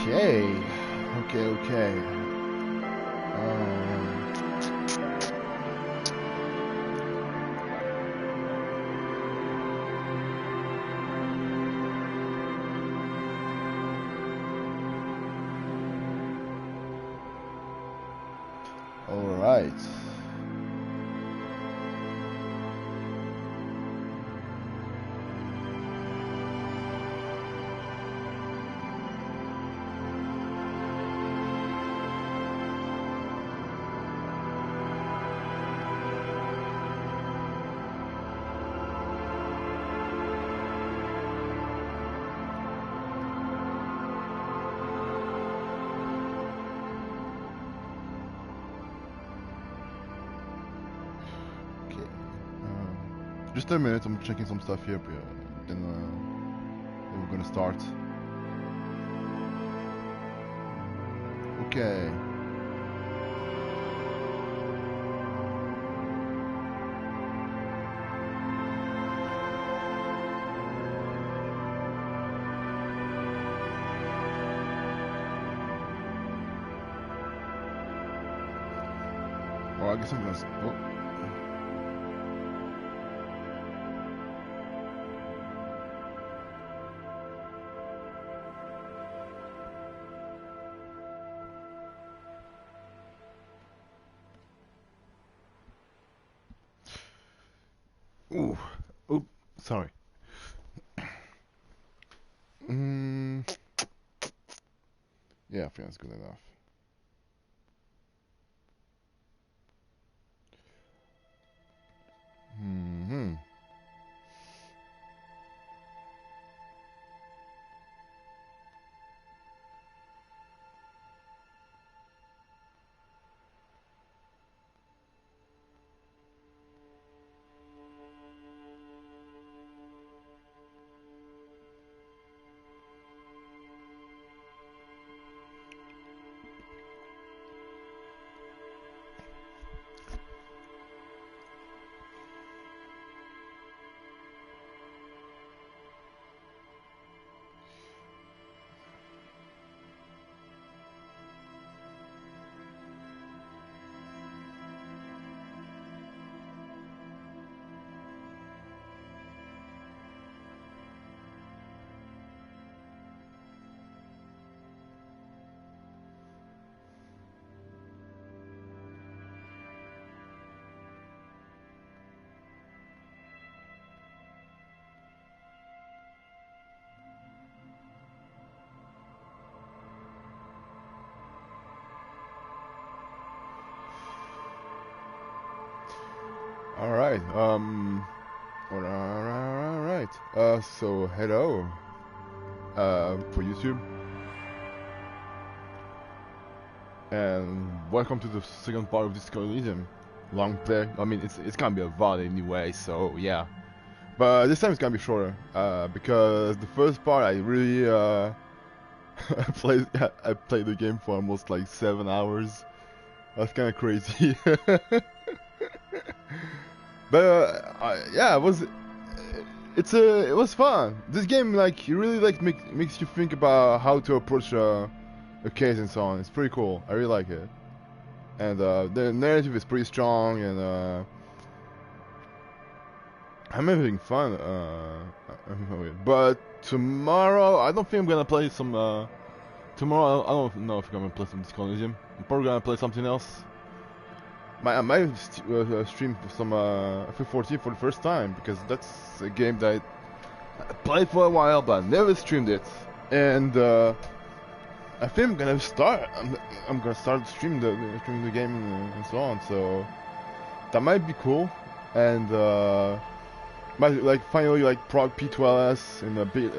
Okay. Okay. All right. Just a minute, I'm checking some stuff here, then we're gonna start. Okay. Well, I guess I'm gonna. Oh. Ooh, oh, sorry. Yeah, I think that's good enough. Alright, alright, so hello, for YouTube, and welcome to the second part of this Elysium long play. I mean, it's gonna be a VOD anyway, so yeah, but this time it's gonna be shorter, because the first part I really, I played the game for almost like 7 hours. That's kinda crazy. But yeah, it was fun. This game like really like makes you think about how to approach a case and so on. It's pretty cool. I really like it, and the narrative is pretty strong, and I'm having fun. But tomorrow I don't think I'm gonna play some. Tomorrow I don't know if I'm gonna play some Elysium. I'm probably gonna play something else. I might stream some FF14 for the first time, because that's a game that I played for a while but I never streamed it, and I think I'm gonna start. I'm gonna start streaming the game and so on. So that might be cool, and might like finally like prog P12S and beat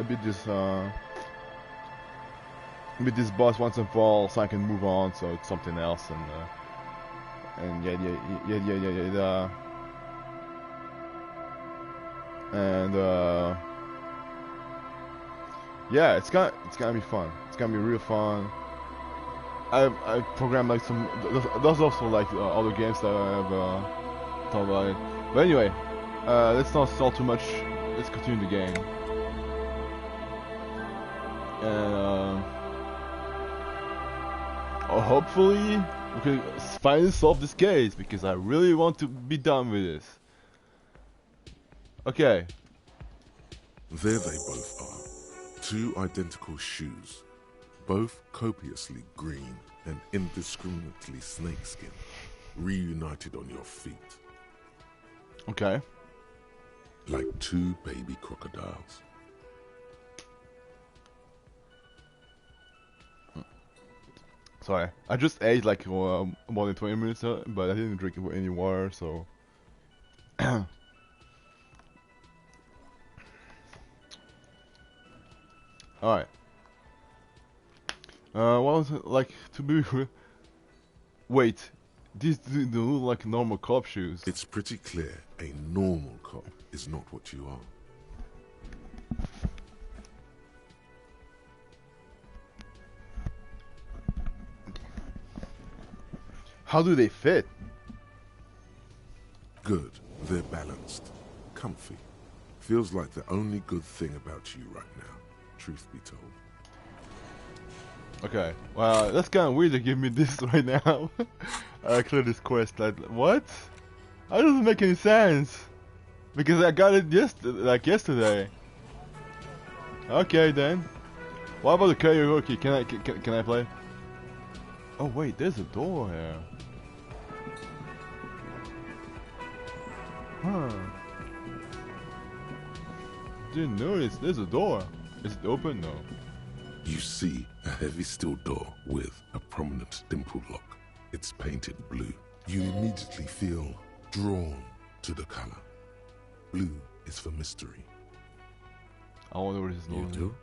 this boss once and for all, so I can move on. So it's something else, and yeah, and yeah, it's gonna be fun. It's gonna be real fun. I've programmed like some. Those also like other games that I've thought about it. But anyway, let's not stall too much. Let's continue the game. And hopefully we can finally solve this case because I really want to be done with this. Okay. There they both are. Two identical shoes, both copiously green and indiscriminately snakeskin, reunited on your feet. Okay. Like two baby crocodiles. Sorry, I just ate like more than 20 minutes, but I didn't drink any water, so. Alright. What was it like to be. Wait, these do look like normal cop shoes. It's pretty clear a normal cop is not what you are. How do they fit? Good. They're balanced. Comfy. Feels like the only good thing about you right now, truth be told. Okay, well, that's kind of weird to give me this right now. Clear this quest. Like, what? That doesn't make any sense. Because I got it yesterday. Okay then. What about the karaoke? Can I play? Oh wait, there's a door here. Huh. Didn't notice. There's a door. Is it open? No. You see a heavy steel door with a prominent dimple lock. It's painted blue. You immediately feel drawn to the color. Blue is for mystery. I wonder what his You name is. do?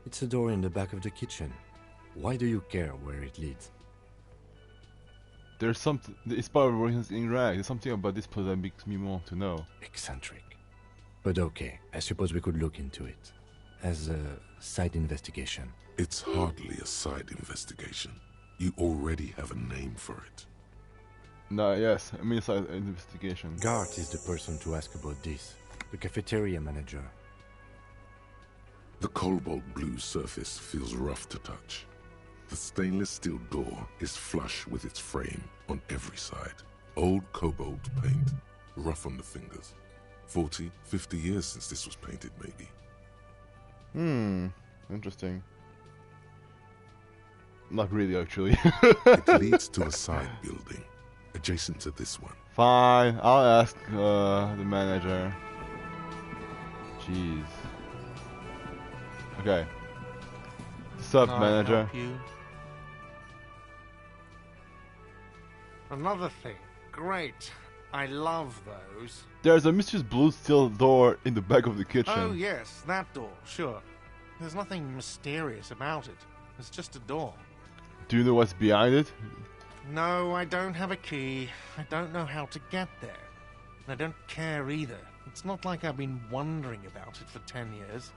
It's a door in the back of the kitchen. Why do you care where it leads? There's something. It's part of Rohin's in rag. There's something about this place that makes me want to know. Eccentric. But okay, I suppose we could look into it. As a side investigation. It's hardly a side investigation. You already have a name for it. No, yes, I mean it's an investigation. Gart is the person to ask about this. The cafeteria manager. The cobalt blue surface feels rough to touch. The stainless steel door is flush with its frame on every side. Old cobalt paint, rough on the fingers. 40, 50 years since this was painted, maybe. Interesting. Not really, actually. It leads to a side building, adjacent to this one. Fine, I'll ask the manager. Jeez. Okay. Sup, manager? Help you? Another thing. Great. I love those. There's a mysterious blue steel door in the back of the kitchen. Oh, yes, that door, sure. There's nothing mysterious about it. It's just a door. Do you know what's behind it? No, I don't have a key. I don't know how to get there. And I don't care either. It's not like I've been wondering about it for 10 years.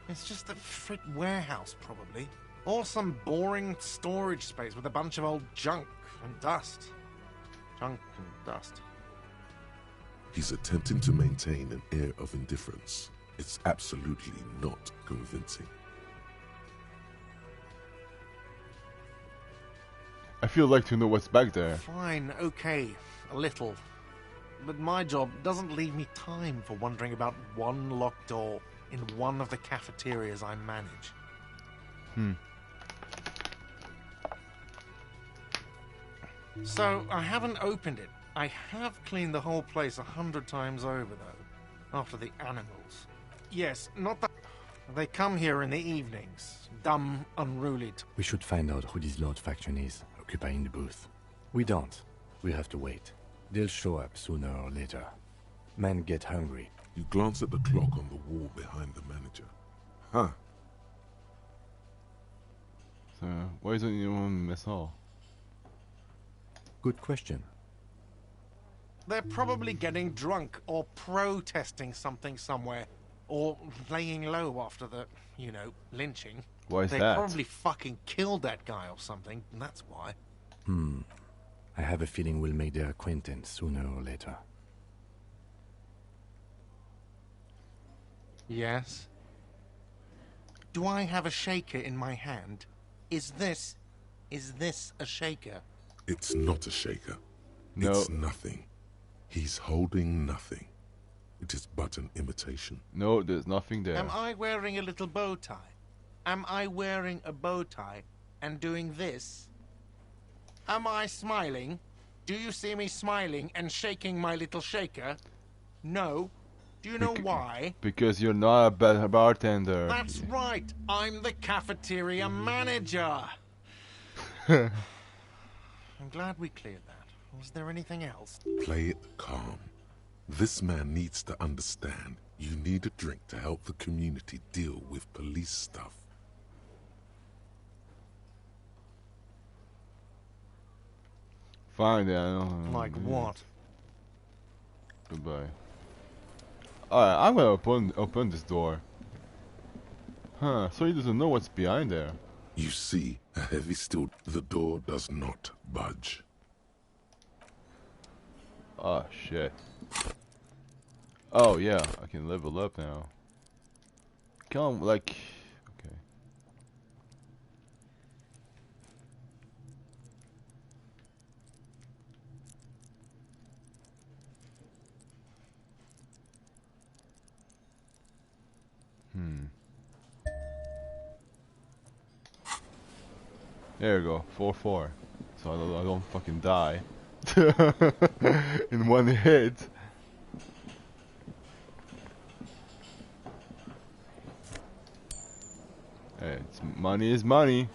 It's just a frit warehouse, probably. Or some boring storage space with a bunch of old junk and dust. Junk and dust. He's attempting to maintain an air of indifference. It's absolutely not convincing. I feel like to know what's back there. Fine, okay, a little. But my job doesn't leave me time for wondering about one locked door in one of the cafeterias I manage. So, I haven't opened it. I have cleaned the whole place 100 times over, though, after the animals. Yes, not that... They come here in the evenings. Dumb, unruly... We should find out who this Lord faction is, occupying the booth. We don't. We have to wait. They'll show up sooner or later. Men get hungry. You glance at the clock on the wall behind the manager. Huh. So, why isn't anyone in mess hall? Good question. They're probably getting drunk or protesting something somewhere. Or laying low after the, you know, lynching. Why is They that? probably fucking killed that guy or something, and that's why. I have a feeling we'll make their acquaintance sooner or later. Yes? Do I have a shaker in my hand? Is this Is this a shaker? It's not a shaker. No. It's nothing. He's holding nothing. It is but an imitation. No, there's nothing there. Am I wearing a little bow tie? Am I wearing a bow tie and doing this? Am I smiling? Do you see me smiling and shaking my little shaker? No. Do you know why? Because you're not a bartender. That's right. I'm the cafeteria manager. Hmm. I'm glad we cleared that. Was there anything else? Play it calm. This man needs to understand you need a drink to help the community deal with police stuff. Fine, then. I don't know. Like what? Goodbye. Alright, I'm gonna open this door. Huh, so he doesn't know what's behind there. You see a heavy steel. The door does not budge. Oh, shit. Oh, yeah, I can level up now. Come, like... Okay. There you go, 4-4. So I don't fucking die. In one hit. Hey, money is money.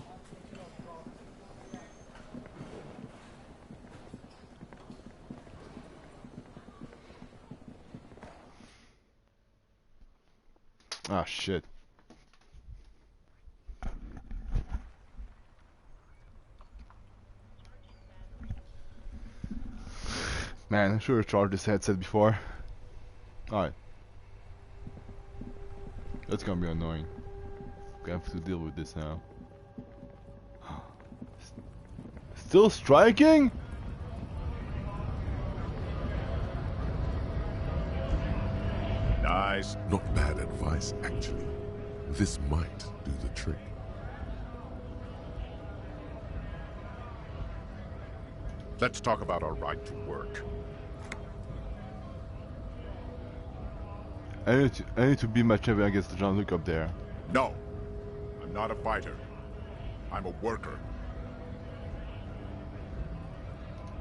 Ah, shit. Man, I should have charged this headset before. Alright. That's gonna be annoying. I have to deal with this now. Still striking? Nice. Not bad advice, actually. This might do the trick. Let's talk about our right to work. I need to be my champion against Jean-Luc up there. No, I'm not a fighter. I'm a worker.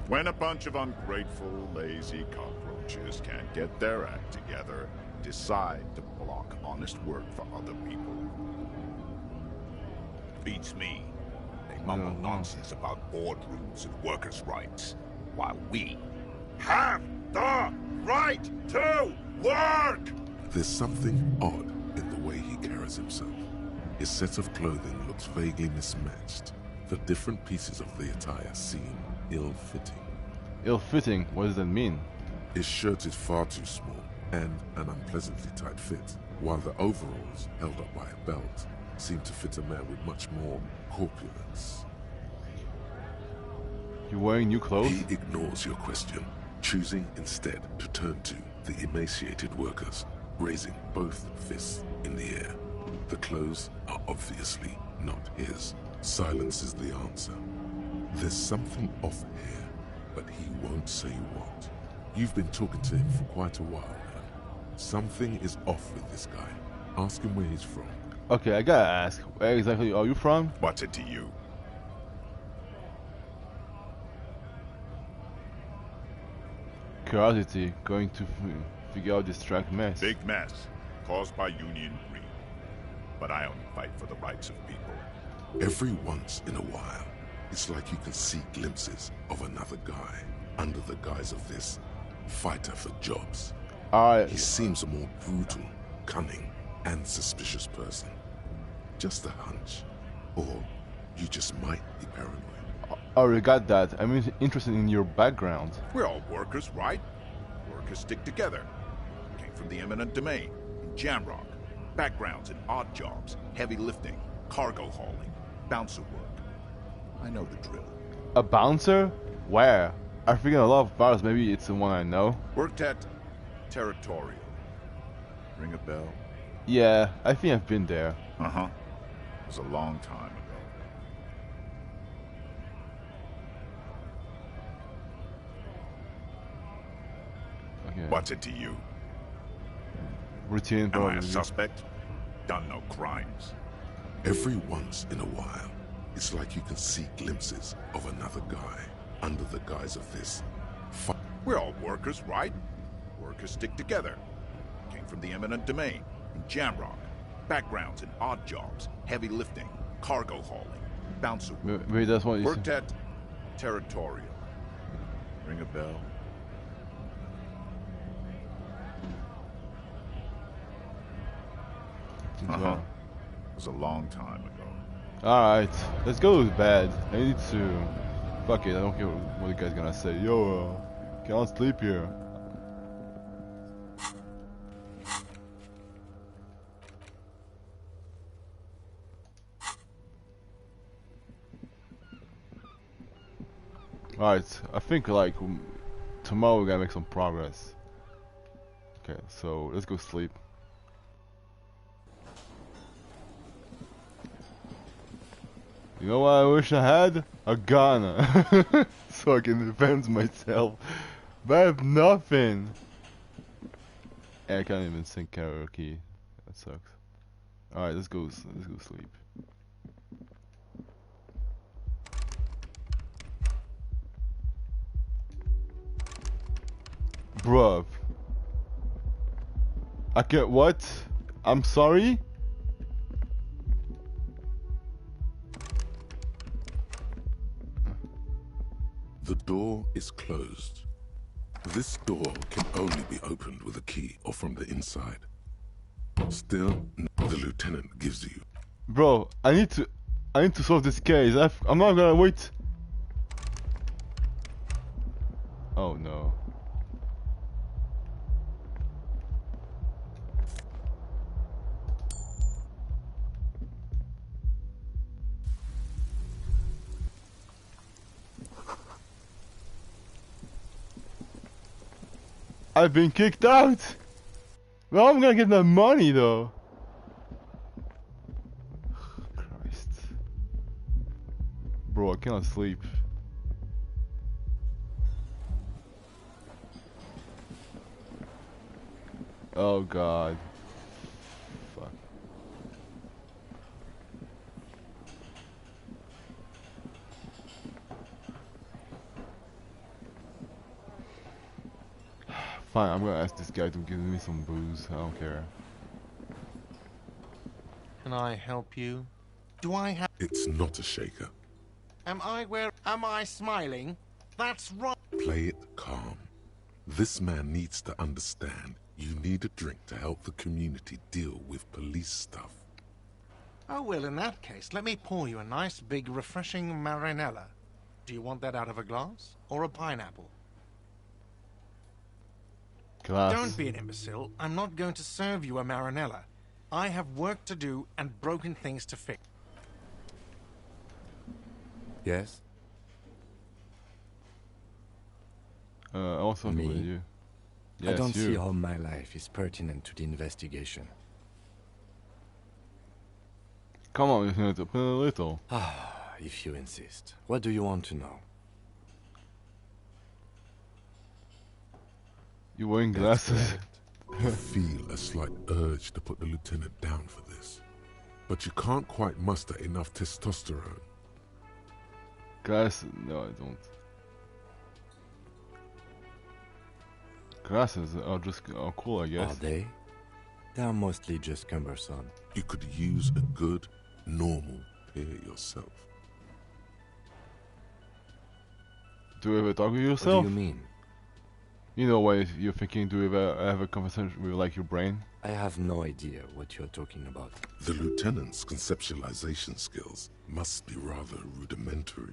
When a bunch of ungrateful, lazy cockroaches can't get their act together, decide to block honest work for other people. Beats me. They mumble nonsense about boardrooms and workers' rights, while we have the right to work! There's something odd in the way he carries himself. His set of clothing looks vaguely mismatched. The different pieces of the attire seem ill-fitting. Ill-fitting? What does that mean? His shirt is far too small and an unpleasantly tight fit, while the overalls, held up by a belt, seem to fit a man with much more corpulence. You wearing new clothes? He ignores your question, choosing instead to turn to the emaciated workers, raising both fists in the air. The clothes are obviously not his. Silence is the answer. There's something off here, but he won't say what. You've been talking to him for quite a while now. Something is off with this guy. Ask him where he's from. Okay, I gotta ask, where exactly are you from? What's it to you? Curiosity, going to figure out this track mess. Big mess, caused by Union greed. But I only fight for the rights of people. Every once in a while, it's like you can see glimpses of another guy under the guise of this fighter for jobs. He seems a more brutal, cunning, and suspicious person. Just a hunch. Or you just might be paranoid. I already got that. I'm interested in your background. We're all workers, right? Workers stick together. Came from the eminent domain, in Jamrock. Backgrounds in odd jobs, heavy lifting, cargo hauling, bouncer work. I know the drill. A bouncer? Where? I'm forgetting a lot of bars. Maybe it's the one I know. Worked at Territorial. Ring a bell? Yeah, I think I've been there. Uh-huh. It was a long time ago. Okay. What's it to you? Routine, Am I probably. a suspect? Done no crimes. Every once in a while, it's like you can see glimpses of another guy under the guise of this. We're all workers, right? Workers stick together. Came from the eminent domain, in Jamrock. Backgrounds in odd jobs, heavy lifting, cargo hauling, bouncer work. Maybe that's what you Worked said. at Territorial. Ring a bell? Uh-huh. It was a long time ago. Alright, let's go to bed. I need to... Fuck it, I don't care what the guy's gonna say. Yo, can't sleep here. Alright, I think like tomorrow we're gonna make some progress. Okay, so let's go sleep. You know what I wish I had? A gun. So I can defend myself. But I have nothing. I can't even sing karaoke. That sucks. Alright, let's go sleep. Bruv. I get what? I'm sorry? The door is closed. This door can only be opened with a key or from the inside. Still, the lieutenant gives you. Bro, I need to solve this case. I'm not gonna wait. Oh no. I've been kicked out. Well, I'm gonna get that money though. Christ. Bro, I cannot sleep. Oh god. Fuck. Fine, I'm gonna ask this guy to give me some booze. I don't care. Can I help you? Do I have... It's not a shaker. Am I smiling? That's right. Play it calm. This man needs to understand you need a drink to help the community deal with police stuff. Oh, well, in that case, let me pour you a nice, big, refreshing marinella. Do you want that out of a glass or a pineapple? Glass. Don't be an imbecile. I'm not going to serve you a marinella. I have work to do and broken things to fix. Yes? Also Me? with you. Yes, I don't you. see how my life is pertinent to the investigation. Come on, you need to put a little. Ah, if you insist. What do you want to know? You wearing That's glasses? correct. You feel a slight urge to put the lieutenant down for this. But you can't quite muster enough testosterone. Glasses? No, I don't. Glasses are cool, I guess. Are they? They are mostly just cumbersome. You could use a good, normal pair yourself. Do you ever talk with What yourself? do you mean? You know when you're thinking, do you ever have a conversation with like your brain? I have no idea what you're talking about. The lieutenant's conceptualization skills must be rather rudimentary.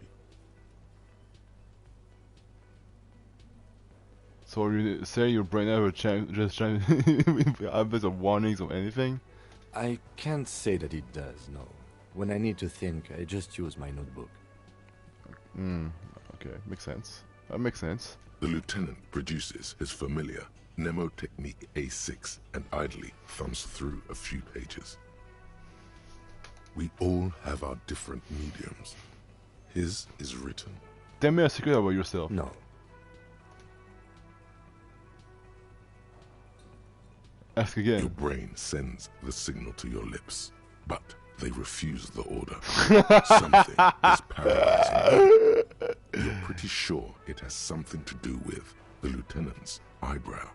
So you say your brain ever just with a bit of warnings or anything? I can't say that it does, no. When I need to think, I just use my notebook. Okay, makes sense. That makes sense. The lieutenant produces his familiar mnemotechnique A6 and idly thumbs through a few pages. We all have our different mediums. His is written. Tell me a secret about yourself. No. Ask Your again. brain sends the signal to your lips, but they refuse the order. Something is paralyzing you. You're pretty sure it has something to do with the lieutenant's eyebrow.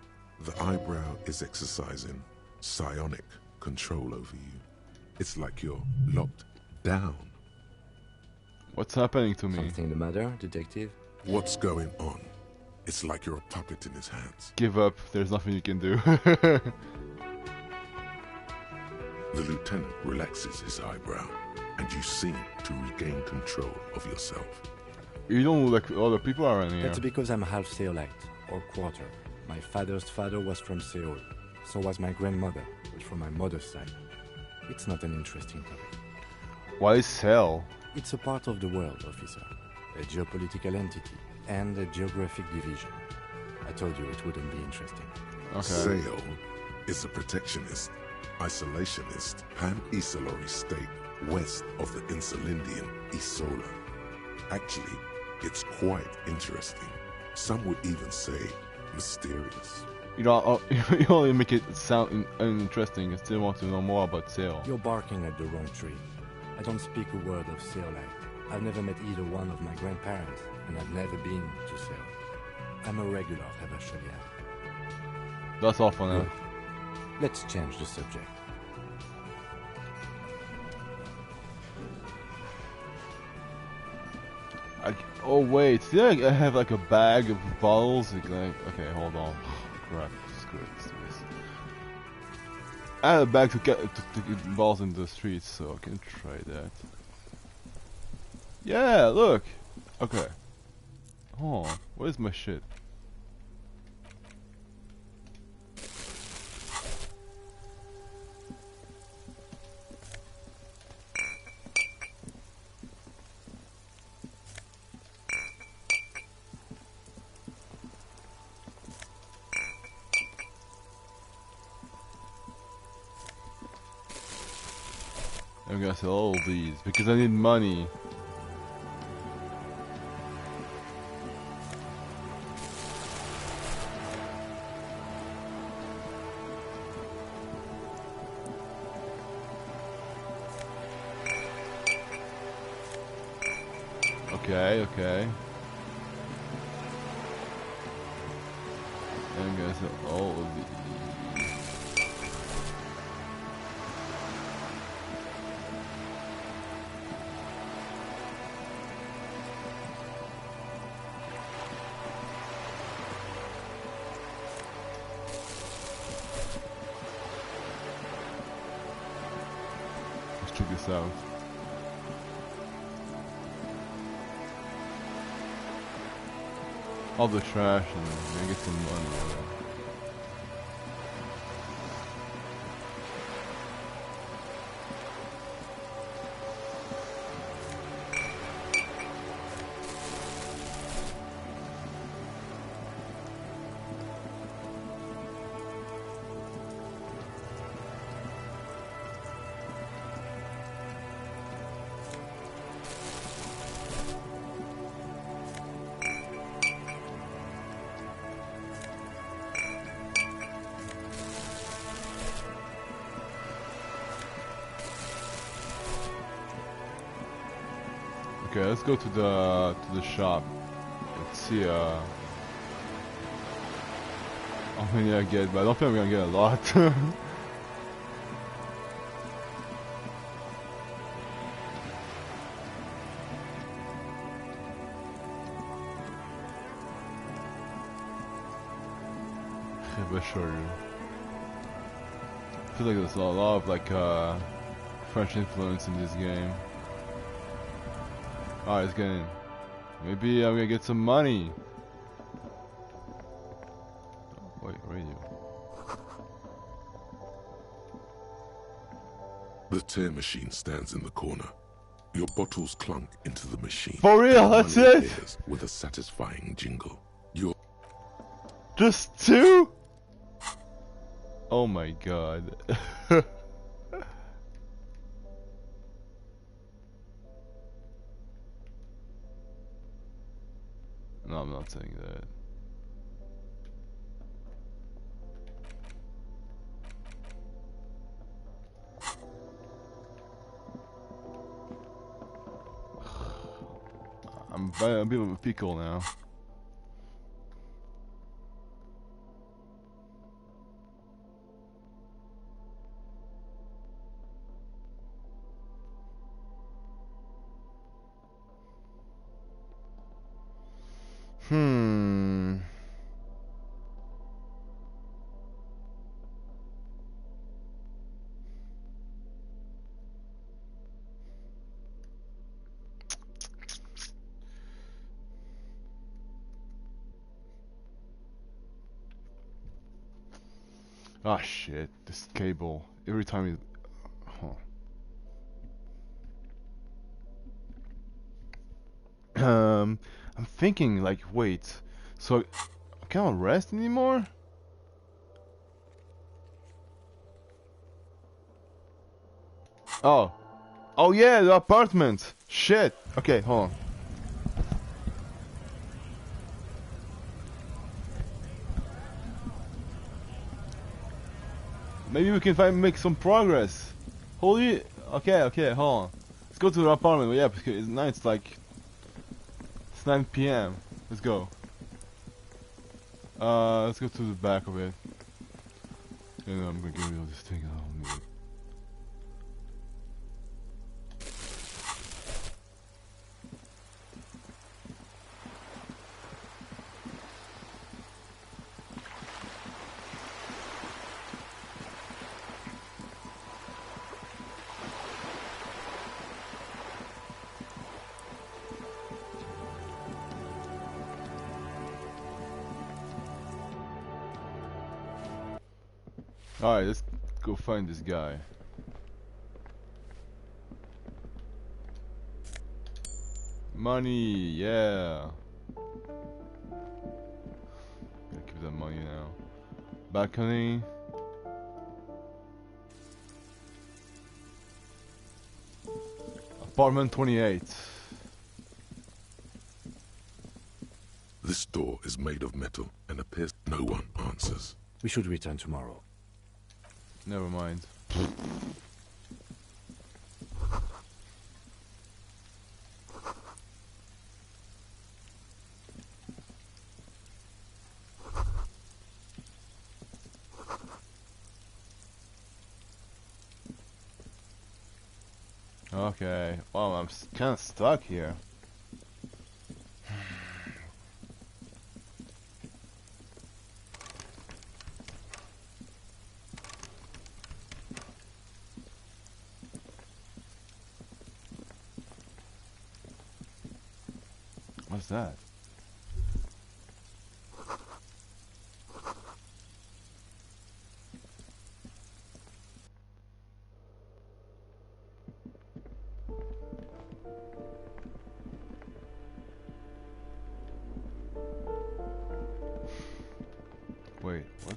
The eyebrow is exercising psionic control over you. It's like you're locked down. What's happening to me? Something the matter, detective? What's going on? It's like you're a puppet in his hands. Give up. There's nothing you can do. The lieutenant relaxes his eyebrow, and you seem to regain control of yourself. You don't look like other people around here. That's because I'm half Seolite, or quarter. My father's father was from Seoul. So was my grandmother, but from my mother's side. It's not an interesting topic. Why is Seoul? It's a part of the world, officer. A geopolitical entity and a geographic division. I told you it wouldn't be interesting. Okay. Seoul is a protectionist, isolationist, pan-Isolari state west of the Insulindian Isola. Actually, it's quite interesting. Some would even say mysterious. You know, you only make it sound uninteresting. I still want to know more about Seoul. You're barking at the wrong tree. I don't speak a word of Seolite. I've never met either one of my grandparents, and I've never been to Seoul. I'm a regular Habashalian. That's all for now. Let's change the subject. Oh wait, did I have like a bag of bottles? Like, okay, hold on. Crap, screw it. Let's do this. I had a bag to get balls in the streets, so I can try that. Yeah, look. Okay. Oh, where's my shit? I'm gonna sell all these because I need money. Okay. I'm gonna sell all of these. Let's check this out. All the trash and maybe get some money out of it. Okay, let's go to the shop. Let's see how many I get, but I don't think I'm gonna get a lot. I feel like there's a lot of like French influence in this game. Alright, let's get in. Maybe I'm gonna get some money. Oh, wait, radio. The tear machine stands in the corner. Your bottles clunk into the machine. For real, that's Money it? appears with a satisfying jingle. Your Just two? Oh my god. No, I'm not saying that. I'm a bit of a pickle now. Ah shit, this cable. Every time it... I'm thinking like, wait, so I can't rest anymore? Oh. Oh yeah, the apartment! Shit! Okay, hold on. Maybe we can make some progress. Holy... Okay, okay, hold on. Let's go to the apartment. Yeah, because now it's like... It's 9 PM. Let's go. Let's go to the back of it. And I'm gonna get rid of this thing. I don't need it. Alright, let's go find this guy. Money, yeah. Gotta keep that money now. Balcony. Apartment 28. This door is made of metal and appears no one answers. We should return tomorrow. Never mind. Okay. Well, I'm kind of stuck here. What's that? Wait, what?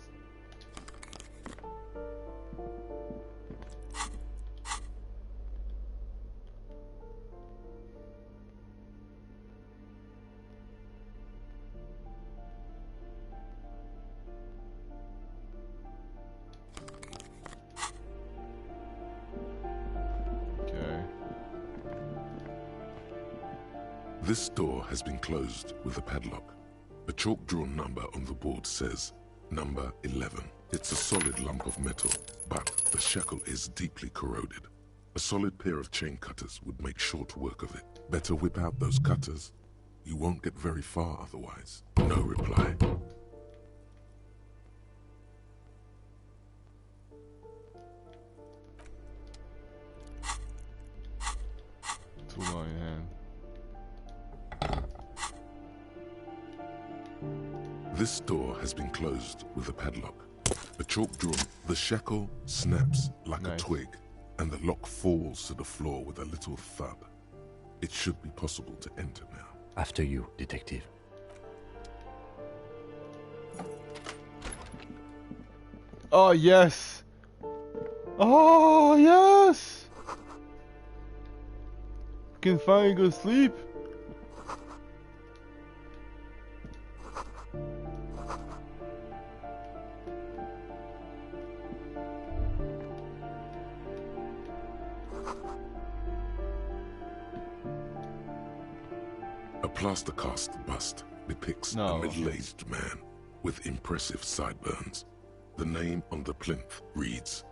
Okay. This door has been closed with a padlock. A chalk-drawn number on the board says number 11. It's a solid lump of metal, but the shackle is deeply corroded. A solid pair of chain cutters would make short work of it. Better whip out those cutters. You won't get very far otherwise. No reply. Tool in hand. This door has been closed with a padlock. A chalk-drawn, the shackle snaps like a twig, and the lock falls to the floor with a little thud. It should be possible to enter now. After you, detective. Oh yes! Oh yes! Can finally go to sleep. A plaster cast bust depicts a middle-aged man with impressive sideburns. The name on the plinth reads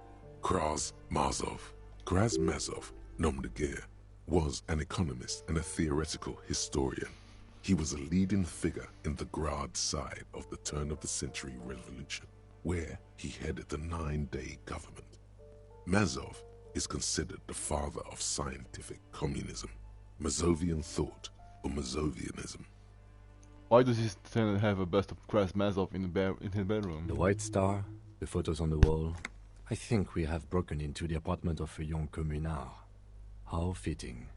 Kraz Mazov. Kraz Mazov, nom de guerre, was an economist and a theoretical historian. He was a leading figure in the Grad side of the turn-of-the-century revolution, where he headed the 9-day government. Mazov is considered the father of scientific communism, Mazovian thought, or Mazovianism. Why does he stand and have a bust of Kraz Mazov in his bedroom? The White Star, the photos on the wall. I think we have broken into the apartment of a young communard. How fitting.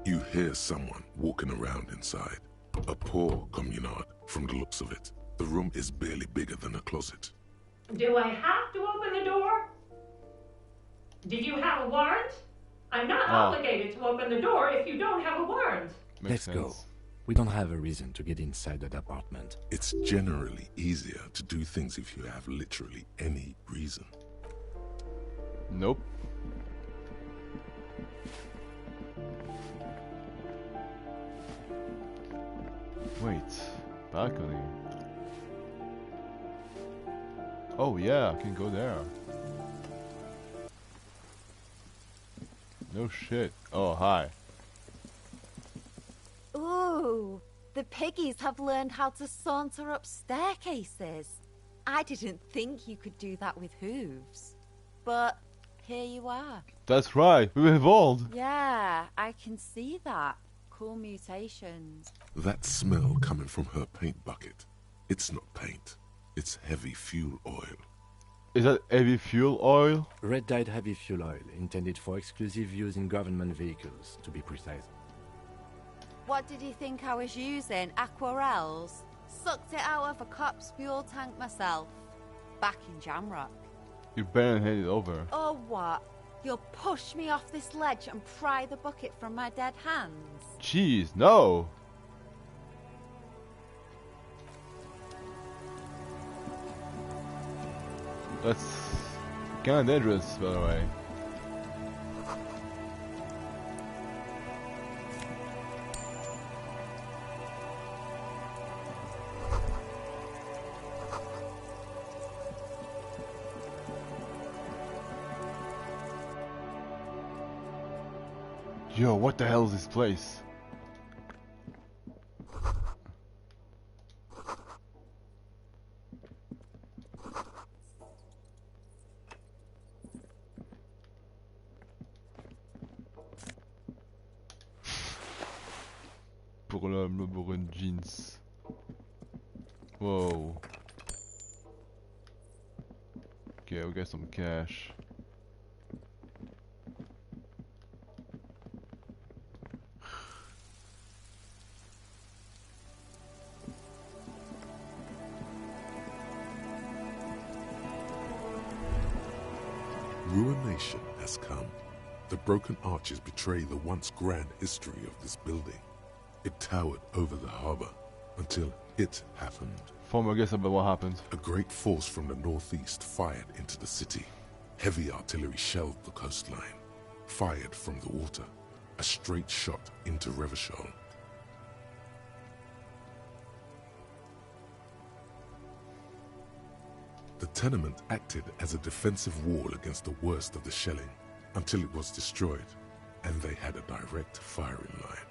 You hear someone walking around inside. A poor communard, from the looks of it. The room is barely bigger than a closet. Do I have to open the door? Did you have a warrant? I'm not obligated to open the door if you don't have a warrant. Let's go. We don't have a reason to get inside that apartment. It's generally easier to do things if you have literally any reason. Nope. Wait, balcony. Oh yeah, I can go there. No shit. Oh, hi. Ooh, the piggies have learned how to saunter up staircases. I didn't think you could do that with hooves. But here you are. That's right, we've evolved. Yeah, I can see that. Cool mutations. That smell coming from her paint bucket. It's not paint. It's heavy fuel oil. Is that heavy fuel oil? Red dyed heavy fuel oil, intended for exclusive use in government vehicles, to be precise. What did you think I was using? Aquarels? Sucked it out of a cop's fuel tank myself. Back in Jamrock. You better hand it over. Oh, what? You'll push me off this ledge and pry the bucket from my dead hands? Jeez, no! That's kinda dangerous, by the way. Yo, what the hell is this place? Pour l'homme, pour une jeans. Whoa. Okay, we got some cash. Ruination has come. The broken arches betray the once grand history of this building. It towered over the harbor until it happened. Form a guess about what happened. A great force from the northeast fired into the city. Heavy artillery shelled the coastline. Fired from the water. A straight shot into Revachol. The tenement acted as a defensive wall against the worst of the shelling until it was destroyed, and they had a direct firing line.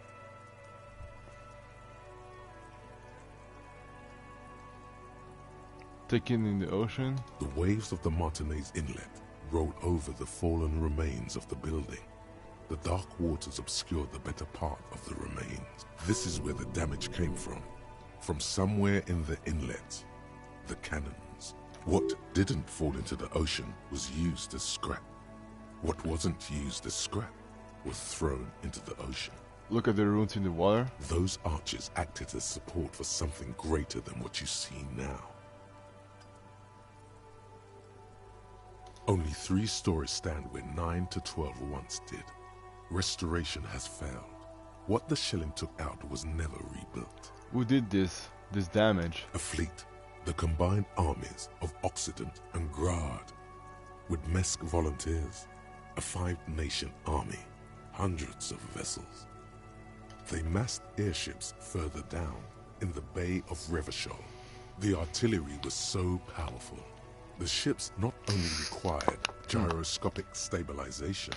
Taken in the ocean? The waves of the Martinez Inlet rolled over the fallen remains of the building. The dark waters obscured the better part of the remains. This is where the damage came from. From somewhere in the inlet. The cannons. What didn't fall into the ocean was used as scrap. What wasn't used as scrap was thrown into the ocean. Look at the ruins in the water. Those arches acted as support for something greater than what you see now. Only 3 stories stand where 9 to 12 once did. Restoration has failed. What the shelling took out was never rebuilt. Who did this damage? A fleet, the combined armies of Occident and Grad, with Mesk volunteers, a 5-nation army, hundreds of vessels. They massed airships further down in the Bay of Revachol. The artillery was so powerful. The ships not only required gyroscopic stabilization,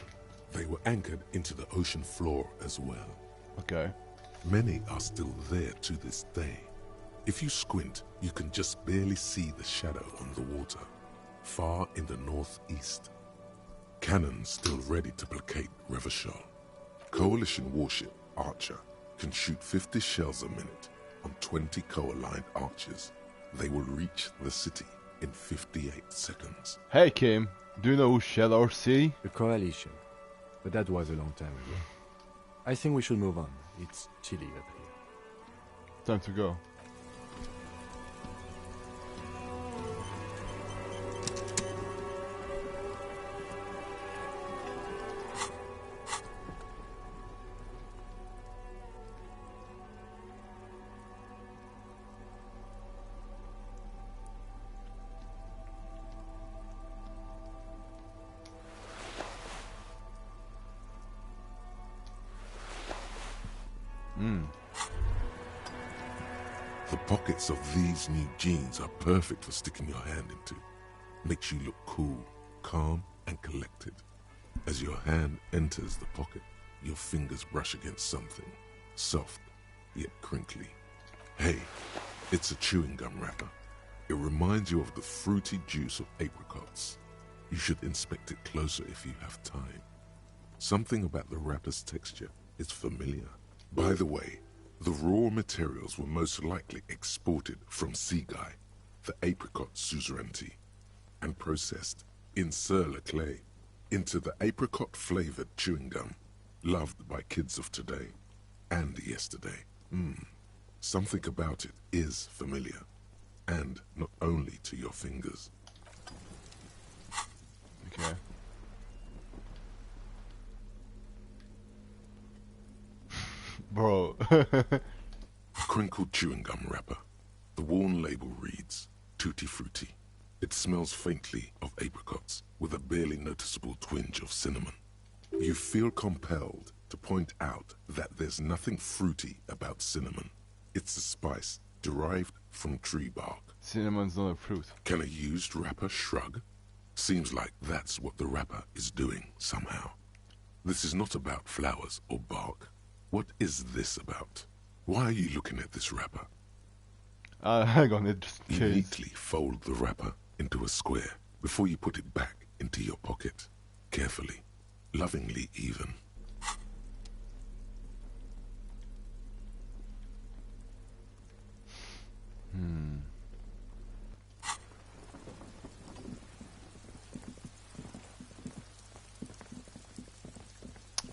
they were anchored into the ocean floor as well. Okay. Many are still there to this day. If you squint, you can just barely see the shadow on the water, far in the northeast. Cannons still ready to placate Revachol. Coalition warship Archer can shoot 50 shells a minute on 20 co-aligned archers. They will reach the city in 58 seconds. Hey Kim, do you know who Shell or C? The Coalition. But that was a long time ago. I think we should move on. It's chilly up here. Time to go. The pockets of these new jeans are perfect for sticking your hand into. Makes you look cool, calm, and collected. As your hand enters the pocket, your fingers brush against something, soft yet crinkly. Hey, it's a chewing gum wrapper. It reminds you of the fruity juice of apricots. You should inspect it closer if you have time. Something about the wrapper's texture is familiar. By the way, the raw materials were most likely exported from Seaguy, the apricot suzerainty, and processed in sur-le-clay into the apricot-flavored chewing gum, loved by kids of today and yesterday. Something about it is familiar, and not only to your fingers. Okay. Bro. Crinkled chewing gum wrapper. The worn label reads, Tutti Frutti. It smells faintly of apricots with a barely noticeable twinge of cinnamon. You feel compelled to point out that there's nothing fruity about cinnamon. It's a spice derived from tree bark. Cinnamon's not a fruit. Can a used wrapper shrug? Seems like that's what the wrapper is doing somehow. This is not about flowers or bark. What is this about? Why are you looking at this wrapper? Hang on, it just You changed. neatly fold the wrapper into a square before you put it back into your pocket. Carefully, lovingly even.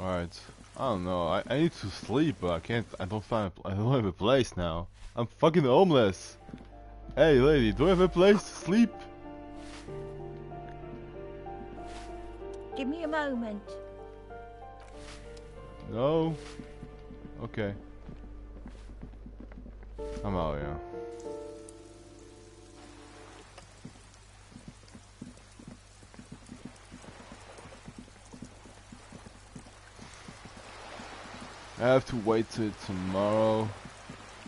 Alright. I don't know. I need to sleep, but I can't. I don't have a place now. I'm fucking homeless. Hey, lady, do I have a place to sleep? Give me a moment. No. Okay. I'm out, yeah. I have to wait till tomorrow.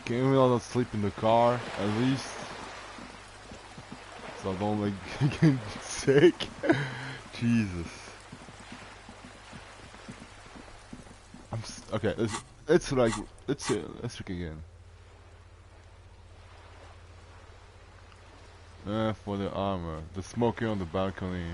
Can we not sleep in the car at least? So I don't like get sick. Jesus. Okay. Let's look again. For the armor, the smoking on the balcony.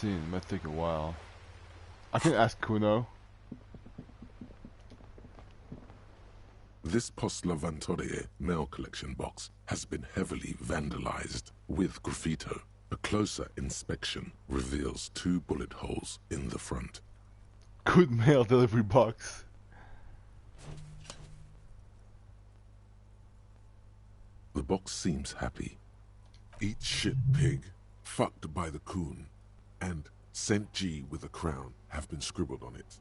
It might take a while. I can ask Kuno. This Post Lavantore mail collection box has been heavily vandalized with graffito. A closer inspection reveals 2 bullet holes in the front. Good mail delivery box. The box seems happy. Eat shit, pig. Fucked by the coon. And St. G with a crown have been scribbled on it.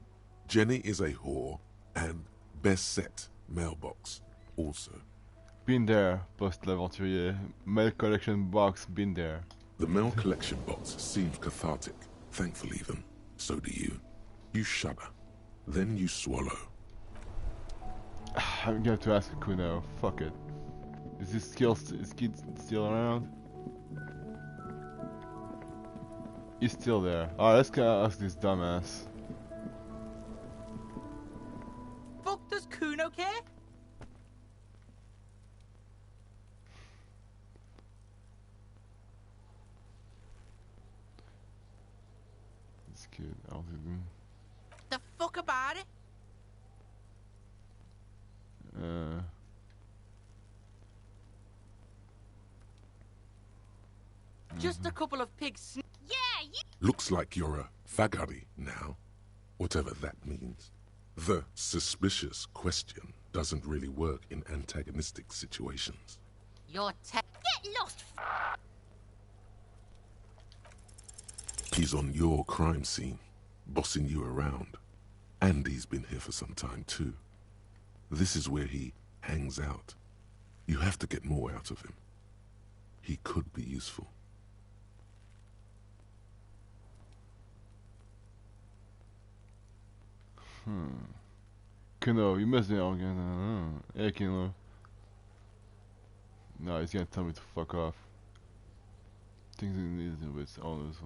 Jenny is a whore. And best set mailbox also. Been there, post l'aventurier. Mail collection box, been there. The mail collection box seems cathartic. Thankful even. So do you. You shudder. Then you swallow. I'm going to ask Kuno. Fuck it. Is this kid still around? He's still there. Alright, let's go ask this dumbass. Fuck does Kuno care? This kid, I'll do them. The fuck about it? Just a couple of pigs. Yeah, you. Looks like you're a fagari now. Whatever that means. The suspicious question doesn't really work in antagonistic situations. You're get lost. He's on your crime scene, bossing you around. Andy's been here for some time too. This is where he hangs out. You have to get more out of him. He could be useful. Kuno, you must be again. Hey, Kuno. No, he's gonna tell me to fuck off. Things in these with all this.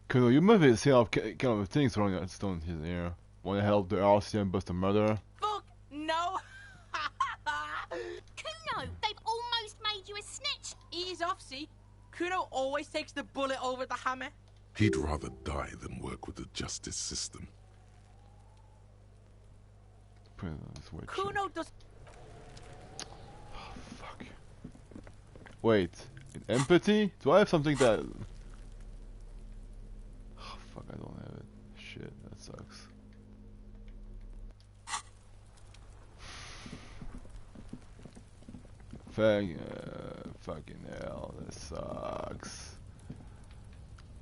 Kuno, you must be seeing all kind of things throwing at stone in his ear. Want to help the Elysium bust a murderer? Fuck no. Kuno, they've almost made you a snitch. Ease off, see. Kuno always takes the bullet over the hammer. He'd rather die than work with the justice system. Put it on this way. Kuno does. Oh, fuck. Wait, in empathy? Do I have something that? Oh fuck, I don't have it. Shit, that sucks. Fucking hell, that sucks.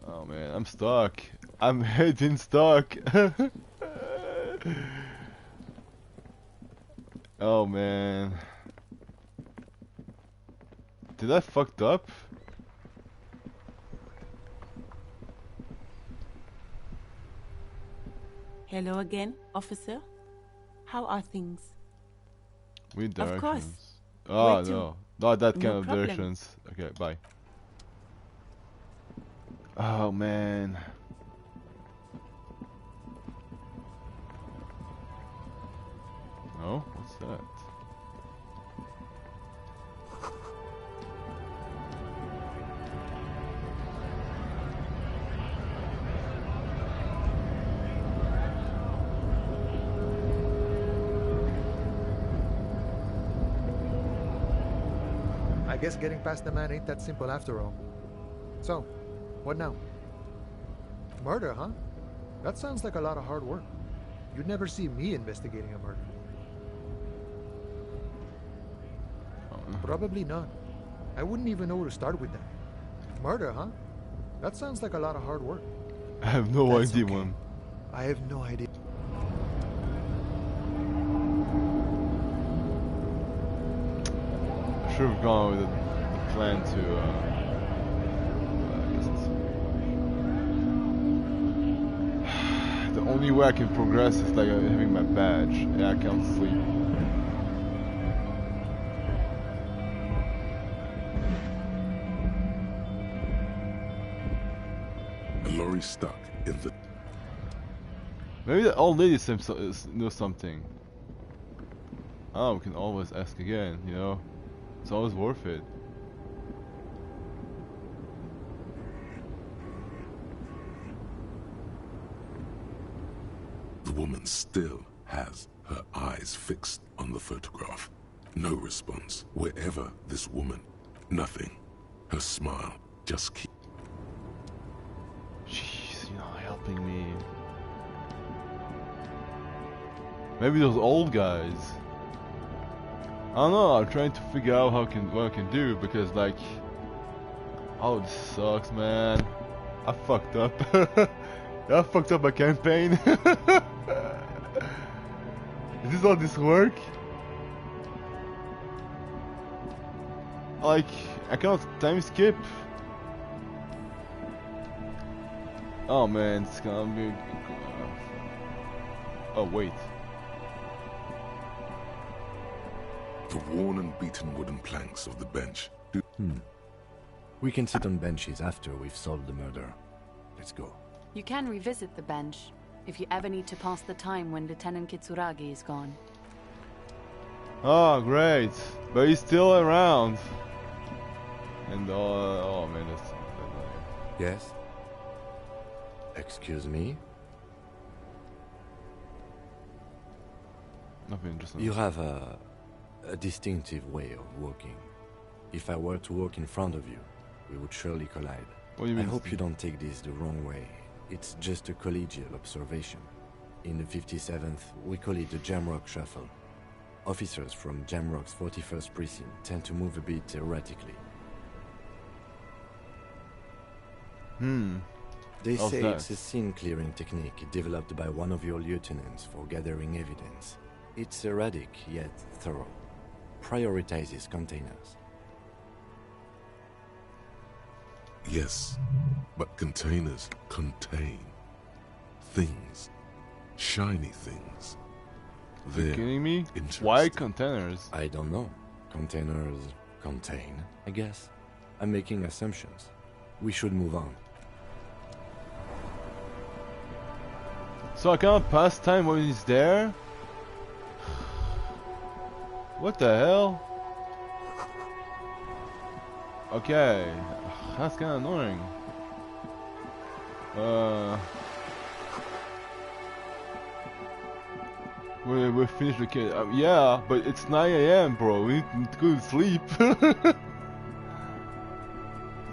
Oh man, I'm stuck. I'm hitting stuck. Oh man. Did I fucked up? Hello again, officer. How are things? We need directions. Of course. Oh Where to? no, not that kind No of problem. directions. Okay, bye. Oh man. No? What's that? I guess getting past the man ain't that simple after all. So, what now? Murder, huh? That sounds like a lot of hard work. You'd never see me investigating a murder. Probably not. I wouldn't even know where to start with that. Murder, huh? That sounds like a lot of hard work. I have no That's idea, okay. man. I have no idea. I should have gone with the plan to, I guess it's the only way I can progress is like having my badge, and I can't sleep. A lorry stuck in the... Maybe the old lady knows something. Oh, we can always ask again, you know? It's always worth it. The woman still has her eyes fixed on the photograph. No response. Wherever this woman, nothing. Her smile just keeps... Jeez, you're not helping me. Maybe those old guys. I don't know. I'm trying to figure out what I can do because like, oh, this sucks, man. I fucked up. I fucked up my campaign. Is this all this work? Like, I cannot time skip. Oh man, it's gonna be. Oh wait. The worn and beaten wooden planks of the bench. We can sit on benches after we've solved the murder. Let's go. You can revisit the bench if you ever need to pass the time when Lieutenant Kitsuragi is gone. Oh great, but he's still around. And oh man, that's. Yes? Excuse me? Nothing interesting. You have a distinctive way of walking. If I were to walk in front of you, we would surely collide. What do you mean? I hope you don't take this the wrong way. It's just a collegial observation. In the 57th, we call it the Jamrock Shuffle. Officers from Jamrock's 41st Precinct tend to move a bit erratically. They say it's a scene-clearing technique developed by one of your lieutenants for gathering evidence. It's erratic, yet thorough. Prioritizes containers. Yes, but containers contain things. Shiny things. Are you kidding me? Why containers? I don't know. Containers contain, I guess. I'm making assumptions. We should move on. So I cannot pass time when he's there? What the hell? Okay, that's kinda annoying. We finished the case. Yeah, but it's 9 AM, bro. We need to go to sleep.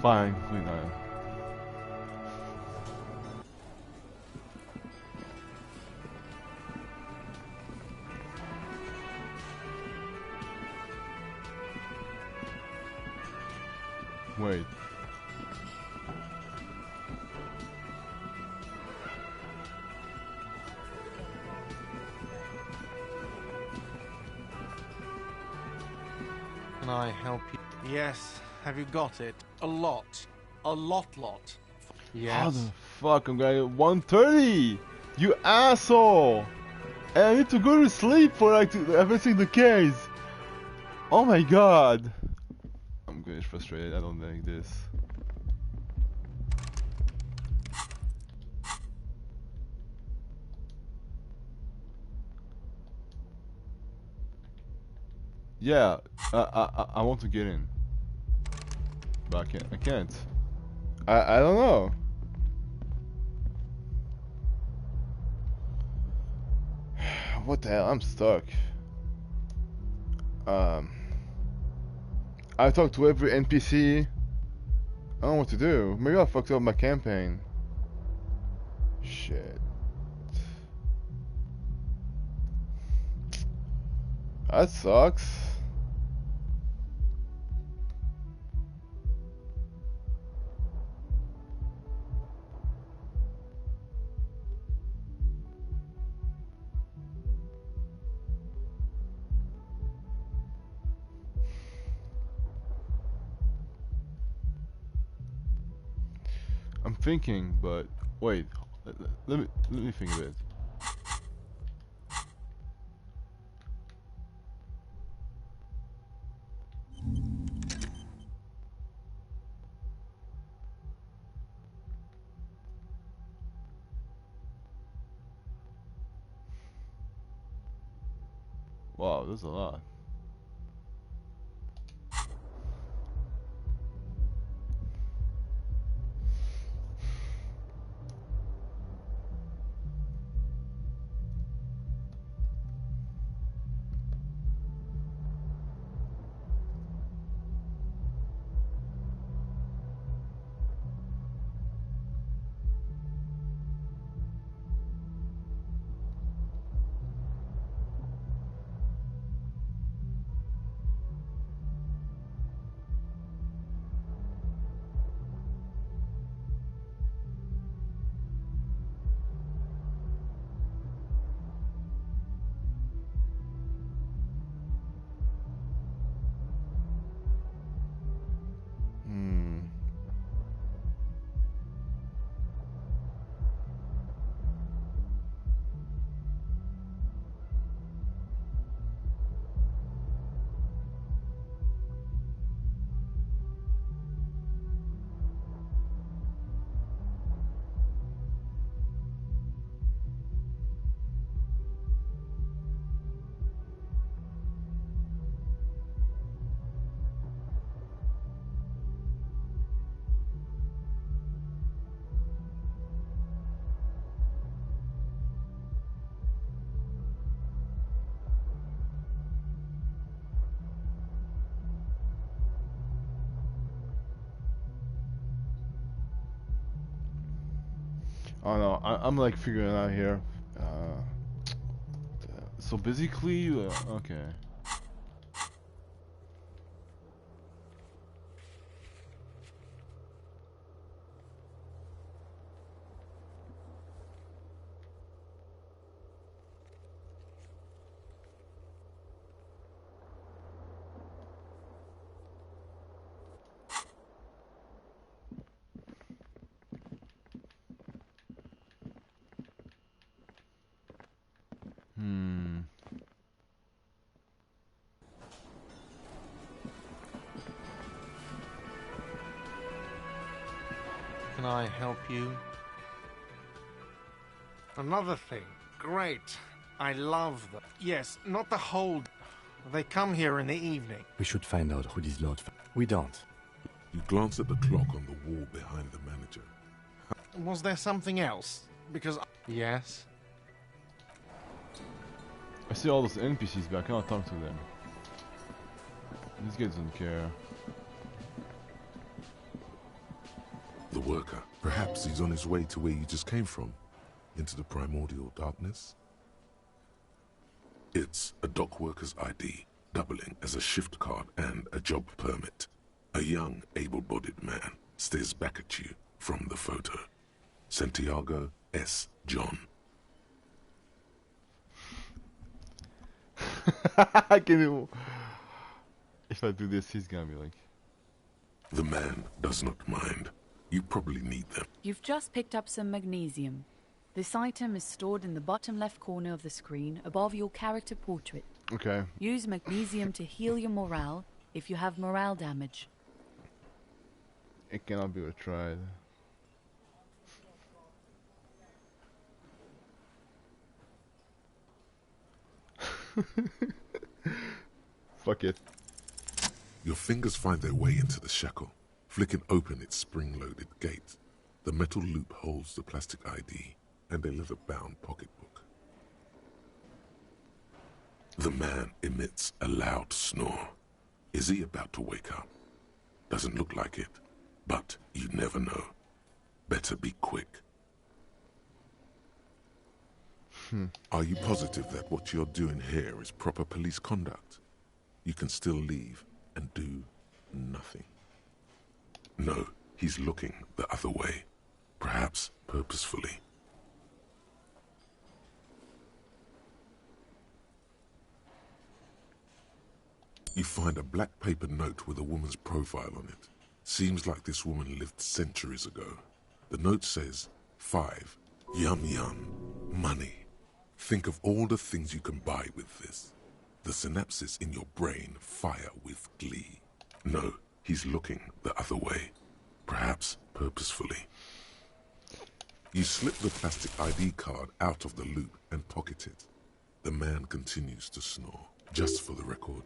Fine, we know. Wait. Can I help you? Yes. Have you got it? A lot. A lot. Yes. How the fuck I'm gonna get 1:30? You asshole! And I need to go to sleep for like everything the case. Oh my god. I'm getting frustrated. I don't like this. Yeah, I want to get in, but I can't. I don't know. What the hell? I'm stuck. I talked to every NPC. I don't know what to do. Maybe I fucked up my campaign. Shit. That sucks. I'm thinking, but wait. Let me think of it. Wow, there's a lot. Oh no, I'm like figuring it out here. So basically, okay. Can I help you? Another thing. Great. I love them. Yes, not the whole... They come here in the evening. We should find out who these lords... We don't. You glance at the clock on the wall behind the manager. Was there something else? Because... Yes? I see all those NPCs, but I cannot talk to them. This guy doesn't care. The worker. Perhaps he's on his way to where you just came from. Into the primordial darkness. It's a dock worker's ID, doubling as a shift card and a job permit. A young, able-bodied man stares back at you from the photo. Santiago S. John. I can't even... If I do this, he's gonna be like... The man does not mind. You probably need them. You've just picked up some magnesium. This item is stored in the bottom left corner of the screen above your character portrait. Okay. Use magnesium to heal your morale if you have morale damage. It cannot be retried. Fuck it. Your fingers find their way into the shackle, flicking open its spring-loaded gate. The metal loop holds the plastic ID and a leather-bound pocketbook. The man emits a loud snore. Is he about to wake up? Doesn't look like it, but you never know. Better be quick. Are you positive that what you're doing here is proper police conduct? You can still leave and do nothing. No, he's looking the other way, perhaps purposefully. You find a black paper note with a woman's profile on it. Seems like this woman lived centuries ago. The note says, 5, yum yum, money. Think of all the things you can buy with this. The synapses in your brain fire with glee. No, he's looking the other way, perhaps purposefully. You slip the plastic ID card out of the loop and pocket it. The man continues to snore. Just for the record,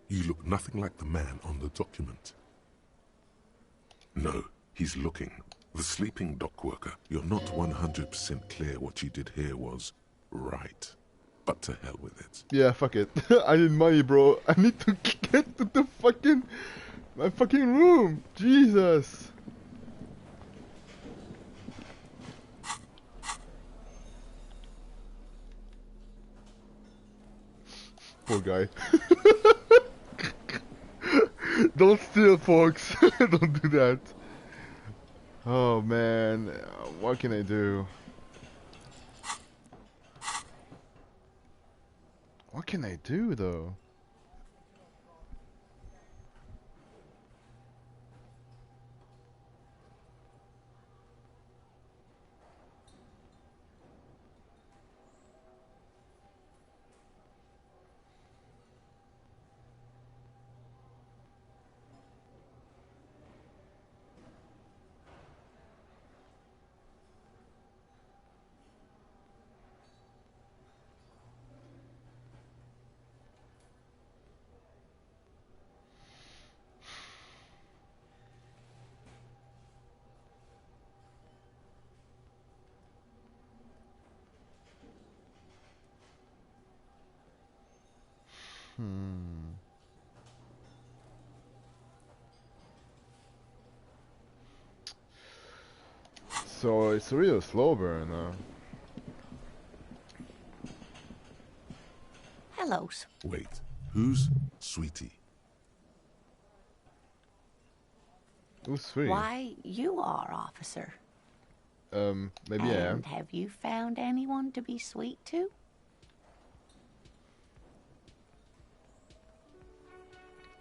you look nothing like the man on the document. No, he's looking. The sleeping dock worker. You're not 100% clear what you did here was right. But to hell with it. Yeah, fuck it. I need money, bro. I need to get to the fucking... my fucking room. Jesus. Poor guy. Don't steal, folks. Don't do that. Oh man, what can I do? What can I do though? So it's a real slow burn. Hello. Wait, who's Sweetie? Who's Sweetie? Why, you are, officer. Maybe I am. And have you found anyone to be sweet to?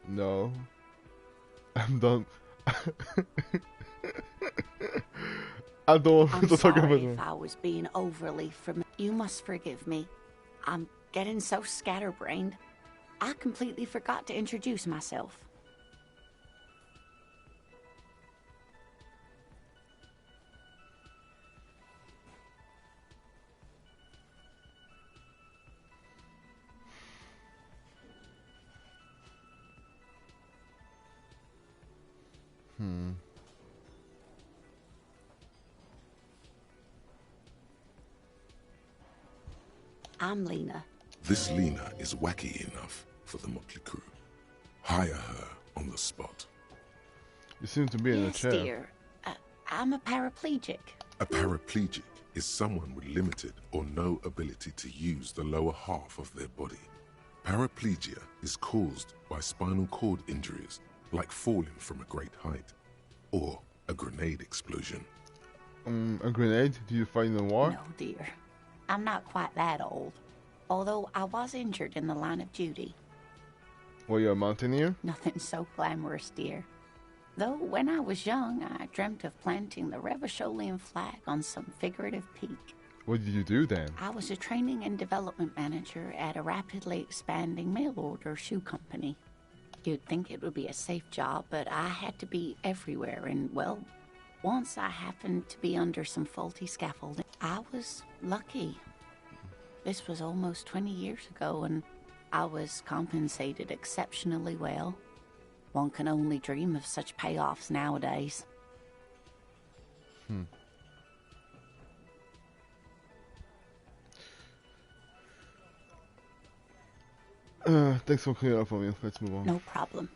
No. I'm done. I don't want to talk about sorry it. if I was being overly You must forgive me. I'm getting so scatterbrained. I completely forgot to introduce myself. I'm Lena. This Lena is wacky enough for the motley crew. Hire her on the spot. You seem to be in a chair. Dear. I'm a paraplegic. A paraplegic is someone with limited or no ability to use the lower half of their body. Paraplegia is caused by spinal cord injuries, like falling from a great height, or a grenade explosion. A grenade? Do you fight in the war? No, dear. I'm not quite that old, although I was injured in the line of duty. Were you a mountaineer? Nothing so glamorous, dear. Though when I was young, I dreamt of planting the Revacholian flag on some figurative peak. What did you do then? I was a training and development manager at a rapidly expanding mail-order shoe company. You'd think it would be a safe job, but I had to be everywhere, and, well, once I happened to be under some faulty scaffolding. I was lucky. This was almost 20 years ago, and I was compensated exceptionally well. One can only dream of such payoffs nowadays. Thanks for clearing up for me. Let's move on. No problem.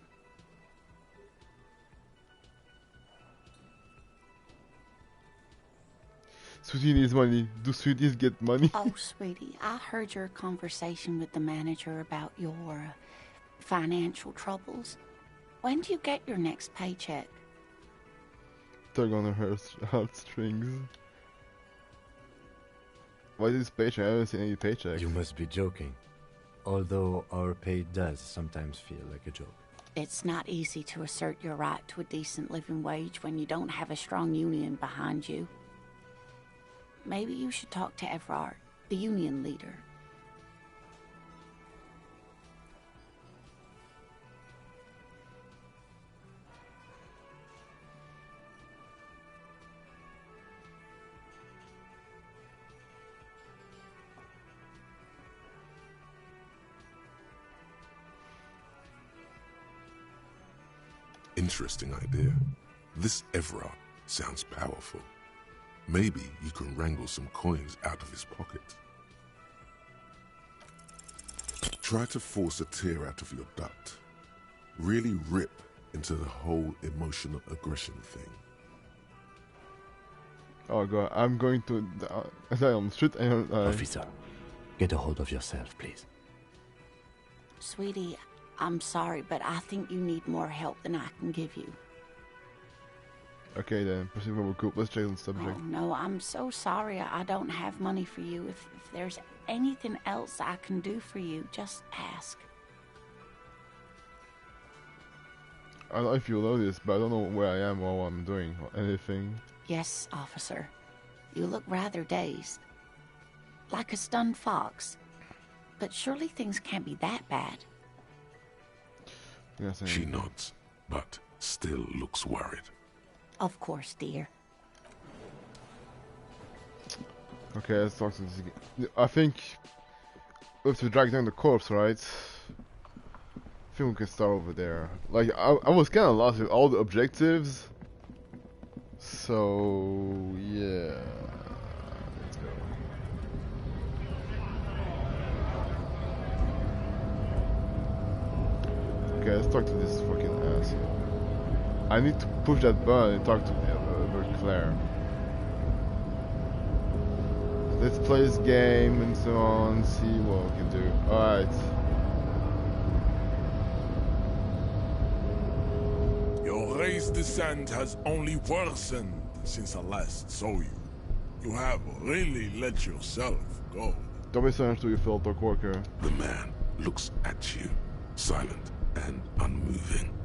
Sweetie needs money. Do sweeties get money? Oh, sweetie, I heard your conversation with the manager about your financial troubles. When do you get your next paycheck? Tug on her heartstrings. Why is this paycheck? I haven't seen any paycheck. You must be joking. Although our pay does sometimes feel like a joke. It's not easy to assert your right to a decent living wage when you don't have a strong union behind you. Maybe you should talk to Everard, the union leader. Interesting idea. This Everard sounds powerful. Maybe you can wrangle some coins out of his pocket. Try to force a tear out of your duct. Really rip into the whole emotional aggression thing. Oh god, I'm going to die on the street and Officer, get a hold of yourself, please. Sweetie, I'm sorry, but I think you need more help than I can give you. Okay then, proceed with group. Let's check on the subject. Oh, no, I'm so sorry I don't have money for you. If there's anything else I can do for you, just ask. I don't know if you know this, but I don't know where I am or what I'm doing or anything. Yes, officer. You look rather dazed. Like a stunned fox. But surely things can't be that bad. Yes, She nods, but still looks worried. Of course, dear. Okay, let's talk to this again. I think we have to drag down the corpse, right? I think we can start over there. Like, I was kind of lost with all the objectives. So, yeah. Let's go. Okay, let's talk to this fucking asshole. I need to push that button and talk to Claire. Let's play this game and so on, see what we can do. Alright. Your race descent has only worsened since I last saw you. You have really let yourself go. Don't be so until you feel the corker. The man looks at you, silent and unmoving.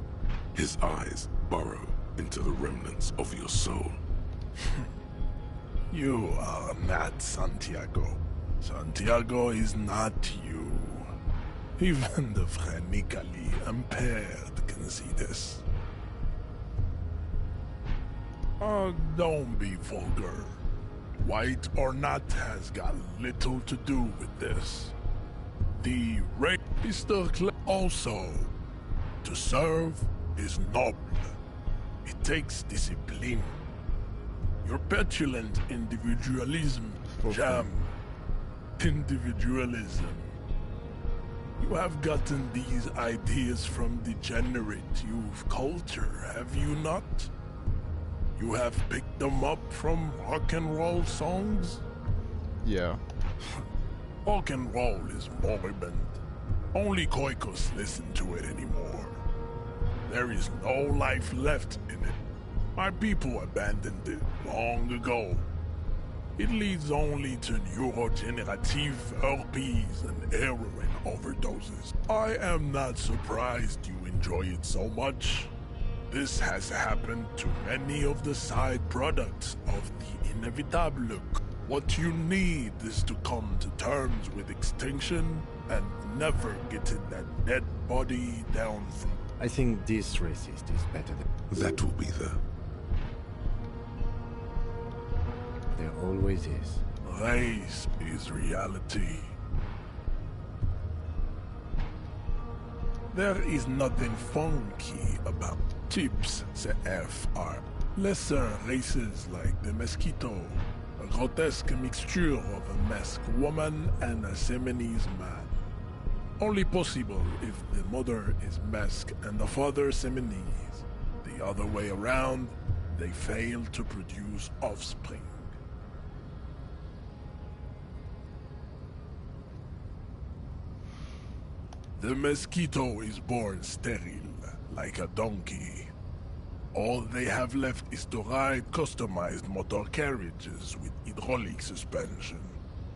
His eyes burrow into the remnants of your soul. You are not Santiago. Santiago is not you. Even the phrenically impaired can see this. Don't be vulgar. White or not has got little to do with this. The race is still clear. Also, to serve is noble. It takes discipline. Your petulant individualism, jam. Individualism. You have gotten these ideas from degenerate youth culture, have you not? You have picked them up from rock and roll songs? Yeah. Rock and roll is moribund. Only Koikos listen to it anymore. There is no life left in it. My people abandoned it long ago. It leads only to neurodegenerative herpes and heroin overdoses. I am not surprised you enjoy it so much. This has happened to many of the side products of the inevitable. What you need is to come to terms with extinction and never getting that dead body down from... I think this racist is better than... That will be the... There always is. Race is reality. There is nothing funky about chips, CF are lesser races like the mosquito, a grotesque mixture of a masked woman and a Seminese man. Only possible if the mother is masked and the father Seminese. The other way around, they fail to produce offspring. The mosquito is born sterile, like a donkey. All they have left is to ride customized motor carriages with hydraulic suspension,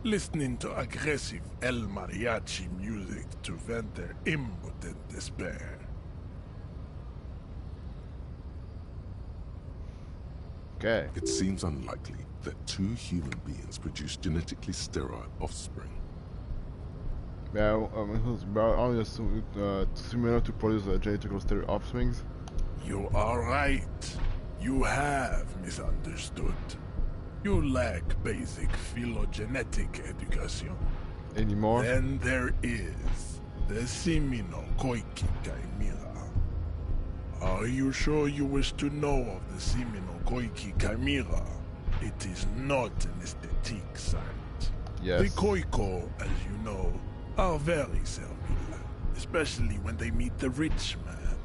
listening to aggressive El Mariachi music to vent their impotent despair. Okay. It seems unlikely that two human beings produce genetically sterile offspring. Yeah, only similar to produce genetically sterile offsprings. You are right. You have misunderstood. You lack basic phylogenetic education. Anymore? Then there is the Semino Koiki Chimera. Are you sure you wish to know of the Semino Koiki Chimera? It is not an aesthetic site. Yes. The Koiko, as you know, are very servile, especially when they meet the rich man.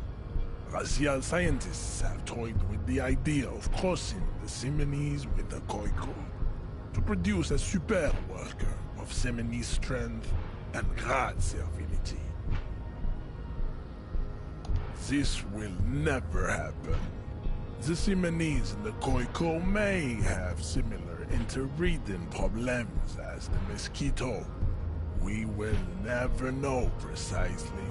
Racial scientists have toyed with the idea of crossing the Seminese with the Koiko to produce a super worker of Seminese strength and great servility. This will never happen. The Seminese and the Koiko may have similar interbreeding problems as the mosquito. We will never know precisely.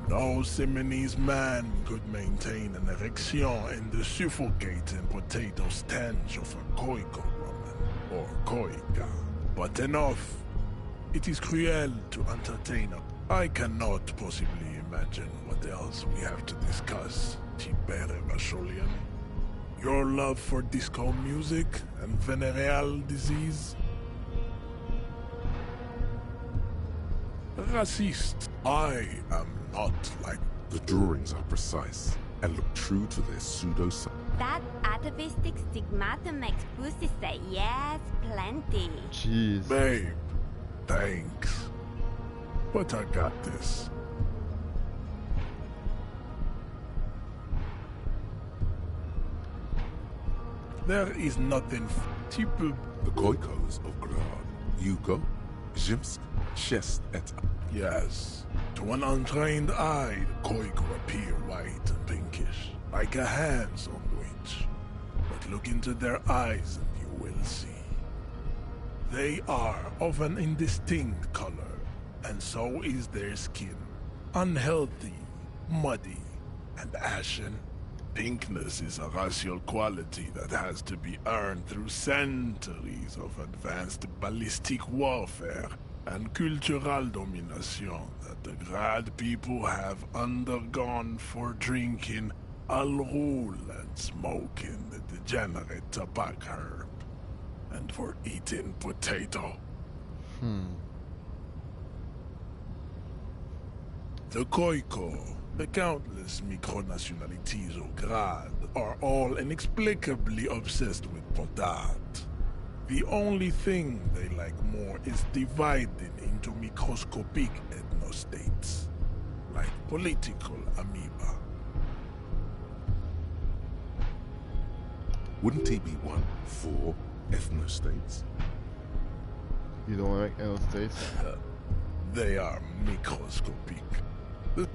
No Seminese man could maintain an erection in the suffocating potato stench of a Koiko woman, or Koika. But enough. It is cruel to entertain her. I cannot possibly imagine what else we have to discuss, Tibere Vacholian. Your love for disco music and venereal disease? Racist. I am not like... The drawings are precise and look true to their pseudo-science. That atavistic stigmata makes pussy say yes, plenty. Jeez. Babe, thanks. But I got this. There is nothing petit peu. The Koikos of Grad. Yugo, Zimsk, Chest, et. Yes. To an untrained eye, the Koiko appear white and pinkish, like a hand sandwich. But look into their eyes and you will see. They are of an indistinct color, and so is their skin. Unhealthy, muddy, and ashen. Pinkness is a racial quality that has to be earned through centuries of advanced ballistic warfare and cultural domination that the Grad people have undergone for drinking Al-Rul and smoking the degenerate tobacco herb, and for eating potato. The Koiko, the countless micronationalities of Grad, are all inexplicably obsessed with potat. The only thing they like more is dividing into microscopic ethnostates, like political amoeba. Wouldn't he be one for ethnostates? You don't like ethnostates? They are microscopic.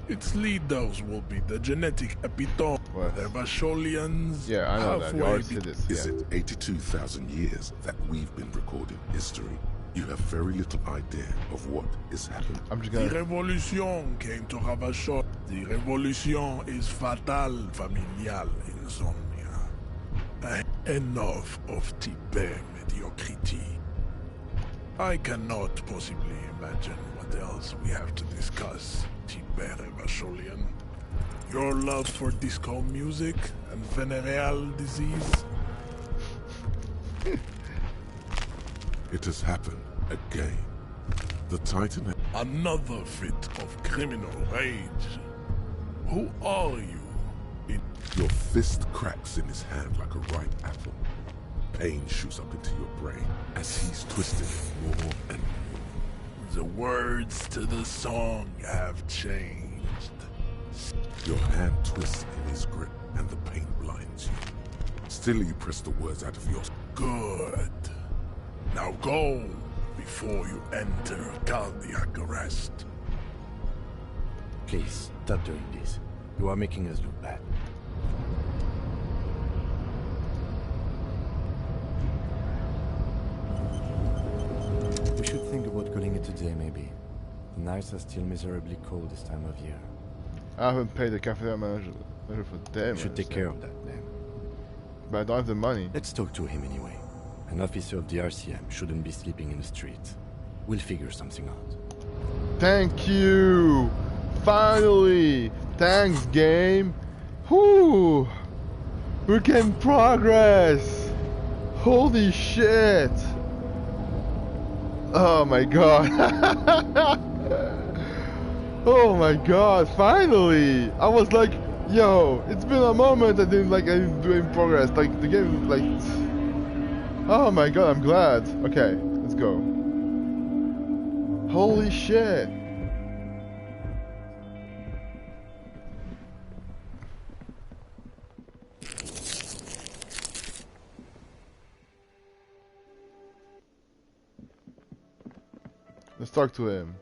Its leaders will be the genetic epitome. They're Vasholians. Yeah, I know that. You already said this. Is it 82,000 years that we've been recording history? You have very little idea of what is happening. I'm just gonna... The revolution came to Ravachol. The revolution is fatal, familial insomnia. Enough of Tibet mediocrity. I cannot possibly imagine what else we have to discuss, Tibet Vacholian. Your love for disco music and venereal disease? It has happened again. The Titan... Another fit of criminal rage. Who are you? Your fist cracks in his hand like a ripe apple. Pain shoots up into your brain as he's twisted more and more. The words to the song have changed. Your hand twists in his grip and the pain blinds you. Still you press the words out of your... Good. Now go before you enter cardiac arrest. Please, stop doing this. You are making us look bad. We should think about calling it a day, maybe. The nights are still miserably cold this time of year. I haven't paid the cafeteria manager for days. We should take care of that then. But I don't have the money. Let's talk to him anyway. An officer of the RCM shouldn't be sleeping in the street. We'll figure something out. Thank you! Finally! Thanks, game! Whoo! We're getting progress! Holy shit! Oh my god! Oh my god, finally! I was like, yo, it's been a moment I didn't do any progress. Like, the game, like... Oh my god, I'm glad. Okay, let's go. Holy shit! Let's talk to him.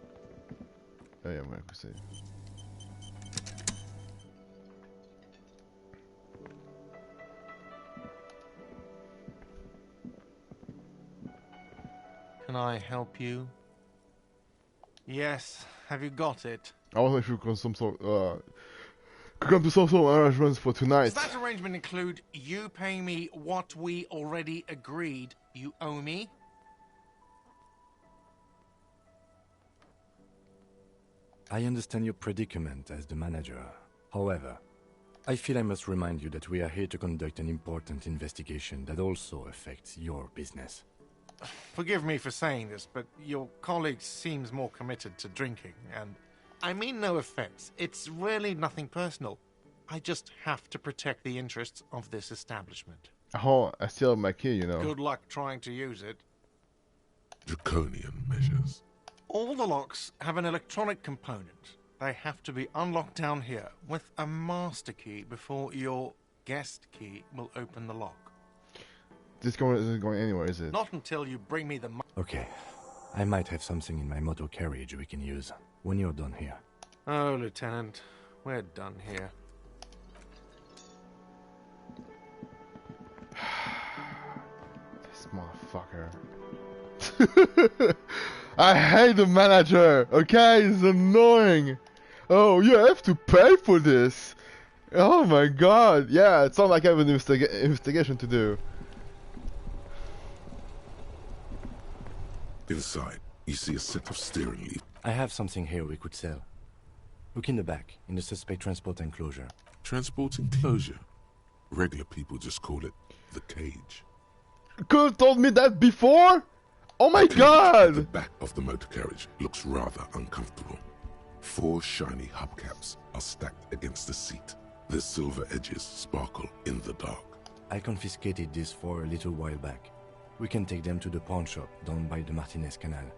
Oh yeah, I'm gonna say. Can I help you? Yes. Have you got it? I wasn't sure could come to some sort of arrangements for tonight. Does that arrangement include you paying me what we already agreed you owe me? I understand your predicament as the manager. However, I feel I must remind you that we are here to conduct an important investigation that also affects your business. Forgive me for saying this, but your colleague seems more committed to drinking, and I mean no offense. It's really nothing personal. I just have to protect the interests of this establishment. Oh, I still have my key, you know. Good luck trying to use it. Draconian measures. All the locks have an electronic component. They have to be unlocked down here with a master key before your guest key will open the lock. This going isn't going anywhere, is it? Not until you bring me the money. Okay. I might have something in my motor carriage we can use when you're done here. Oh, Lieutenant, we're done here. This motherfucker. I hate the manager, okay? It's annoying. Oh, you have to pay for this. Oh my god. Yeah, it sounds like I have an investigation to do. Inside, you see a set of steering leaves. I have something here we could sell. Look in the back, in the suspect transport enclosure. Transport enclosure? Regular people just call it the cage. Could have told me that before? Oh my god! The back of the motor carriage looks rather uncomfortable. 4 shiny hubcaps are stacked against the seat. Their silver edges sparkle in the dark. I confiscated this for a little while back. We can take them to the pawn shop down by the Martinez Canal.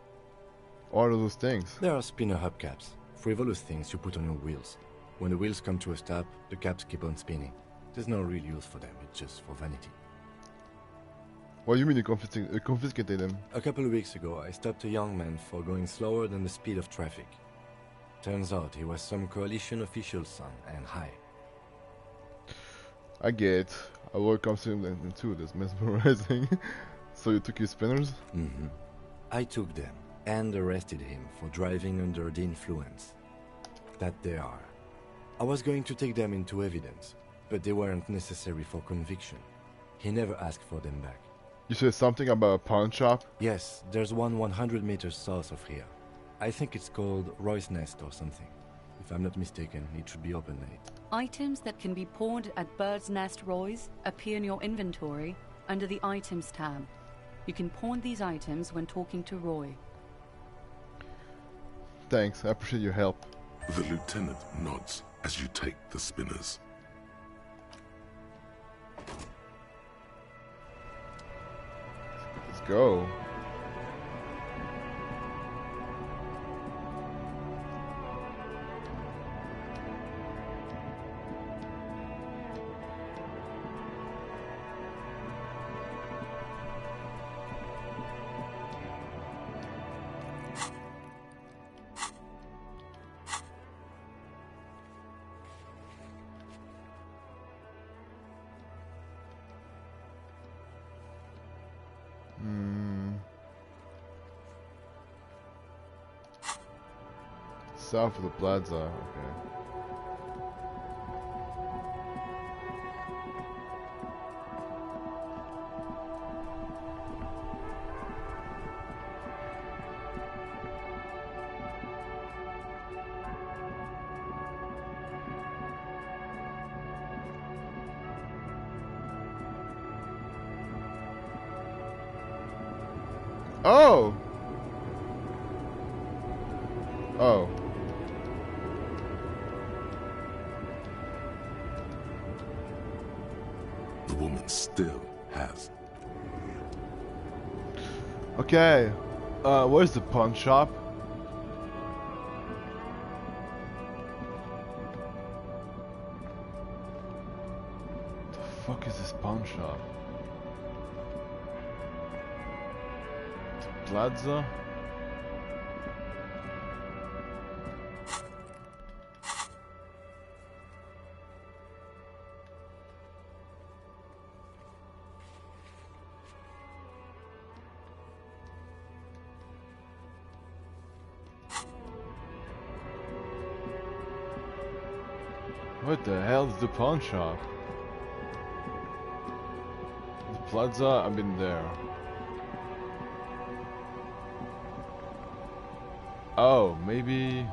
What are those things? They are spinner hubcaps, frivolous things you put on your wheels. When the wheels come to a stop, the caps keep on spinning. There's no real use for them, it's just for vanity. What do you mean you confiscated them? A couple of weeks ago, I stopped a young man for going slower than the speed of traffic. Turns out he was some coalition official's son and high. I get. I will come to them too, that's mesmerizing. So you took his spinners? Mm-hmm. I took them and arrested him for driving under the influence. That they are. I was going to take them into evidence, but they weren't necessary for conviction. He never asked for them back. You said something about a pawn shop? Yes, there's one 100 meters south of here. I think it's called Roy's Nest or something. If I'm not mistaken, it should be open late. Items that can be pawned at Bird's Nest Roy's appear in your inventory under the Items tab. You can pawn these items when talking to Roy. Thanks, I appreciate your help. The lieutenant nods as you take the spinners. Let's go. South of the Plaza, okay. Oh! Oh. The woman still has. Okay. Where's the pawn shop? The fuck is this pawn shop? The Plaza? What the hell is the pawn shop? The Plaza, I've been there. Oh, maybe...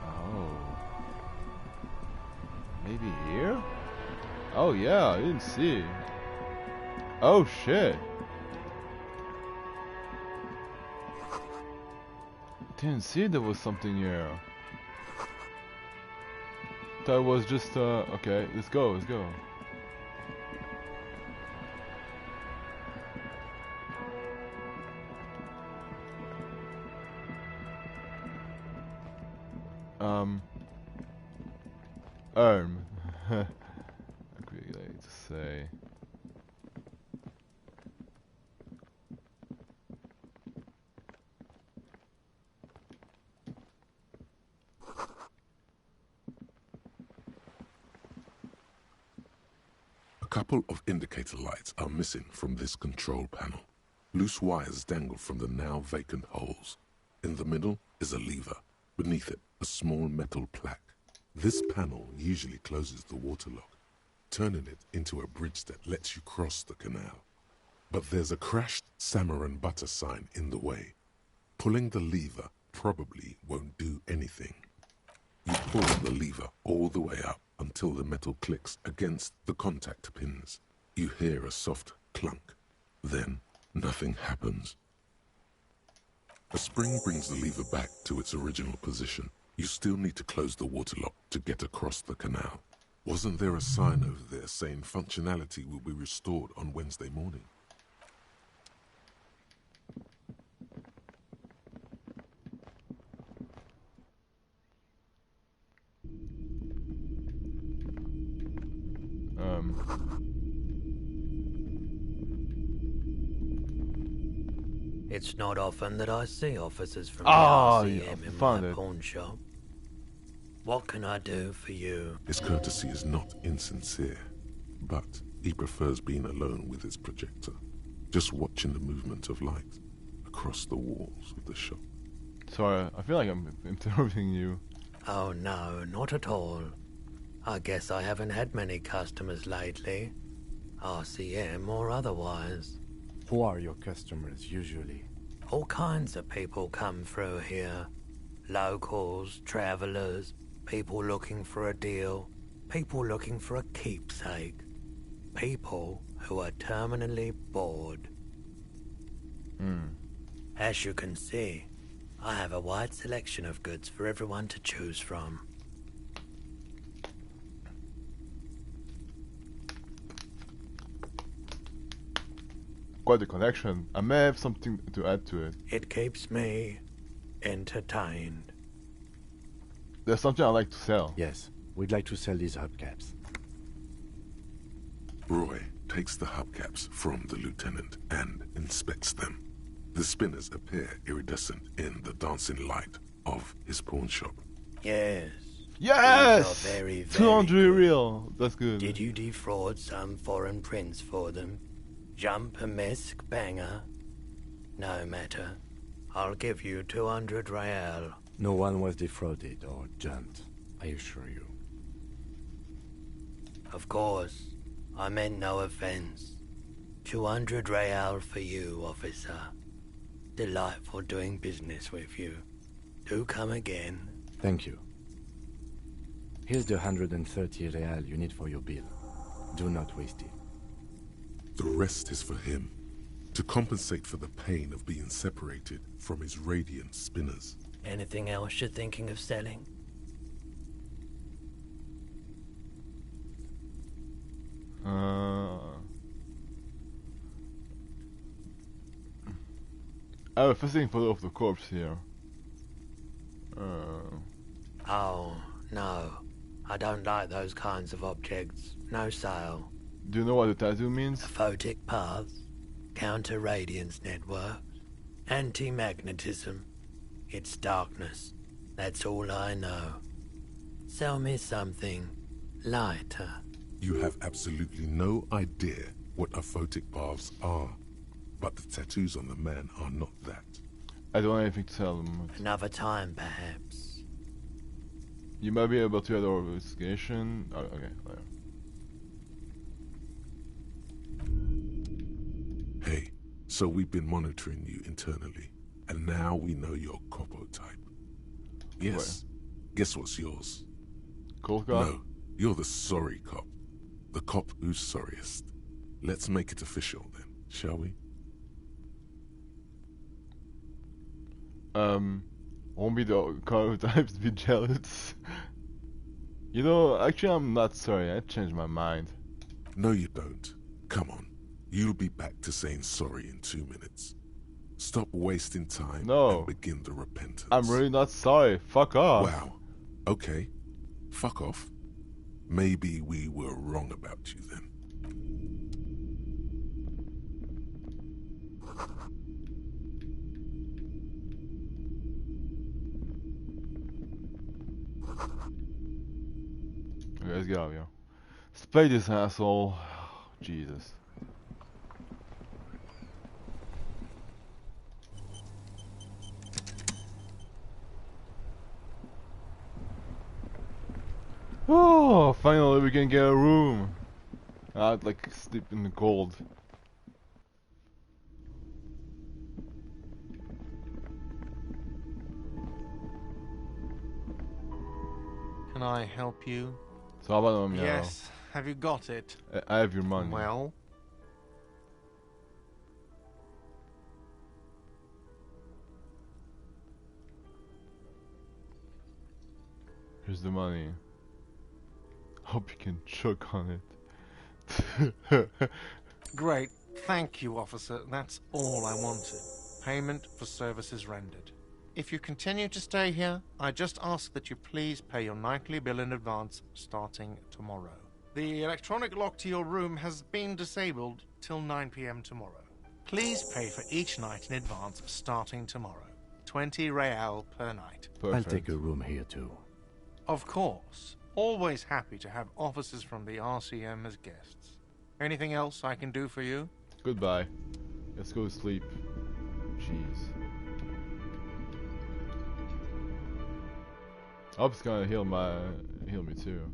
Oh. Maybe here? Oh yeah, I didn't see. Oh shit. Didn't see there was something here. Thought it was just okay, let's go, let's go. Quickly to say. A couple of indicator lights are missing from this control panel. Loose wires dangle from the now vacant holes. In the middle is a lever. Beneath it, a small metal plaque. This panel usually closes the waterlock, turning it into a bridge that lets you cross the canal. But there's a crashed salmon and butter sign in the way. Pulling the lever probably won't do anything. You pull the lever all the way up until the metal clicks against the contact pins. You hear a soft clunk. Then, nothing happens. A spring brings the lever back to its original position. You still need to close the waterlock to get across the canal. Wasn't there a sign over there saying functionality will be restored on Wednesday morning? It's not often that I see officers from Oh, the yeah, RCM in found my it. pawn shop. What can I do for you? His courtesy is not insincere, but he prefers being alone with his projector, just watching the movement of light across the walls of the shop. Sorry, I feel like I'm interrupting you. Oh no, not at all. I guess I haven't had many customers lately, RCM or otherwise. Who are your customers usually? All kinds of people come through here. Locals, travelers, people looking for a deal, people looking for a keepsake, people who are terminally bored. As you can see, I have a wide selection of goods for everyone to choose from. Quite the collection. I may have something to add to it. It keeps me entertained. There's something I'd like to sell. Yes, we'd like to sell these hubcaps. Roy takes the hubcaps from the lieutenant and inspects them. The spinners appear iridescent in the dancing light of his pawn shop. Yes. Yes! These are very, very 200 good. real. That's good. Did you defraud some foreign prince for them? Jump a misc banger? No matter. I'll give you 200 real. No one was defrauded or jumped, I assure you. Of course. I meant no offense. 200 real for you, officer. Delightful doing business with you. Do come again. Thank you. Here's the 130 real you need for your bill. Do not waste it. The rest is for him, to compensate for the pain of being separated from his radiant spinners. Anything else you're thinking of selling? I have a fascinating photo of the corpse here. Oh, no. I don't like those kinds of objects. No sale. Do you know what the tattoo means? Photic paths, counter-radiance networks, anti-magnetism. It's darkness. That's all I know. Sell me something lighter. You have absolutely no idea what aphotic paths are, but the tattoos on the man are not that. I don't have anything to sell them. Another time, perhaps. You might be able to add our investigation. Oh, okay, later. Hey, so we've been monitoring you internally, and now we know your copo type. Yes. Guess what's yours? Cold cop? No, you're the sorry cop. The cop who's sorriest. Let's make it official then, shall we? Won't be the car types be jealous. You know, actually I'm not sorry, I changed my mind. No you don't. Come on. You'll be back to saying sorry in 2 minutes. Stop wasting time and begin the repentance. I'm really not sorry. Fuck off. Wow. Okay. Fuck off. Maybe we were wrong about you then. Okay, let's go, yo. Spade this asshole. Jesus. Oh, finally we can get a room. I'd like sleep in the cold. Can I help you? So how about them now? Yes. Have you got it? I have your money. Well? Here's the money. Hope you can choke on it. Great. Thank you, officer. That's all I wanted. Payment for services rendered. If you continue to stay here, I just ask that you please pay your nightly bill in advance starting tomorrow. The electronic lock to your room has been disabled till 9 p.m. tomorrow. Please pay for each night in advance starting tomorrow. 20 real per night. Perfect. I'll take a room here too. Of course. Always happy to have officers from the RCM as guests. Anything else I can do for you? Goodbye. Let's go to sleep. Jeez. I hope it's gonna heal me too.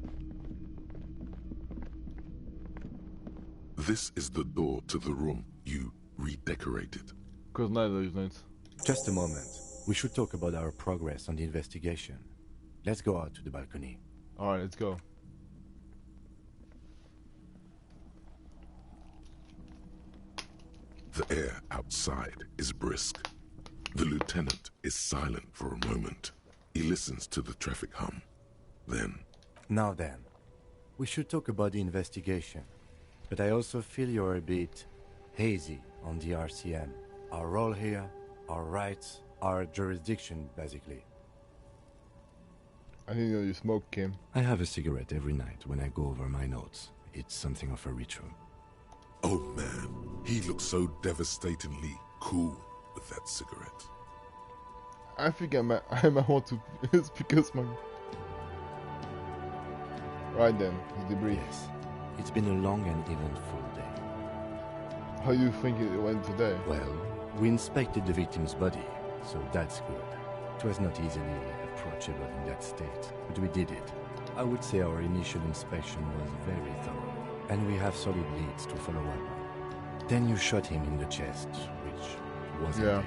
This is the door to the room you redecorated. Good night, Lieutenant. Just a moment. We should talk about our progress on the investigation. Let's go out to the balcony. Alright, let's go. The air outside is brisk. The lieutenant is silent for a moment. He listens to the traffic hum. Then... Now then, we should talk about the investigation. But I also feel you're a bit hazy on the RCM. Our role here, our rights, our jurisdiction, basically. I didn't know you smoke, Kim. I have a cigarette every night when I go over my notes. It's something of a ritual. Oh man, he looks so devastatingly cool with that cigarette. I think I might want to. It's because my. Right then, the debris. Yes, it's been a long and eventful day. How do you think it went today? Well, we inspected the victim's body, so that's good. It was not easily approachable in that state, but we did it. I would say our initial inspection was very thorough, and we have solid leads to follow up. Then you shot him in the chest, which wasn't ideal,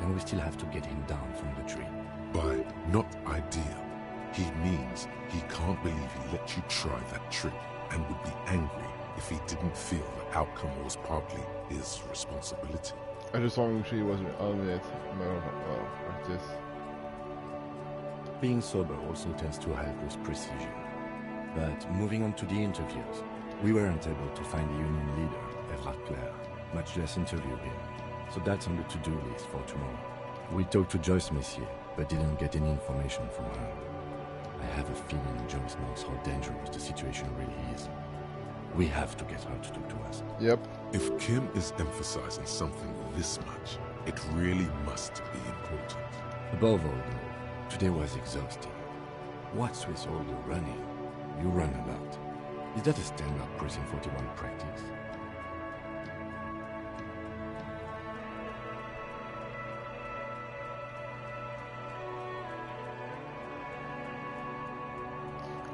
and we still have to get him down from the tree. By not ideal, he means he can't believe he let you try that trick and would be angry if he didn't feel the outcome was partly his responsibility. I just want to make sure he wasn't on it. Like this. Being sober also tends to help with precision. But moving on to the interviews, we weren't able to find the union leader, Everard Clare, much less interview him. So that's on the to-do list for tomorrow. We talked to Joyce Messier, but didn't get any information from her. I have a feeling Joyce knows how dangerous the situation really is. We have to get her to talk to us. Yep. If Kim is emphasizing something this much, it really must be important. Above all, though, today was exhausting. What's with all the running? You run a lot. Is that a standard Precinct 41 practice?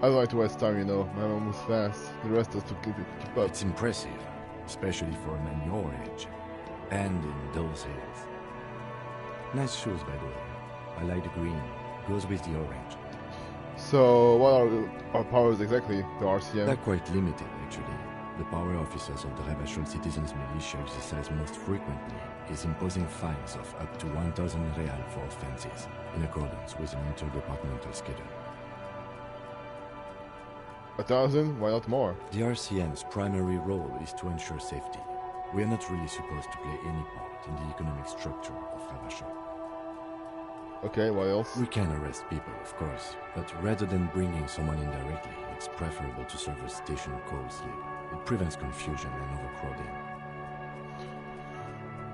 I don't like to waste time, you know. My mom moves fast. The rest has to keep up. It's impressive, especially for a man your age. And in those days. Nice shoes, by the way. I like the green. Goes with the orange. So, what are our powers exactly, the RCM? They're quite limited, actually. The power officers of the Rebachol Citizens Militia exercise most frequently is imposing fines of up to 1,000 real for offenses, in accordance with an interdepartmental schedule. 1,000? Why not more? The RCM's primary role is to ensure safety. We are not really supposed to play any part in the economic structure of Rebachol. Okay, what else? We can arrest people, of course, but rather than bringing someone in directly, it's preferable to serve a station cold sleep. It prevents confusion and overcrowding.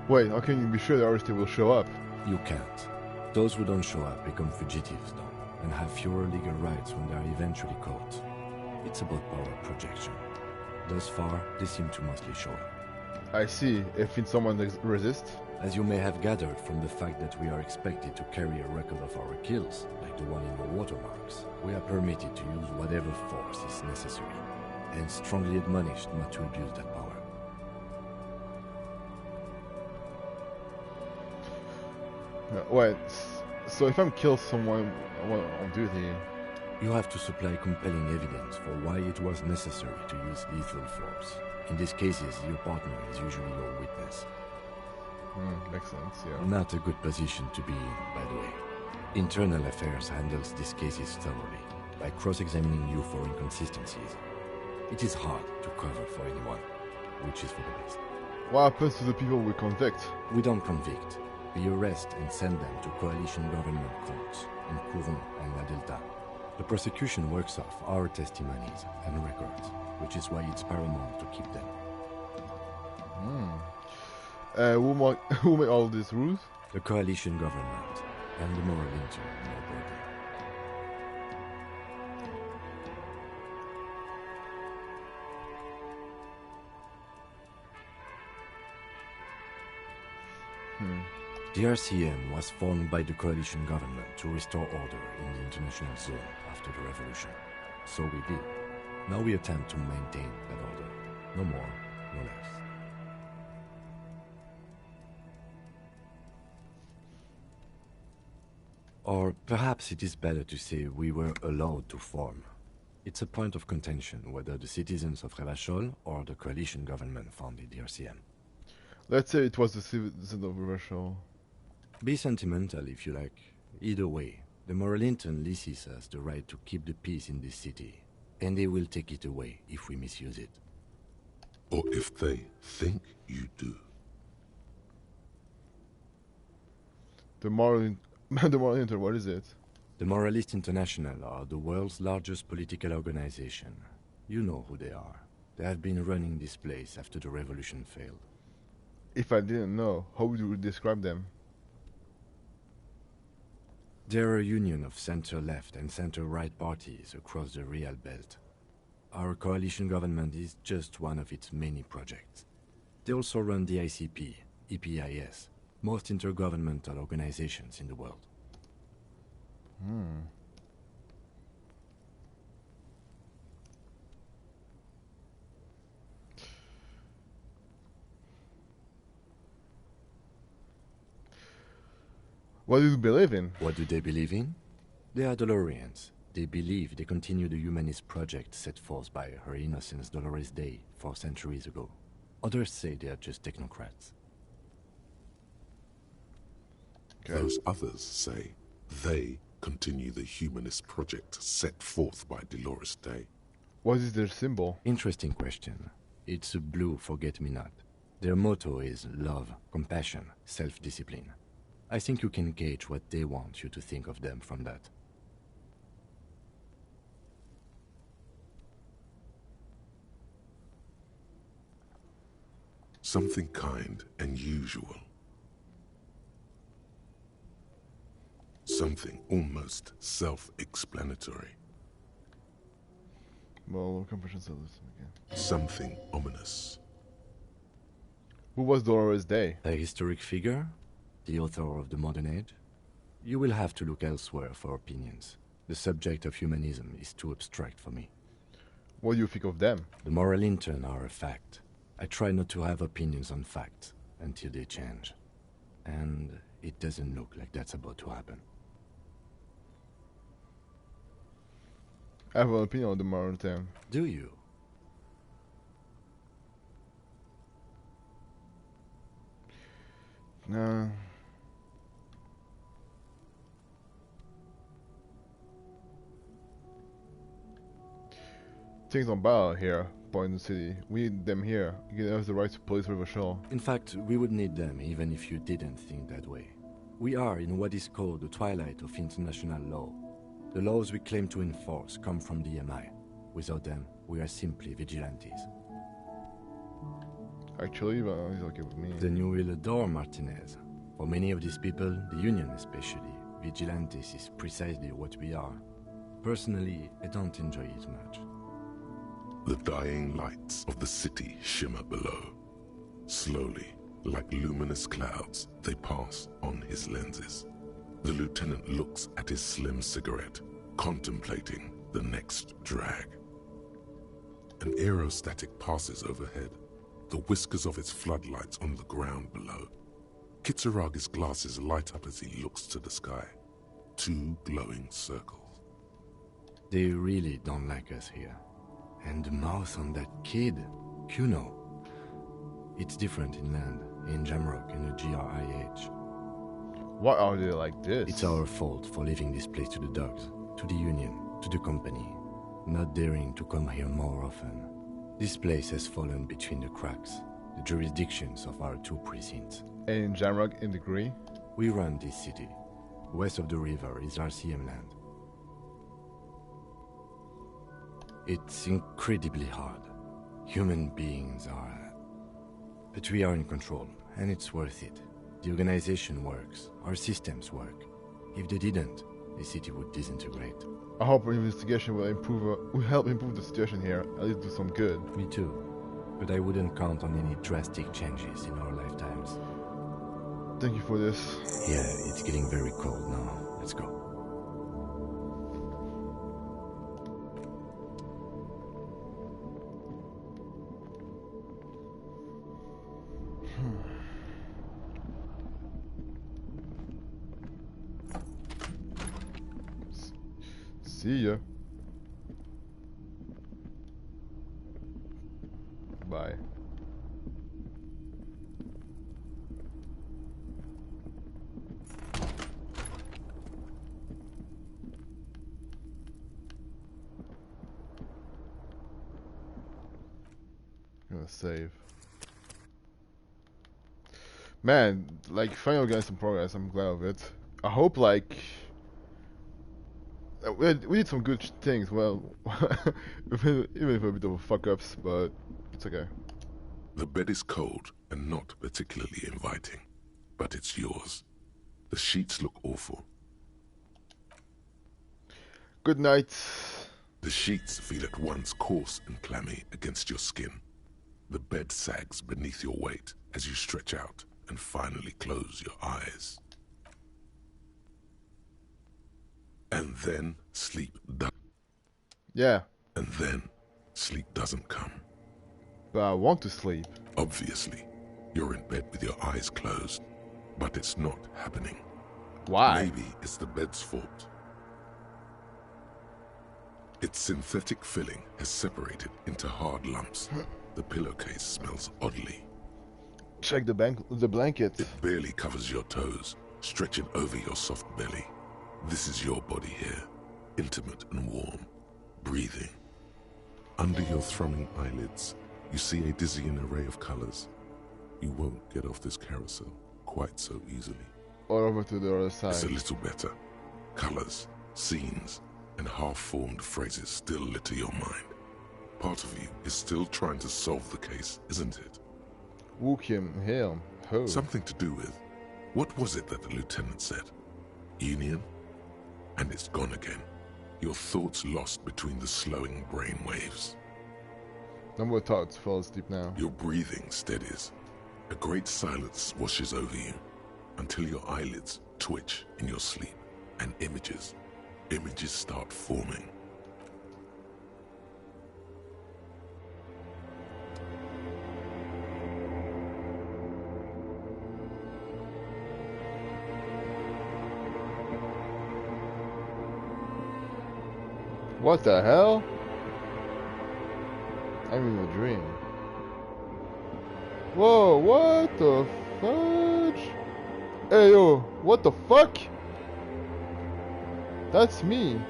Wait, how can you be sure the arrestee will show up? You can't. Those who don't show up become fugitives, though, and have fewer legal rights when they are eventually caught. It's about power projection. Thus far, they seem to mostly show up. I see. If someone resists? As you may have gathered from the fact that we are expected to carry a record of our kills, like the one in the watermarks, we are permitted to use whatever force is necessary, and strongly admonished not to abuse that power. Wait, so if I'm kill someone on duty... You have to supply compelling evidence for why it was necessary to use lethal force. In these cases, your partner is usually your witness. Makes sense, yeah. Not a good position to be in, by the way. Internal Affairs handles these cases thoroughly, by cross-examining you for inconsistencies. It is hard to cover for anyone, which is for the best. What happens to the people we convict? We don't convict. We arrest and send them to coalition government courts in Couvon and La Delta. The prosecution works off our testimonies and records, which is why it's paramount to keep them. Who made all these rules? The coalition government and the moral inter more broadly. The RCM was formed by the coalition government to restore order in the international zone after the revolution. So we did. Now we attempt to maintain that order. No more, no less. Or perhaps it is better to say we were allowed to form. It's a point of contention whether the citizens of Revachol or the coalition government founded the RCM. Let's say it was the citizens of Revachol. Be sentimental if you like. Either way, the moral intern leases us the right to keep the peace in this city, and they will take it away if we misuse it. Or if they think you do. The moral intern, what is it? The Moralist International are the world's largest political organization. You know who they are. They have been running this place after the revolution failed. If I didn't know, how would you describe them? They're a union of center-left and center-right parties across the Real Belt. Our coalition government is just one of its many projects. They also run the ICP, EPIS, most intergovernmental organizations in the world. What do you believe in? What do they believe in? They are Dolorians. They believe they continue the humanist project set forth by Her Innocence Dolores Day 4 centuries ago. Others say they are just technocrats. Okay. Those others say they continue the humanist project set forth by Dolores Day. What is their symbol? Interesting question. It's a blue forget-me-not. Their motto is love, compassion, self-discipline. I think you can gauge what they want you to think of them from that. Something kind and usual. Something almost self-explanatory. Well, compassion, self-discipline again. Something ominous. Who was Dolores Day? A historic figure? The author of the modern age? You will have to look elsewhere for opinions. The subject of humanism is too abstract for me. What do you think of them? The moral intern are a fact. I try not to have opinions on facts until they change. And it doesn't look like that's about to happen. I have an opinion on the moral intern. Do you? No. Things on bad here, point in the city. We need them here. You give us the right to police Revachol. In fact, we would need them even if you didn't think that way. We are in what is called the twilight of international law. The laws we claim to enforce come from the MI. Without them, we are simply vigilantes. Actually, he's okay with me. Then you will adore Martinez. For many of these people, the Union especially, vigilantes is precisely what we are. Personally, I don't enjoy it much. The dying lights of the city shimmer below. Slowly, like luminous clouds, they pass on his lenses. The lieutenant looks at his slim cigarette, contemplating the next drag. An aerostatic passes overhead, the whiskers of its floodlights on the ground below. Kitsuragi's glasses light up as he looks to the sky. 2 glowing circles. They really don't like us here. And the mouth on that kid, Kuno. It's different in land, in Jamrock and the GRIH. Why are they like this? It's our fault for leaving this place to the dogs, to the Union, to the company, not daring to come here more often. This place has fallen between the cracks, the jurisdictions of our 2 precincts. And in Jamrock, in the Green? We run this city. West of the river is RCM land. It's incredibly hard. Human beings are... But we are in control, and it's worth it. The organization works, our systems work. If they didn't, the city would disintegrate. I hope our investigation will help improve the situation here, at least do some good. Me too. But I wouldn't count on any drastic changes in our lifetimes. Thank you for this. Yeah, it's getting very cold now. Let's go. See ya. Bye. Gonna save. Man, like, finally getting some progress. I'm glad of it. I hope, like, we did some good things. Well, even if a bit of fuck-ups, but it's okay. The bed is cold and not particularly inviting, but it's yours. The sheets look awful. Good night. The sheets feel at once coarse and clammy against your skin. The bed sags beneath your weight as you stretch out and finally close your eyes. And then sleep does. Yeah. And then sleep doesn't come. But I want to sleep. Obviously, you're in bed with your eyes closed, but it's not happening. Why? Maybe it's the bed's fault. Its synthetic filling has separated into hard lumps. The pillowcase smells oddly. Check the blanket. It barely covers your toes, stretching over your soft belly. This is your body here, intimate and warm, breathing. Under your thrumming eyelids, you see a dizzying array of colors. You won't get off this carousel quite so easily. Or over to the other side. It's a little better. Colors, scenes, and half-formed phrases still litter your mind. Part of you is still trying to solve the case, isn't it? Him, who? Something to do with, what was it that the lieutenant said? Union? And it's gone again. Your thoughts lost between the slowing brain waves. No more thoughts, fall asleep now. Your breathing steadies. A great silence washes over you until your eyelids twitch in your sleep and images start forming. What the hell? I'm in a dream. Whoa, what the fudge? Hey yo, what the fuck? That's me.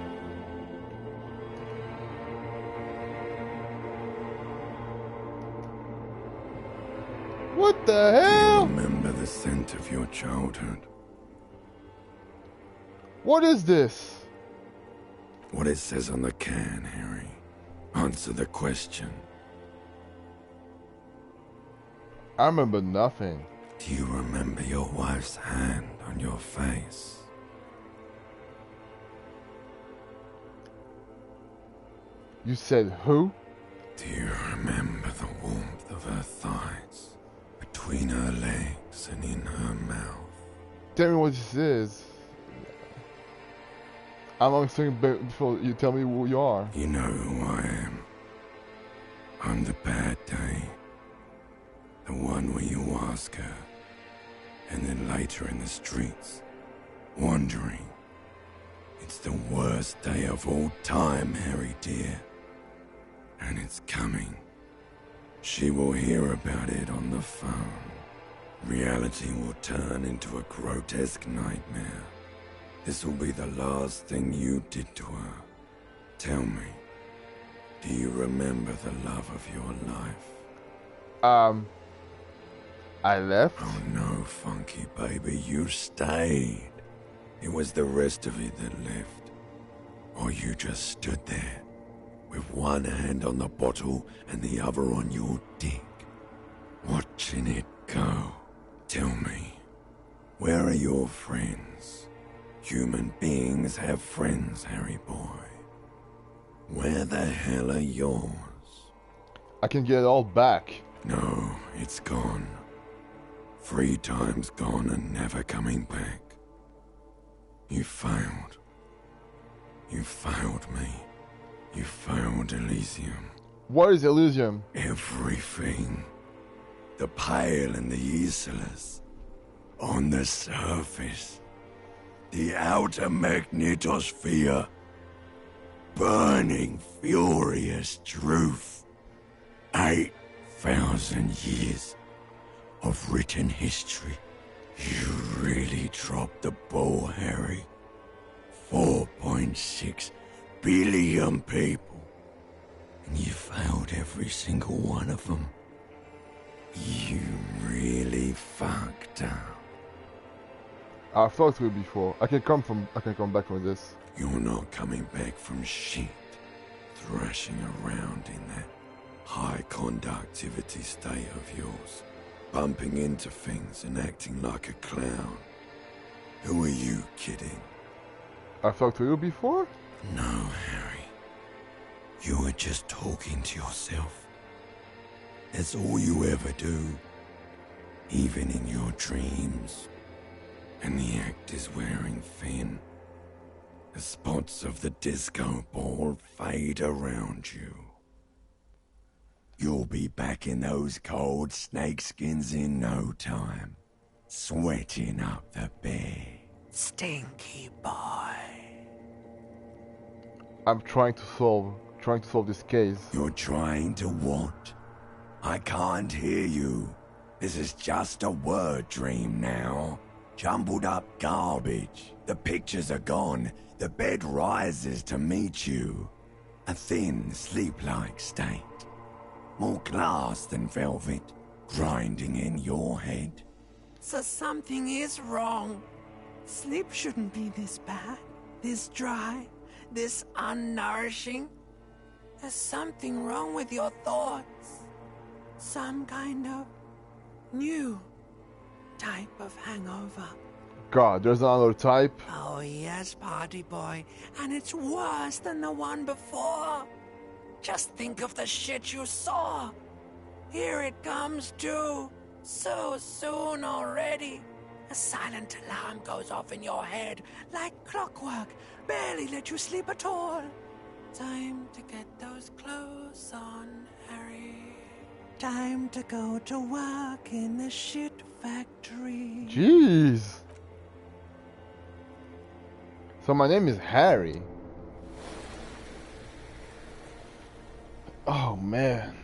What the hell? Do you remember the scent of your childhood? What is this? What it says on the can, Harry. Answer the question. I remember nothing. Do you remember your wife's hand on your face? You said who? Do you remember the warmth of her thighs, between her legs and in her mouth? Tell me what this is. I'm only thinking before you tell me who you are. You know who I am. I'm the bad day. The one where you ask her, and then later in the streets, wandering. It's the worst day of all time, Harry dear. And it's coming. She will hear about it on the phone. Reality will turn into a grotesque nightmare. This will be the last thing you did to her. Tell me, do you remember the love of your life? I left? Oh no, Funky baby, you stayed. It was the rest of it that left. Or you just stood there, with one hand on the bottle and the other on your dick, watching it go. Tell me, where are your friends? Human beings have friends, Harry boy. Where the hell are yours? I can get it all back. No, it's gone. 3 times gone and never coming back. You failed. You failed me. You failed Elysium. What is Elysium? Everything. The Pale and the Islas. On the surface. The outer magnetosphere. Burning, furious truth. 8,000 years of written history. You really dropped the ball, Harry. 4.6 billion people. And you failed every single one of them. You really fucked up. I've talked to you before. I can come back from this. You're not coming back from shit. Thrashing around in that high conductivity state of yours. Bumping into things and acting like a clown. Who are you kidding? I've talked to you before? No, Harry. You were just talking to yourself. That's all you ever do. Even in your dreams. And the act is wearing thin. The spots of the disco ball fade around you. You'll be back in those cold snakeskins in no time. Sweating up the bed. Stinky boy. I'm trying to solve this case. You're trying to what? I can't hear you. This is just a word dream now. Jumbled up garbage. The pictures are gone. The bed rises to meet you. A thin, sleep-like state. More glass than velvet, grinding in your head. So something is wrong. Sleep shouldn't be this bad, this dry, this unnourishing. There's something wrong with your thoughts. Some kind of new type of hangover. God, there's another type? Oh yes, party boy. And it's worse than the one before. Just think of the shit you saw. Here it comes too. So soon already. A silent alarm goes off in your head like clockwork. Barely let you sleep at all. Time to get those clothes on, Harry. Time to go to work in the shit factory. Jeez. So my name is Harry. Oh man.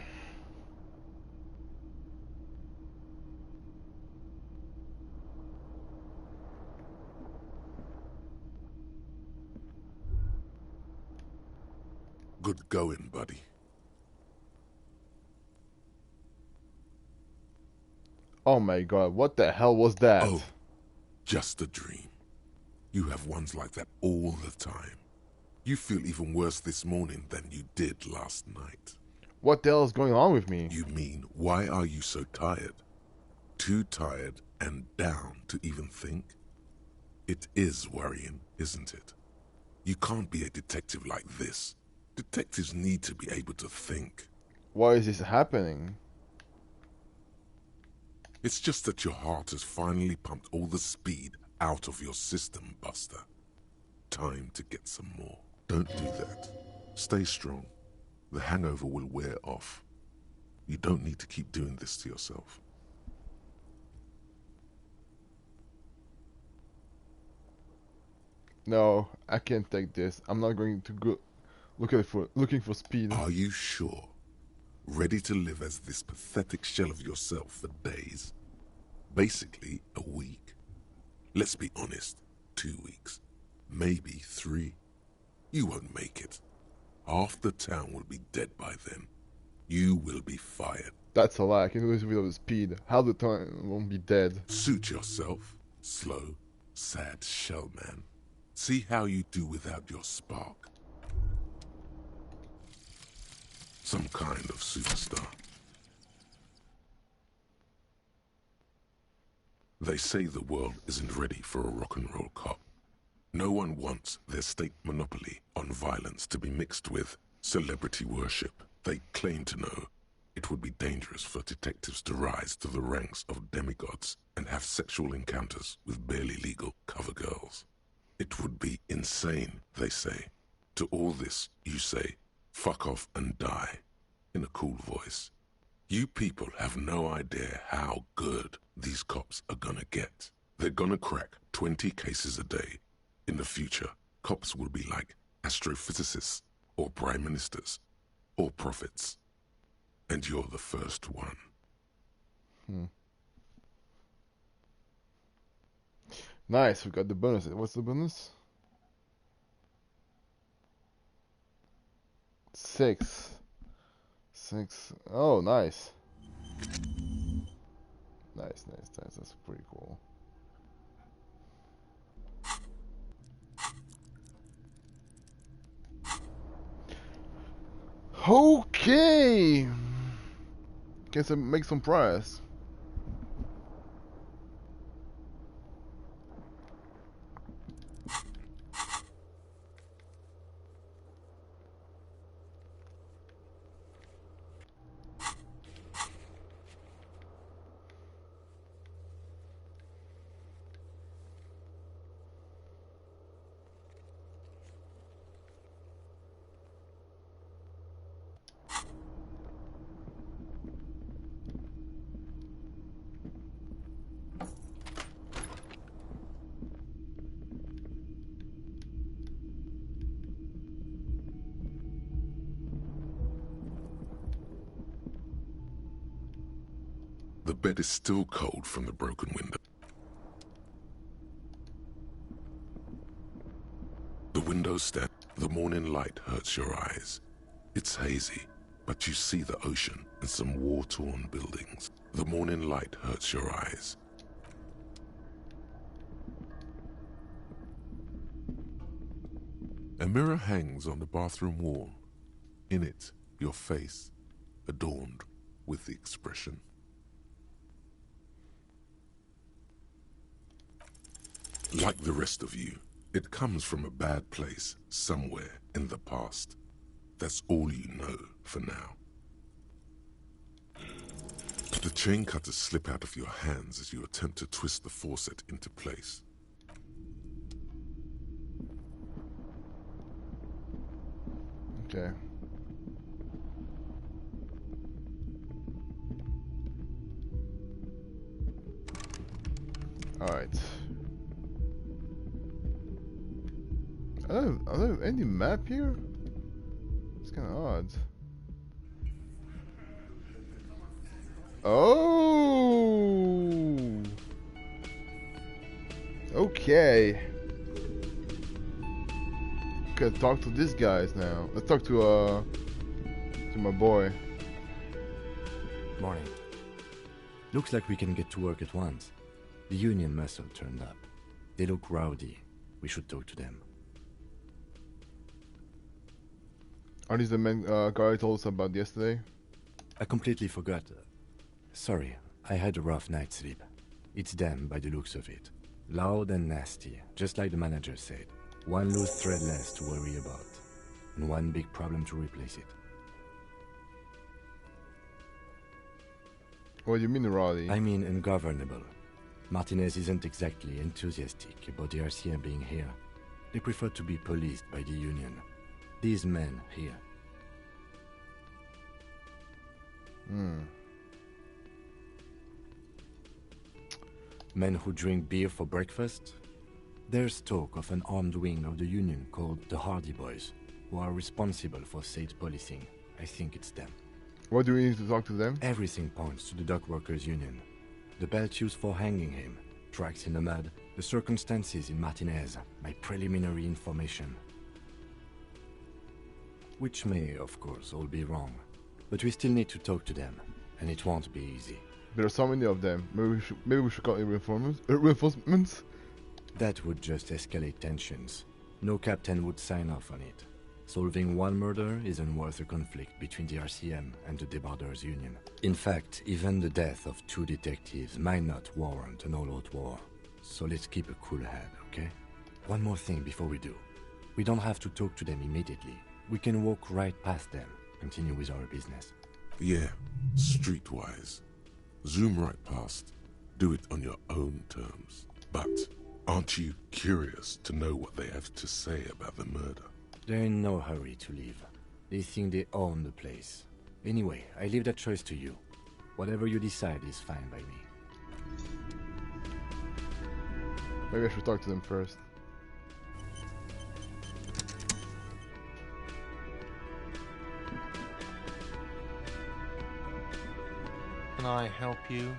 Good going, buddy. Oh my god, what the hell was that? Oh, just a dream. You have ones like that all the time. You feel even worse this morning than you did last night. What the hell is going on with me? You mean, why are you so tired? Too tired and down to even think? It is worrying, isn't it? You can't be a detective like this. Detectives need to be able to think. Why is this happening? It's just that your heart has finally pumped all the speed out of your system, Buster. Time to get some more. Don't do that. Stay strong. The hangover will wear off. You don't need to keep doing this to yourself. No, I can't take this. I'm not going to go looking for speed. Are you sure? Ready to live as this pathetic shell of yourself for days? Basically, a week. Let's be honest, 2 weeks. Maybe 3. You won't make it. Half the town will be dead by then. You will be fired. That's a lie. I can lose without speed. How the town won't be dead? Suit yourself. Slow, sad shell man. See how you do without your spark. Some kind of superstar. They say the world isn't ready for a rock and roll cop. No one wants their state monopoly on violence to be mixed with celebrity worship. They claim to know it would be dangerous for detectives to rise to the ranks of demigods and have sexual encounters with barely legal cover girls. It would be insane, they say. To all this, you say, fuck off and die, in a cool voice. You people have no idea how good these cops are gonna get. They're gonna crack 20 cases a day. In the future, cops will be like astrophysicists, or prime ministers, or prophets. And you're the first one. Nice, we got the bonuses. What's the bonus? 6. 6. Oh, nice. Nice. That's pretty cool. Okay. Guess I make some prize. The bed is still cold from the broken window. The windows stand. The morning light hurts your eyes. It's hazy, but you see the ocean and some war-torn buildings. The morning light hurts your eyes. A mirror hangs on the bathroom wall. In it, your face, adorned with the expression. Like the rest of you, it comes from a bad place somewhere in the past. That's all you know for now. The chain cutters slip out of your hands as you attempt to twist the faucet into place. Okay. Alright. Are there any map here? It's kind of odd. Oh! Okay. Gotta talk to these guys now. Let's talk to my boy. Morning. Looks like we can get to work at once. The union must have turned up. They look rowdy. We should talk to them. Are these the men guy told us about yesterday? I completely forgot. Sorry, I had a rough night's sleep. It's them by the looks of it. Loud and nasty, just like the manager said. One loose thread less to worry about, and one big problem to replace it. What do you mean, Roddy? I mean ungovernable. Martinez isn't exactly enthusiastic about the RCM being here. They prefer to be policed by the Union. These men here. Men who drink beer for breakfast? There's talk of an armed wing of the Union called the Hardy Boys, who are responsible for state policing. I think it's them. What do we need to talk to them? Everything points to the Dock Workers Union. The belt used for hanging him, tracks in the mud, the circumstances in Martinez, my preliminary information. Which may, of course, all be wrong. But we still need to talk to them, and it won't be easy. There are so many of them. Maybe we should call it reinforcements? That would just escalate tensions. No captain would sign off on it. Solving one murder isn't worth a conflict between the RCM and the Debarders Union. In fact, even the death of 2 detectives might not warrant an all-out war. So let's keep a cool head, okay? One more thing before we do. We don't have to talk to them immediately. We can walk right past them, continue with our business. Yeah, streetwise. Zoom right past. Do it on your own terms. But aren't you curious to know what they have to say about the murder? They're in no hurry to leave. They think they own the place. Anyway, I leave that choice to you. Whatever you decide is fine by me. Maybe I should talk to them first. Can I help you?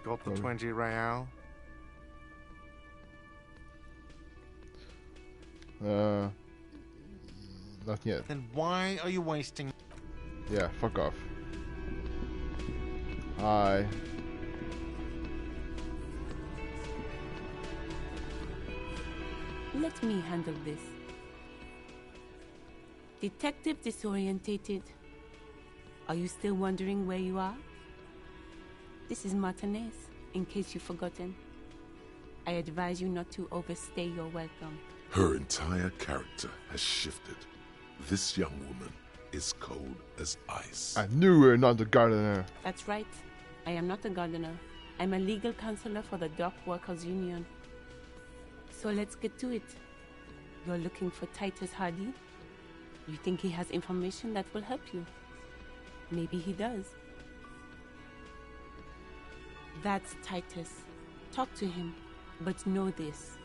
Got the 20 real? Not yet. Then why are you wasting... Yeah, fuck off. Hi. Let me handle this. Detective disorientated. Are you still wondering where you are? This is Martinez, in case you've forgotten. I advise you not to overstay your welcome. Her entire character has shifted. This young woman is cold as ice. I knew we were not the gardener. That's right. I am not a gardener. I'm a legal counselor for the Dock Workers Union. So let's get to it. You're looking for Titus Hardy? You think he has information that will help you? Maybe he does. That's Titus. Talk to him. But know this.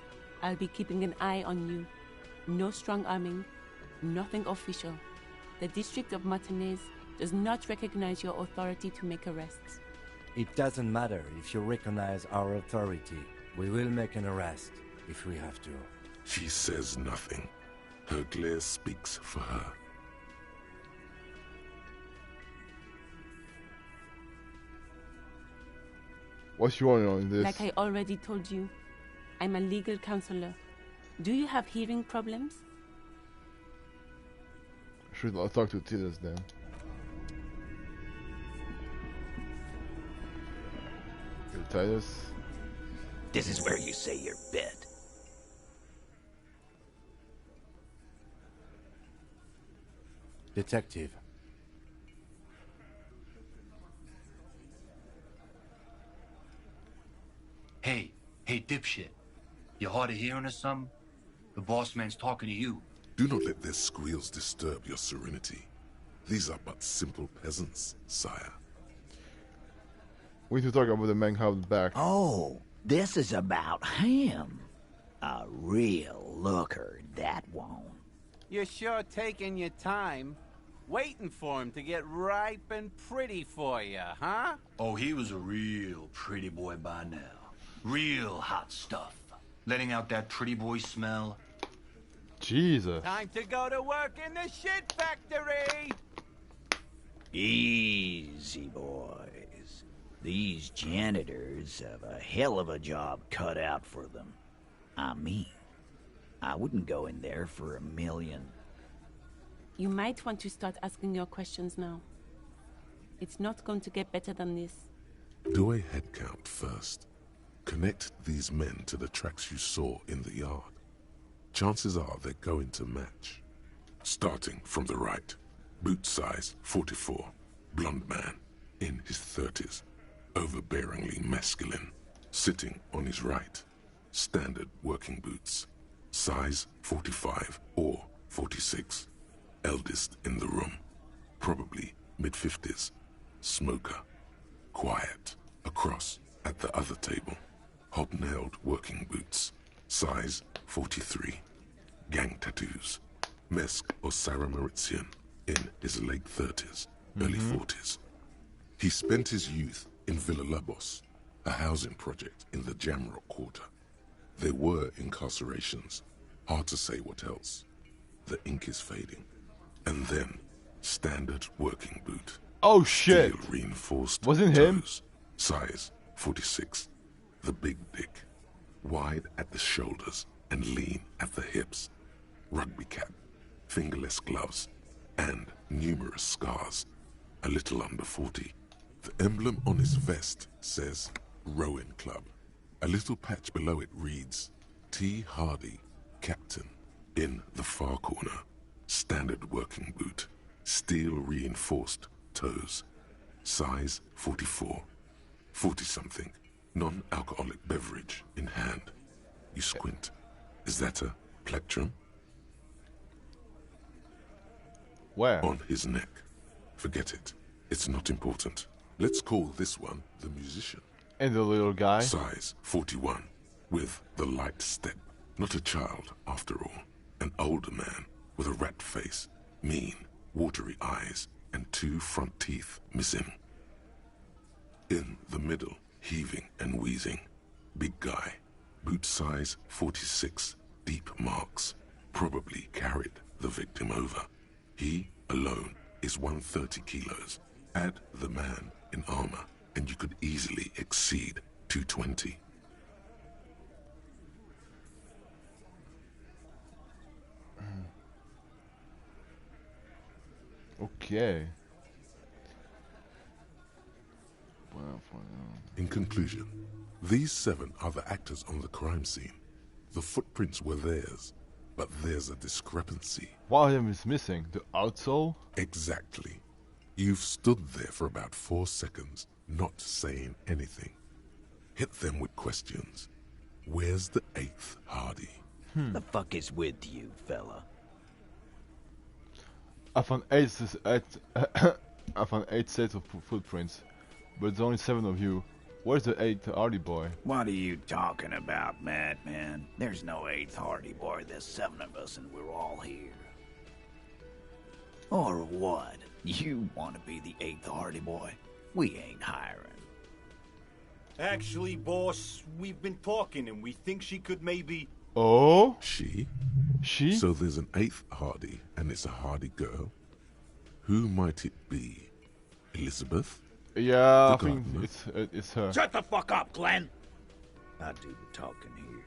I'll be keeping an eye on you. No strong arming. Nothing official. The District of Martinez does not recognize your authority to make arrests. It doesn't matter if you recognize our authority. We will make an arrest if we have to. She says nothing. Her glare speaks for her. What's your honor on this? Like I already told you, I'm a legal counselor. Do you have hearing problems? Should I talk to Titus then? Titus. This is where you say your bit. Detective. Hey, dipshit. You hard of hearing or something? The boss man's talking to you. Do not let their squeals disturb your serenity. These are but simple peasants, sire. We need to talk about the man held back. Oh, this is about him. A real looker, that one. You're sure taking your time, waiting for him to get ripe and pretty for you, huh? Oh, he was a real pretty boy by now. Real hot stuff. Letting out that pretty boy smell. Jesus. Time to go to work in the shit factory! Easy, boys. These janitors have a hell of a job cut out for them. I mean, I wouldn't go in there for $1 million. You might want to start asking your questions now. It's not going to get better than this. Do a head count first. Connect these men to the tracks you saw in the yard. Chances are they're going to match. Starting from the right, boot size 44, blonde man, in his 30s, overbearingly masculine, sitting on his right, standard working boots, size 45 or 46, eldest in the room, probably mid-50s, smoker, quiet, across at the other table, hobnailed working boots, size 43, gang tattoos, Mesk or Sarah Mauritian, in his late 30s, early 40s. He spent his youth in Villa Labos, a housing project in the Jamrock Quarter. There were incarcerations, hard to say what else. The ink is fading. And then, standard working boot. Oh shit! Steel reinforced Wasn't toes, him? size 46. The big dick, wide at the shoulders and lean at the hips. Rugby cap, fingerless gloves, and numerous scars. A little under 40. The emblem on his vest says Rowing Club. A little patch below it reads T. Hardy, Captain. In the far corner, standard working boot, steel reinforced toes, size 44. 40-something, non-alcoholic beverage in hand. You squint. Is that a plectrum? Where? On his neck. Forget it. It's not important. Let's call this one the musician. And the little guy? Size 41, with the light step. Not a child, after all. An older man with a rat face, mean, watery eyes, and 2 front teeth missing. In the middle, heaving and wheezing. Big guy. Boot size 46, deep marks. Probably carried the victim over. He, alone, is 130 kilos. Add the man in armor, and you could easily exceed 220. Okay. In conclusion, these 7 are the actors on the crime scene. The footprints were theirs, but there's a discrepancy. One of them is missing. The outsole? Exactly. You've stood there for about 4 seconds, not saying anything. Hit them with questions. Where's the 8th Hardy? The fuck is with you, fella? I found 8 sets of footprints, but there's only 7 of you. Where's the 8th Hardy boy? What are you talking about, madman? There's no 8th Hardy boy. There's 7 of us and we're all here. Or what? You want to be the 8th Hardy boy? We ain't hiring. Actually, boss, we've been talking and we think she could maybe... Oh? She? She? So there's an 8th Hardy, and it's a Hardy girl. Who might it be? Elizabeth? Yeah, I The think gardener? it's her. Shut the fuck up, Glenn! I do the talking here.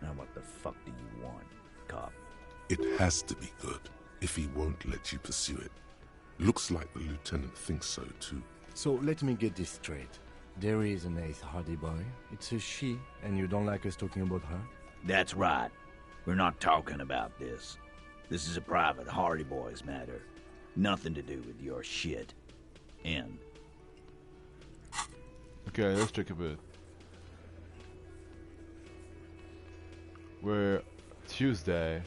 Now what the fuck do you want, cop? It has to be good, if he won't let you pursue it. Looks like the lieutenant thinks so too. So let me get this straight. There is an 8th Hardy boy. It's a she, and you don't like us talking about her? That's right. We're not talking about this. This is a private Hardy Boys matter. Nothing to do with your shit. End. Okay, let's check a bit. We're Tuesday.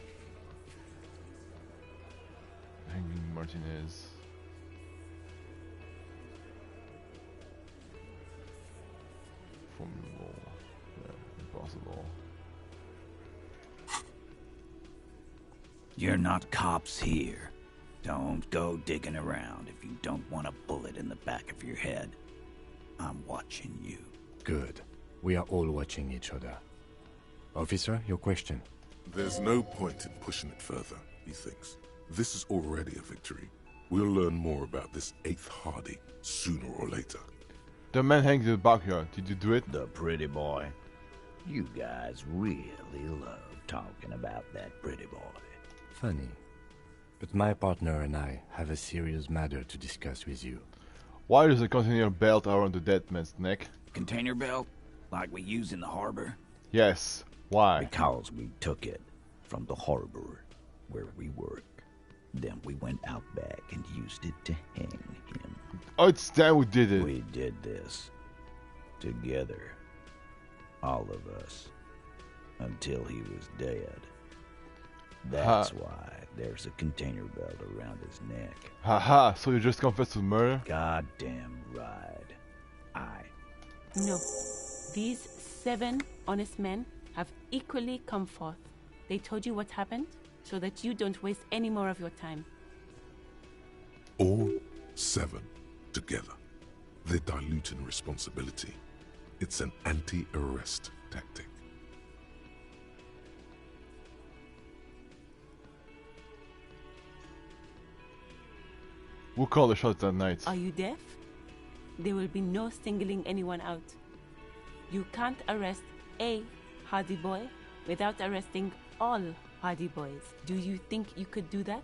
Hanging Martinez. Formidable. Yeah, impossible. You're not cops here. Don't go digging around if you don't want a bullet in the back of your head. I'm watching you. Good. We are all watching each other. Officer, your question. There's no point in pushing it further, he thinks. This is already a victory. We'll learn more about this 8th Hardy sooner or later. The man hangs in the backyard. Did you do it? The pretty boy. You guys really love talking about that pretty boy. Funny. But my partner and I have a serious matter to discuss with you. Why does a container belt around the dead man's neck? Container belt? Like we use in the harbor? Yes. Why? Because we took it from the harbor where we work. Then we went out back and used it to hang him. Oh, it's that we did it. We did this. Together. All of us. Until he was dead. That's why there's a container belt around his neck. Haha, so you just confessed to murder? Goddamn right. No. These 7 honest men have equally come forth. They told you what happened so that you don't waste any more of your time. All 7 together. They're diluting responsibility. It's an anti-arrest tactic. We'll call the shots that night. Are you deaf? There will be no singling anyone out. You can't arrest a Hardy Boy without arresting all Hardy Boys. Do you think you could do that?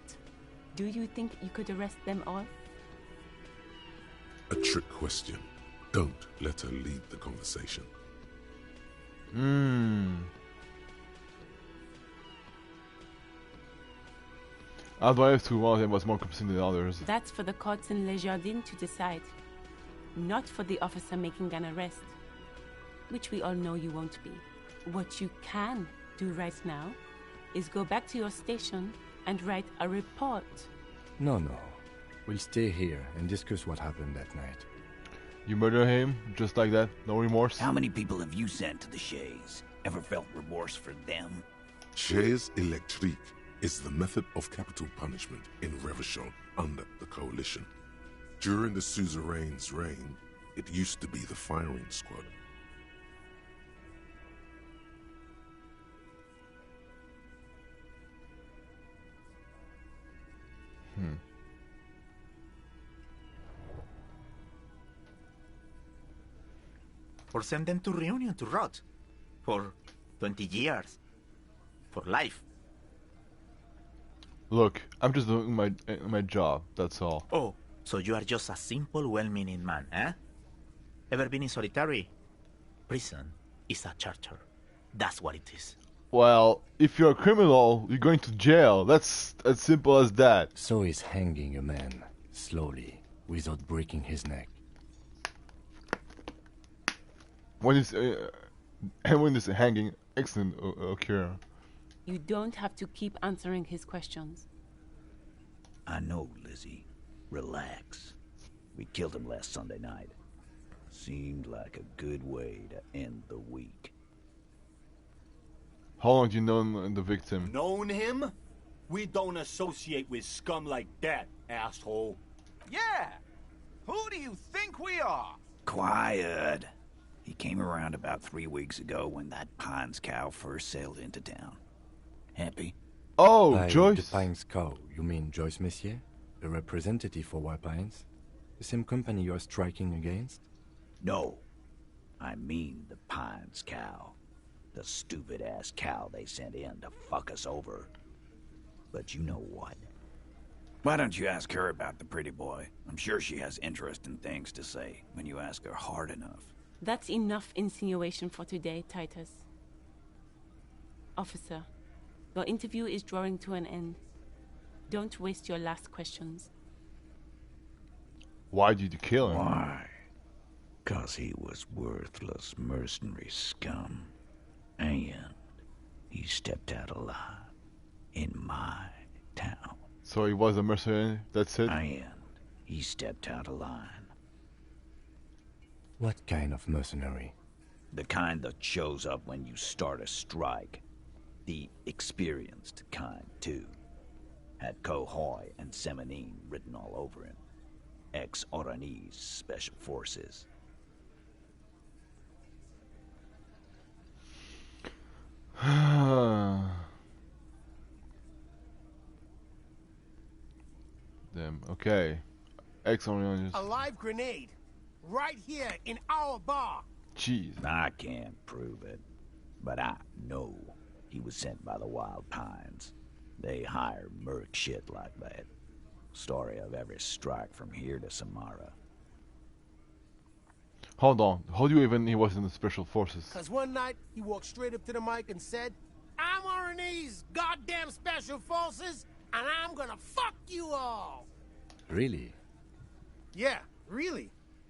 Do you think you could arrest them all? A trick question. Don't let her lead the conversation. Otherwise, one of them was more competent than others. That's for the courts in Les Jardins to decide. Not for the officer making an arrest. Which we all know you won't be. What you can do right now is go back to your station and write a report. No. We'll stay here and discuss what happened that night. You murder him, just like that? No remorse? How many people have you sent to the Shays? Ever felt remorse for them? Chaise électrique is the method of capital punishment in Revachol under the Coalition. During the suzerain's reign, it used to be the firing squad. Or send them to Reunion to rot. For 20 years. For life. Look, I'm just doing my job, that's all. Oh, so you are just a simple, well-meaning man, eh? Ever been in solitary? Prison is a charter. That's what it is. Well, if you're a criminal, you're going to jail. That's as simple as that. So is hanging a man, slowly, without breaking his neck. When this hanging accident occur? You don't have to keep answering his questions. I know, Lizzie. Relax. We killed him last Sunday night. Seemed like a good way to end the week. How long do you know the victim? Known him? We don't associate with scum like that, asshole. Yeah! Who do you think we are? Quiet. He came around about 3 weeks ago when that Pines cow first sailed into town. Happy? Oh, By Joyce. The Pines cow, you mean Joyce Messier? A representative for White Pines? The same company you're striking against? No. I mean the Pines cow. The stupid-ass cow they sent in to fuck us over. But you know what? Why don't you ask her about the pretty boy? I'm sure she has interesting things to say when you ask her hard enough. That's enough insinuation for today, Titus. Officer, your interview is drawing to an end. Don't waste your last questions. Why did you kill him? Why? 'Cause he was worthless mercenary scum. And he stepped out alive in my town. So he was a mercenary, that's it? And he stepped out of line. What kind of mercenary? The kind that shows up when you start a strike. The experienced kind, too. Had Cohoy and Semenine written all over him. Ex-Oranese Special Forces. Damn, okay. Ex-Oranese. A live grenade. Right here in our bar. Jeez. I can't prove it. But I know he was sent by the Wild Pines. They hire merc shit like that. Story of every strike from here to Samara. Hold on. How do you even he was in the special forces? Cause one night he walked straight up to the mic and said, "I'm RNA's goddamn special forces, and I'm gonna fuck you all." Really? Yeah, really.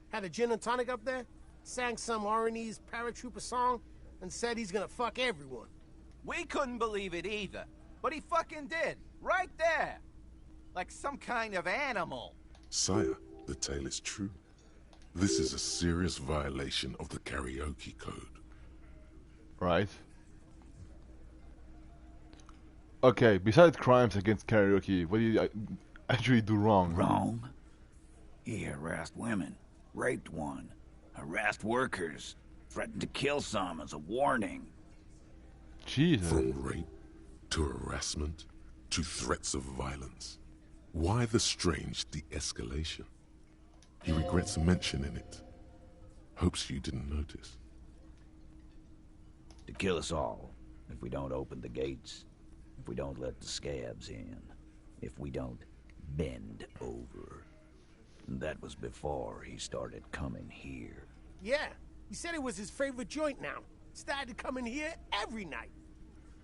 Had a gin and tonic up there, sang some RNA's paratrooper song, and said he's gonna fuck everyone. We couldn't believe it either, but he fucking did, right there. Like some kind of animal. Sire, the tale is true. This is a serious violation of the karaoke code. Right. Okay, besides crimes against karaoke, what do you actually do wrong? Wrong? He harassed women, raped one, harassed workers, threatened to kill some as a warning. Jesus. From rape to harassment to threats of violence. Why the strange de-escalation? He regrets mentioning it. Hopes you didn't notice. To kill us all, if we don't open the gates, if we don't let the scabs in, if we don't bend over. And that was before he started coming here. Yeah, he said it was his favorite joint now. Started coming here every night.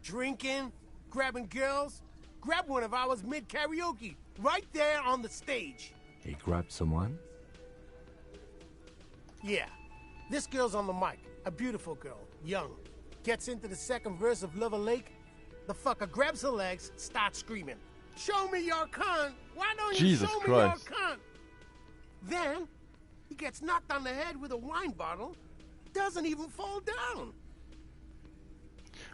Drinking, grabbing girls. Grabbed one of ours mid-karaoke, right there on the stage. He grabbed someone? Yeah. This girl's on the mic. A beautiful girl. Young. Gets into the second verse of Lover Lake. The fucker grabs her legs, starts screaming, "Show me your cunt! Why don't you show me your cunt?" Then, he gets knocked on the head with a wine bottle. Doesn't even fall down.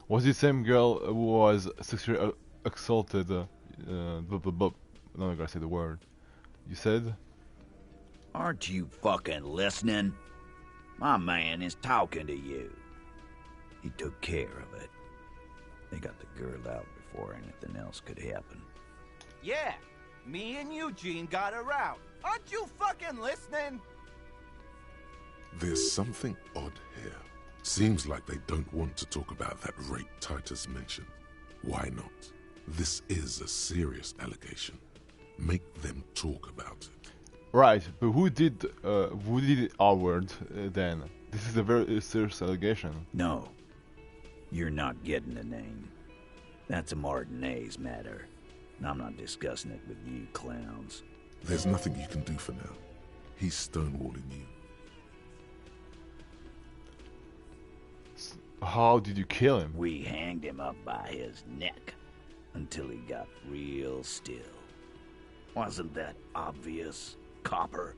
Was the same girl who was sexually assaulted? I'm not gonna say the word. You said? Aren't you fucking listening? My man is talking to you. He took care of it. They got the girl out before anything else could happen. Yeah, me and Eugene got her out. Aren't you fucking listening? There's something odd here. Seems like they don't want to talk about that rape Titus mentioned. Why not? This is a serious allegation. Make them talk about it. Right, but who did Howard then? This is a very serious allegation. No, you're not getting the name. That's a Martinez matter. And I'm not discussing it with you clowns. There's nothing you can do for now. He's stonewalling you. How did you kill him? We hanged him up by his neck until he got real still. Wasn't that obvious, copper?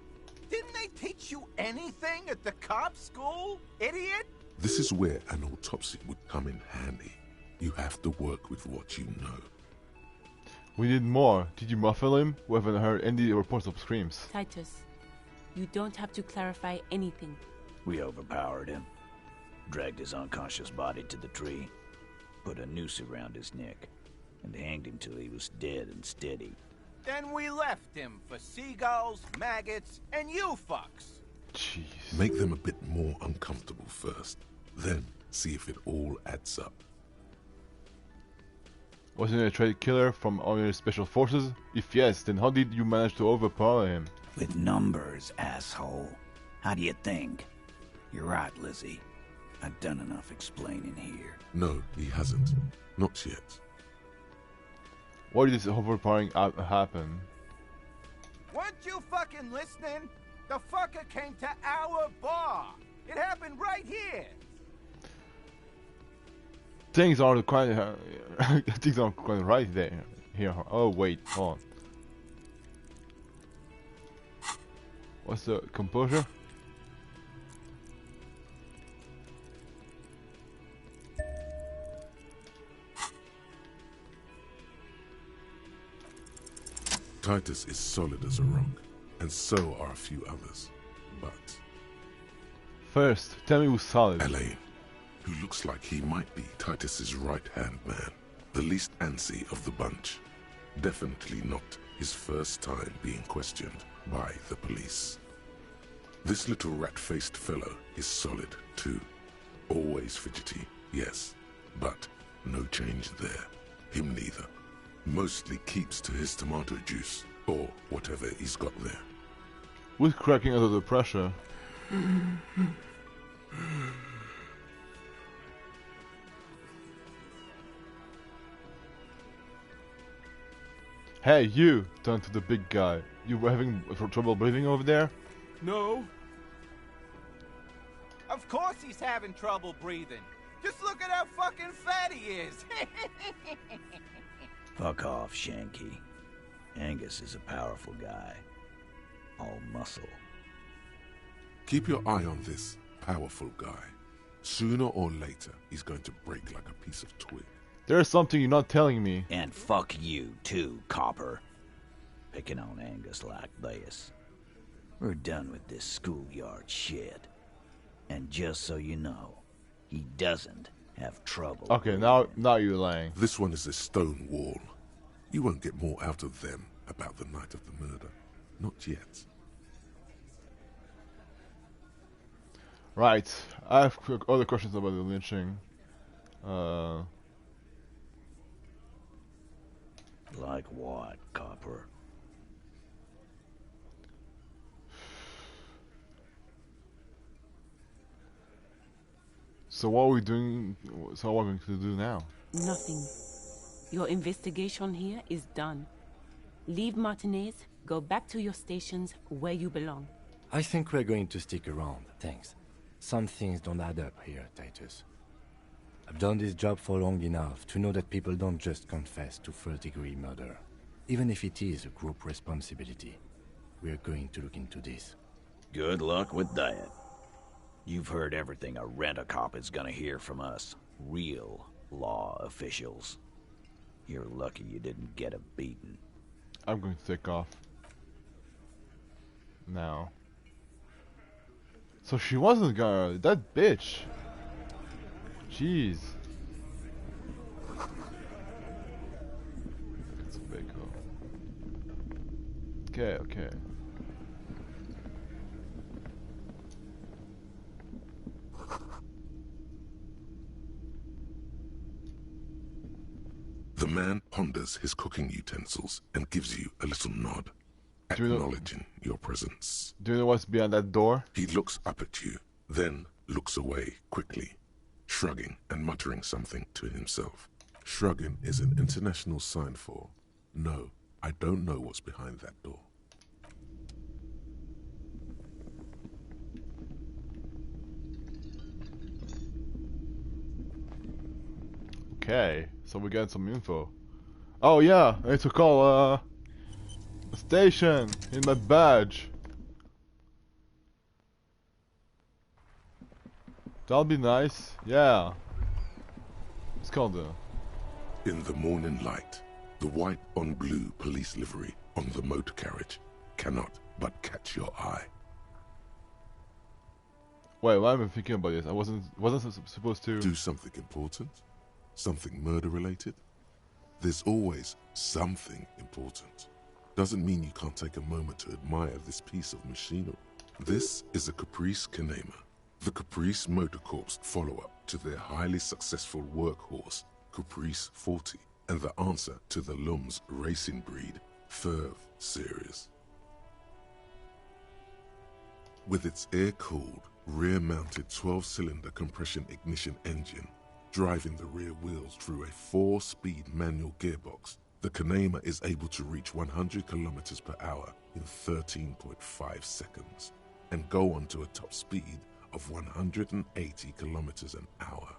Didn't they teach you anything at the cop school, idiot? This is where an autopsy would come in handy. You have to work with what you know. We need more. Did you muffle him? We haven't heard any reports of screams. Titus, you don't have to clarify anything. We overpowered him. Dragged his unconscious body to the tree. Put a noose around his neck. And hanged him till he was dead and steady. Then we left him for seagulls, maggots, and you fucks. Jeez. Make them a bit more uncomfortable first. Then see if it all adds up. Wasn't he a trained killer from our special forces? If yes, then how did you manage to overpower him? With numbers, asshole. How do you think? You're right, Lizzie. I've done enough explaining here. No, he hasn't. Not yet. Why did this overpowering happen? Weren't you fucking listening? The fucker came to our bar. It happened right here. Things aren't quite things aren't quite right there. Here. Oh wait, hold on. What's the composure? Titus is solid as a rock, and so are a few others. But first, tell me who's solid. Elaine, who looks like he might be Titus's right-hand man, the least antsy of the bunch. Definitely not his first time being questioned by the police. This little rat-faced fellow is solid too. Always fidgety, Yes, but no change there. Him neither. Mostly keeps to his tomato juice, or whatever he's got there. Who's cracking under the pressure? Hey, you! Turn to the big guy. You were having trouble breathing over there? No. Of course he's having trouble breathing. Just look at how fucking fat he is. Fuck off, Shanky. Angus is a powerful guy. All muscle. Keep your eye on this powerful guy. Sooner or later, he's going to break like a piece of twig. There's something you're not telling me. And fuck you, too, Copper. Picking on Angus like this. We're done with this schoolyard shit. And just so you know, he doesn't have trouble. Okay, now you're lying. This one is a stone wall. You won't get more out of them about the night of the murder. Not yet. Right. I have other questions about the lynching. Like what, Copper? So what are we doing? So what are we going to do now? Nothing. Your investigation here is done. Leave Martinez, go back to your stations where you belong. I think we're going to stick around, thanks. Some things don't add up here, Titus. I've done this job for long enough to know that people don't just confess to first-degree murder. Even if it is a group responsibility, we're going to look into this. Good luck with that. You've heard everything a rent-a-cop is gonna hear from us. Real law officials. You're lucky you didn't get a beating. I'm going to take off. Now. So she wasn't gonna... That bitch. Jeez. That's a big hole. Okay, okay. The man ponders his cooking utensils and gives you a little nod, acknowledging your presence. Do you know what's behind that door? He looks up at you, then looks away quickly, shrugging and muttering something to himself. Shrugging is an international sign for, no, I don't know what's behind that door. Okay, so we got some info. Oh yeah, I need to call a station in my badge. That'll be nice. Yeah. It's called In the morning light, the white on blue police livery on the motor carriage cannot but catch your eye. Wait, why am I thinking about this? I wasn't supposed to do something important? Something murder-related? There's always something important. Doesn't mean you can't take a moment to admire this piece of machinery. This is a Caprice Kanema, the Caprice Motor Corps follow-up to their highly successful workhorse, Caprice 40, and the answer to the Lum's racing breed, Ferv series. With its air-cooled, rear-mounted 12-cylinder compression ignition engine, driving the rear wheels through a 4-speed manual gearbox, the Kanema is able to reach 100 kilometers per hour in 13.5 seconds and go on to a top speed of 180 kilometers an hour.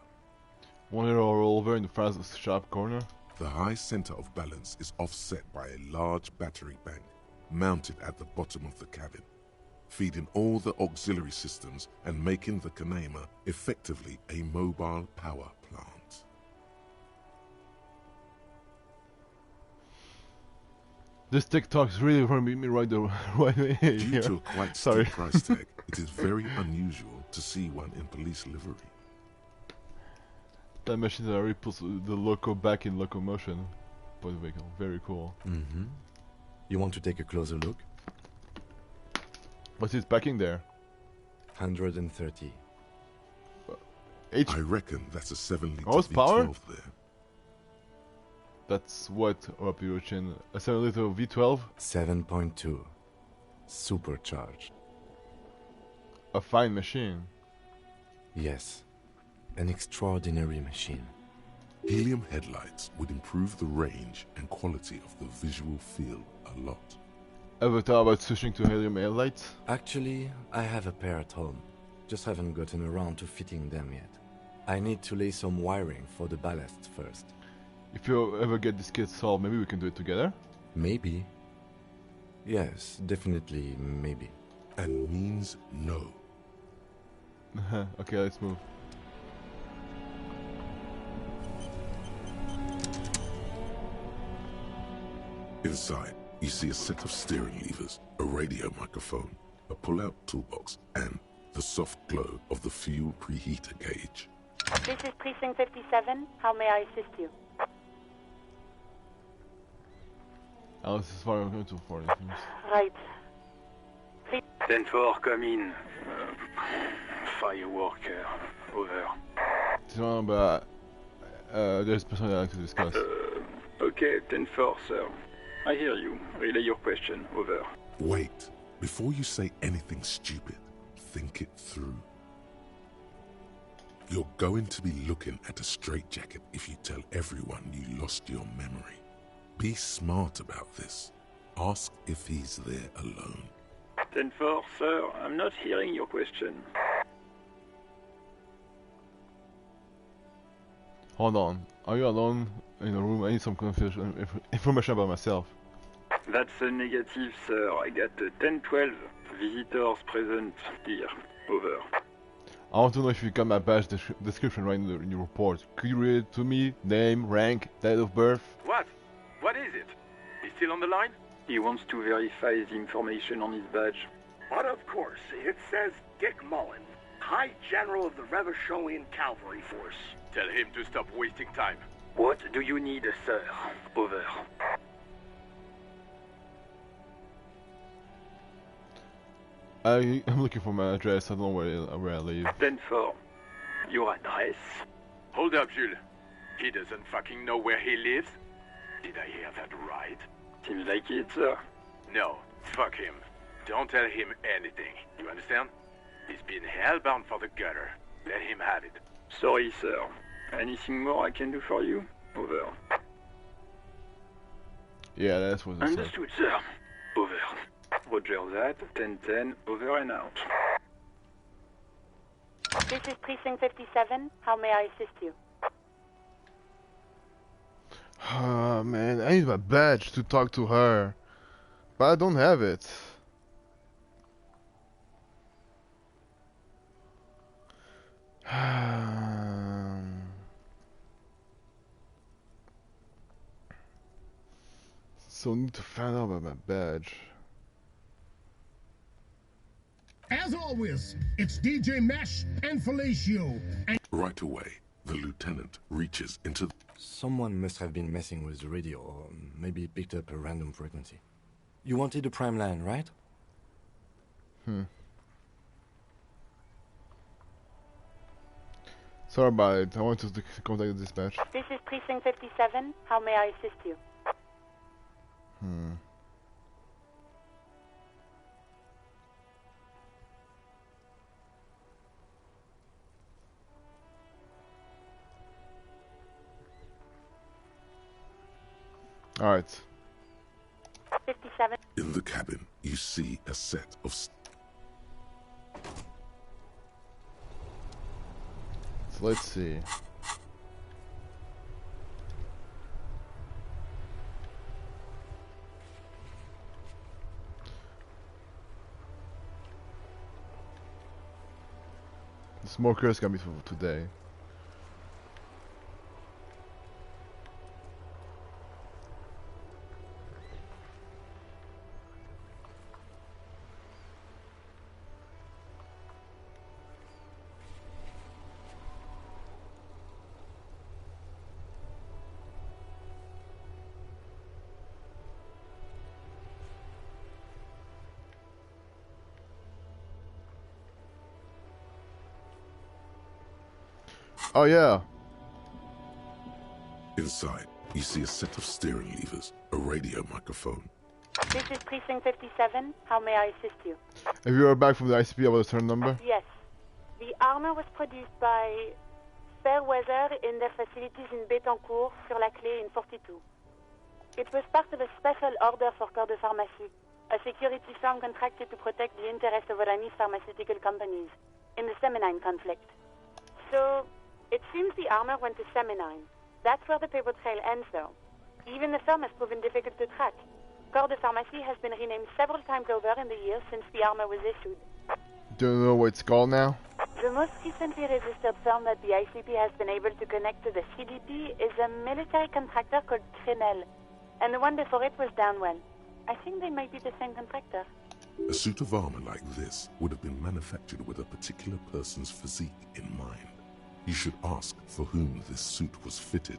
Want to roll over in the fastest sharp corner? The high center of balance is offset by a large battery bank mounted at the bottom of the cabin, feeding all the auxiliary systems and making the Kanema effectively a mobile power plant. This TikTok's really going to beat me right the right way. Due to a quite steep price tag, it is very unusual to see one in police livery. That machine already puts the loco back in locomotion for the vehicle. Very cool. Mm-hmm. You want to take a closer look? What's his packing there? 130. I reckon that's a 7-liter horsepower? V12 there. That's what, Operation? A 7-liter V12? 7.2. Supercharged. A fine machine. Yes. An extraordinary machine. Helium headlights would improve the range and quality of the visual field a lot. Ever thought about switching to helium headlights? Actually, I have a pair at home. Just haven't gotten around to fitting them yet. I need to lay some wiring for the ballast first. If you ever get this case solved, maybe we can do it together? Maybe. Yes, definitely maybe. And means no. Okay, let's move. Inside, you see a set of steering levers, a radio microphone, a pull-out toolbox, and the soft glow of the fuel preheater gauge. This is Precinct 57. How may I assist you? Oh, this is far I'm going to for things. Right. 10-4, come in. Fireworker, over. This one, but there's person I'd like to discuss. Okay, 10-4, sir. I hear you. Relay your question, over. Wait. Before you say anything stupid, think it through. You're going to be looking at a straitjacket if you tell everyone you lost your memory. Be smart about this. Ask if he's there alone. 10-4, sir. I'm not hearing your question. Hold on. Are you alone in a room? I need some information about myself. That's a negative, sir. I got 10-12 visitors present here. Over. I want to know if you got my badge description right in your report. Could you read it to me? Name, rank, date of birth? What? What is it? He's still on the line? He wants to verify the information on his badge. But of course, it says Dick Mullen, High General of the Revacholian Cavalry Force. Tell him to stop wasting time. What do you need, sir? Over. I'm looking for my address. I don't know where I live. 10-4. Your address? Hold up, Jules. He doesn't fucking know where he lives? Did I hear that right? Seems like it, sir. No, fuck him. Don't tell him anything. You understand? He's been hellbound for the gutter. Let him have it. Sorry, sir. Anything more I can do for you? Over. Yeah, that's what it said. Understood, sir. Over. Roger that. 10-10. Over and out. This is Precinct 57. How may I assist you? Oh man, I need my badge to talk to her. But I don't have it. So I need to find out about my badge. As always, it's DJ Mesh and Felicio. And right away, the lieutenant reaches into... Someone must have been messing with the radio, or maybe picked up a random frequency. You wanted a prime line, right? Sorry about it. I want to contact the dispatch. This is Precinct 57. How may I assist you? Alright. 57. In the cabin, you see a set of... So let's see. The smokers got me for today. Oh yeah. Inside, you see a set of steering levers, a radio microphone. This is Precinct 57. How may I assist you? If you are back from the ICP, I will return number. Yes. The armor was produced by Fairweather in their facilities in Bétancourt, sur la Clé in 42. It was part of a special order for Corps de Pharmacie, a security firm contracted to protect the interests of Oranese pharmaceutical companies in the Seminine conflict. So, it seems the armor went to Seminine. That's where the paper trail ends, though. Even the firm has proven difficult to track. Corps de Pharmacie has been renamed several times over in the years since the armor was issued. Do you know what it's called now? The most recently registered firm that the ICP has been able to connect to the CDP is a military contractor called Crenel, and the one before it was Downwell. I think they might be the same contractor. A suit of armor like this would have been manufactured with a particular person's physique in mind. You should ask for whom this suit was fitted.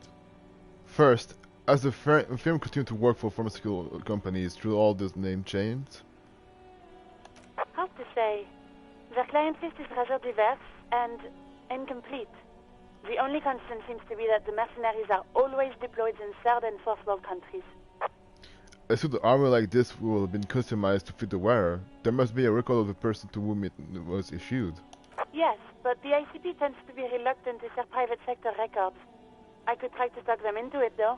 First, as the firm continued to work for pharmaceutical companies through all these name changes? Hard to say. Their client list is rather diverse and incomplete. The only constant seems to be that the mercenaries are always deployed in third and fourth world countries. A suit of armor like this will have been customized to fit the wearer. There must be a record of the person to whom it was issued. Yes, but the ICP tends to be reluctant to share private sector records. I could try to talk them into it, though.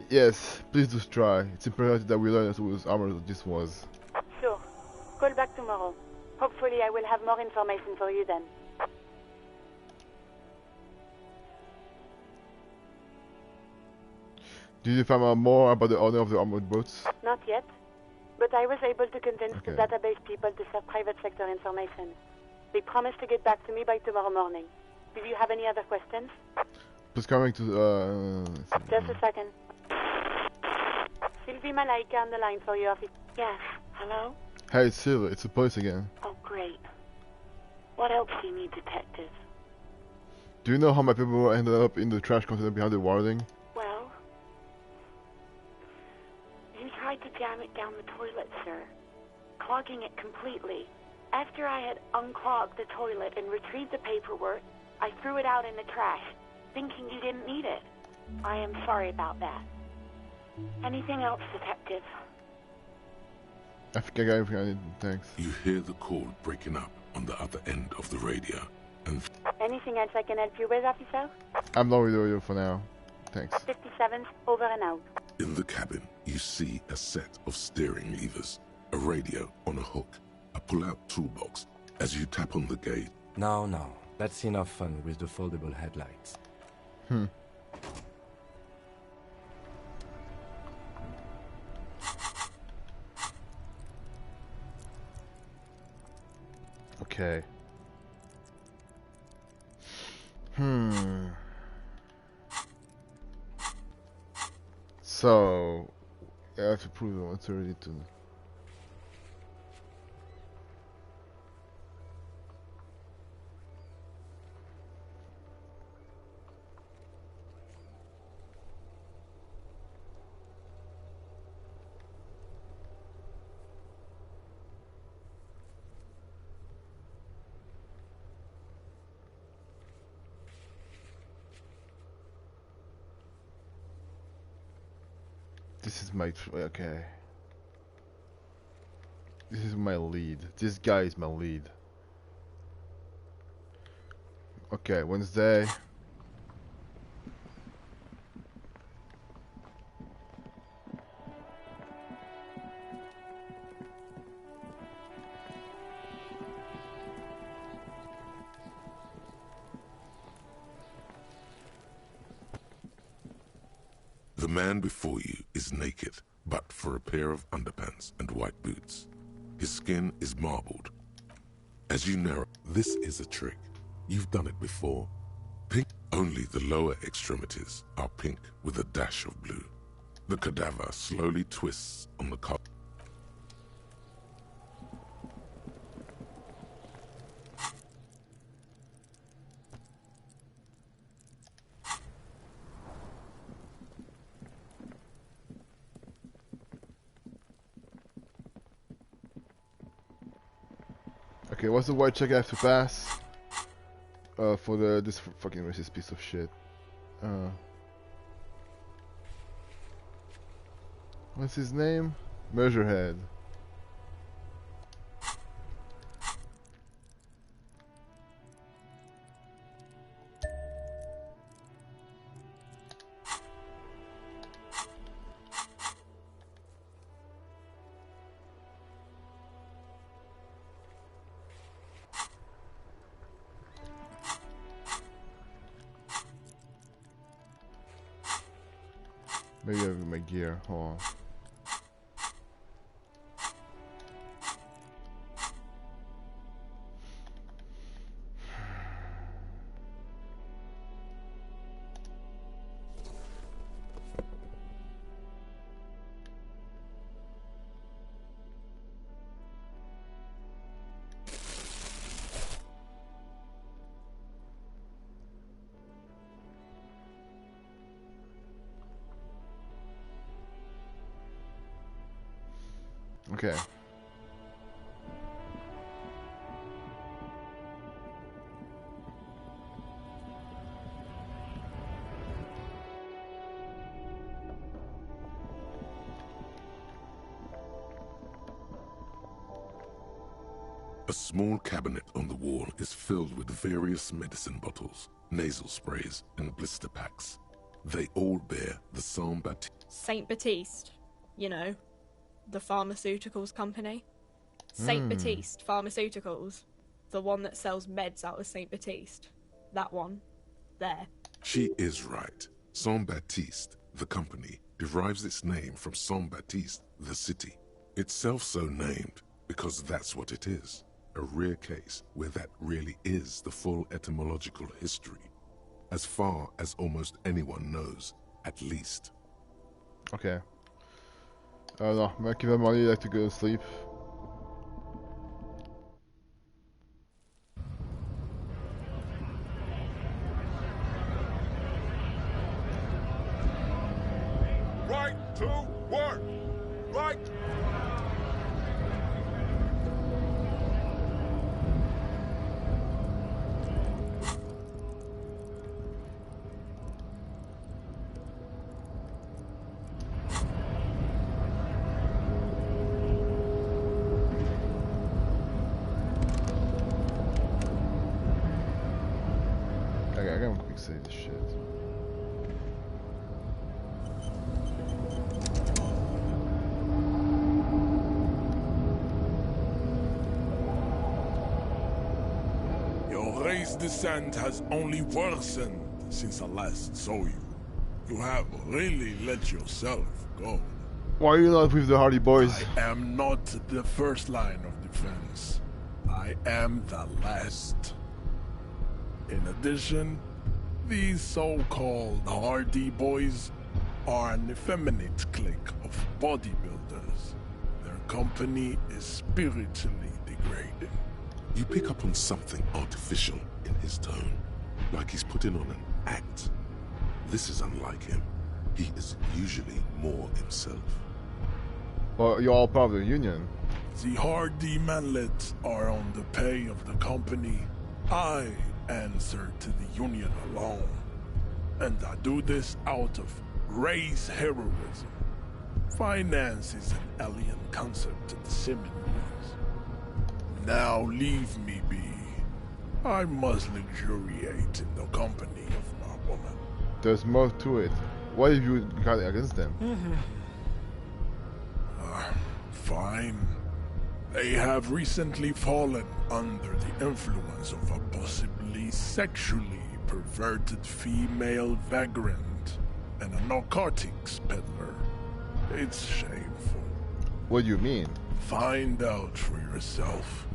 Yes, please do try. It's imperative that we learn whose armor this was. Sure. Call back tomorrow. Hopefully I will have more information for you then. Did you find out more about the owner of the armored boats? Not yet. But I was able to convince the database people to share private sector information. They promised to get back to me by tomorrow morning. Do you have any other questions? Please coming to Just a second. Sylvie Malaika on the line for your office. Yes. Hello? Hey, Sylvie, it's the police again. Oh, great. What else do you need, detective? Do you know how my people ended up in the trash container behind the warding? Well, you tried to jam it down the toilet, sir, clogging it completely. After I had unclogged the toilet and retrieved the paperwork, I threw it out in the trash, thinking you didn't need it. I am sorry about that. Anything else, detective? I think I got everything I need, thanks. You hear the call breaking up on the other end of the radio, and... Anything else I can help you with, officer? I'm not with you for now. Thanks. 57, over and out. In the cabin, you see a set of steering levers, a radio on a hook, a pull-out toolbox. As you tap on the gate... No, that's enough fun with the foldable headlights. Okay. So, I have to prove it once already to... This is my... okay. This is my lead. This guy is my lead. Okay, Wednesday. The man before you is naked, but for a pair of underpants and white boots. His skin is marbled. As you narrow, this is a trick. You've done it before. Pink, only the lower extremities are pink with a dash of blue. The cadaver slowly twists on the collar. Okay, what's the white check I have to pass? For this fucking racist piece of shit. What's his name? Measurehead. Maybe I have my gear. Hold on. Okay. A small cabinet on the wall is filled with various medicine bottles, nasal sprays, and blister packs. They all bear the Saint Baptiste. Saint Baptiste, you know, the pharmaceuticals company. Saint Baptiste Pharmaceuticals, the one that sells meds out of Saint Baptiste. That one, there. She is right. Saint Baptiste, the company, derives its name from Saint Baptiste, the city. Itself so named because that's what it is. A rare case where that really is the full etymological history. As far as almost anyone knows, at least. Okay. No, I'm gonna give them money like to go to sleep. Right to work! Right! Okay, I gotta quick save this shit. Your race descent has only worsened since I last saw you. You have really let yourself go. Why are you not with the Hardy Boys? I am not the first line of defense. I am the last. In addition, these so-called Hardy Boys are an effeminate clique of bodybuilders. Their company is spiritually degrading. You pick up on something artificial in his tone, like he's putting on an act. This is unlike him. He is usually more himself. Well, you're all part of the union. The Hardy manlets are on the pay of the company. I answer to the union alone. And I do this out of race heroism. Finance is an alien concept to the Simmons. Now leave me be. I must luxuriate in the company of my woman. There's more to it. What have you got against them? Fine. They have recently fallen under the influence of a possibly sexually perverted female vagrant and a narcotics peddler. It's shameful. What do you mean? Find out for yourself.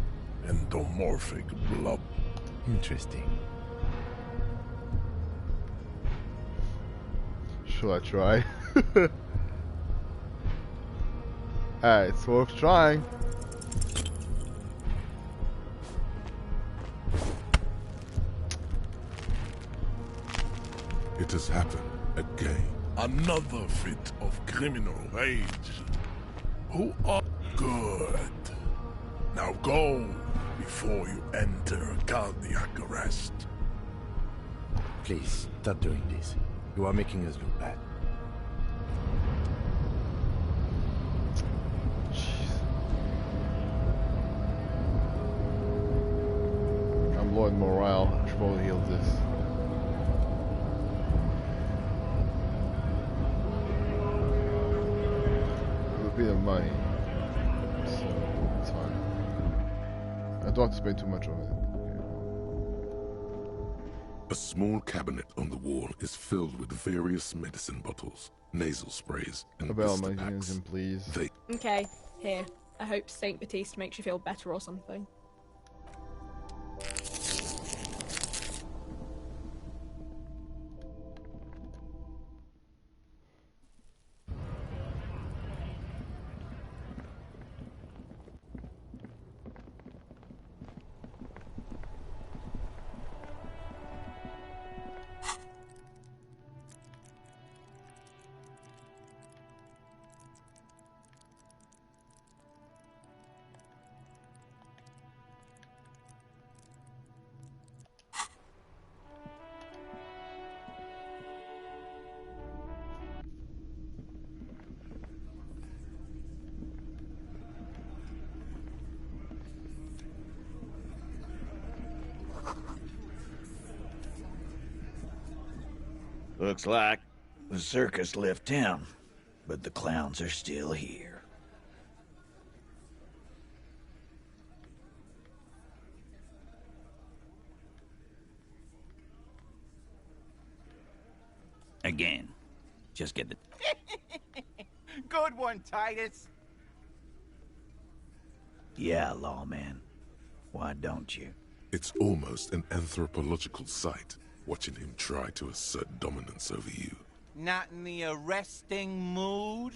Endomorphic blob. Interesting. Should I try? Alright, it's worth trying. It has happened again. Another fit of criminal rage. Who are good? Now go before you enter cardiac arrest. Please, stop doing this. You are making us look bad. I'm low in morale. I should probably heal this. A bit of money, so it's fine. I don't have to spend too much on it. A small cabinet on the wall is filled with various medicine bottles, nasal sprays, and blister packs. Please. Okay, here. I hope Saint Baptiste makes you feel better or something. Looks like the circus left town, but the clowns are still here. Again, just get the... Good one, Titus. Yeah, lawman. Why don't you? It's almost an anthropological sight, watching him try to assert dominance over you. Not in the arresting mood?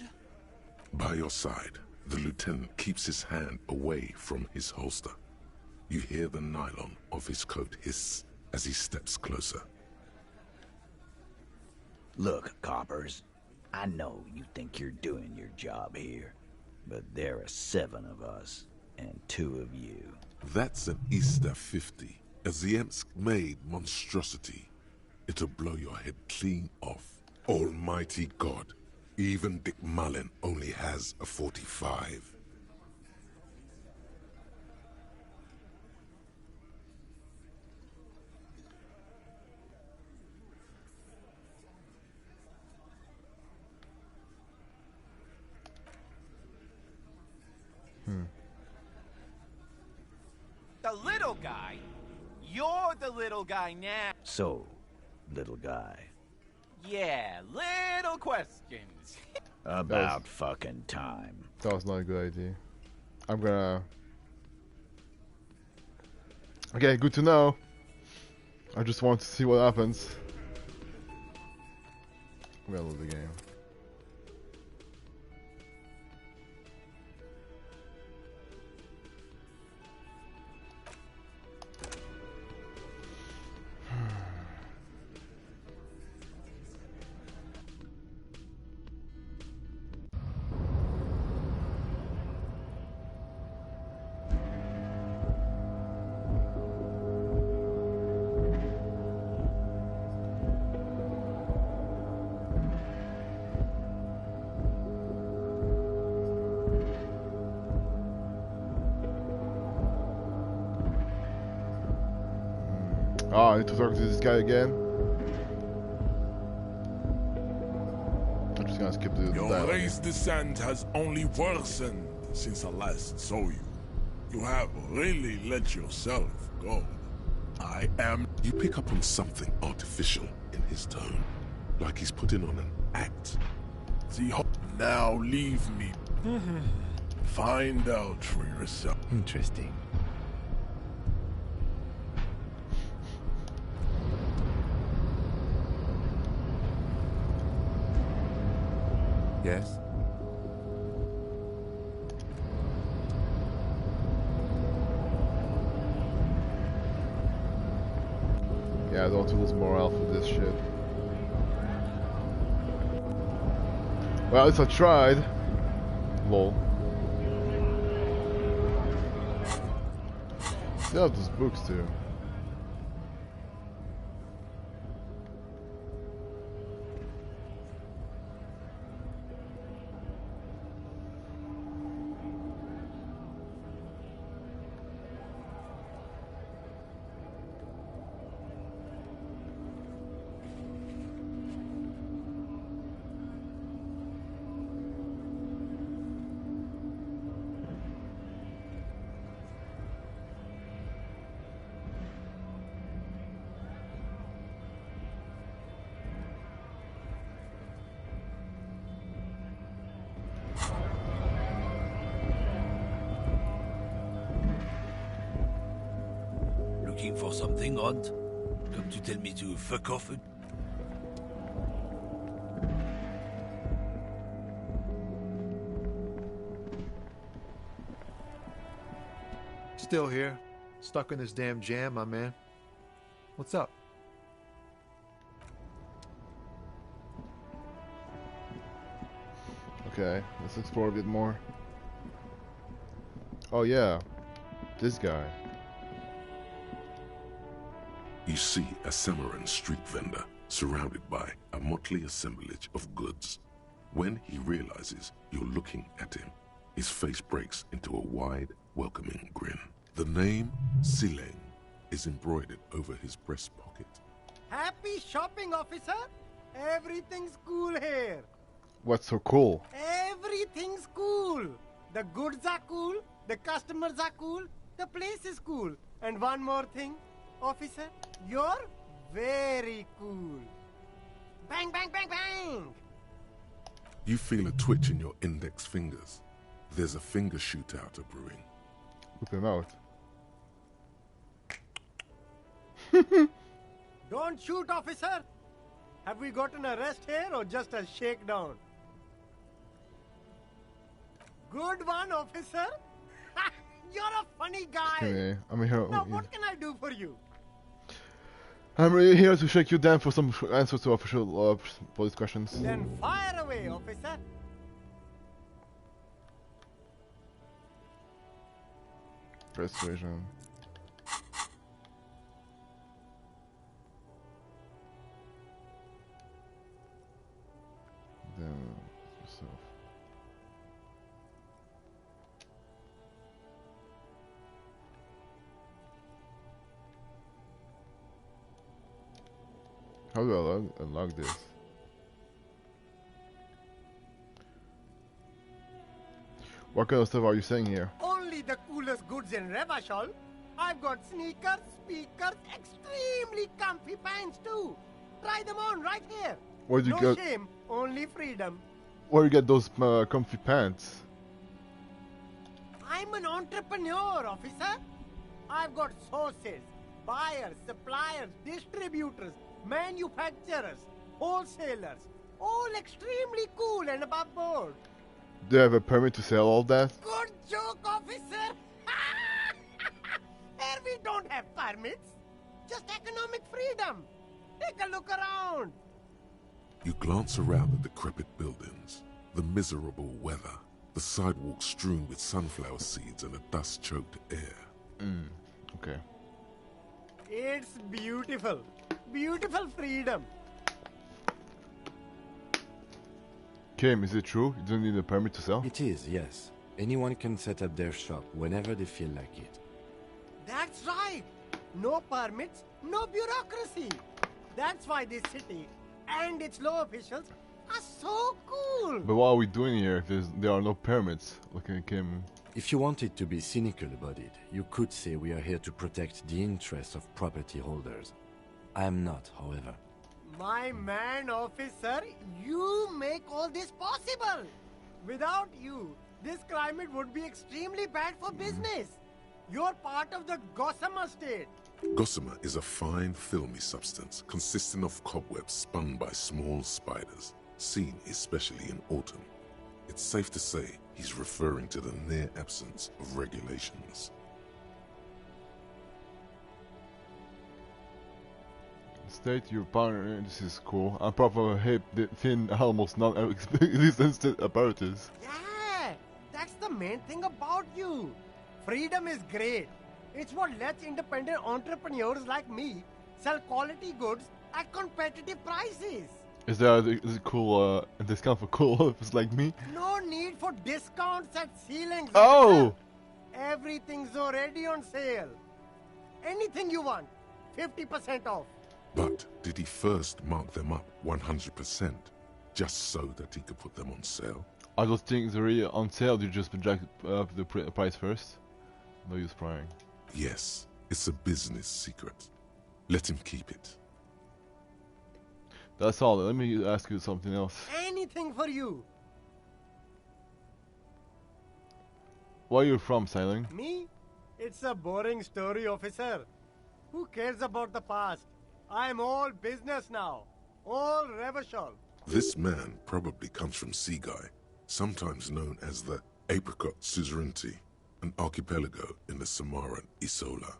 By your side, the lieutenant keeps his hand away from his holster. You hear the nylon of his coat hiss as he steps closer. Look, coppers, I know you think you're doing your job here, but there are 7 of us, and 2 of you. That's an Easter 50. A Ziemsk-made monstrosity. It'll blow your head clean off. Almighty God. Even Dick Mullen only has a 45. The little guy? You're the little guy now. So, little guy. Yeah, little questions. About fucking time. That was not a good idea. I'm gonna... Okay, good to know. I just want to see what happens. I'm gonna load the game. Oh, I need to talk to this guy again. I'm just gonna skip the Your dialogue. race descent has only worsened since I last saw you. You have really let yourself go. I am... You pick up on something artificial in his tone, like he's putting on an act. Now leave me. Find out for yourself. Interesting. Yes? Yeah, I don't want to lose morale for this shit. Well, at least I tried. Lol. Still have those books too. Looking for something odd? Come to tell me to fuck off? Still here. Stuck in this damn jam, my man. What's up? Okay, let's explore a bit more. Oh yeah, this guy. You see a Samaran street vendor surrounded by a motley assemblage of goods. When he realizes you're looking at him, his face breaks into a wide, welcoming grin. The name Sileng is embroidered over his breast pocket. Happy shopping, officer. Everything's cool here. What's so cool? Everything's cool. The goods are cool, the customers are cool, the place is cool. And one more thing, officer, you're very cool. Bang, bang, bang, bang! You feel a twitch in your index fingers. There's a finger shootout brewing. Whip him out. Don't shoot, officer. Have we got an arrest here or just a shakedown? Good one, officer. You're a funny guy. Okay, I'm here. Now, what can I do for you? I'm really here to shake you down for some answers to official police questions. Then fire away, officer. Persuasion. Then yourself. How do I unlock this? What kind of stuff are you saying here? Only the coolest goods in Revachol. I've got sneakers, speakers, extremely comfy pants too. Try them on right here. Where'd you no get? shame, only freedom. Where you get those comfy pants? I'm an entrepreneur, officer. I've got sources, buyers, suppliers, distributors, manufacturers, wholesalers, all extremely cool and above board. Do you have a permit to sell all that? Good joke, officer. Here we don't have permits, just economic freedom. Take a look around. You glance around the decrepit buildings, the miserable weather, the sidewalks strewn with sunflower seeds and a dust-choked air. Okay. It's beautiful. Beautiful freedom. Kim, is it true? You don't need a permit to sell? It is, yes. Anyone can set up their shop whenever they feel like it. That's right. No permits, no bureaucracy. That's why this city and its law officials are so cool. But what are we doing here if there are no permits? Look at Kim. If you wanted to be cynical about it, you could say we are here to protect the interests of property holders. I am not, however. My man, officer, you make all this possible. Without you, this climate would be extremely bad for business. You're part of the gossamer state. Gossamer is a fine, filmy substance consisting of cobwebs spun by small spiders, seen especially in autumn. It's safe to say he's referring to the near absence of regulations. State your partner. This is cool. I'm proper hip, thin, almost non-existent apparatus. Yeah, that's the main thing about you. Freedom is great, It's what lets independent entrepreneurs like me sell quality goods at competitive prices. Is it cool discount for cool officers like me? No need for discounts at ceilings. Oh! Everything's already on sale. Anything you want, 50% off. But did he first mark them up 100%, just so that he could put them on sale? Are those things really on sale? You just jack up the price first? No use prying. Yes, it's a business secret. Let him keep it. That's all. Let me ask you something else. Anything for you. Where are you from, Sailing? Me? It's a boring story, officer. Who cares about the past? I'm all business now. All Revachol. This man probably comes from Seaguy, sometimes known as the Apricot Suzerainty, an archipelago in the Samaran Isola.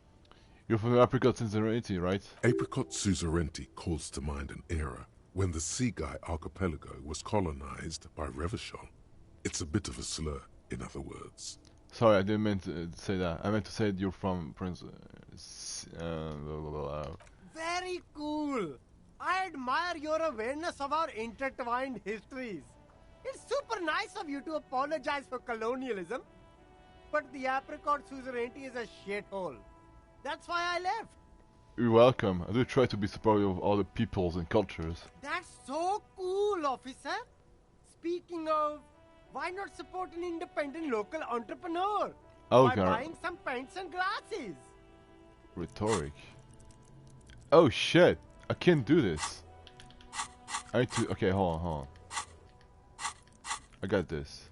You're from the Apricot Suzerainty, right? Apricot Suzerainty calls to mind an era when the Seaguy archipelago was colonized by Revachol. It's a bit of a slur, in other words. Sorry, I didn't mean to say that. I meant to say you're from Prince... Very cool. I admire your awareness of our intertwined histories. It's super nice of you to apologize for colonialism. But the Apricot Suzerainty is a shithole. That's why I left. You're welcome. I do try to be supportive of other peoples and cultures. That's so cool, officer. Speaking of, why not support an independent local entrepreneur? By buying some pens and glasses. Rhetoric. Oh shit! I can't do this. I need to... Okay, hold on. I got this.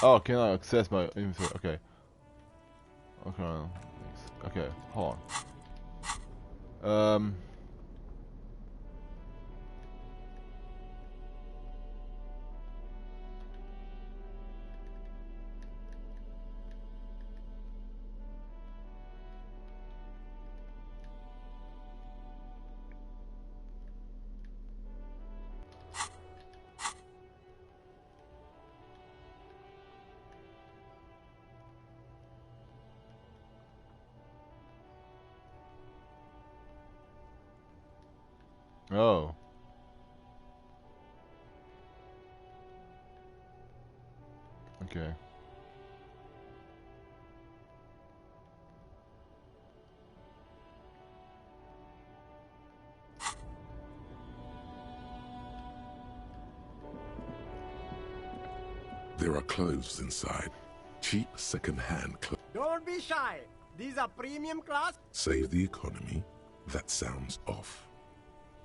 Oh, can I access my inventory? Okay. Okay, hold on. Oh. Okay. There are clothes inside. Cheap second-hand clothes. Don't be shy. These are premium class. Save the economy? That sounds off.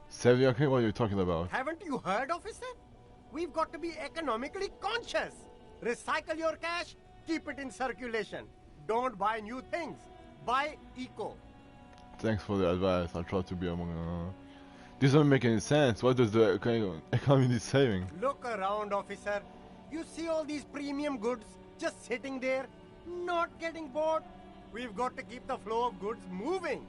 Save the economy? What are you talking about? Haven't you heard, officer? We've got to be economically conscious. Recycle your cash, keep it in circulation. Don't buy new things. Buy eco. Thanks for the advice. I'll try to be among... This doesn't make any sense. What does the economy need saving? Look around, officer. You see all these premium goods just sitting there, not getting bought? We've got to keep the flow of goods moving.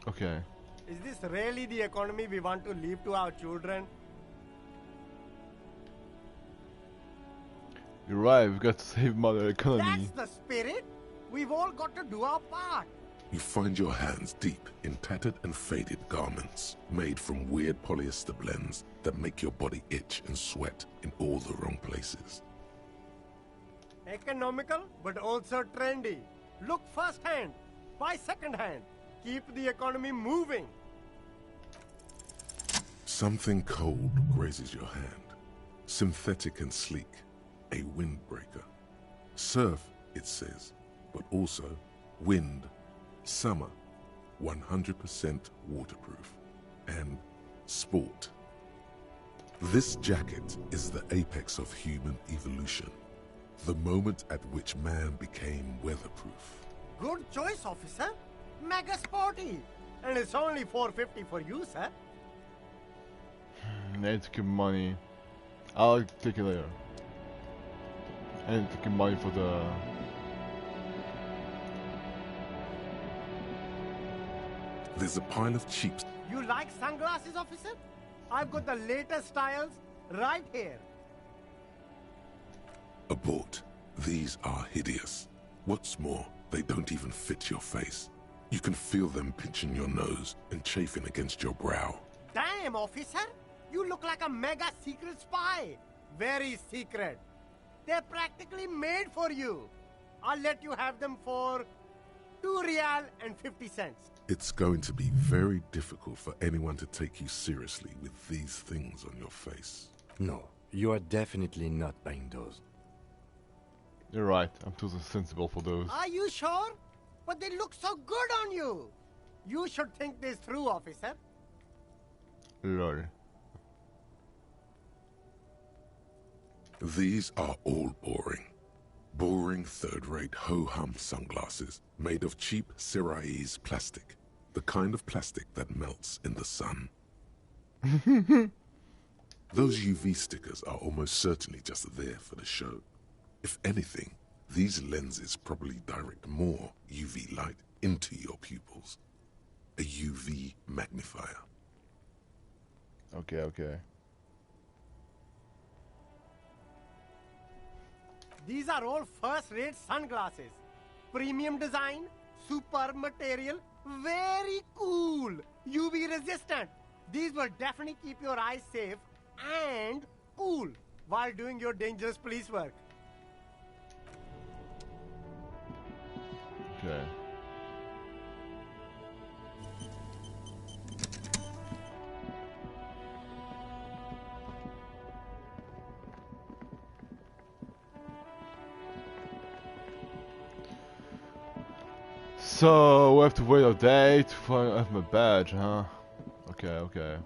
Okay. Is this really the economy we want to leave to our children? You're right, we've got to save mother economy. That's the spirit. We've all got to do our part. You find your hands deep in tattered and faded garments made from weird polyester blends that make your body itch and sweat in all the wrong places. Economical, but also trendy. Look first-hand, buy second-hand. Keep the economy moving. Something cold grazes your hand. Synthetic and sleek. A windbreaker. Surf, it says, but also wind, summer, 100% waterproof, and sport. This jacket is the apex of human evolution, the moment at which man became weatherproof. Good choice, officer. Mega sporty. And it's only $4.50 for you, sir. I need to keep money. I'll take it later. I need to keep money for the... There's a pile of cheap... You like sunglasses, officer? I've got the latest styles right here. Abort. These are hideous. What's more, they don't even fit your face. You can feel them pinching your nose and chafing against your brow. Damn, officer! You look like a mega secret spy. Very secret. They're practically made for you. I'll let you have them for $2.50. It's going to be very difficult for anyone to take you seriously with these things on your face. No, you are definitely not buying those. You're right, I'm too sensible for those. Are you sure? But they look so good on you. You should think this through, officer. Lol. These are all boring. Boring third-rate ho-hum sunglasses made of cheap Syrahese plastic. The kind of plastic that melts in the sun. Those UV stickers are almost certainly just there for the show. If anything, these lenses probably direct more UV light into your pupils. A UV magnifier. Okay. These are all first-rate sunglasses. Premium design, superb material, very cool, UV resistant. These will definitely keep your eyes safe and cool while doing your dangerous police work. Okay. So we have to wait a day to have my badge, huh? Okay.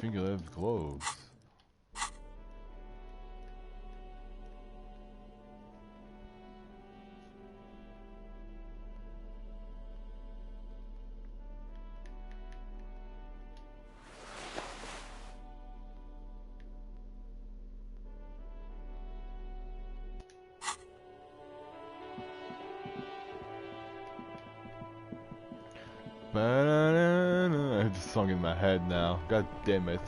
Finger-length gloves. I have this song in my head now. God damn it.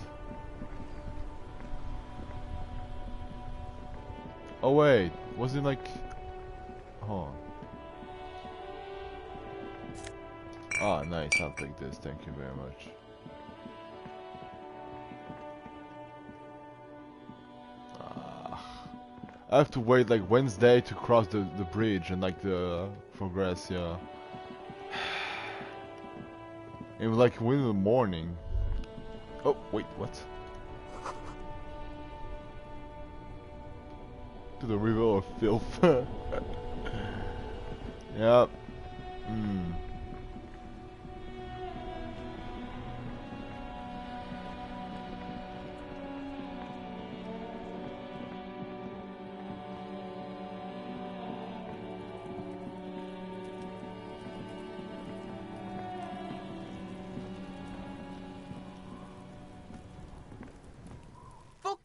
Oh wait, was it like... Hold on. Ah, nice, I'll take this, thank you very much. I have to wait like Wednesday to cross the bridge and like the progress, yeah. It was like 1 in the morning. Oh, wait, what? To the river of filth. Yep.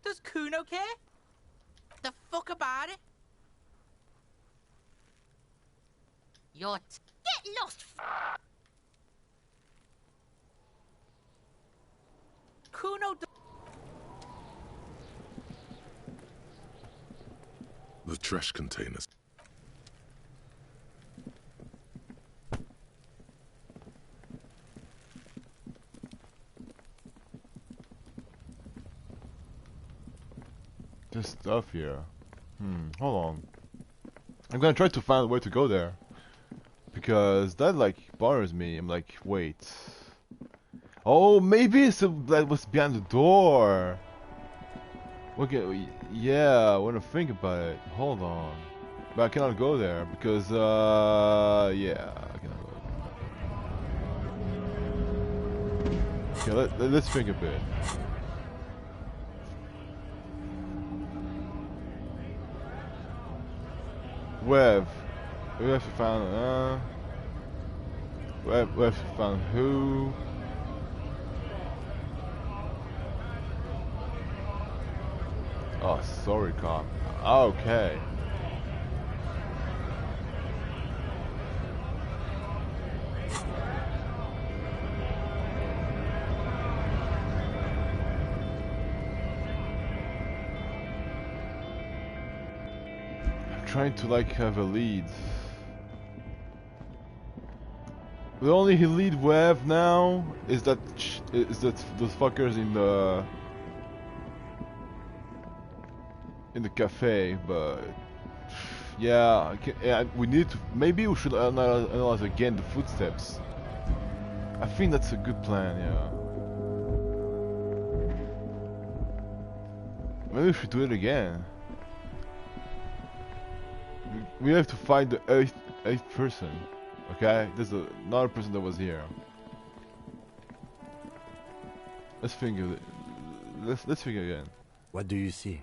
Does Kuno care? The fuck about it? You're get lost. Kuno. The trash containers. There's stuff here. Hold on. I'm gonna try to find a way to go there. Because that like bothers me. I'm like, wait. Oh, maybe that was behind the door. Okay, yeah, I wanna think about it. Hold on. But I cannot go there because, yeah, I cannot go. Okay, let's think a bit. Web. We have to find we have to find who. Oh, sorry, cop. Okay. Trying to like have a lead. The only lead we have now is that those fuckers in the cafe, but yeah, we need to. Maybe we should analyze again the footsteps. I think that's a good plan. Yeah. Maybe we should do it again. We have to find the eighth person. Okay, there's another person that was here. Let's think of it. Let's think again. What do you see?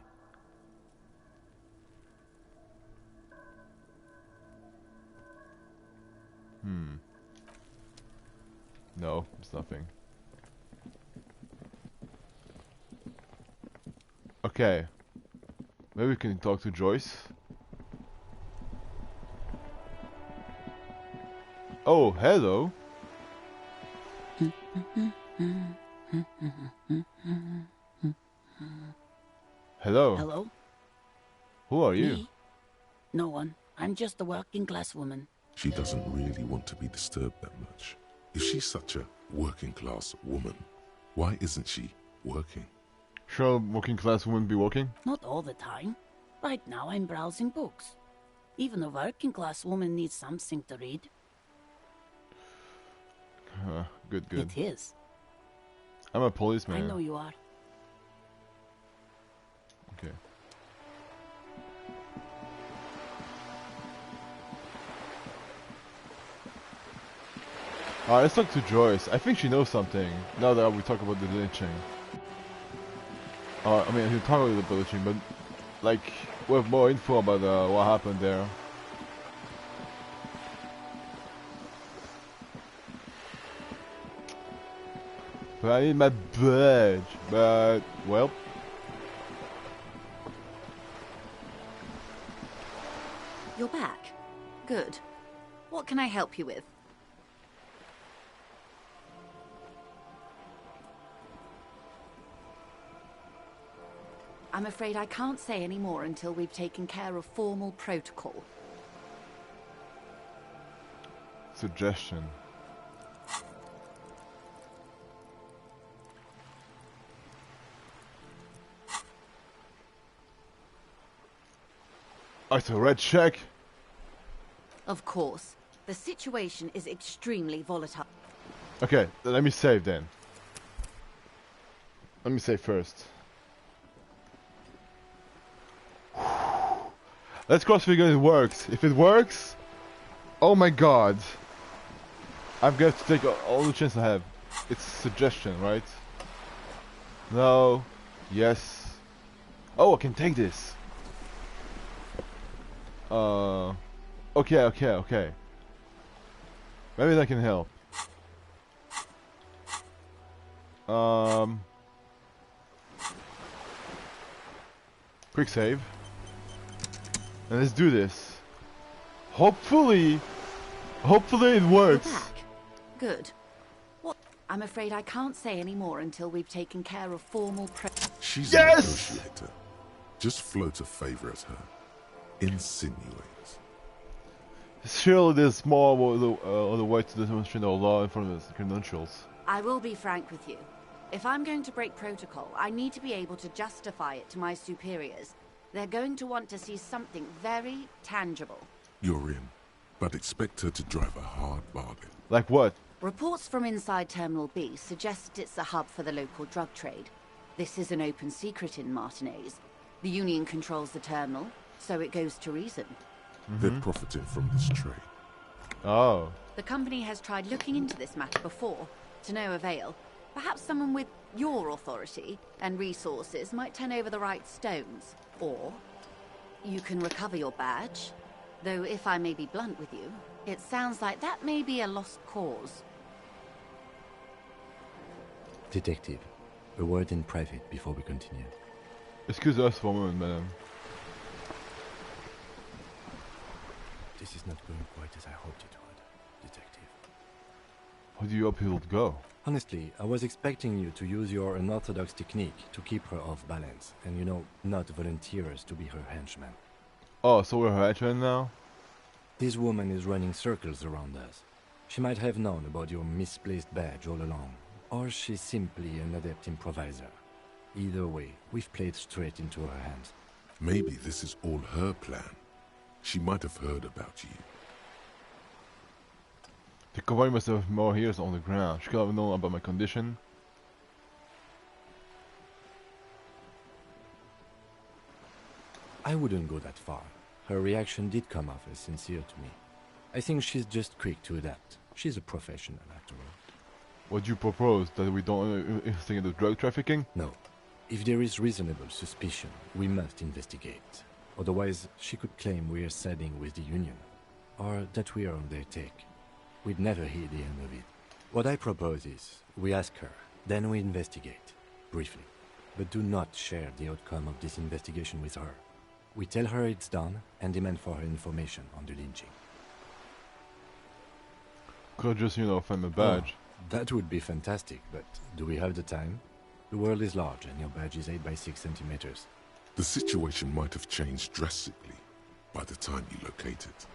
No, it's nothing. Okay. Maybe we can talk to Joyce. Oh, hello. Hello. Hello? Who are you? Me? No one. I'm just a working class woman. She doesn't really want to be disturbed that much. If she's such a working class woman, why isn't she working? Sure, working class women be working? Not all the time. Right now I'm browsing books. Even a working class woman needs something to read. Good. It is. I'm a policeman. I know you are. Okay. Alright, let's talk to Joyce. I think she knows something, now that we talk about the lynching. I mean, we talk about the lynching, but, like, we have more info about what happened there. But I need my badge, but, well. You're back. Good. What can I help you with? I'm afraid I can't say any more until we've taken care of formal protocol. Suggestion. Oh, it's a red check. Of course. The situation is extremely volatile. Okay, let me save then. Let me save first. Let's cross figure it works. If it works, oh my god. I've got to take all the chance I have. It's a suggestion, right? No. Yes. Oh, I can take this. Okay. Maybe that can help. Quick save. And let's do this. Hopefully it works. You're back. Good. What? I'm afraid I can't say any more until we've taken care of formal She's a negotiator. Just float a favor at her. Insinuate. Surely there's more other way to demonstrate our law in front of the credentials. I will be frank with you. If I'm going to break protocol, I need to be able to justify it to my superiors. They're going to want to see something very tangible. You're in, but expect her to drive a hard bargain. Like what? Reports from inside Terminal B suggest it's a hub for the local drug trade. This is an open secret in Martinez. The Union controls the terminal, so it goes to reason. They're profiting from this trade. Oh. The company has tried looking into this matter before, to no avail. Perhaps someone with your authority and resources might turn over the right stones. Or you can recover your badge. Though if I may be blunt with you, it sounds like that may be a lost cause. Detective, a word in private before we continue. Excuse us for a moment, madam. This is not going quite as I hoped it would, Detective. How do you hope he will go? Honestly, I was expecting you to use your unorthodox technique to keep her off balance, and you know, not volunteer us to be her henchman. Oh, so we're her henchman now? This woman is running circles around us. She might have known about your misplaced badge all along, or she's simply an adept improviser. Either way, we've played straight into her hands. Maybe this is all her plan. She might have heard about you. The convoy must have more ears on the ground. She could have known about my condition. I wouldn't go that far. Her reaction did come off as sincere to me. I think she's just quick to adapt. She's a professional, after all. Would you propose that we don't investigate the drug trafficking? No. If there is reasonable suspicion, we must investigate. Otherwise, she could claim we are siding with the Union, or that we are on their take. We'd never hear the end of it. What I propose is, we ask her, then we investigate, briefly. But do not share the outcome of this investigation with her. We tell her it's done, and demand for her information on the lynching. Could just, you know, find the badge. Oh, that would be fantastic, but do we have the time? The world is large, and your badge is 8 by 6 centimeters. The situation might have changed drastically by the time you locate it.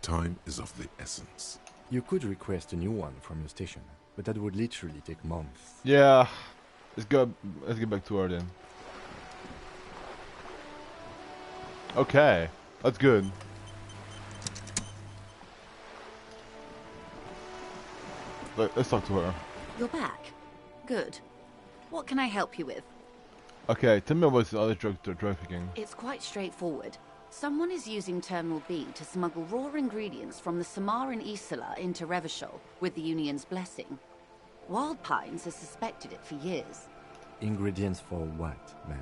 Time is of the essence. You could request a new one from your station, but that would literally take months. Yeah, let's get back to her then. Okay, that's good. Let's talk to her. You're back. Good. What can I help you with? Okay, tell me about this other drug trafficking. It's quite straightforward. Someone is using Terminal B to smuggle raw ingredients from the Samaran Isola into Revachol with the Union's blessing. Wild Pines has suspected it for years. Ingredients for what, ma'am?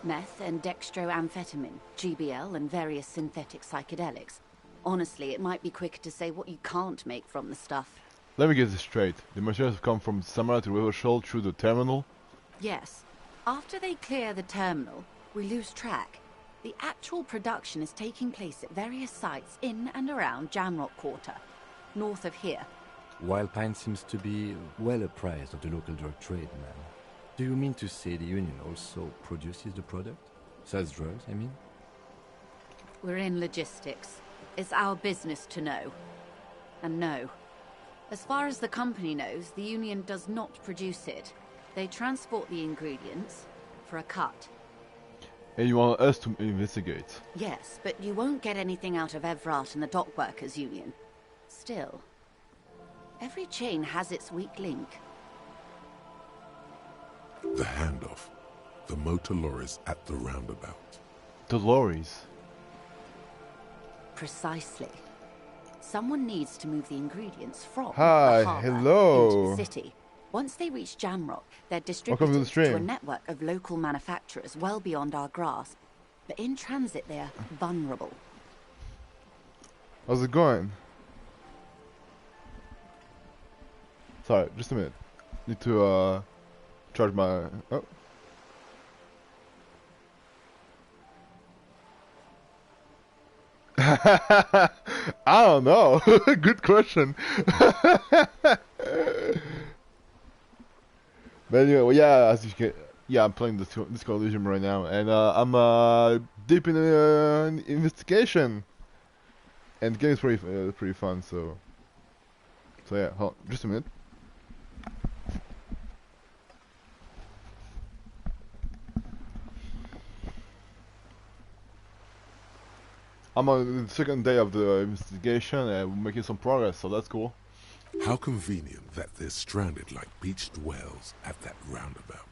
Meth and dextroamphetamine, GBL, and various synthetic psychedelics. Honestly, it might be quicker to say what you can't make from the stuff. Let me get this straight. The materials have come from Samara to Revachol through the terminal? Yes. After they clear the terminal, we lose track. The actual production is taking place at various sites in and around Jamrock Quarter, north of here. Wild Pine seems to be well apprised of the local drug trade, ma'am. Do you mean to say the Union also produces the product? Sells drugs, I mean? We're in logistics. It's our business to know. And no. As far as the company knows, the Union does not produce it. They transport the ingredients for a cut. And you want us to investigate? Yes, but you won't get anything out of Evrat and the Dock Workers Union. Still, every chain has its weak link. The handoff. The motor lorries at the roundabout. The lorries? Precisely. Someone needs to move the ingredients from the harbour into the city. Once they reach Jamrock, they're distributed to a network of local manufacturers well beyond our grasp. But in transit, they are vulnerable. How's it going? Sorry, just a minute. Need to charge my... Oh. I don't know. Good question. But anyway, well, yeah, as you can, yeah, I'm playing this Elysium right now, and I'm deep in the investigation, and the game's pretty fun. So yeah, hold on, just a minute. I'm on the second day of the investigation, and we're making some progress, so that's cool. How convenient that they're stranded like beached whales at that roundabout.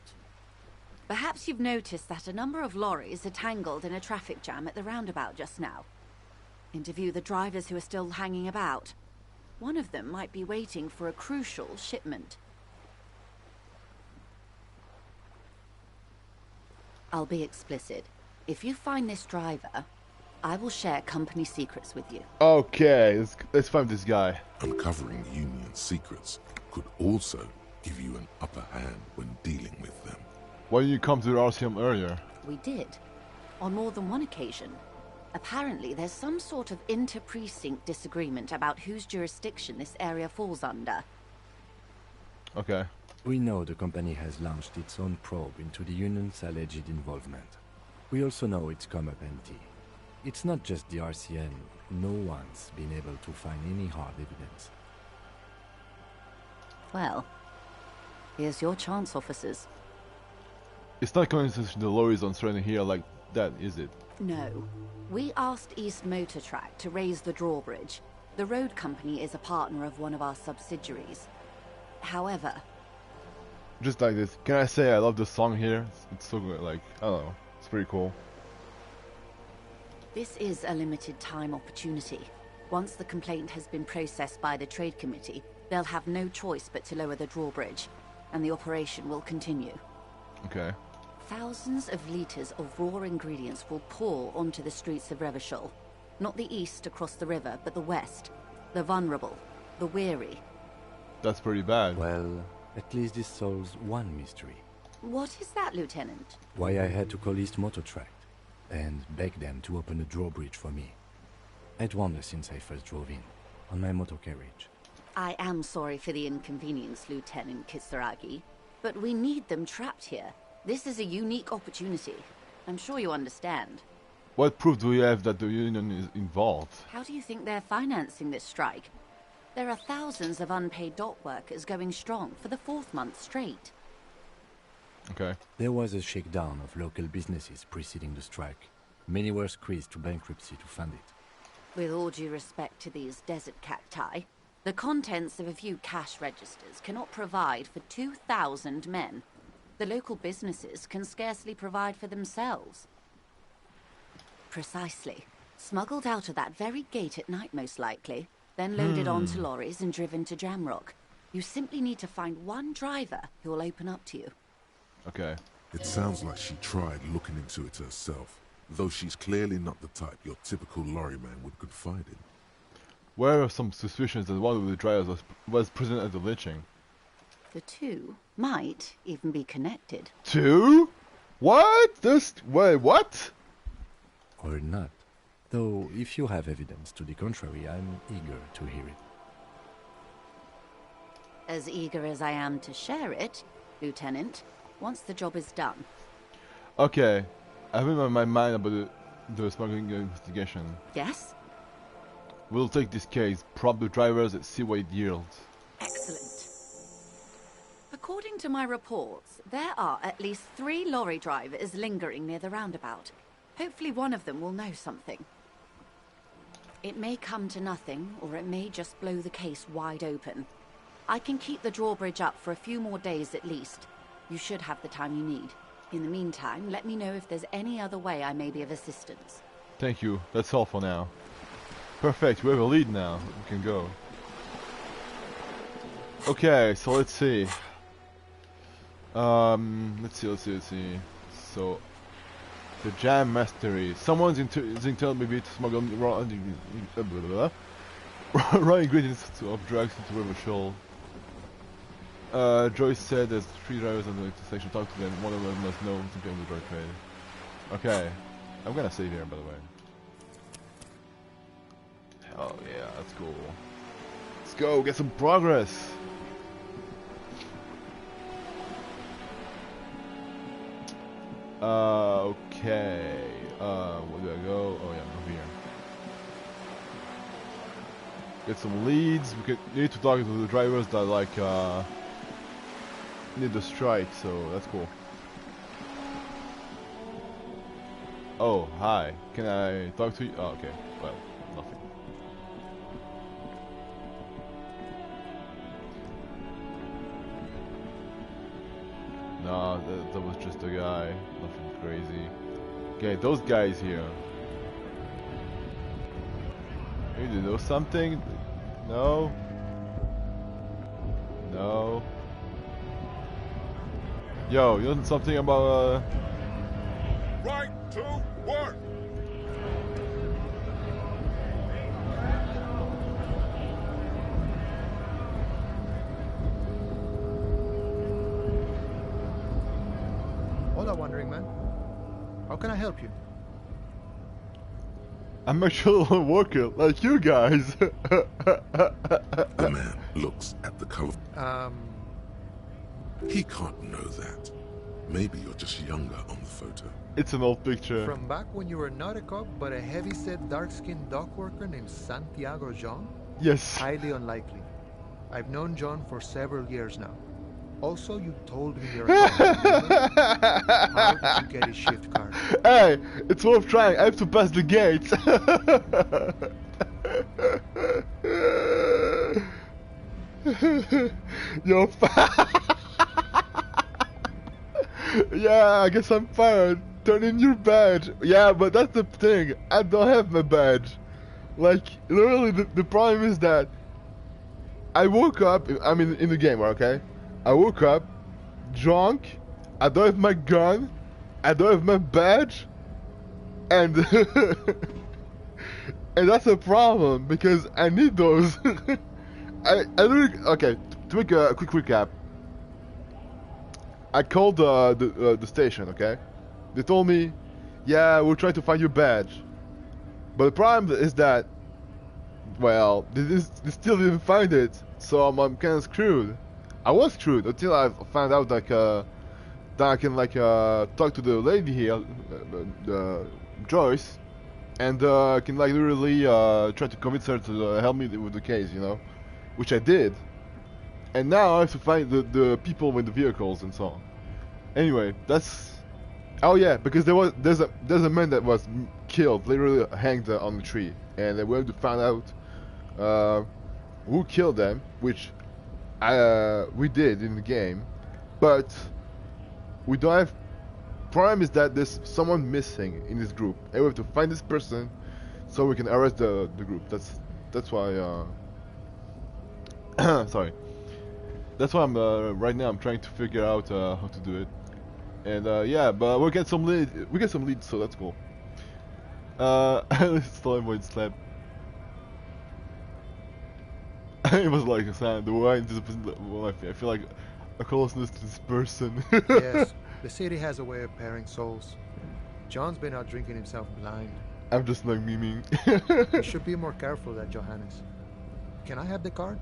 Perhaps you've noticed that a number of lorries are tangled in a traffic jam at the roundabout just now. Interview the drivers who are still hanging about. One of them might be waiting for a crucial shipment. I'll be explicit. If you find this driver, I will share company secrets with you. Okay, let's find this guy. Uncovering Union secrets could also give you an upper hand when dealing with them. Why didn't you come to the Elysium earlier? We did. On more than one occasion. Apparently, there's some sort of inter-precinct disagreement about whose jurisdiction this area falls under. Okay. We know the company has launched its own probe into the Union's alleged involvement. We also know it's come up empty. It's not just the RCN. No one's been able to find any hard evidence. Well, here's your chance, officers. It's not coincidence the lorries on stranded here like that, is it? No. We asked East Motor Track to raise the drawbridge. The road company is a partner of one of our subsidiaries. However... Just like this, can I say I love this song here? It's so good, like, I don't know. It's pretty cool. This is a limited time opportunity. Once the complaint has been processed by the Trade Committee, they'll have no choice but to lower the drawbridge, and the operation will continue. Okay. Thousands of liters of raw ingredients will pour onto the streets of Revachol. Not the east across the river, but the west. The vulnerable, the weary. That's pretty bad. Well, at least this solves one mystery. What is that, Lieutenant? Why I had to call East Motor Track and beg them to open a drawbridge for me. I'd wondered since I first drove in, on my motor carriage. I am sorry for the inconvenience, Lieutenant Kisaragi, but we need them trapped here. This is a unique opportunity. I'm sure you understand. What proof do we have that the Union is involved? How do you think they're financing this strike? There are thousands of unpaid dock workers going strong for the 4th month straight. Okay. There was a shakedown of local businesses preceding the strike. Many were squeezed to bankruptcy to fund it. With all due respect to these desert cacti, the contents of a few cash registers cannot provide for 2,000 men. The local businesses can scarcely provide for themselves. Precisely. Smuggled out of that very gate at night, most likely, then loaded onto lorries and driven to Jamrock. You simply need to find one driver who will open up to you. Okay. It sounds like she tried looking into it herself, though she's clearly not the type your typical lorryman would confide in. Where are some suspicions that one of the drivers was present at the lynching? The two might even be connected. Two? What? Wait, what? Or not. Though, if you have evidence to the contrary, I'm eager to hear it. As eager as I am to share it, Lieutenant, once the job is done. Okay. I have in my mind about the smuggling investigation. Yes? We'll take this case, prompt the drivers, and see what it yields. Excellent. According to my reports, there are at least 3 lorry drivers lingering near the roundabout. Hopefully one of them will know something. It may come to nothing, or it may just blow the case wide open. I can keep the drawbridge up for a few more days at least. You should have the time you need. In the meantime, let me know if there's any other way I may be of assistance. Thank you. That's all for now. Perfect. We have a lead now. We can go. Okay, so let's see. Let's see. So, the Jam Mastery. Someone's intel maybe to smuggle raw ingredients of drugs into Revachol. Joyce said there's 3 drivers on the intersection. Talk to them. One of them must know something on the drug trade. Okay. I'm gonna save here, by the way. Oh yeah, that's cool. Let's go, get some progress! Okay. Where do I go? Oh yeah, over here. Get some leads. We need to talk to the drivers that like need the strike, so that's cool. Oh, hi. Can I talk to you? Oh, okay. Well, nothing. Nah, that was just a guy. Nothing crazy. Okay, those guys here. Maybe they know something? No? No? Yo, you know something about, right to work! Hola, Wandering Man. How can I help you? I'm actually a worker, like you guys. The man looks at the color. He can't know that. Maybe you're just younger on the photo. It's an old picture. From back when you were not a cop, but a heavy-set, dark-skinned dock worker named Santiago John? Yes. Highly unlikely. I've known John for several years now. Also, you told me you're a cop. How did you get his shift card? Hey, it's worth trying. I have to pass the gate. You're yeah, I guess I'm fired. Turn in your badge. Yeah, but that's the thing. I don't have my badge. Like, literally, the problem is that I woke up. I mean, in the game, okay? I woke up drunk. I don't have my gun. I don't have my badge. And and that's a problem because I need those. I really, okay, to make a quick recap. I called the station, okay? They told me, yeah, we're trying to find your badge. But the problem is that, well, they still didn't find it, so I'm kind of screwed. I was screwed until I found out like that I can like talk to the lady here, Joyce, and I can like literally try to convince her to help me with the case, you know, which I did. And now I have to find the people with the vehicles and so on. Anyway, that's... Oh yeah, because there's a man that was killed, literally hanged on the tree. And we have to find out who killed them, which we did in the game. But we don't have... Problem is that there's someone missing in this group. And we have to find this person so we can arrest the group. That's why... sorry. That's why I'm right now. I'm trying to figure out how to do it, and yeah, but we get some leads. We get some leads, so that's cool. Stolen void slap. It was like a sound. The way I feel like a closeness to this person. Yes, the city has a way of pairing souls. John's been out drinking himself blind. I'm just like memeing. You should be more careful there, Johannes. Can I have the card?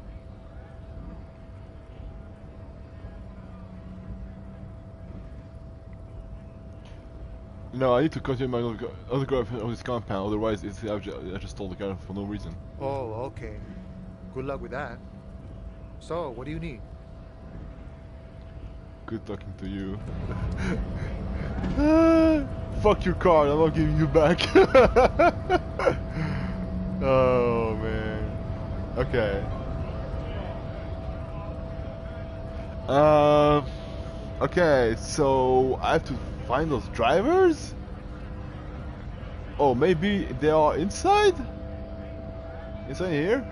No, I need to continue my autograph on this compound, otherwise I just stole the car for no reason. Oh, okay. Good luck with that. So, what do you need? Good talking to you. Fuck your card, I'm not giving you back. Oh, man. Okay. Okay, so I have to find those drivers? Oh, maybe they are inside? Inside here?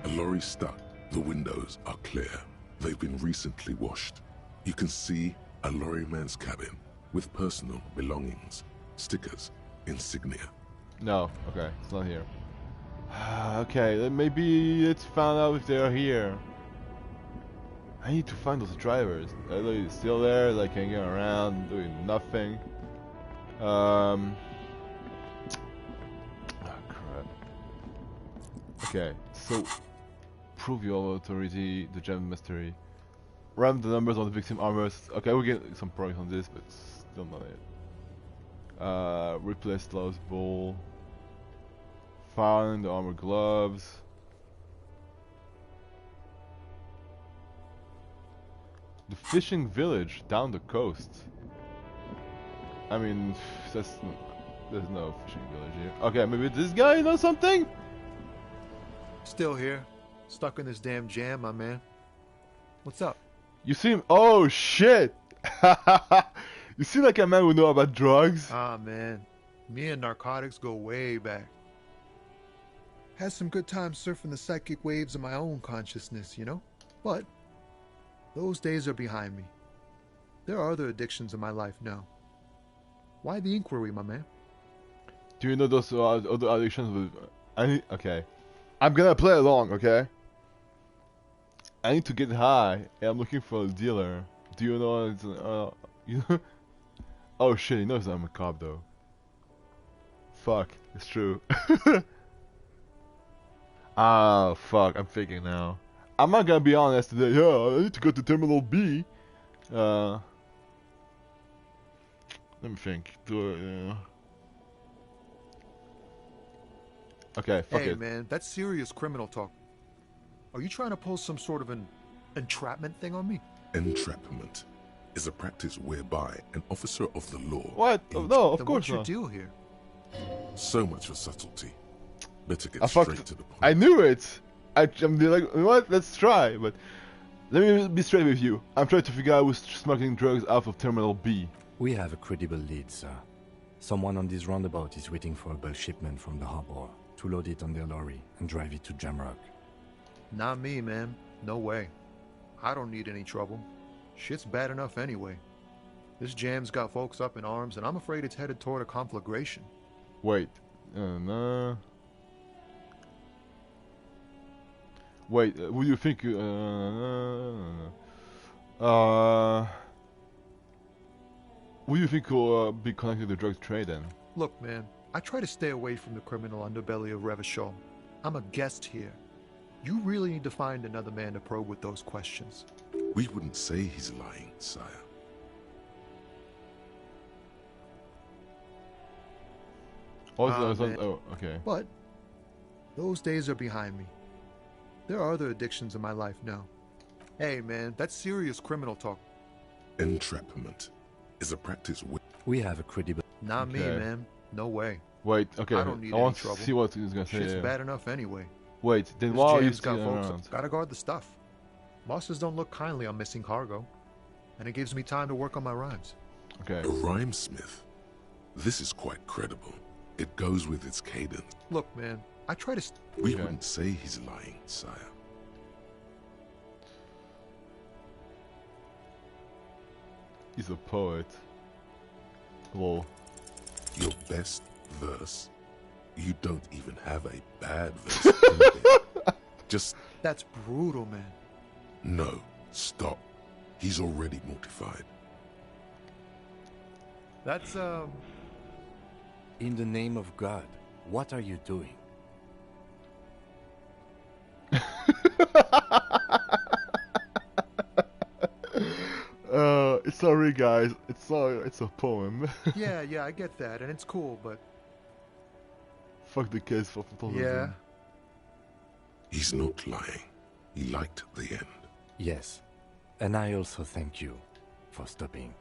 A lorry stuck. The windows are clear. They've been recently washed. You can see a lorry man's cabin with personal belongings, stickers, insignia. No, okay, it's not here. Okay, then maybe let's find out if they are here. I need to find those drivers. Are they still there, like hanging around, doing nothing? Oh crap. Okay, so prove your authority, the gem mystery. Run the numbers on the victim armors. Okay, we'll get some progress on this, but still not it. Replace Love's Bull. Found the armor gloves. The fishing village down the coast. I mean, there's no fishing village here. Okay, maybe this guy knows something? Still here. Stuck in this damn jam, my man. What's up? You seem... Oh, shit! You seem like a man who know about drugs. Ah, man. Me and narcotics go way back. Had some good times surfing the psychic waves of my own consciousness, you know? But those days are behind me. There are other addictions in my life now. Why the inquiry, my man? Do you know those other addictions with... Okay. I'm gonna play along, okay? I need to get high, and I'm looking for a dealer. Do you know it's... you know? Oh shit, he knows I'm a cop though. Fuck, it's true. Ah, fuck, I'm faking now. I'm not gonna be honest today. Yeah, I need to go to Terminal B. Let me think. Okay, fuck it. Hey man, that's serious criminal talk. Are you trying to pull some sort of an entrapment thing on me? Entrapment is a practice whereby an officer of the law... What? No, of course not. What's your deal here? So much for subtlety. Better get straight to the point. I knew it! I'm like, what? Let's try, but... Let me be straight with you. I'm trying to figure out who's smuggling drugs out of Terminal B. We have a credible lead, sir. Someone on this roundabout is waiting for a bulk shipment from the harbor to load it on their lorry and drive it to Jamrock. Not me, man. No way. I don't need any trouble. Shit's bad enough anyway. This jam's got folks up in arms, and I'm afraid it's headed toward a conflagration. Wait. No. Wait, what do you think? What do you think will be connected to the drug trade then? Look, man, I try to stay away from the criminal underbelly of Revachol. I'm a guest here. You really need to find another man to probe with those questions. We wouldn't say he's lying, sire. Oh, okay. But those days are behind me. There are other addictions in my life now. Hey, man, that's serious criminal talk. Entrapment is a practice we have a credible... Not me, man. No way. Wait, okay. I don't need want any trouble. To see what he's gonna say. Shit's bad enough anyway. Wait, then this why are you got folks around? Gotta guard the stuff. Bosses don't look kindly on missing cargo, and it gives me time to work on my rhymes. Okay. A rhymesmith. This is quite credible. It goes with its cadence. Look, man, I try to... We wouldn't say he's lying, sire. He's a poet. Whoa. Your best verse? You don't even have a bad verse. Just... That's brutal, man. No, stop. He's already mortified. That's, In the name of God, what are you doing? Sorry guys, it's a poem. yeah, I get that, and it's cool, but... Fuck the kids for Yeah. He's not lying. He liked the end. Yes, and I also thank you for stopping.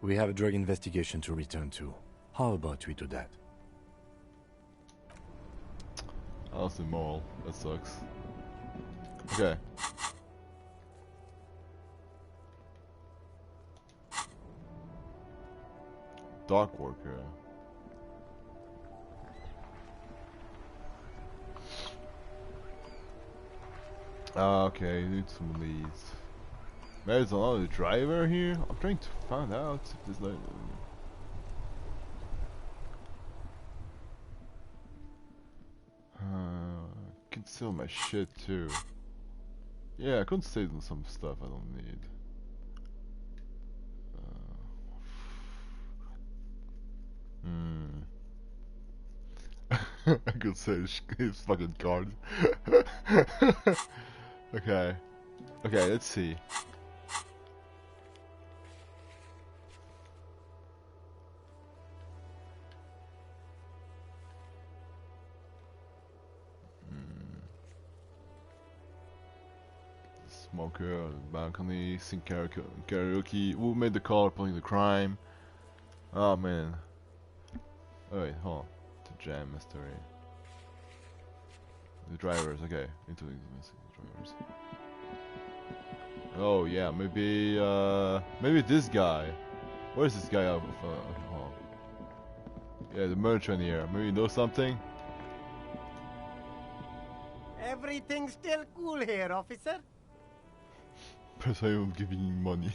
We have a drug investigation to return to. How about we do that? That's immoral. That sucks. Okay. Dock worker. Okay, need some leads. There's another driver here. I'm trying to find out if there's like... Can sell my shit too. Yeah, I could sell some stuff I don't need. I could sell his fucking cards. Okay. Okay, let's see. Smoker, balcony, sing karaoke. Who made the call playing the crime? Oh man. Oh wait, hold on. The jam mystery. The drivers, okay. Into the drivers. Oh yeah, maybe this guy. Where is this guy out of alcohol? Yeah, the merchant here. Maybe he knows something? Everything's still cool here, officer. Press I am giving you money.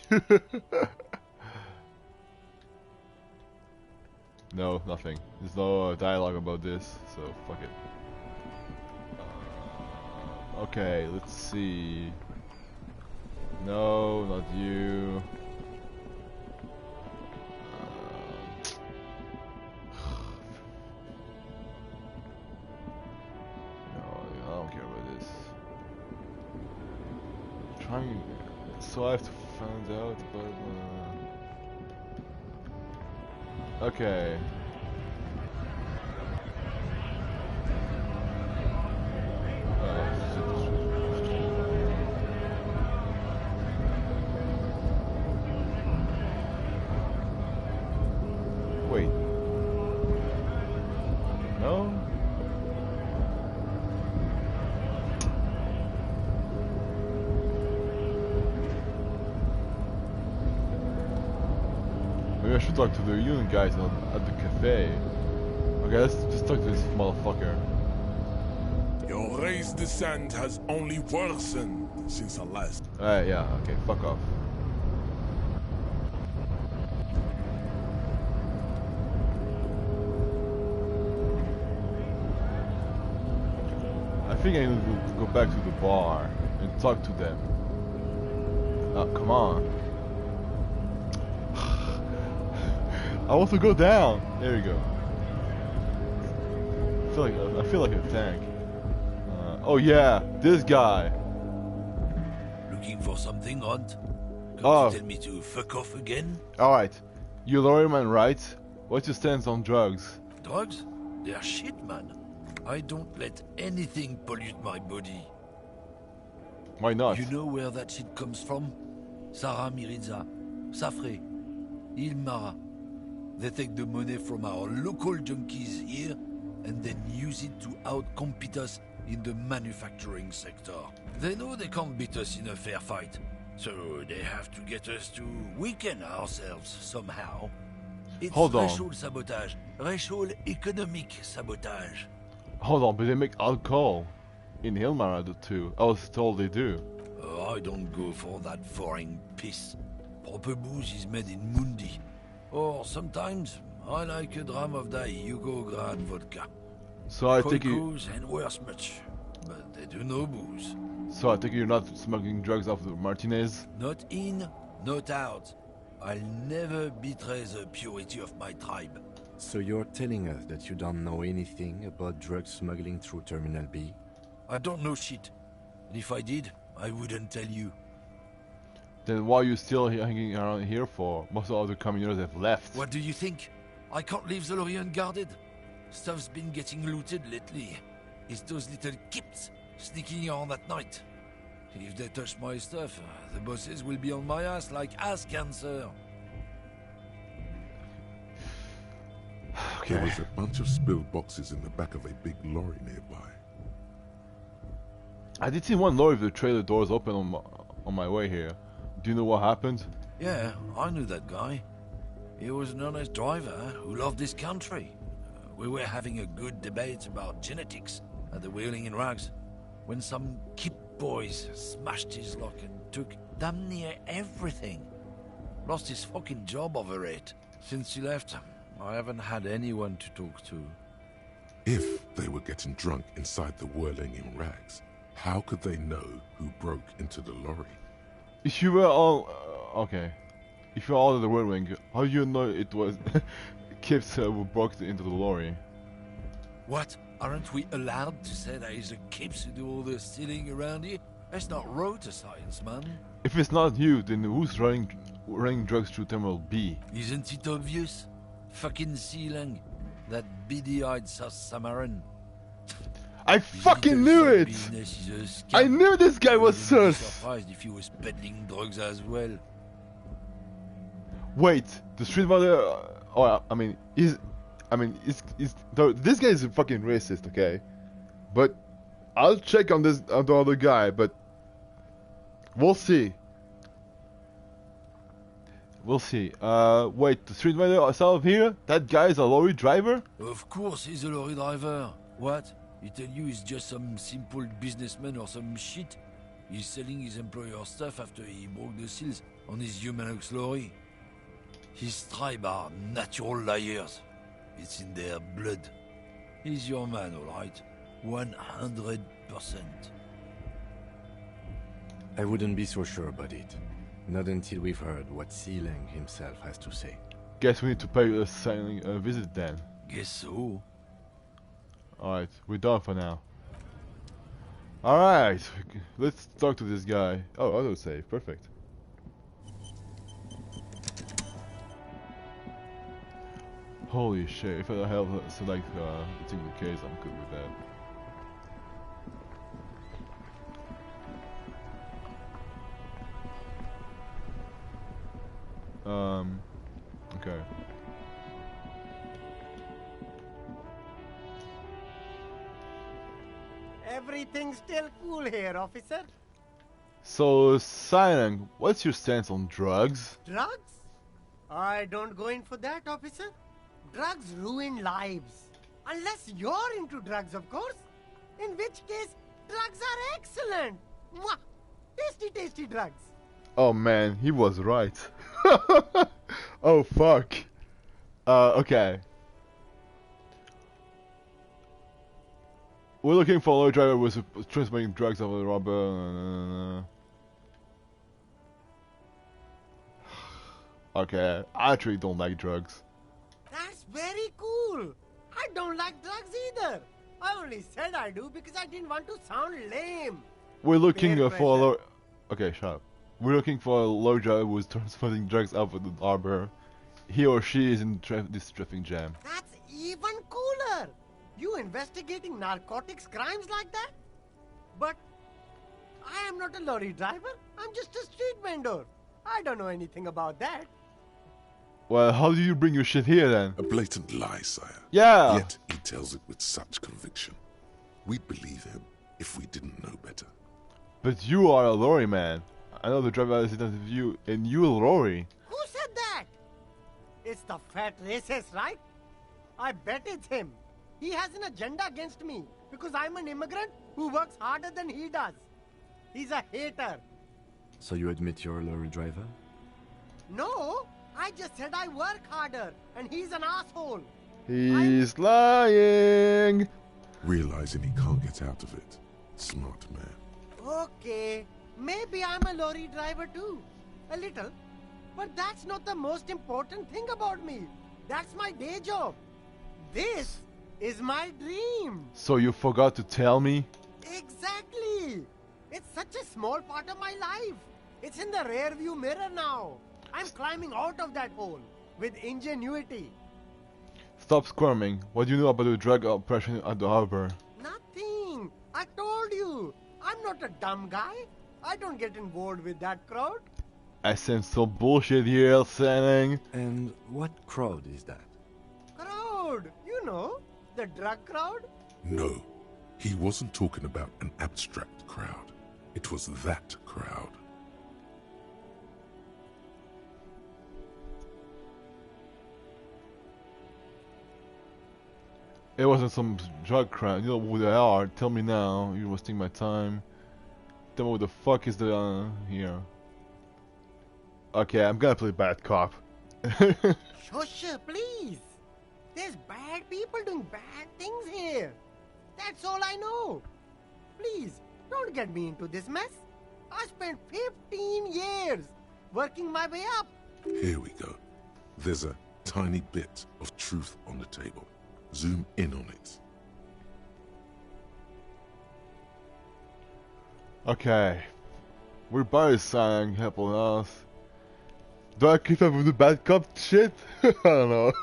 No, nothing. There's no dialogue about this, so fuck it. Okay, let's see. No, not you. No, I don't care about this. Trying, so I have to find out, but okay. Wait. No? Maybe I should talk to the union guys at the cafe. Okay, let's just talk to this motherfucker. Your race descent has only worsened since the last. Yeah, okay, fuck off. I think I need to go back to the bar and talk to them. Come on. I want to go down. There we go. I feel like a tank. Oh yeah, this guy. Looking for something, Hunt? Come to tell me to fuck off again? Alright. You're lawyer-man, right? What's your stance on drugs? Drugs? They're shit, man. I don't let anything pollute my body. Why not? You know where that shit comes from? Sarah Miriza, Safre, Ilmara. They take the money from our local junkies here and then use it to outcompete us in the manufacturing sector. They know they can't beat us in a fair fight, so they have to get us to weaken ourselves somehow. It's racial sabotage, racial economic sabotage. Hold on, but they make alcohol in Hilmar too. I was told they do. I don't go for that foreign piss. Proper booze is made in Mundi. Or sometimes I like a dram of the Hugo Grad vodka. So I think you... and worse much, but they do no booze. So I think you're not smuggling drugs off the Martinez? Not in, not out. I'll never betray the purity of my tribe. So you're telling us that you don't know anything about drug smuggling through Terminal B? I don't know shit. And if I did, I wouldn't tell you. Then why are you still hanging around here for? Most of the communers have left. What do you think? I can't leave the lorry unguarded. Stuff's been getting looted lately. It's those little kips sneaking around at night. If they touch my stuff, the bosses will be on my ass like ass cancer. Okay. There was a bunch of spilled boxes in the back of a big lorry nearby. I did see one lorry with the trailer doors open on my way here. Do you know what happened? Yeah, I knew that guy. He was an honest driver who loved this country. We were having a good debate about genetics at the Wheeling in Rags when some kip boys smashed his lock and took damn near everything. Lost his fucking job over it. Since he left, I haven't had anyone to talk to. If they were getting drunk inside the Whirling in Rags, how could they know who broke into the lorry? If you were all... okay. If you were all in the Whirling, how do you know it was kids who broke into the lorry? What? Aren't we allowed to say that it's the kids who do all the stealing around here? That's not road science, man. If it's not you, then who's running drugs through Terminal B? Isn't it obvious? Fucking Sealang, that beady-eyed South Samaran. I fucking knew it! I knew this guy was sus! Surprised if he was peddling drugs as well. Wait, the street mother... this guy is a fucking racist, okay? But I'll check on the other guy, but we'll see. We'll see. Wait, the street mother south of here? That guy is a lorry driver? Of course he's a lorry driver. What? He tell you he's just some simple businessman or some shit? He's selling his employer stuff after he broke the seals on his humanox lorry. His tribe are natural liars. It's in their blood. He's your man, all right. 100%. I wouldn't be so sure about it. Not until we've heard what Sealang himself has to say. Guess we need to pay a sailing visit then. Guess so. Alright, we're done for now. Alright, let's talk to this guy. Oh, autosave, perfect. Holy shit, if I have select the single case, I'm good with that. Okay. Everything's still cool here, officer. So, Silent, what's your stance on drugs? Drugs? I don't go in for that, officer. Drugs ruin lives. Unless you're into drugs, of course. In which case, drugs are excellent. Mwah! Tasty, tasty drugs. Oh man, he was right. Oh fuck. Okay. We're looking for a lorry driver who was transferring drugs over the robber. Okay, I actually don't like drugs. That's very cool. I don't like drugs either. I only said I do because I didn't want to sound lame. We're looking for a lorry. Okay, shut up. We're looking for a lorry driver who is transporting drugs over the harbor. He or she is in this traffic jam. That's even cooler. You investigating narcotics crimes like that? But I am not a lorry driver. I'm just a street vendor. I don't know anything about that. Well, how do you bring your shit here then? A blatant lie, sire. Yeah. Yet he tells it with such conviction. We'd believe him if we didn't know better. But you are a lorry man. I know the driver is with you, and you a lorry. Who said that? It's the fat racist, right? I bet it's him. He has an agenda against me because I'm an immigrant who works harder than he does. He's a hater. So you admit you're a lorry driver? No, I just said I work harder, and he's an asshole. He's lying. Realizing he can't get out of it. Smart man. Okay, maybe I'm a lorry driver too. A little. But that's not the most important thing about me. That's my day job. This is my dream. So you forgot to tell me? Exactly. It's such a small part of my life. It's in the rear view mirror now. I'm climbing out of that hole with ingenuity. Stop squirming. What do you know about the drug operation at the harbor? Nothing. I told you. I'm not a dumb guy. I don't get involved with that crowd. I sense some bullshit here, Sanning. And what crowd is that? Crowd? You know, the drug crowd? No, he wasn't talking about an abstract crowd. It was that crowd. It wasn't some drug crowd. You know who they are. Tell me now. You're wasting my time. Tell me what the fuck is the here. Okay, I'm gonna play bad cop. Shush, please. There's bad people doing bad things here. That's all I know. Please, don't get me into this mess. I spent 15 years working my way up. Here we go. There's a tiny bit of truth on the table. Zoom in on it. Okay. We're by Sang helping us. Do I keep up with the bad cop shit? I don't know.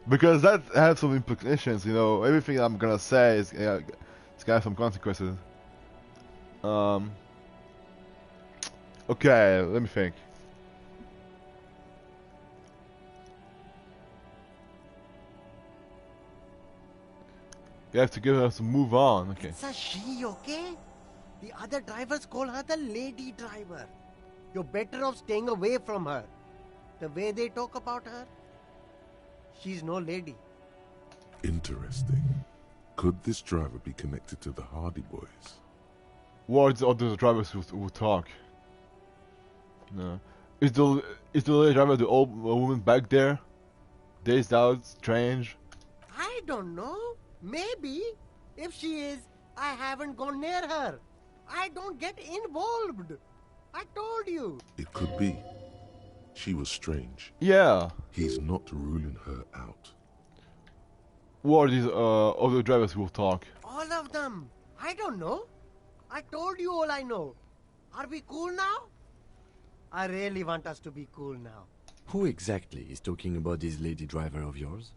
Because that has some implications, you know. Everything I'm gonna say is it's gonna have some consequences. Okay, let me think. You have to give us a move on, okay. It's a she, okay? The other drivers call her the lady driver. You're better off staying away from her. The way they talk about her, she's no lady. Interesting. Could this driver be connected to the Hardy Boys? What are the drivers who talk? No. Is the lady driver the old woman back there? Dazed out, strange? I don't know. Maybe. If she is, I haven't gone near her. I don't get involved. I told you. It could be. She was strange. Yeah. He's not ruling her out. What are these other drivers who talk? All of them. I don't know. I told you all I know. Are we cool now? I really want us to be cool now. Who exactly is talking about this lady driver of yours?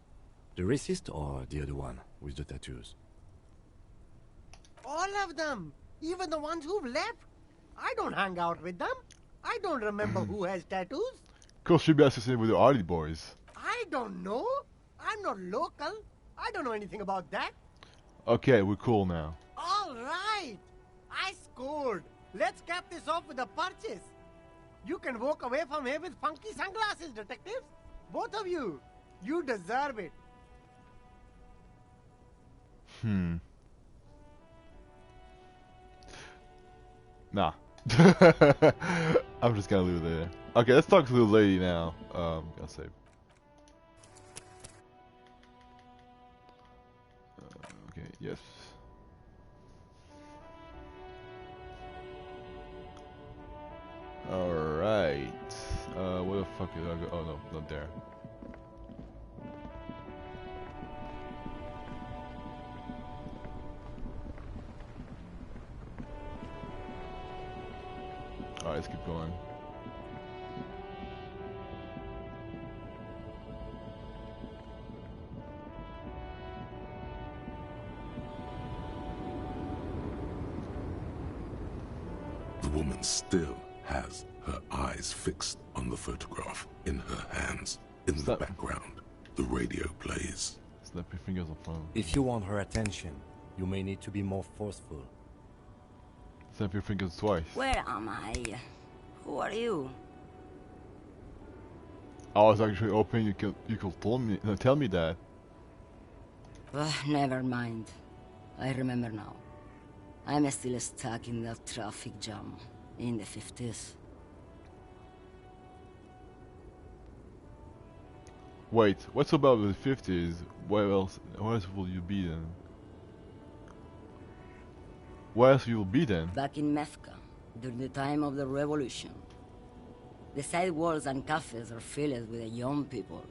The racist or the other one with the tattoos? All of them. Even the ones who've left. I don't hang out with them. I don't remember who has tattoos. Cause she'd be associated with the Hardy Boys. I don't know. I'm not local. I don't know anything about that. Okay, we're cool now. All right. I scored. Let's cap this off with a purchase. You can walk away from here with funky sunglasses, detectives. Both of you. You deserve it. Nah. I'm just gonna leave it there. Okay, let's talk to the lady now. Gotta save. Okay, yes. Alright. Where the fuck did I go? Oh no, not there. Alright, let's keep going. The woman still has her eyes fixed on the photograph in her hands. In the background, the radio plays. Snap your fingers on phone. If you want her attention, you may need to be more forceful. Snap your fingers twice. Where am I? Who are you? I was actually hoping you could tell me that. Never mind. I remember now. I'm still stuck in that traffic jam in the 50s. Wait, what's about the 50s? Where else will you be then? Where else will you be then? Back in Mecca, during the time of the revolution. The sidewalks and cafes are filled with young people.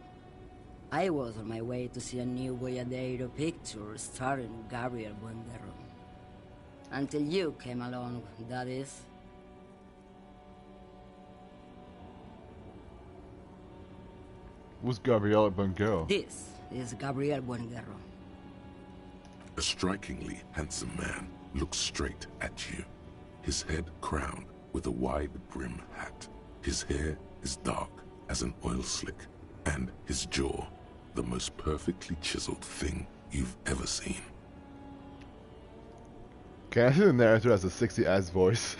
I was on my way to see a new Boyadero picture starring Gabriel Buendero. Until you came along, that is. Who's Gabriel Buendero? This is Gabriel Buendero. A strikingly handsome man looks straight at you. His head crowned with a wide brim hat. His hair is dark as an oil slick, and his jaw the most perfectly chiseled thing you've ever seen. Can I see the narrator has a sexy ass voice?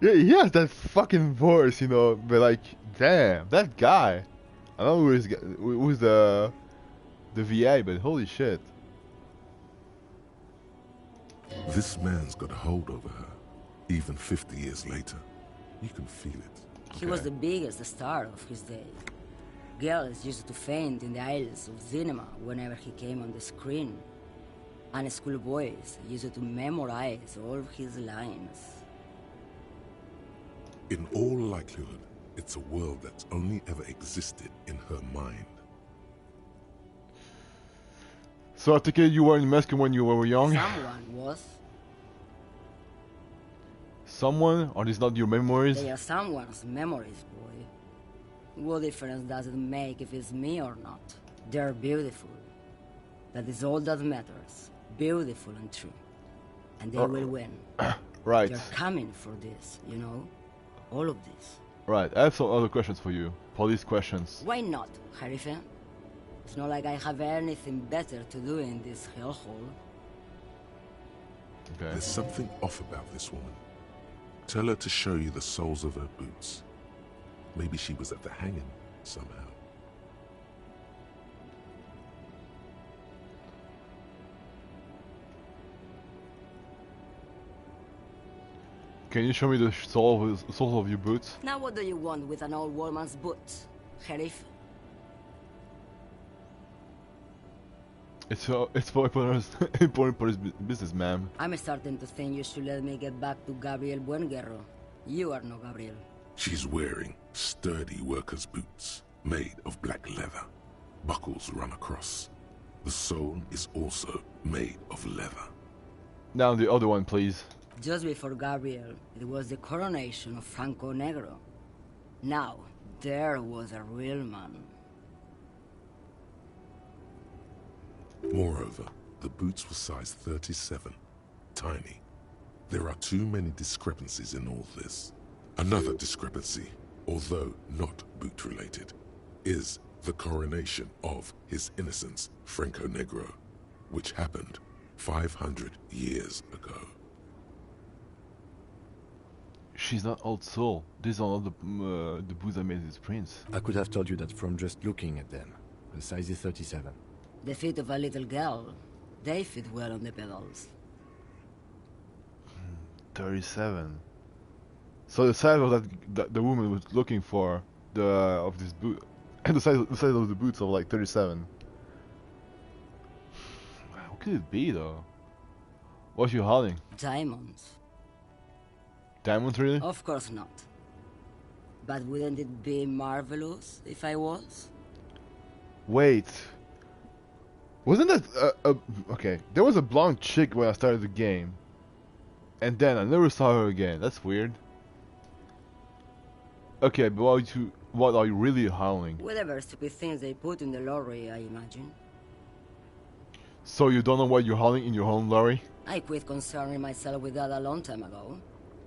Yeah, he has that fucking voice, you know, but like, damn, that guy. I don't know who's the VA, but holy shit. This man's got a hold over her, even 50 years later. You can feel it. He was the biggest star of his day. Girls used to faint in the aisles of cinema whenever he came on the screen. And schoolboys used to memorize all his lines. In all likelihood, it's a world that's only ever existed in her mind. So I take it you were in Mexico when you were young? Someone was. Someone? Or is not your memories? They are someone's memories, boy. What difference does it make if it's me or not? They're beautiful. That is all that matters. Beautiful and true. And they will win. Right. They're coming for this, you know? All of this. Right, I have some other questions for you. Police questions. Why not, Harife? It's not like I have anything better to do in this hellhole. Okay. There's something off about this woman. Tell her to show you the soles of her boots. Maybe she was at the hanging somehow. Can you show me the soles of your boots? Now what do you want with an old woman's boots, Sheriff? It's for important for his business, ma'am. I'm starting to think you should let me get back to Gabriel Buenguerro. You are no Gabriel. She's wearing sturdy worker's boots made of black leather. Buckles run across. The sole is also made of leather. Now the other one, please. Just before Gabriel, it was the coronation of Franco Negro. Now, there was a real man. Moreover, the boots were size 37. Tiny. There are too many discrepancies in all this. Another discrepancy, although not boot-related, is the coronation of His Innocence, Franco Negro, which happened 500 years ago. She's not old soul. These are all the boots that made his prince. I could have told you that from just looking at them. The size is 37. The feet of a little girl. They fit well on the pedals. 37. So the size of that the woman was looking for of this boot, and the size of the boots of like 37. What could it be though? What's you hauling? Diamonds. Diamonds, really? Of course not. But wouldn't it be marvelous if I was? Wait. Wasn't that okay? There was a blonde chick when I started the game, and then I never saw her again. That's weird. Okay, but what are you really hauling? Whatever stupid things they put in the lorry, I imagine. So you don't know what you're hauling in your own lorry? I quit concerning myself with that a long time ago.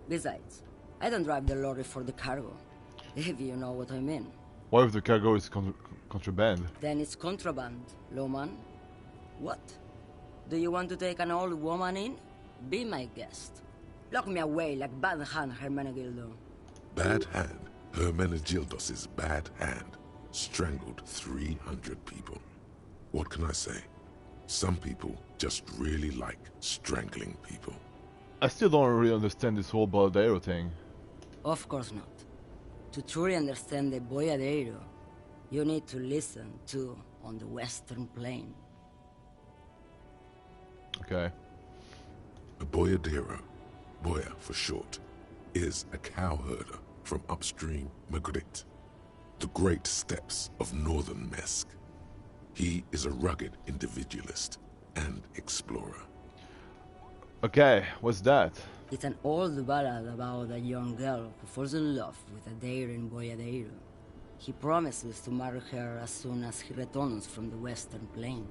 Besides, I don't drive the lorry for the cargo, if you know what I mean. What if the cargo is contraband? Then it's contraband, lawman. What? Do you want to take an old woman in? Be my guest. Lock me away like Bad Hand Hermenegildo. Bad Hand? Hermenegildos' bad hand strangled 300 people. What can I say? Some people just really like strangling people. I still don't really understand this whole Boyadero thing. Of course not. To truly understand the Boyadero, you need to listen to On the Western Plain. Okay. A boyadero, boya for short, is a cowherder from upstream Magritte, the great steppes of northern Mesk. He is a rugged individualist and explorer. Okay, what's that? It's an old ballad about a young girl who falls in love with a daring boyadero. He promises to marry her as soon as he returns from the Western Plain.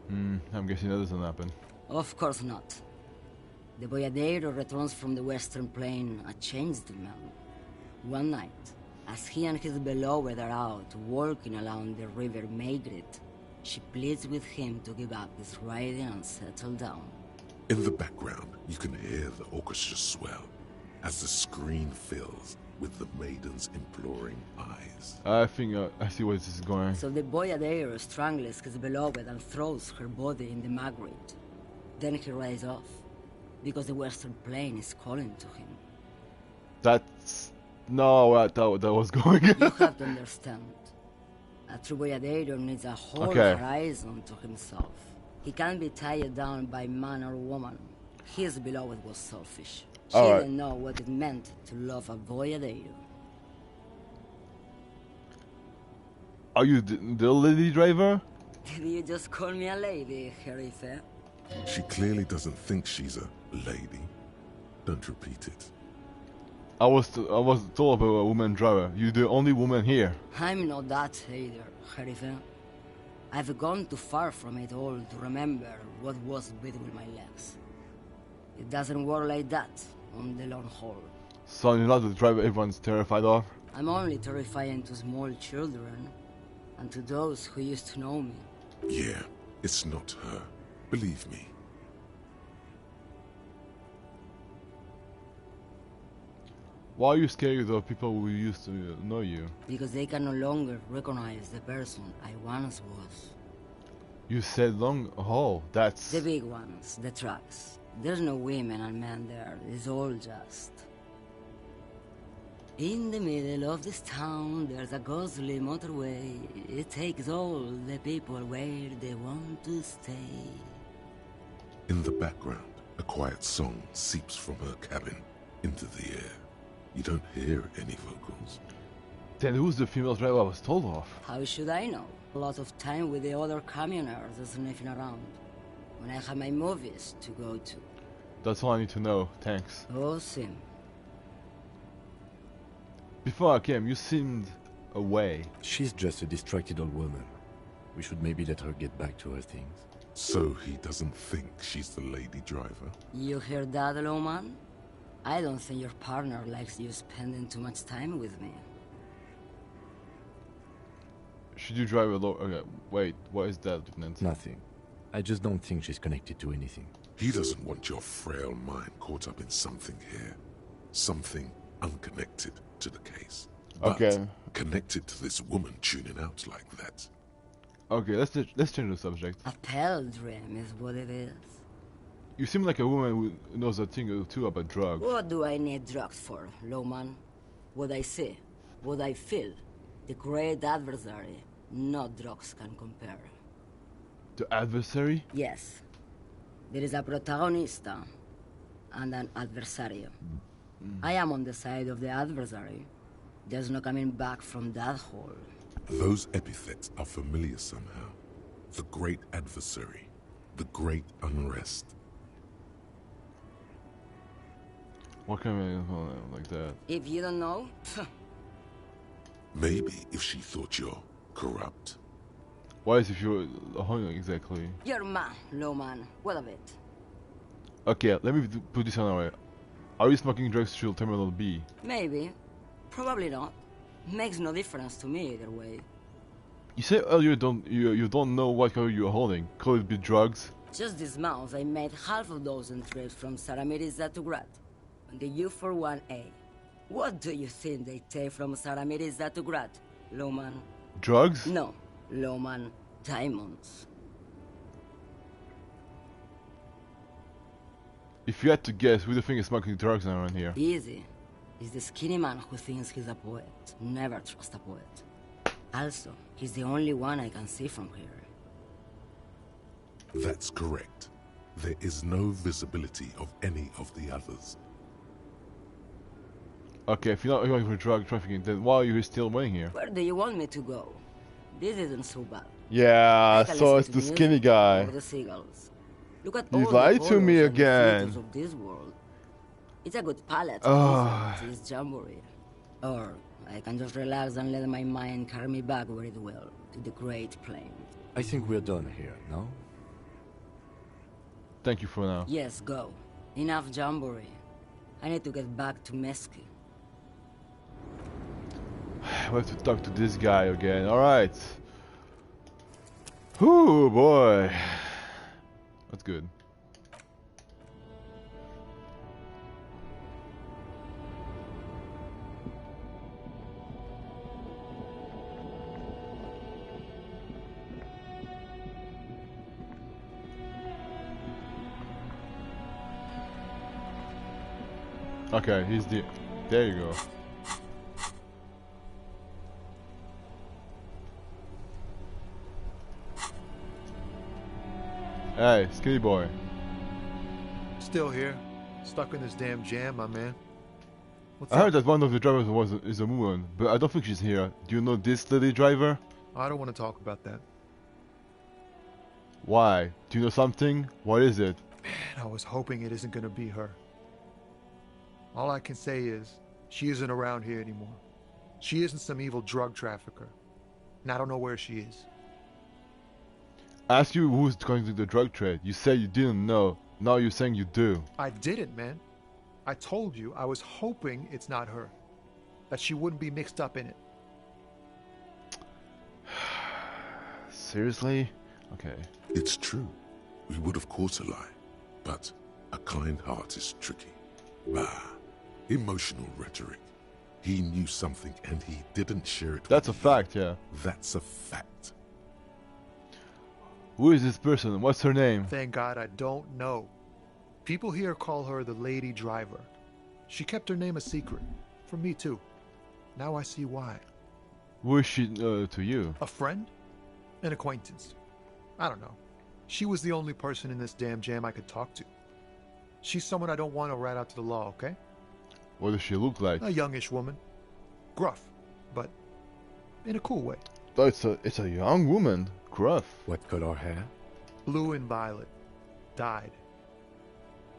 I'm guessing that doesn't happen. Of course not. The boyadero returns from the Western Plain a changed man. One night, as he and his beloved are out walking along the river Magritte, she pleads with him to give up his riding and settle down. In the background, you can hear the orchestra swell as the screen fills with the maiden's imploring eyes. I think I see where this is going. So the boyadero strangles his beloved and throws her body in the Magritte. Then he rides off, because the Western Plain is calling to him. That's... No, I thought that was going. You have to understand. A true boyadero needs a whole horizon to himself. He can't be tied down by man or woman. His beloved was selfish. She didn't know what it meant to love a boyadero. Are you the lady driver? Did you just call me a lady, Herife? She clearly doesn't think she's a lady. Don't repeat it. I was told about a woman driver. You're the only woman here. I'm not that either, Herife. I've gone too far from it all to remember what was between my legs. It doesn't work like that on the long haul. So you're not the driver everyone's terrified of? I'm only terrifying to small children, and to those who used to know me. Yeah, it's not her. Believe me. Why are you scared of people who used to know you? Because they can no longer recognize the person I once was. You said long haul, that's... The big ones, the trucks, There's no women and men there. It's all just... In the middle of this town, there's a ghostly motorway. It takes all the people where they want to stay. In the background, a quiet song seeps from her cabin into the air. You don't hear any vocals. Then who's the female driver I was told of? How should I know? A lot of time with the other communers sniffing around. When I have my movies to go to. That's all I need to know, thanks. Awesome. Before I came, you seemed away. She's just a distracted old woman. We should maybe let her get back to her things. So he doesn't think she's the lady driver? You hear that, Lowman? I don't think your partner likes you spending too much time with me. Should you drive alone? Okay, wait, what is that, Lieutenant? Nothing. I just don't think she's connected to anything. He doesn't want your frail mind caught up in something here. Something unconnected to the case. Okay. But connected to this woman tuning out like that. Okay, let's change the subject. A pale dream is what it is. You seem like a woman who knows a thing or two about drugs. What do I need drugs for, Lowman? What I see, what I feel. The great adversary. No drugs can compare. The adversary? Yes. There is a protagonista and an adversario. I am on the side of the adversary. There's no coming back from that hole. Those epithets are familiar somehow. The great adversary. The great unrest. What can I like that? If you don't know... Maybe if she thought you're corrupt. Why is if you're exactly? You're man, Lowman. What of it? Okay, let me put this on our way. Are you smoking drugs through Terminal B? Maybe. Probably not. Makes no difference to me either way. You said earlier you don't know what car you're holding. Could it be drugs? Just this month I made half a dozen trips from Saramiriza to Grat on the U41A. What do you think they take from Saramiriza to Grat, Lowman? Drugs? No, Lowman. Diamonds. If you had to guess, who do you think is smoking drugs around here? Easy. It's the skinny man who thinks he's a poet. Never trust a poet. Also, he's the only one I can see from here. That's correct. There is no visibility of any of the others. Okay, if you're not going for drug trafficking, then why are you still waiting here? Where do you want me to go? This isn't so bad. Yeah, so it's the skinny guy. The seagulls. Look at you all lied the to me again. Of this world. It's a good palette to this jamboree. Or I can just relax and let my mind carry me back where it will, to the Great Plains. I think we're done here, no? Thank you for now. Yes, go. Enough jamboree. I need to get back to Mesky. We have to talk to this guy again. Alright. Whoo, boy. That's good. Okay, he's the... There you go. Hey, skinny boy. Still here. Stuck in this damn jam, my man. I heard that one of the drivers is a woman, but I don't think she's here. Do you know this lady driver? I don't want to talk about that. Why? Do you know something? What is it? Man, I was hoping it isn't going to be her. All I can say is, she isn't around here anymore. She isn't some evil drug trafficker. And I don't know where she is. I asked you who's going to the drug trade. You said you didn't know. Now you're saying you do. I didn't, man. I told you I was hoping it's not her. That she wouldn't be mixed up in it. Seriously? Okay. It's true. We would have caught a lie. But a kind heart is tricky. Bah. Emotional rhetoric. He knew something and he didn't share it. That's a fact, yeah. That's a fact. Who is this person? What's her name? Thank God I don't know. People here call her the Lady Driver. She kept her name a secret. From me, too. Now I see why. Who is she to you? A friend? An acquaintance. I don't know. She was the only person in this damn jam I could talk to. She's someone I don't want to rat out to the law, okay? What does she look like? A youngish woman. Gruff, but in a cool way. Oh, it's a young woman. Gruff. What color hair? Blue and violet. Dyed.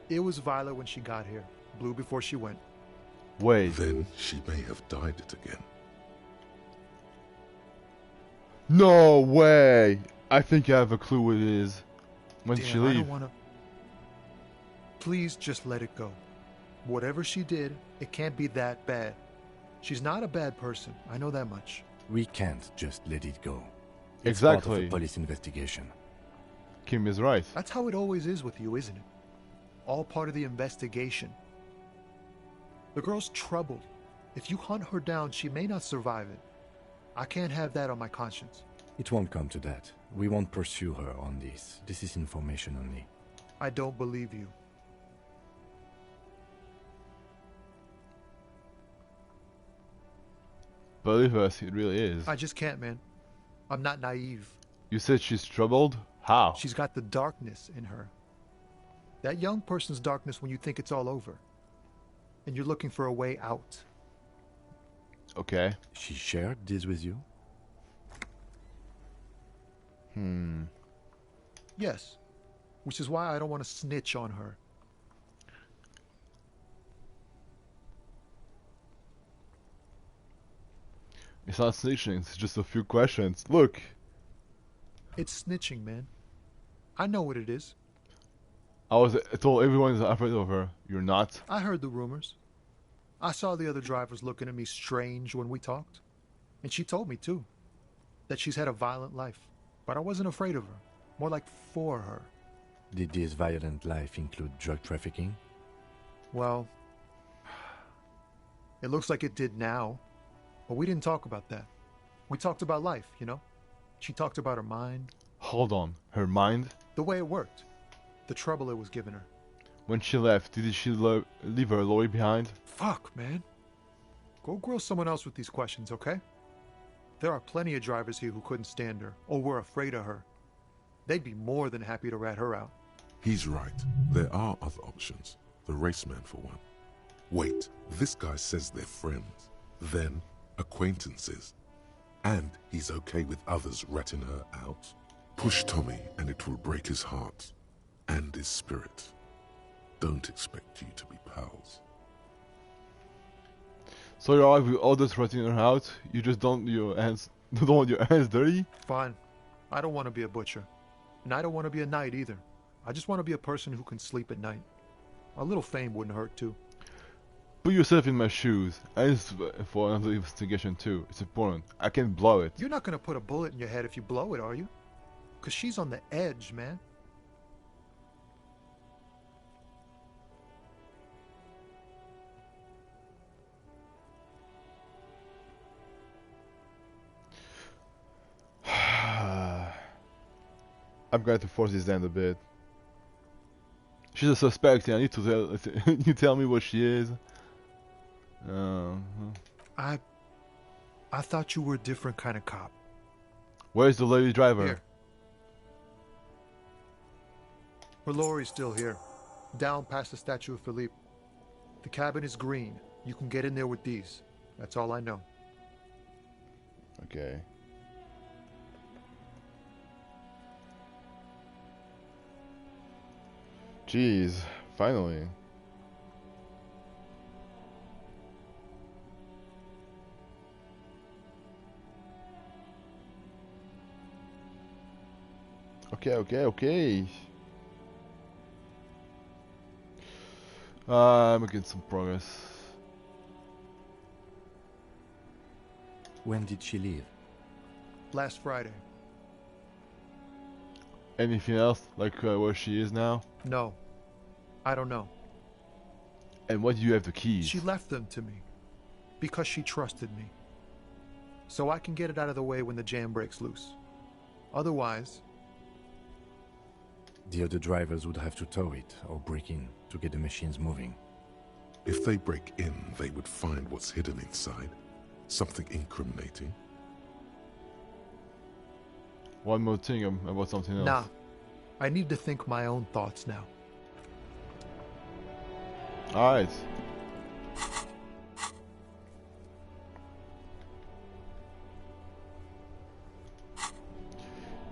It was violet when she got here. Blue before she went. Wait. Then she may have dyed it again. No way! I think I have a clue what it is. When did she leave? I don't wanna... Please just let it go. Whatever she did, it can't be that bad. She's not a bad person. I know that much. We can't just let it go. It's exactly. part of a police investigation. Kim is right. That's how it always is with you, isn't it? All part of the investigation. The girl's troubled. If you hunt her down, she may not survive it. I can't have that on my conscience. It won't come to that. We won't pursue her on this. This is information only. I don't believe you. Believe us, it really is. I just can't, man. I'm not naive. You said she's troubled? How? She's got the darkness in her. That young person's darkness when you think it's all over. And you're looking for a way out. Okay. She shared this with you? Yes. Which is why I don't want to snitch on her. It's not snitching, it's just a few questions. Look. It's snitching, man. I know what it is. I told everyone is afraid of her. You're not. I heard the rumors. I saw the other drivers looking at me strange when we talked. And she told me, too, that she's had a violent life. But I wasn't afraid of her. More like for her. Did this violent life include drug trafficking? Well, it looks like it did now. But we didn't talk about that. We talked about life, you know? She talked about her mind. Hold on. Her mind? The way it worked. The trouble it was giving her. When she left, did she leave her lorry behind? Fuck, man. Go grill someone else with these questions, okay? There are plenty of drivers here who couldn't stand her, or were afraid of her. They'd be more than happy to rat her out. He's right. There are other options. The raceman, for one. Wait, this guy says they're friends. Then, acquaintances. And he's okay with others ratting her out. Push Tommy and it will break his heart. And his spirit. Don't expect you to be pals. So you're alright with others ratting her out? You just don't want your hands dirty? Fine. I don't want to be a butcher. And I don't want to be a knight either. I just want to be a person who can sleep at night. A little fame wouldn't hurt too. Put yourself in my shoes. And it's for another investigation too. It's important. I can blow it. You're not going to put a bullet in your head if you blow it, are you? Because she's on the edge, man. I'm going to force this down a bit. She's a suspect. I need to tell. You tell me what she is. I thought you were a different kind of cop. Where's the lady driver? Here. Her lorry's still here, down past the statue of Philippe. The cabin is green. You can get in there with these. That's all I know. Okay. Jeez, finally. Okay. I'm making some progress. When did she leave? Last Friday. Anything else? Like where she is now? No. I don't know. And why do you have the keys? She left them to me. Because she trusted me. So I can get it out of the way when the jam breaks loose. Otherwise... The other drivers would have to tow it or break in to get the machines moving. If they break in, they would find what's hidden inside. Something incriminating. One more thing about something else. Nah, I need to think my own thoughts now. Alright.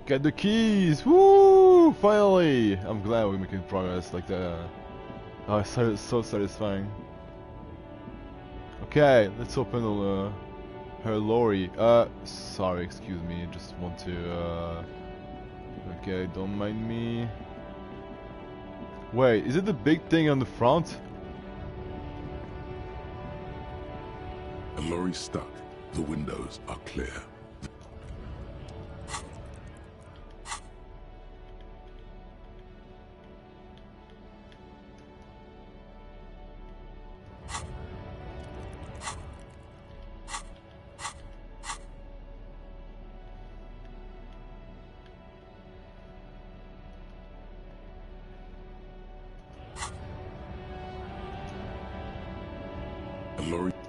Get the keys! Woo! Finally! I'm glad we're making progress like that. Oh, it's so satisfying. Okay, let's open her lorry. Sorry, excuse me. Just want to. Okay, don't mind me. Wait, is it the big thing on the front? A lorry stuck. The windows are clear.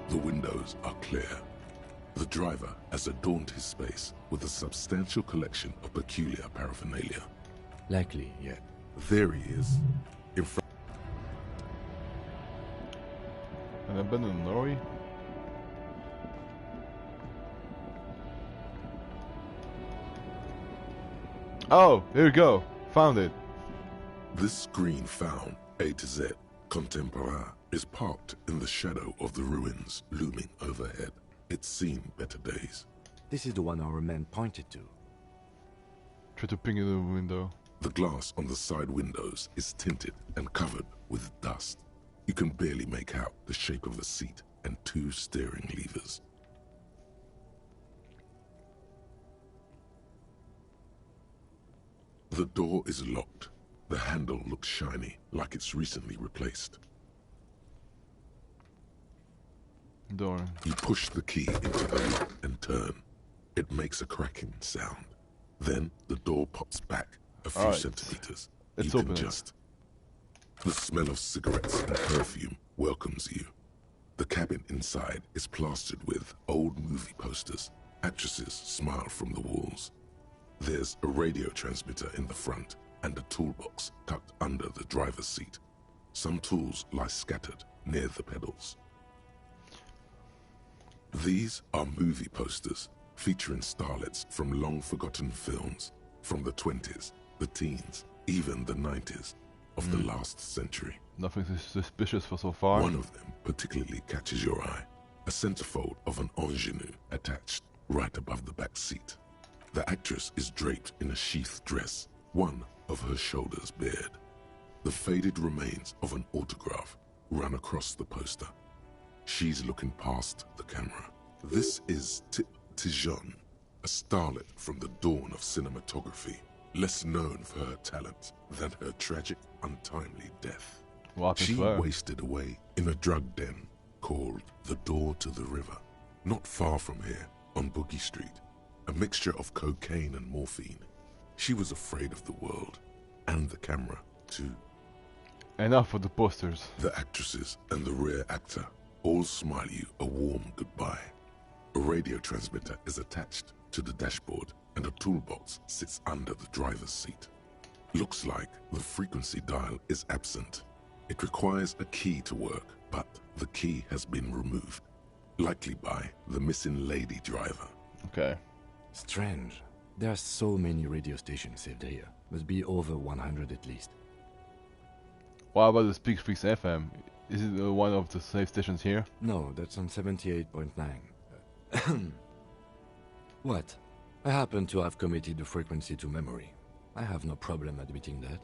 The windows are clear. The driver has adorned his space with a substantial collection of peculiar paraphernalia. Likely, yeah. There he is, in front. An abandoned lorry? Oh, here we go. Found it. This screen found A to Z, contemporain, is parked in the shadow of the ruins looming overhead. It's seen better days. This is the one our man pointed to. Try to ping in the window. The glass on the side windows is tinted and covered with dust. You can barely make out the shape of a seat and two steering levers. The door is locked. The handle looks shiny, like it's recently replaced. Door. You push the key into the lock and turn. It makes a cracking sound. Then the door pops back a few centimeters. Let's you open can it. just... The smell of cigarettes and perfume welcomes you. The cabin inside is plastered with old movie posters. Actresses smile from the walls. There's a radio transmitter in the front and a toolbox tucked under the driver's seat. Some tools lie scattered near the pedals. These are movie posters featuring starlets from long-forgotten films from the 20s, the teens, even the 90s of the last century. Nothing suspicious for so far. One of them particularly catches your eye. A centerfold of an ingenue attached right above the back seat. The actress is draped in a sheathed dress, one of her shoulders bared. The faded remains of an autograph run across the poster. She's looking past the camera. This is Tip Tijon, a starlet from the dawn of cinematography, less known for her talent than her tragic, untimely death. She wasted away in a drug den called the Door to the River, not far from here, on Boogie Street, a mixture of cocaine and morphine. She was afraid of the world, and the camera, too. Enough of the posters. The actresses and the rear actor all smile you a warm goodbye. A radio transmitter is attached to the dashboard, and a toolbox sits under the driver's seat. Looks like the frequency dial is absent. It requires a key to work, but the key has been removed, likely by the missing lady driver. Okay. Strange. There are so many radio stations saved here. Must be over 100 at least. What about the Speak Freaks FM? Is it one of the safe stations here? No, that's on 78.9. What? I happen to have committed the frequency to memory. I have no problem admitting that.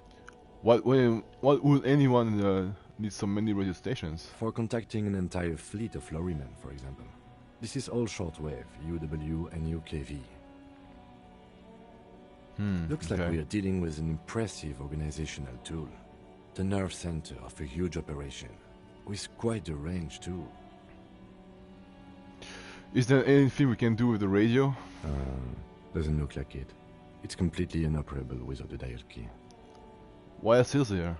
What would anyone need so many radio stations? For contacting an entire fleet of lorrymen, for example. This is all shortwave, UW and UKV. Looks like we are dealing with an impressive organizational tool. The nerve center of a huge operation, with quite a range too. Is there anything we can do with the radio? Doesn't look like it. It's completely inoperable without the dial key. Why is Ilse here?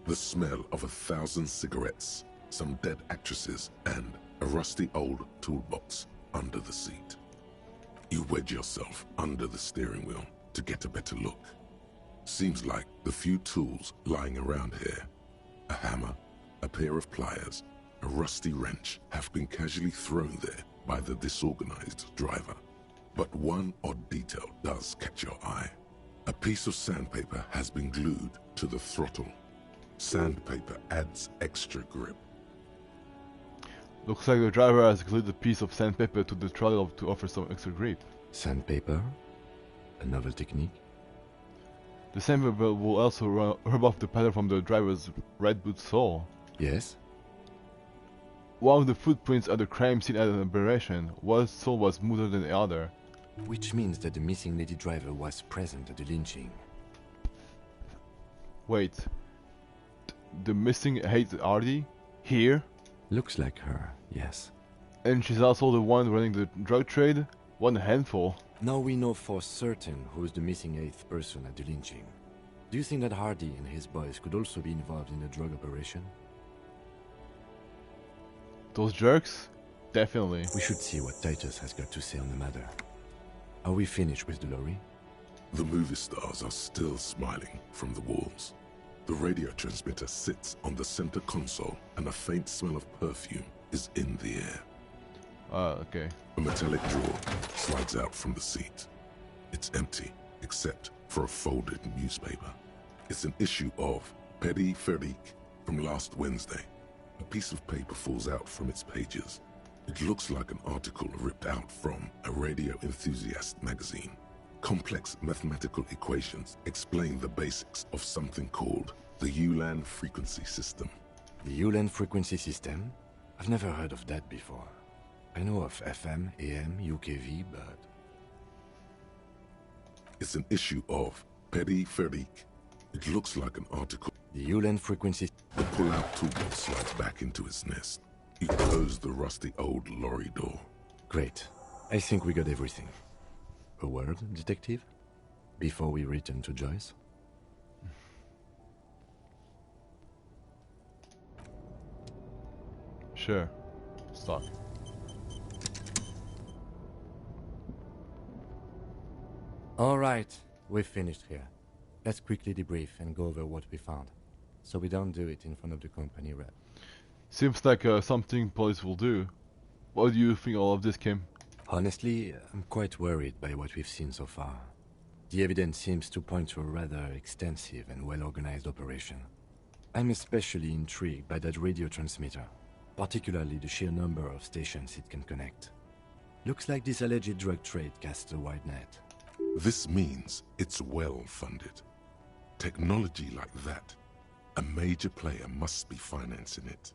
The smell of 1,000 cigarettes, some dead actresses, and a rusty old toolbox under the seat. You wedge yourself under the steering wheel to get a better look. Seems like the few tools lying around here, a hammer, a pair of pliers, a rusty wrench, have been casually thrown there by the disorganized driver. But one odd detail does catch your eye. A piece of sandpaper has been glued to the throttle. Sandpaper adds extra grip. Looks like the driver has glued a piece of sandpaper to the throttle to offer some extra grip. Sandpaper? A novel technique? The sandpaper will also rub off the pattern from the driver's right boot sole. Yes? One of the footprints at the crime scene had an aberration. One sole was smoother than the other. Which means that the missing lady driver was present at the lynching. Wait. The missing Kate Hardy? Here? Looks like her, yes. And she's also the one running the drug trade? One handful. Now we know for certain who's the missing 8th person at the lynching. Do you think that Hardy and his boys could also be involved in the drug operation? Those jerks? Definitely. We should see what Titus has got to say on the matter. Are we finished with the lorry? The movie stars are still smiling from the walls. The radio transmitter sits on the center console and a faint smell of perfume is in the air. Okay. A metallic drawer slides out from the seat. It's empty, except for a folded newspaper. It's an issue of Petit Ferique from last Wednesday. A piece of paper falls out from its pages. It looks like an article ripped out from a radio enthusiast magazine. Complex mathematical equations explain the basics of something called the Ulan frequency system. The Ulan frequency system? I've never heard of that before. I know of FM, AM, UKV, but... It's an issue of Petit Ferique. It looks like an article. The Ulan frequency... The pull-out toolbox slides back into its nest. You close the rusty old lorry door. Great. I think we got everything. A word, detective? Before we return to Joyce? Sure. Stop. Alright, we've finished here. Let's quickly debrief and go over what we found, so we don't do it in front of the company rep. Seems like something police will do. What do you think all of this, Kim? Honestly, I'm quite worried by what we've seen so far. The evidence seems to point to a rather extensive and well-organized operation. I'm especially intrigued by that radio transmitter, particularly the sheer number of stations it can connect. Looks like this alleged drug trade casts a wide net. This means it's well-funded. Technology like that, a major player must be financing it.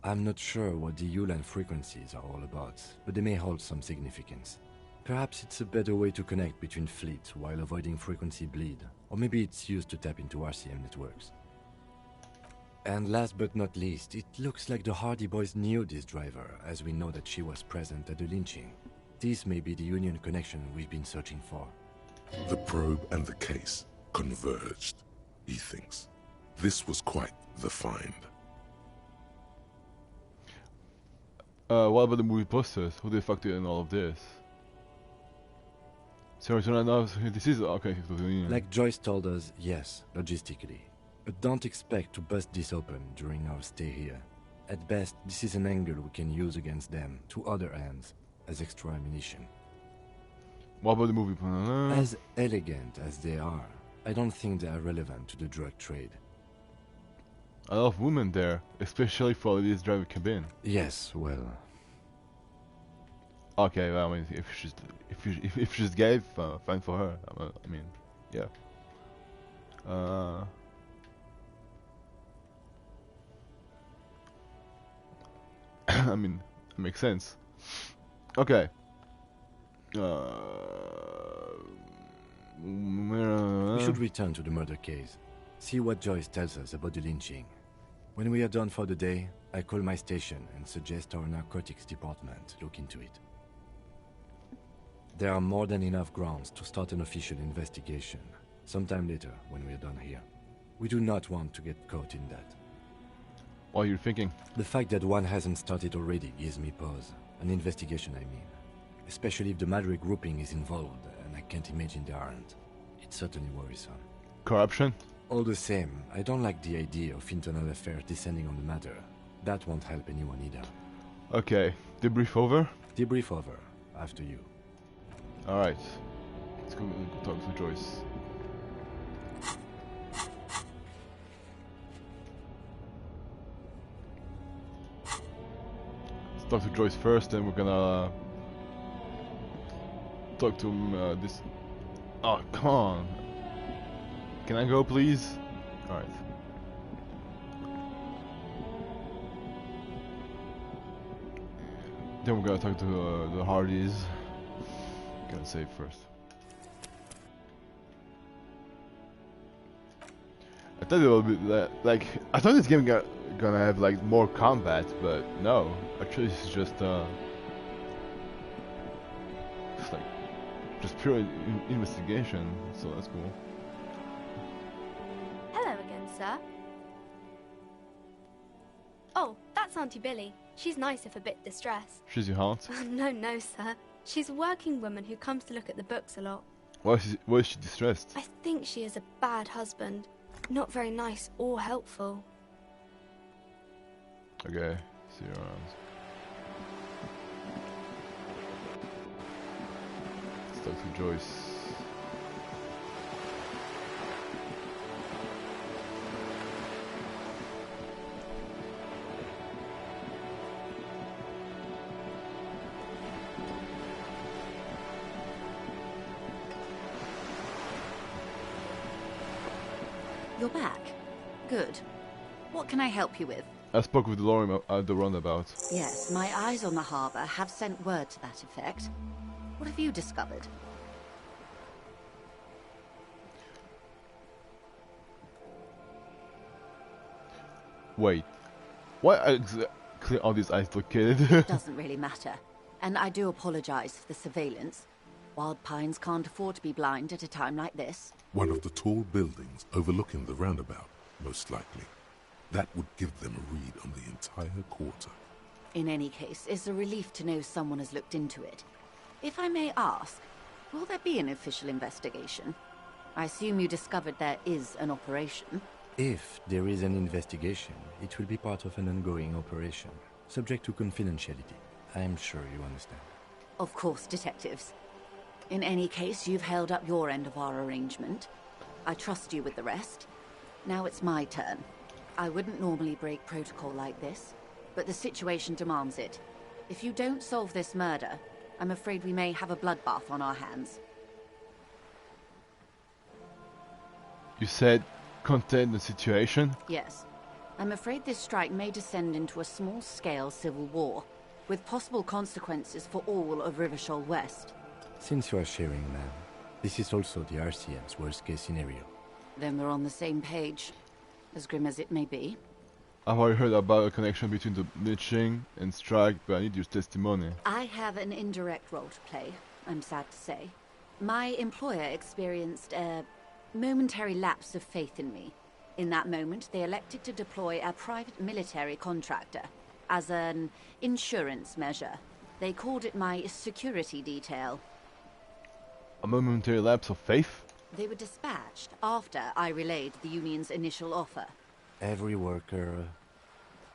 I'm not sure what the Ulan frequencies are all about, but they may hold some significance. Perhaps it's a better way to connect between fleets while avoiding frequency bleed, or maybe it's used to tap into RCM networks. And last but not least, it looks like the Hardy boys knew this driver, as we know that she was present at the lynching. This may be the Union connection we've been searching for. The probe and the case converged, he thinks. This was quite the find. What about the movie posters? Who the fuck did in all of this? Sorry, so now this is okay. Like Joyce told us, yes, logistically. But don't expect to bust this open during our stay here. At best, this is an angle we can use against them, to other ends, as extra ammunition. What about the movie? As elegant as they are, I don't think they are relevant to the drug trade. A lot of women there, especially for this driver cabin. Yes, well. Okay, well, I mean, if she's gay, fine for her. I mean, yeah. I mean, it makes sense. Okay. We should return to the murder case. See what Joyce tells us about the lynching. When we are done for the day, I call my station and suggest our narcotics department look into it. There are more than enough grounds to start an official investigation, sometime later when we are done here. We do not want to get caught in that. What are you thinking? The fact that one hasn't started already gives me pause. An investigation, I mean. Especially if the Madre grouping is involved, and I can't imagine they aren't. It's certainly worrisome. Corruption? All the same, I don't like the idea of internal affairs descending on the matter. That won't help anyone either. Okay, debrief over? Debrief over. After you. Alright. Let's go talk to Joyce. Let's talk to Joyce first, then we're gonna talk to him, this... Oh, come on! Can I go, please? Alright. Then we're gonna talk to the Hardys. Gonna save first. I thought it would be like I thought this game gonna have like more combat, but no. Actually, it's just it's like just pure investigation. So that's cool. Hello again, sir. Oh, that's Auntie Billy. She's nice if a bit distressed. She's your aunt? No, sir. She's a working woman who comes to look at the books a lot. Why is she distressed? I think she is a bad husband. Not very nice or helpful. Okay, see you around. Let's talk to Joyce. You're back. Good. What can I help you with? I spoke with Lauren at the roundabout. Yes, my eyes on the harbour have sent word to that effect. What have you discovered? Wait. Why exactly are these eyes located? Doesn't really matter. And I do apologise for the surveillance. Wild Pines can't afford to be blind at a time like this. One of the tall buildings overlooking the roundabout, most likely. That would give them a read on the entire quarter. In any case, it's a relief to know someone has looked into it. If I may ask, will there be an official investigation? I assume you discovered there is an operation. If there is an investigation, it will be part of an ongoing operation, subject to confidentiality. I am sure you understand. Of course, detectives. In any case, you've held up your end of our arrangement. I trust you with the rest. Now it's my turn. I wouldn't normally break protocol like this, but the situation demands it. If you don't solve this murder, I'm afraid we may have a bloodbath on our hands. You said contain the situation? Yes. I'm afraid this strike may descend into a small-scale civil war, with possible consequences for all of Rivershoal West. Since you are sharing, ma'am, this is also the RCM's worst-case scenario. Then we're on the same page, as grim as it may be. I've already heard about a connection between the lynching and strike, but I need your testimony. I have an indirect role to play, I'm sad to say. My employer experienced a momentary lapse of faith in me. In that moment, they elected to deploy a private military contractor as an insurance measure. They called it my security detail. A momentary lapse of faith? They were dispatched after I relayed the union's initial offer. Every worker...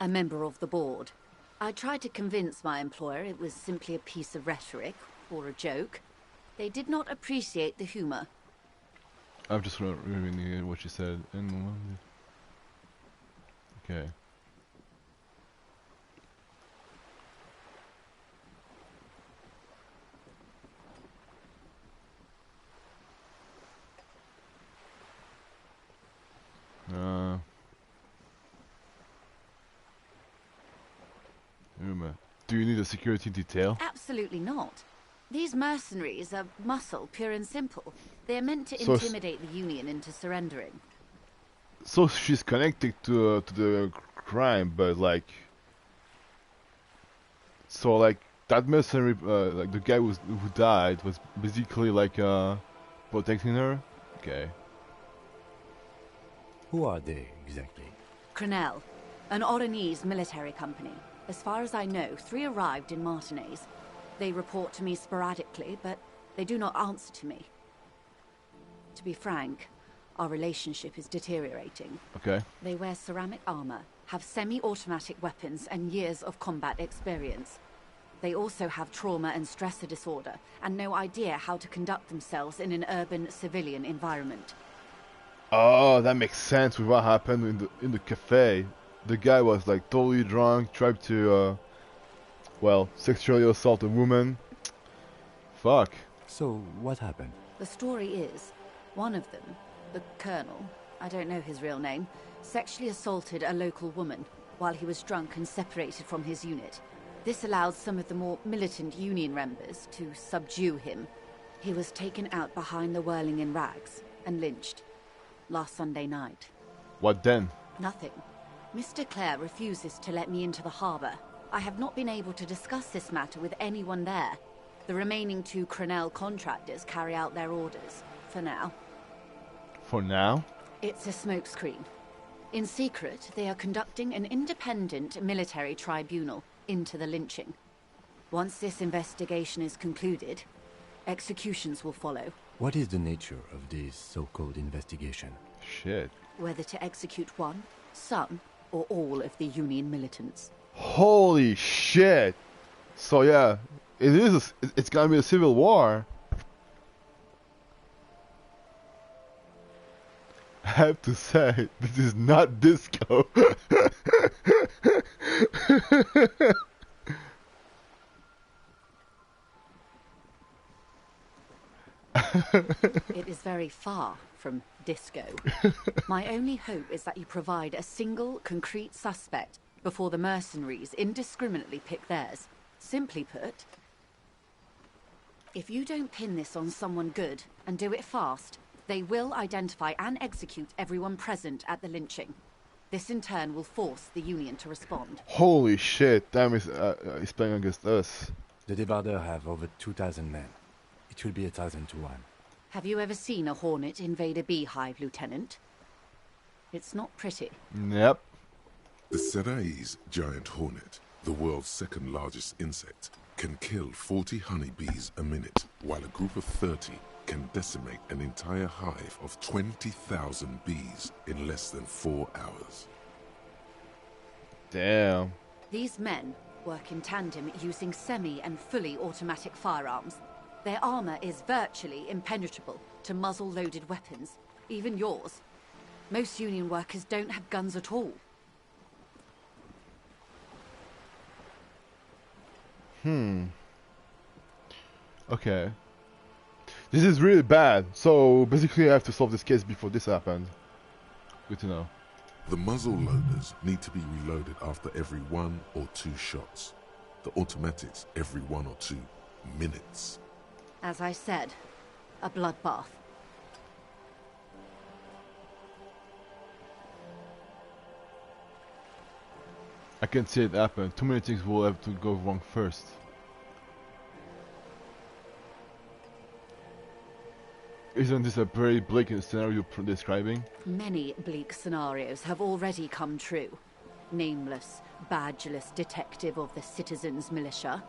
A member of the board. I tried to convince my employer it was simply a piece of rhetoric, or a joke. They did not appreciate the humor. I'm just reading what she said. Okay. Do you need a security detail? Absolutely not. These mercenaries are muscle, pure and simple. They're meant to intimidate the Union into surrendering. So she's connected to the crime, but like... So like, that mercenary, like the guy who died was basically like protecting her? Okay. Who are they, exactly? Crenel, an Oranese military company. As far as I know, 3 arrived in Martinez. They report to me sporadically, but they do not answer to me. To be frank, our relationship is deteriorating. Okay. They wear ceramic armor, have semi-automatic weapons, and years of combat experience. They also have trauma and stressor disorder, and no idea how to conduct themselves in an urban civilian environment. Oh, that makes sense with what happened in the cafe. The guy was like totally drunk, tried to, well, sexually assault a woman. Fuck. So, what happened? The story is, one of them, the Colonel, I don't know his real name, sexually assaulted a local woman while he was drunk and separated from his unit. This allowed some of the more militant Union members to subdue him. He was taken out behind the whirling in rags and lynched last Sunday night. What then? Nothing. Mr. Clare refuses to let me into the harbor. I have not been able to discuss this matter with anyone there. The remaining 2 Crenel contractors carry out their orders, for now. For now? It's a smokescreen. In secret, they are conducting an independent military tribunal into the lynching. Once this investigation is concluded, executions will follow. What is the nature of this so-called investigation? Shit. Whether to execute one, some, or all of the Union militants. Holy shit! So yeah, it's gonna be a civil war. I have to say, this is not disco. It is very far from disco. My only hope is that you provide a single, concrete suspect before the mercenaries indiscriminately pick theirs. Simply put, if you don't pin this on someone good and do it fast, they will identify and execute everyone present at the lynching. This in turn will force the Union to respond. Holy shit, damn, is playing against us. The Debardeurs have over 2,000 men. It will be 1,000 to 1. Have you ever seen a hornet invade a beehive, Lieutenant? It's not pretty. Yep. The Serai's giant hornet, the world's 2nd largest insect, can kill 40 honeybees a minute, while a group of 30 can decimate an entire hive of 20,000 bees in less than 4 hours. Damn. These men work in tandem using semi and fully automatic firearms. Their armor is virtually impenetrable to muzzle-loaded weapons, even yours. Most Union workers don't have guns at all. Okay. This is really bad. So basically I have to solve this case before this happened. Good to know. The muzzle loaders need to be reloaded after every 1 or 2 shots. The automatics every 1 or 2 minutes. As I said, a bloodbath. I can see it happen. Too many things will have to go wrong first. Isn't this a very bleak scenario you're describing? Many bleak scenarios have already come true. Nameless, badgeless detective of the citizens' militia.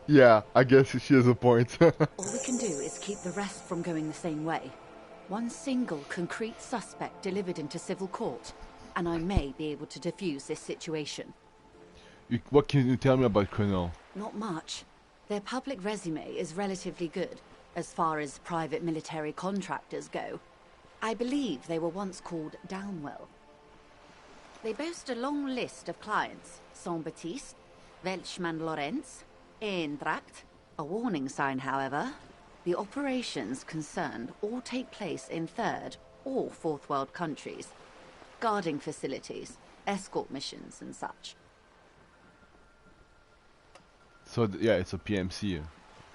Yeah, I guess she has a point. All we can do is keep the rest from going the same way. One single concrete suspect delivered into civil court, and I may be able to defuse this situation. What can you tell me about Colonel? Not much. Their public resume is relatively good, as far as private military contractors go. I believe they were once called Downwell. They boast a long list of clients: Saint-Baptiste, Welchman-Lorenz, Eintracht. A warning sign, however. The operations concerned all take place in 3rd or 4th world countries. Guarding facilities, escort missions and such. So, yeah, it's a PMC.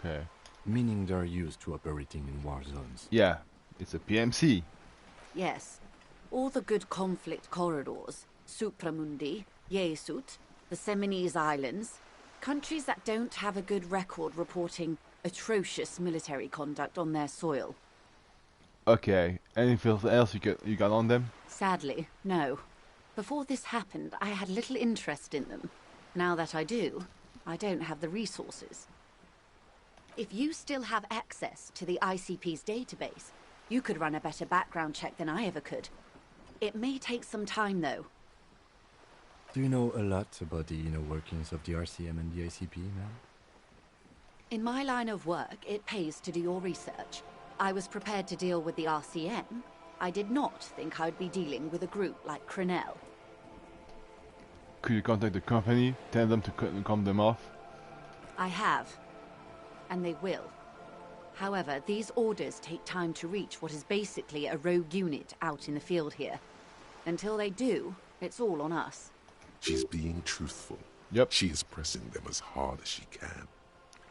Okay. Meaning they're used to operating in war zones. Yeah, it's a PMC. Yes. All the good conflict corridors, Supramundi, Yesut, the Seminese Islands, countries that don't have a good record reporting atrocious military conduct on their soil. Okay. Anything else you got on them? Sadly, no. Before this happened, I had little interest in them. Now that I do, I don't have the resources. If you still have access to the ICP's database, you could run a better background check than I ever could. It may take some time, though. Do you know a lot about the inner workings of the RCM and the ICP, ma'am? In my line of work, it pays to do your research. I was prepared to deal with the RCM. I did not think I'd be dealing with a group like Crenell. Could you contact the company, tell them to calm them off? I have. And they will. However, these orders take time to reach what is basically a rogue unit out in the field here. Until they do, it's all on us. She's being truthful. Yep. She is pressing them as hard as she can.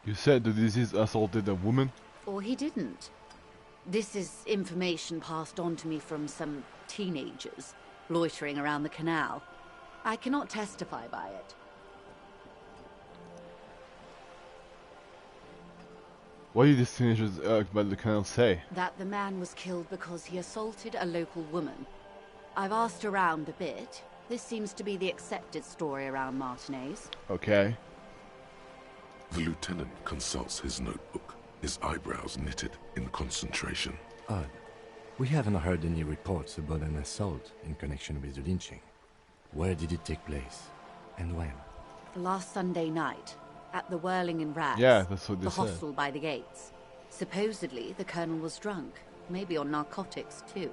You said the disease assaulted a woman? Or he didn't. This is information passed on to me from some teenagers loitering around the canal. I cannot testify by it. What did these teenagers by the canal say? That the man was killed because he assaulted a local woman. I've asked around a bit. This seems to be the accepted story around Martinez. Okay. The lieutenant consults his notebook, his eyebrows knitted in concentration. Odd. We haven't heard any reports about an assault in connection with the lynching. Where did it take place? And when? Last Sunday night, at the Whirling in Rags. Yeah, that's what they the said. hostel by the gates. Supposedly, the colonel was drunk. Maybe on narcotics, too.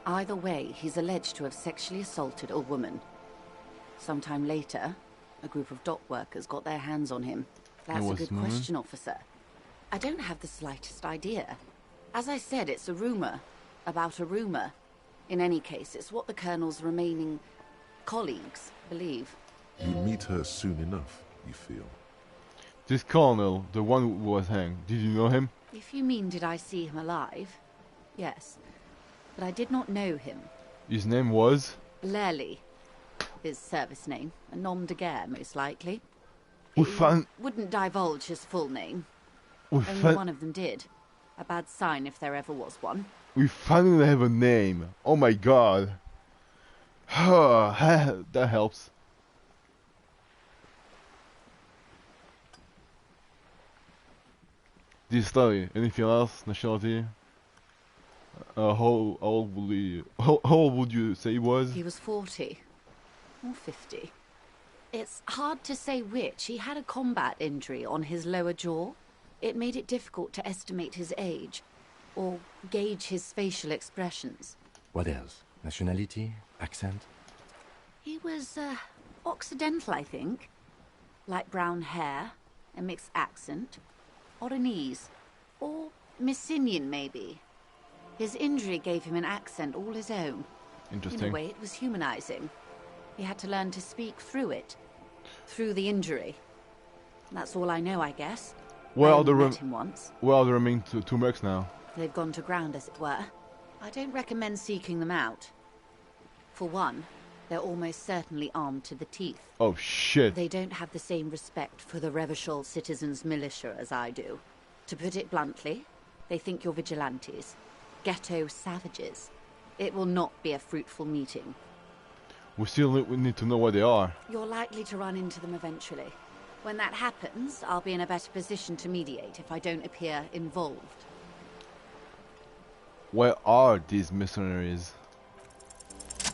Either way, he's alleged to have sexually assaulted a woman. Sometime later, a group of dock workers got their hands on him. That's a good question, officer. I don't have the slightest idea. As I said, it's a rumor. About a rumor. In any case, it's what the colonel's remaining colleagues believe. You'll meet her soon enough, you feel. This colonel, the one who was hanged, did you know him? If you mean did I see him alive? Yes. But I did not know him. His name was? Lely. His service name. A nom de guerre, most likely. We wouldn't divulge his full name. Only one of them did. A bad sign if there ever was one. We finally have a name. Oh my god. That helps. This study, anything else? Nationality? How old would you say he was? He was 40. Or 50. It's hard to say which. He had a combat injury on his lower jaw. It made it difficult to estimate his age, or gauge his facial expressions. What else? Nationality? Accent? He was, Occidental, I think. Light brown hair, a mixed accent, Oranese, or Messinian, maybe. His injury gave him an accent all his own. Interesting. In a way, it was humanizing. He had to learn to speak through it. Through the injury. That's all I know, I guess. Well, I met him once. Well, there remain two mercs now. They've gone to ground, as it were. I don't recommend seeking them out. For one, they're almost certainly armed to the teeth. Oh, shit. They don't have the same respect for the Revachol citizens' militia as I do. To put it bluntly, they think you're vigilantes. Ghetto savages. It will not be a fruitful meeting. We still need to know where they are. You're likely to run into them eventually. When that happens, I'll be in a better position to mediate if I don't appear involved. Where are these mercenaries?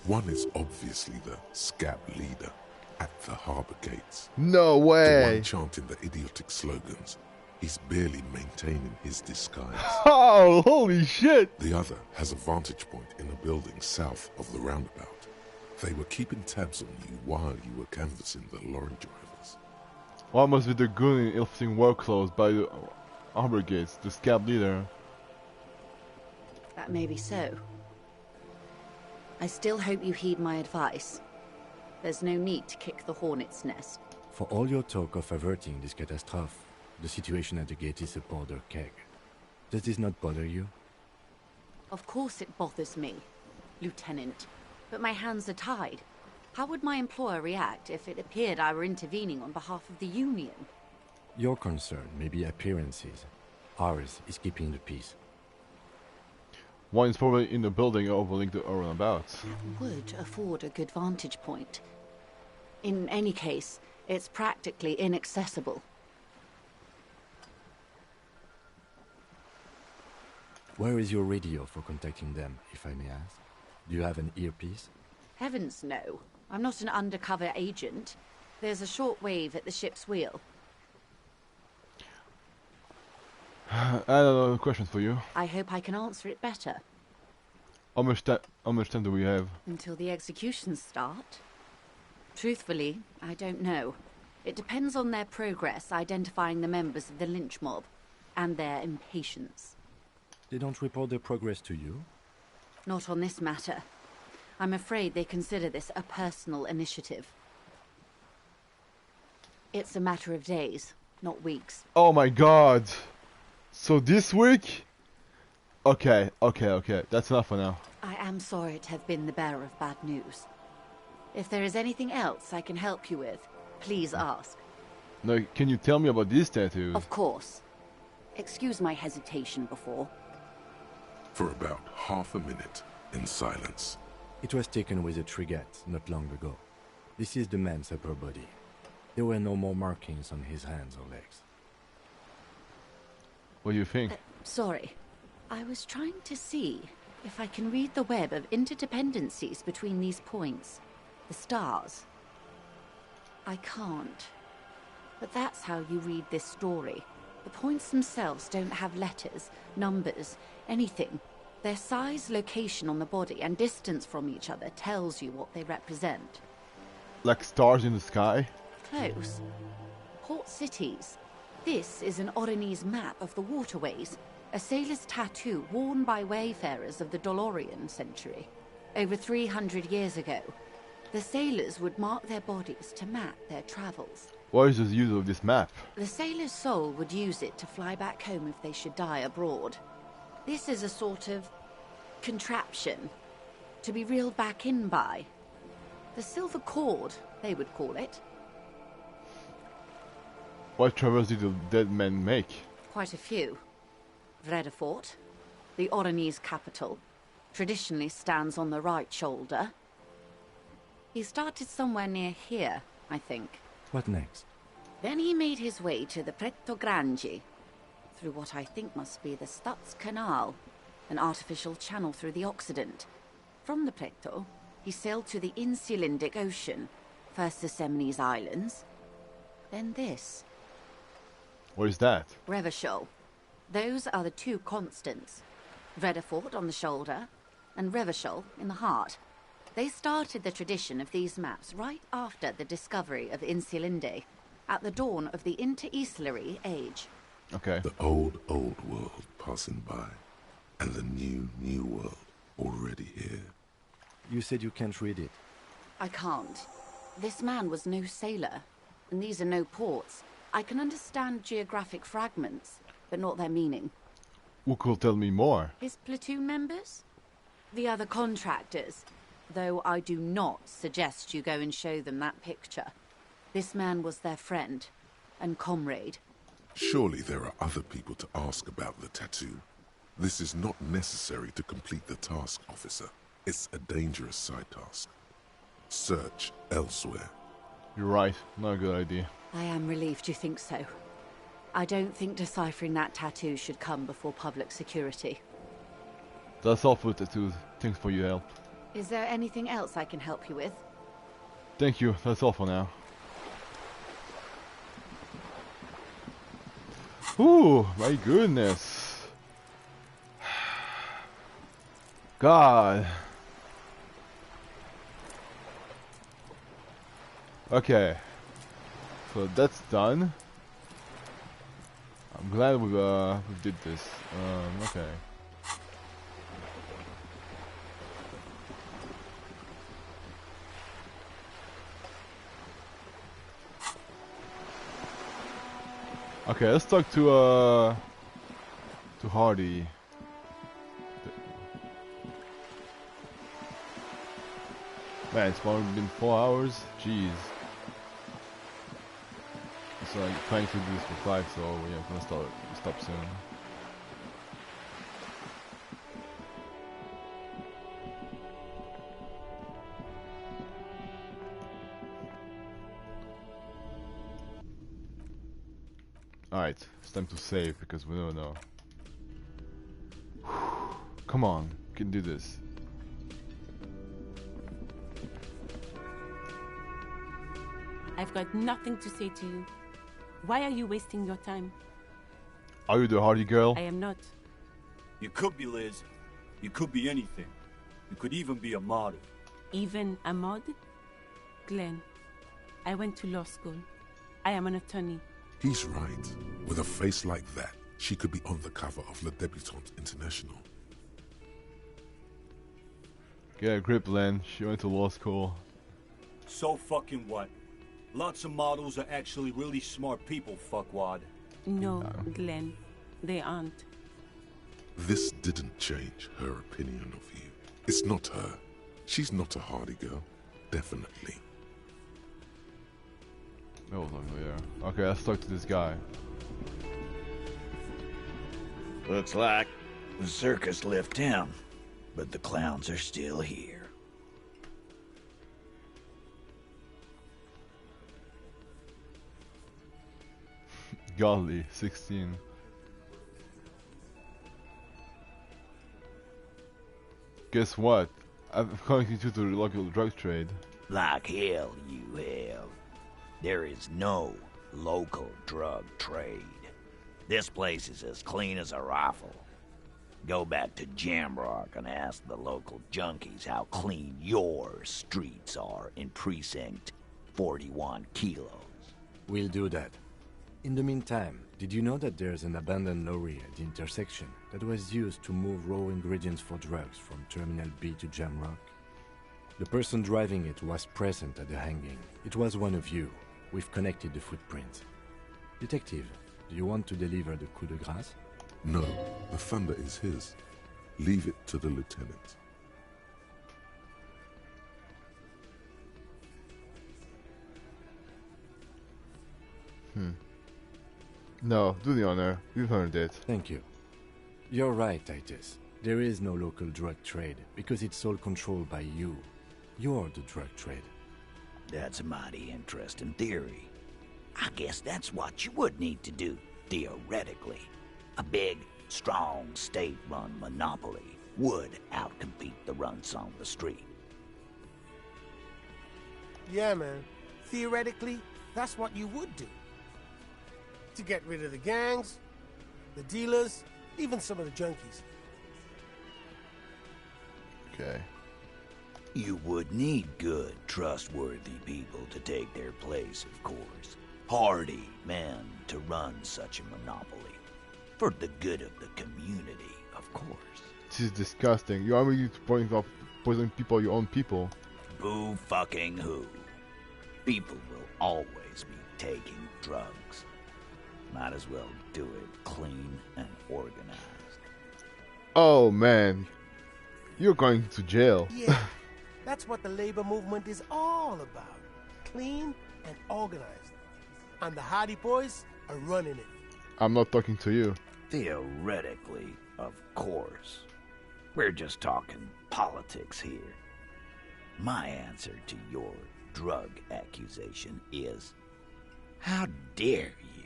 One is obviously the scab leader at the harbor gates. No way! The one chanting the idiotic slogans. He's barely maintaining his disguise. Oh, holy shit! The other has a vantage point in a building south of the roundabout. They were keeping tabs on you while you were canvassing the lorry drivers. What must be the goon in ill-fitting work clothes by the harbor gates, the scab leader? That may be so. I still hope you heed my advice. There's no need to kick the hornet's nest. For all your talk of averting this catastrophe, the situation at the gate is a powder keg. Does this not bother you? Of course it bothers me, Lieutenant. But my hands are tied. How would my employer react if it appeared I were intervening on behalf of the Union? Your concern may be appearances. Ours is keeping the peace. One is probably in the building overlooking the roundabout. Would afford a good vantage point. In any case, it's practically inaccessible. Where is your radio for contacting them, if I may ask? Do you have an earpiece? Heavens no. I'm not an undercover agent. There's a short wave at the ship's wheel. I have another question for you. I hope I can answer it better. How much time do we have? Until the executions start? Truthfully, I don't know. It depends on their progress identifying the members of the lynch mob, and their impatience. They don't report their progress to you? Not on this matter. I'm afraid they consider this a personal initiative. It's a matter of days, not weeks. Oh my god! So this week? Okay. That's enough for now. I am sorry to have been the bearer of bad news. If there is anything else I can help you with, please ask. No, can you tell me about these tattoos? Of course. Excuse my hesitation before. For about half a minute, in silence. It was taken with a trigette not long ago. This is the man's upper body. There were no more markings on his hands or legs. What do you think? Sorry. I was trying to see if I can read the web of interdependencies between these points. The stars. I can't. But that's how you read this story. The points themselves don't have letters, numbers, anything. Their size, location on the body, and distance from each other tells you what they represent. Like stars in the sky? Close. Port cities. This is an Oronese map of the waterways, a sailor's tattoo worn by wayfarers of the Dolorian century. Over 300 years ago, the sailors would mark their bodies to map their travels. What is the use of this map? The sailor's soul would use it to fly back home if they should die abroad. This is a sort of contraption to be reeled back in by. The silver cord, they would call it. What travels did the dead men make? Quite a few. Vredefort, the Oronese capital, traditionally stands on the right shoulder. He started somewhere near here, I think. What next? Then he made his way to the Pretto Grande, through what I think must be the Stutz Canal, an artificial channel through the Occident. From the Pretto, he sailed to the Insulindic Ocean, first the Semines Islands, then this. What is that? Revachol. Those are the two constants. Vredefort on the shoulder, and Revachol in the heart. They started the tradition of these maps right after the discovery of Insulinde, at the dawn of the Interinsulary Age. Okay. The old world passing by, and the new world already here. You said you can't read it. I can't. This man was no sailor, and these are no ports. I can understand geographic fragments, but not their meaning. Who could tell me more? His platoon members? The other contractors. Though I do not suggest you go and show them that picture. This man was their friend and comrade. Surely there are other people to ask about the tattoo. This is not necessary to complete the task, officer. It's a dangerous side task. Search elsewhere. You're right. Not a good idea. I am relieved you think so. I don't think deciphering that tattoo should come before public security. That's all for tattoos. Thanks for your help. Is there anything else I can help you with? Thank you. That's all for now. Ooh, my goodness. God. Okay. So that's done. I'm glad we did this. Okay. Okay, let's talk to Hardy. Man, it's only been 4 hours. Jeez. So I'm trying to do this for 5, so yeah, I'm gonna stop soon. Alright, it's time to save because we don't know. Come on, you can do this. I've got nothing to say to you. Why are you wasting your time? Are you the hardy girl? I am not. You could be, Liz. You could be anything. You could even be a model. Even a mod? Glenn, I went to law school. I am an attorney. He's right. With a face like that, she could be on the cover of Le Debutante International. Get a grip, Len. She went to law school. So fucking what? Lots of models are actually really smart people, fuckwad. No, Glenn. They aren't. This didn't change her opinion of you. It's not her. She's not a hardy girl. Definitely. That was ugly, yeah. Okay, let's talk to this guy. Looks like the circus left town, but the clowns are still here. Golly, 16. Guess what? I'm calling you to the local drug trade. Like hell you have. There is no local drug trade. This place is as clean as a rifle. Go back to Jamrock and ask the local junkies how clean your streets are in Precinct 41 Kilos. We'll do that. In the meantime, did you know that there's an abandoned lorry at the intersection that was used to move raw ingredients for drugs from Terminal B to Jamrock? The person driving it was present at the hanging. It was one of you. We've connected the footprint. Detective, do you want to deliver the coup de grâce? No, the thunder is his. Leave it to the lieutenant. No, do the honor. You've earned it. Thank you. You're right, Titus. There is no local drug trade because it's all controlled by you. You're the drug trade. That's a mighty interesting theory. I guess that's what you would need to do, theoretically. A big, strong, state-run monopoly would outcompete the runts on the street. Yeah, man. Theoretically, that's what you would do. To get rid of the gangs, the dealers, even some of the junkies. Okay. You would need good, trustworthy people to take their place, of course. Hardy men to run such a monopoly. For the good of the community, of course. This is disgusting. You are really poisoning people, your own people. Boo fucking who. People will always be taking drugs. Might as well do it clean and organized. Oh man, you're going to jail. Yeah, that's what the labor movement is all about. Clean and organized. And the Hardy Boys are running it. I'm not talking to you. Theoretically, of course. We're just talking politics here. My answer to your drug accusation is, how dare you?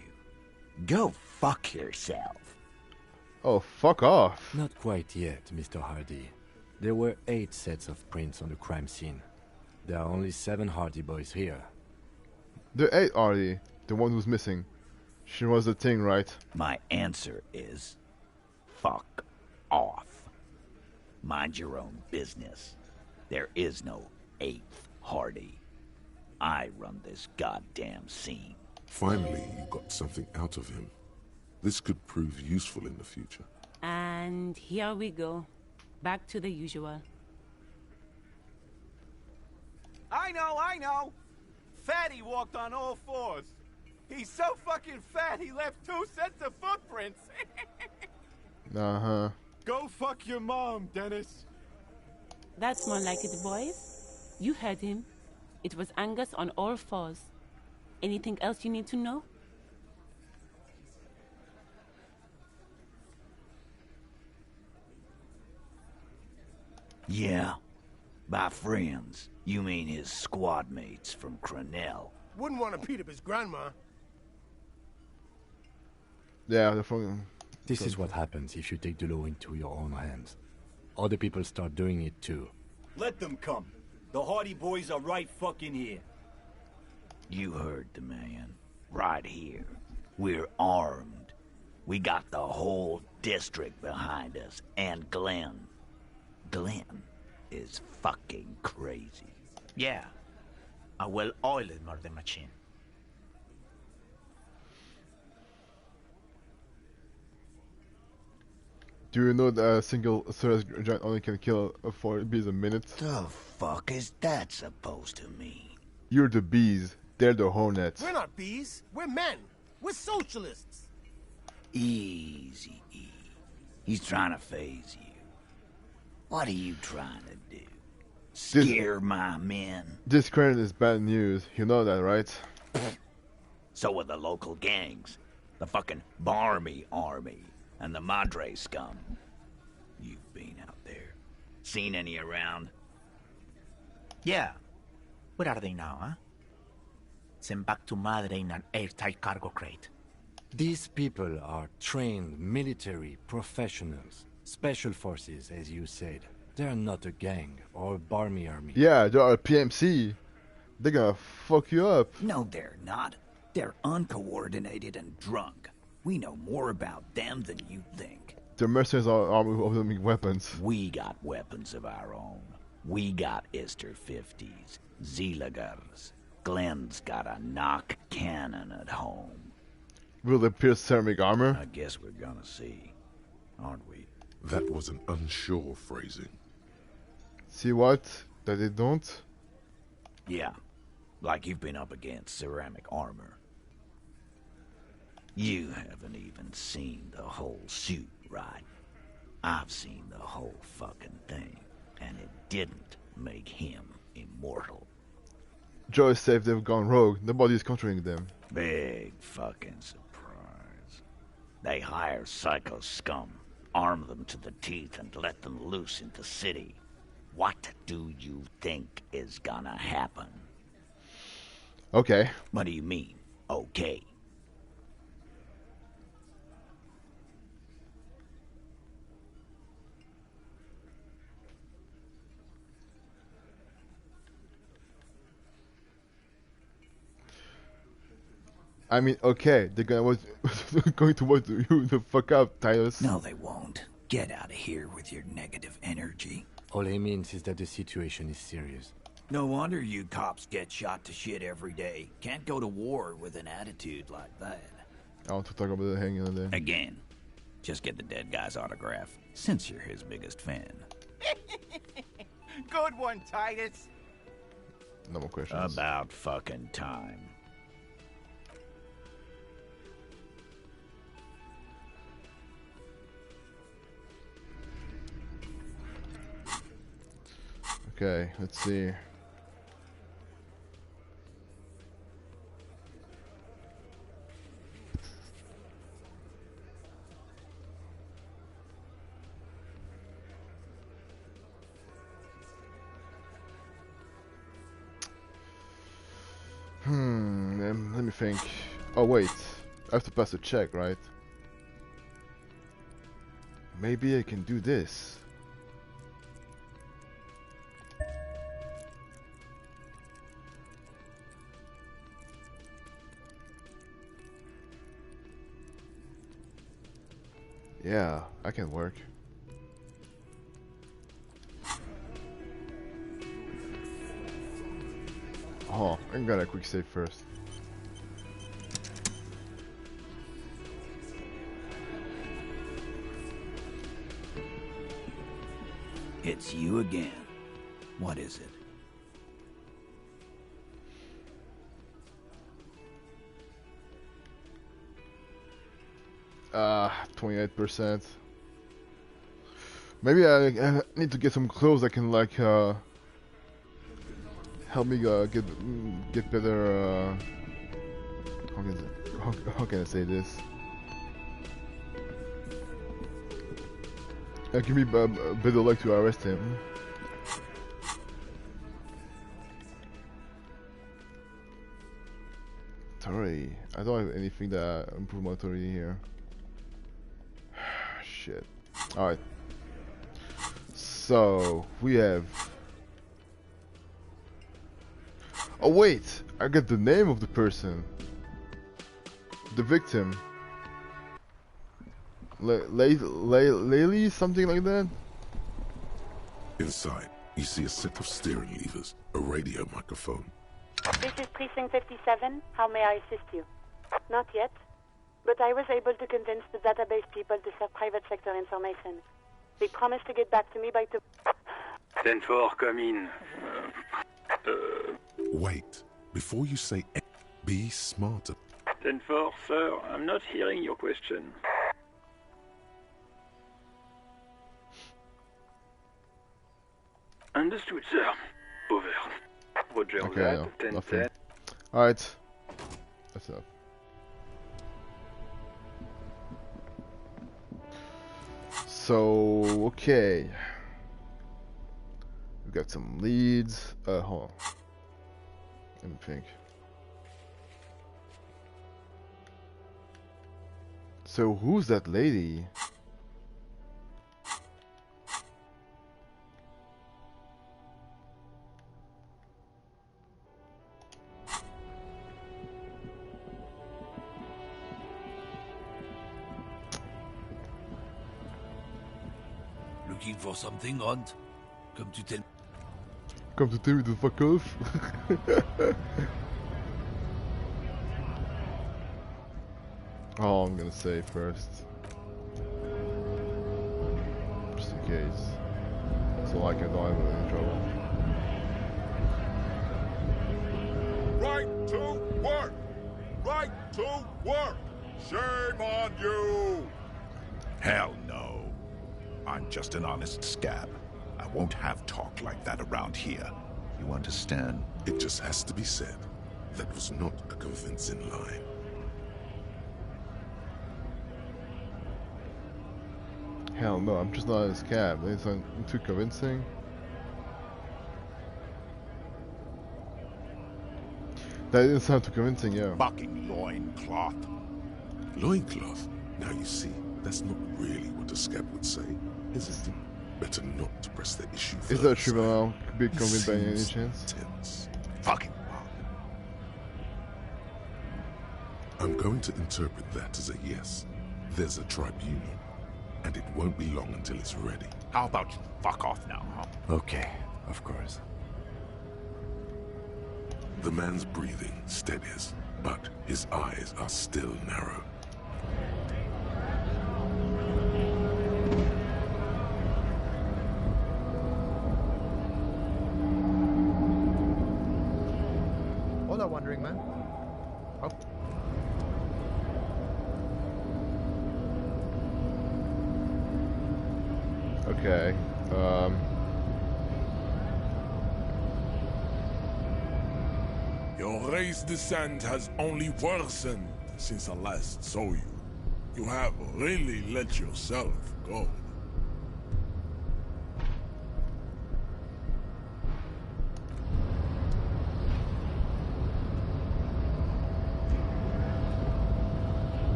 Go fuck yourself. Oh, fuck off. Not quite yet, Mr. Hardy. There were 8 sets of prints on the crime scene. There are only 7 Hardy Boys here. The 8 Hardy, the one who's missing. She was the thing, right? My answer is, fuck off. Mind your own business. There is no 8th Hardy. I run this goddamn scene. Finally, you got something out of him. This could prove useful in the future. And here we go. Back to the usual. I know! Fatty walked on all 4s. He's so fucking fat he left 2 sets of footprints. Uh-huh. Go fuck your mom, Dennis. That's more like it, boys. You heard him. It was Angus on all 4s. Anything else you need to know? Yeah. By friends, you mean his squad mates from Crenell. Wouldn't want to beat up his grandma. Yeah, the phone. This is what happens if you take the law into your own hands. Other people start doing it too. Let them come. The Hardy Boys are right fucking here. You heard the man. Right here. We're armed. We got the whole district behind us. And Glenn. Glenn is fucking crazy. Yeah. A well-oiled murder machine. Do you know that a single Ceres giant only can kill 4 bees a minute? The fuck is that supposed to mean? You're the bees. They're the hornets. We're not bees. We're men. We're socialists. Easy, E. He's trying to phase you. What are you trying to do? Scare my men? This current is bad news. You know that, right? So are the local gangs. The fucking Barmy Army. And the Madre scum. You've been out there. Seen any around? Yeah. Where are they now, huh? Sent back to Madre in an airtight cargo crate. These people are trained military professionals. Special forces, as you said. They're not a gang or a Barmy army. Yeah, they're a PMC. They're gonna fuck you up. No, they're not. They're uncoordinated and drunk. We know more about them than you think. The mercenaries are armed with automatic weapons. We got weapons of our own. We got Ister 50s, Zeelagers. Glenn's got a knock cannon at home. Will they pierce ceramic armor? I guess we're gonna see, aren't we? That was an unsure phrasing. See what? That they don't? Yeah, like you've been up against ceramic armor. You haven't even seen the whole suit, right? I've seen the whole fucking thing, and it didn't make him immortal. Joe is safe, they've gone rogue. Nobody's controlling them. Big fucking surprise. They hire psycho scum, arm them to the teeth, and let them loose in the city. What do you think is gonna happen? Okay. What do you mean, okay? I mean, okay, they're gonna going to want you the fuck up, Titus. No, they won't. Get out of here with your negative energy. All he means is that the situation is serious. No wonder you cops get shot to shit every day. Can't go to war with an attitude like that. I want to talk about the hanging on there. Again, just get the dead guy's autograph, since you're his biggest fan. Good one, Titus. No more questions. About fucking time. Okay, let's see. Let me think. Oh wait, I have to pass a check, right? Maybe I can do this. Yeah, I can work. Oh, I'm gonna quick save first. It's you again. What is it? 28%. Maybe I need to get some clothes that can like help me get better. How can I say this? Give me better luck to arrest him. Sorry, I don't have anything that improve my authority here. shit. Alright. So, we have... Oh wait! I got the name of the person. The victim. Laylee? Something like that? Inside, you see a set of steering levers, a radio microphone. This is Precinct 57. How may I assist you? Not yet. But I was able to convince the database people to share private sector information. They promised to get back to me by tomorrow. 10-4, come in. Wait. Before you say be smarter. 10-4, sir, I'm not hearing your question. Understood, sir. Over. Roger okay, that, no, 10-10. Alright. That's enough. So, okay. We got some leads. Hold on. Let me think. So, who's that lady? Looking for something, Hunt? Come to tell me the fuck off. Oh, I'm gonna say first. Just in case. So I can don't have any trouble. Right to work! Right to work! Shame on you! Hell no. I'm just an honest scab. I won't have talk like that around here. You understand? It just has to be said. That was not a convincing line. Hell no, I'm just not a scab. That isn't too convincing. That didn't sound too convincing, yeah. Fucking loincloth. Loincloth? Now you see, that's not really what a scab would say, is it? Better not to press that issue further. Is that juvenile be convinced by any chance? Tense. Fucking I'm going to interpret that as a yes. There's a tribunal, and it won't be long until it's ready. How about you fuck off now, huh? Okay, of course. The man's breathing steadies, but his eyes are still narrow. Hola, wandering man. Oh. Okay. Your race descent has only worsened since I last saw you. You have really let yourself go.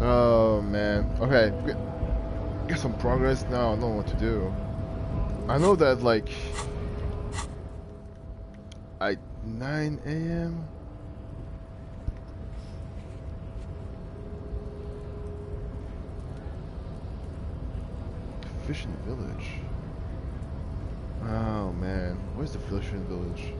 Oh man. Okay. Get some progress now. I don't know what to do. I know that like at 9 a.m. Fishing village. Oh man, where's the fishing village?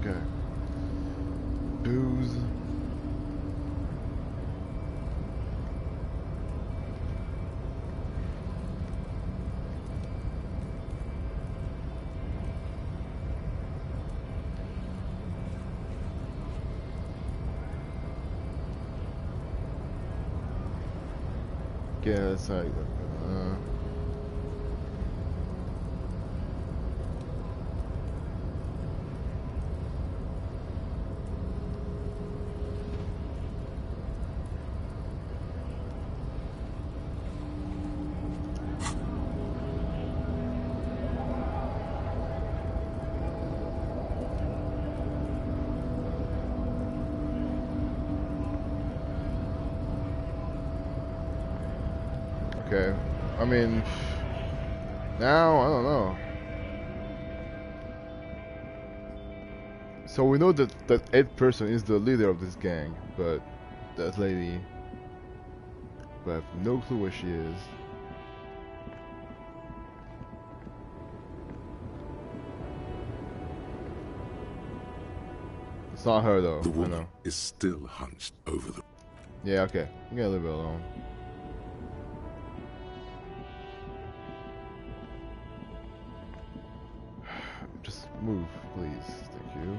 Okay. Booze. Yeah, that's how you Okay. I mean, now, I don't know. So we know that that 8th person is the leader of this gang, but that lady, but I have no clue where she is. It's not her though. The I woman know. is still hunched over the... Yeah, okay. You gotta leave it alone. Just move, please. Thank you.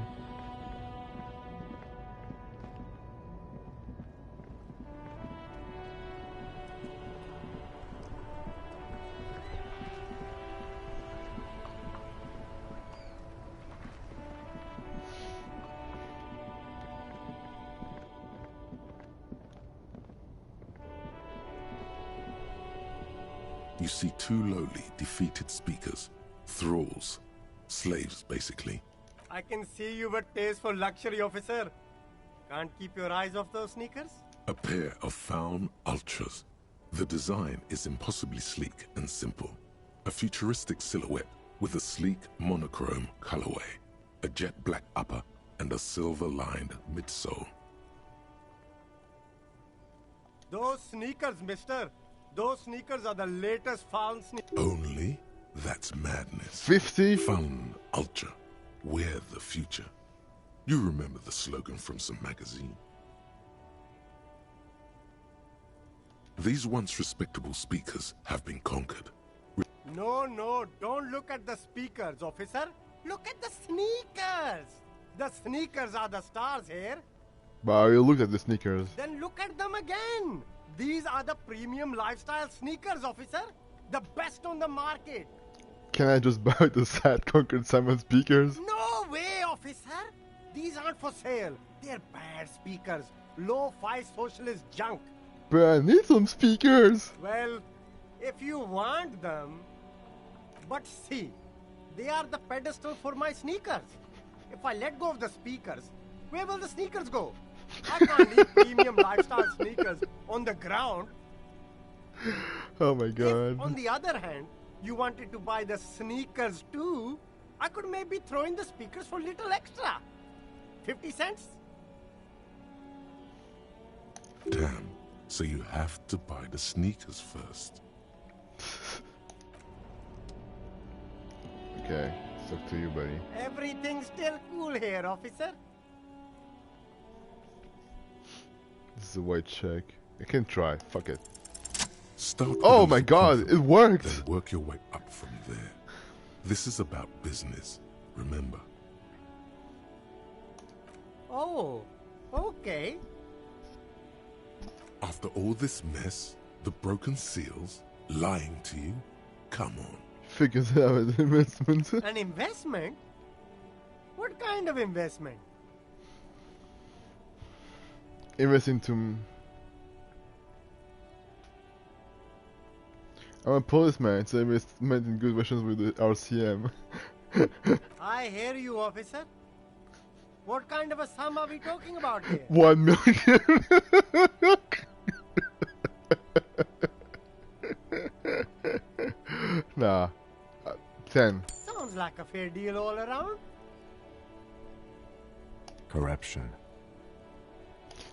You see 2 lowly, defeated speakers, thralls, slaves basically. I can see you've a taste for luxury, officer. Can't keep your eyes off those sneakers? A pair of found ultras. The design is impossibly sleek and simple. A futuristic silhouette with a sleek monochrome colorway, a jet black upper, and a silver-lined midsole. Those sneakers, mister. Those sneakers are the latest found sneakers. Only? That's madness. 50? Found Ultra. We're the future. You remember the slogan from some magazine? These once respectable speakers have been conquered. No, don't look at the speakers, officer. Look at the sneakers. The sneakers are the stars here. But you look at the sneakers. Then look at them again. These are the premium lifestyle sneakers, officer. The best on the market. Can I just buy the sad Conquered Simon speakers? No way, officer. These aren't for sale. They're bad speakers. Low-fi socialist junk. But I need some speakers. Well, if you want them... But see, they are the pedestal for my sneakers. If I let go of the speakers, where will the sneakers go? I can't leave premium lifestyle sneakers on the ground. Oh my god. If, on the other hand, you wanted to buy the sneakers too, I could maybe throw in the speakers for little extra. 50 cents? Damn. So you have to buy the sneakers first. Okay, it's up to you, buddy. Everything's still cool here, officer. This is a white check. I can try. Fuck it. Start. Oh my god, it worked! Then work your way up from there. This is about business, remember. Oh, okay. After all this mess, the broken seals, lying to you, come on. Figures out an investment. An investment? What kind of investment? Invest into... I'm a policeman, it's an investment in good relations with the RCM. I hear you, officer. What kind of a sum are we talking about here? 1 million. Nah. 10. Sounds like a fair deal all around. Corruption.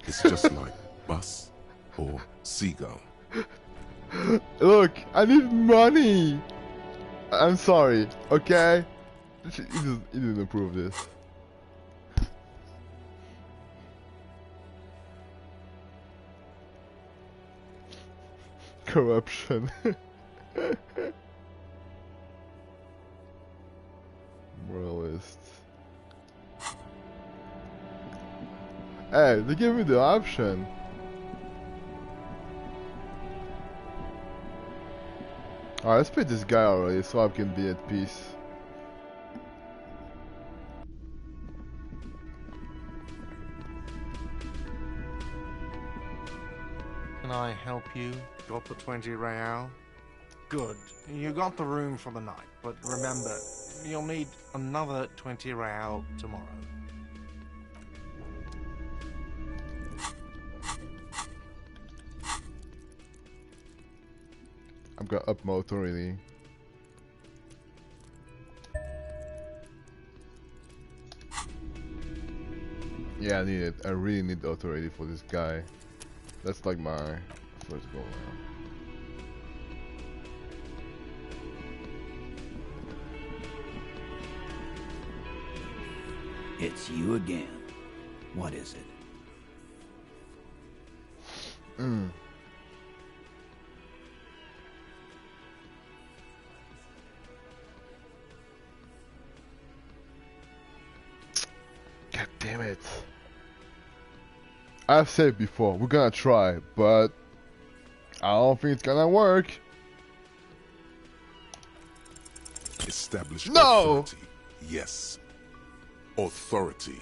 It's just like bus or seagull. Look, I need money. I'm sorry, okay? He didn't approve this. Corruption. Moralist. Hey, they gave me the option. Alright, let's pay this guy already so I can be at peace. Can I help you? Got the 20 real? Good. You got the room for the night, but remember, you'll need another 20 real tomorrow. I'm gonna up my authority. Yeah, I need it. I really need the authority for this guy. That's like my first goal now. It's you again. What is it? God damn it. I've said before, we're gonna try, but I don't think it's gonna work. Establish No! authority. Yes. Authority.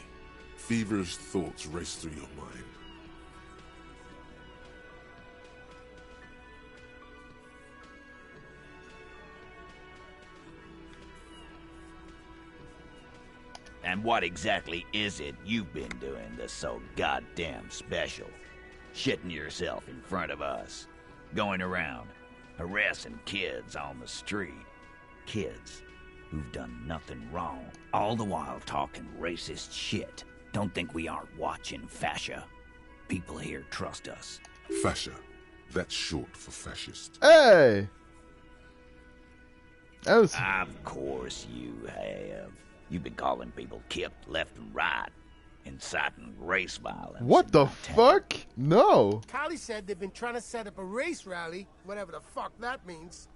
Feverish thoughts race through your mind. And what exactly is it you've been doing that's so goddamn special? Shitting yourself in front of us. Going around, harassing kids on the street. Kids who've done nothing wrong. All the while talking racist shit. Don't think we aren't watching, Fascia. People here trust us. Fascia. That's short for fascist. Hey! Of course you have. You've been calling people kipped left and right, inciting race violence. What the fuck? No. Kylie said they've been trying to set up a race rally, whatever the fuck that means.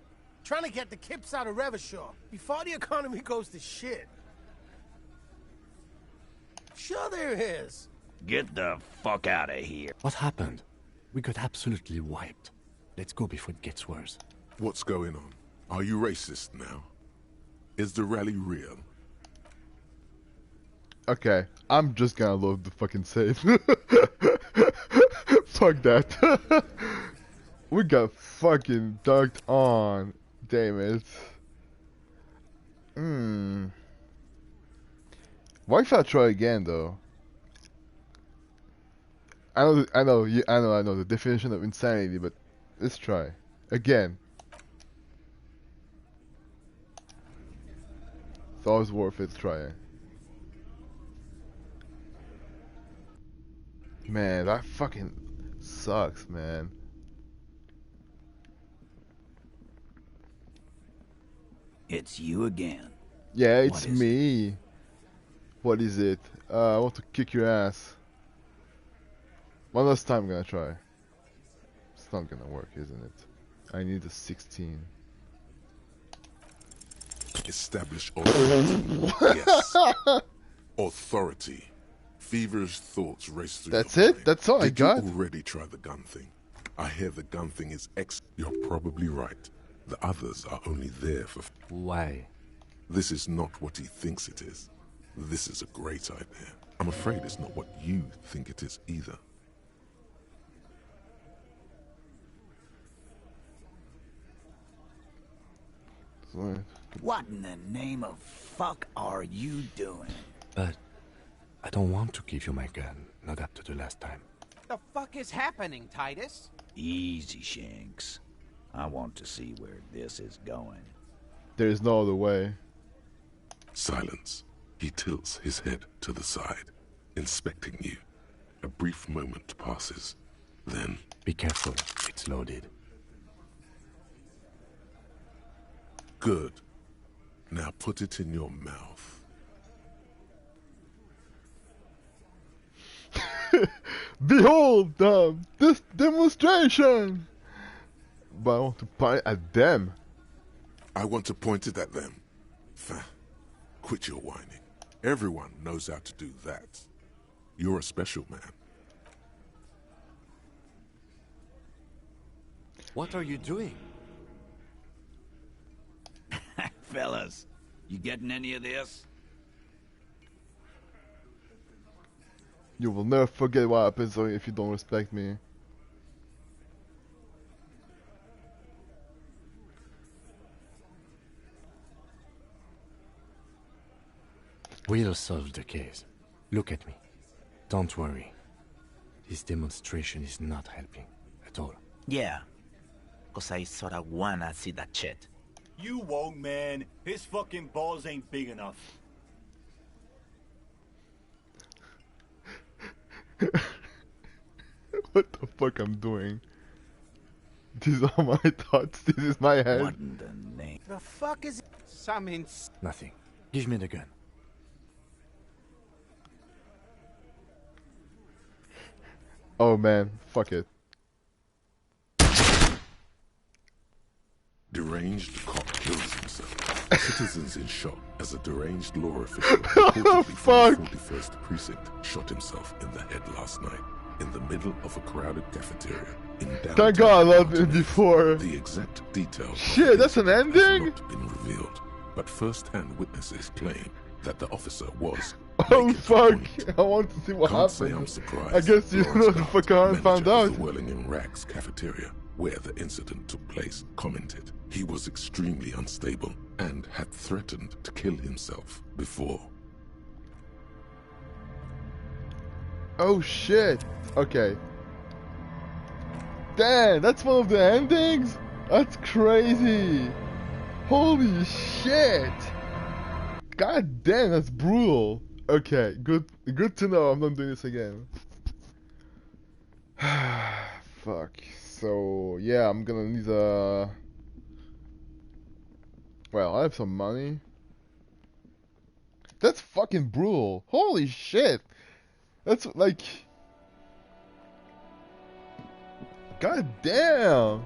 Trying to get the kips out of Revachol before the economy goes to shit. Sure there is. Get the fuck out of here. What happened? We got absolutely wiped. Let's go before it gets worse. What's going on? Are you racist now? Is the rally real? Okay, I'm just gonna load the fucking save. Fuck that. We got fucking dunked on. Damn it. Why if I try again though? I know the definition of insanity, but let's try again. It's always worth it trying. Man, that fucking sucks, man. It's you again. Yeah, it's me. What is it? I want to kick your ass. One last time I'm gonna try. It's not gonna work, isn't it? I need a 16. Establish authority. Yes. Authority. Feverish thoughts race through That's your it? mind. That's all I got? Did you already try the gun thing? I hear the gun thing is You're probably right. The others are only there for... Why? This is not what he thinks it is. This is a great idea. I'm afraid it's not what you think it is either. What in the name of fuck are you doing? But I don't want to give you my gun, not after the last time. The fuck is happening, Titus? Easy, Shanks. I want to see where this is going. There is no other way. Silence. He tilts his head to the side, inspecting you. A brief moment passes. Then... Be careful. It's loaded. Good. Now put it in your mouth. Behold this demonstration! But I want to point at them. I want to point it at them. Quit your whining. Everyone knows how to do that. You're a special man. What are you doing? Fellas, you getting any of this? You will never forget what happens if you don't respect me. We'll solve the case. Look at me. Don't worry. This demonstration is not helping at all. Yeah. 'cause I sorta wanna see that shit. You won't, man. His fucking balls ain't big enough. What the fuck I'm doing? These are my thoughts. This is my head. What in the name? The fuck is something? Nothing. Give me the gun. Oh man, fuck it. Deranged cop kills himself. Citizens in shock as a deranged law official reportedly from the 41st precinct shot himself in the head last night in the middle of a crowded cafeteria in downtown. Thank God I loved it before. The exact details. Shit, that's an ending? Have not been revealed, but first-hand witnesses claim that the officer was. Oh fuck! I want to see what Can't happened. say I'm surprised. I guess you know the fuck I found out. The Whirling in Rags cafeteria, where the incident took place, commented he was extremely unstable and had threatened to kill himself before. Oh shit! Okay. Damn, that's one of the endings? That's crazy! Holy shit! God damn, that's brutal. Okay, good to know I'm not doing this again. Fuck. So, yeah, I'm gonna need a... Well, I have some money. That's fucking brutal. Holy shit! That's like... God damn!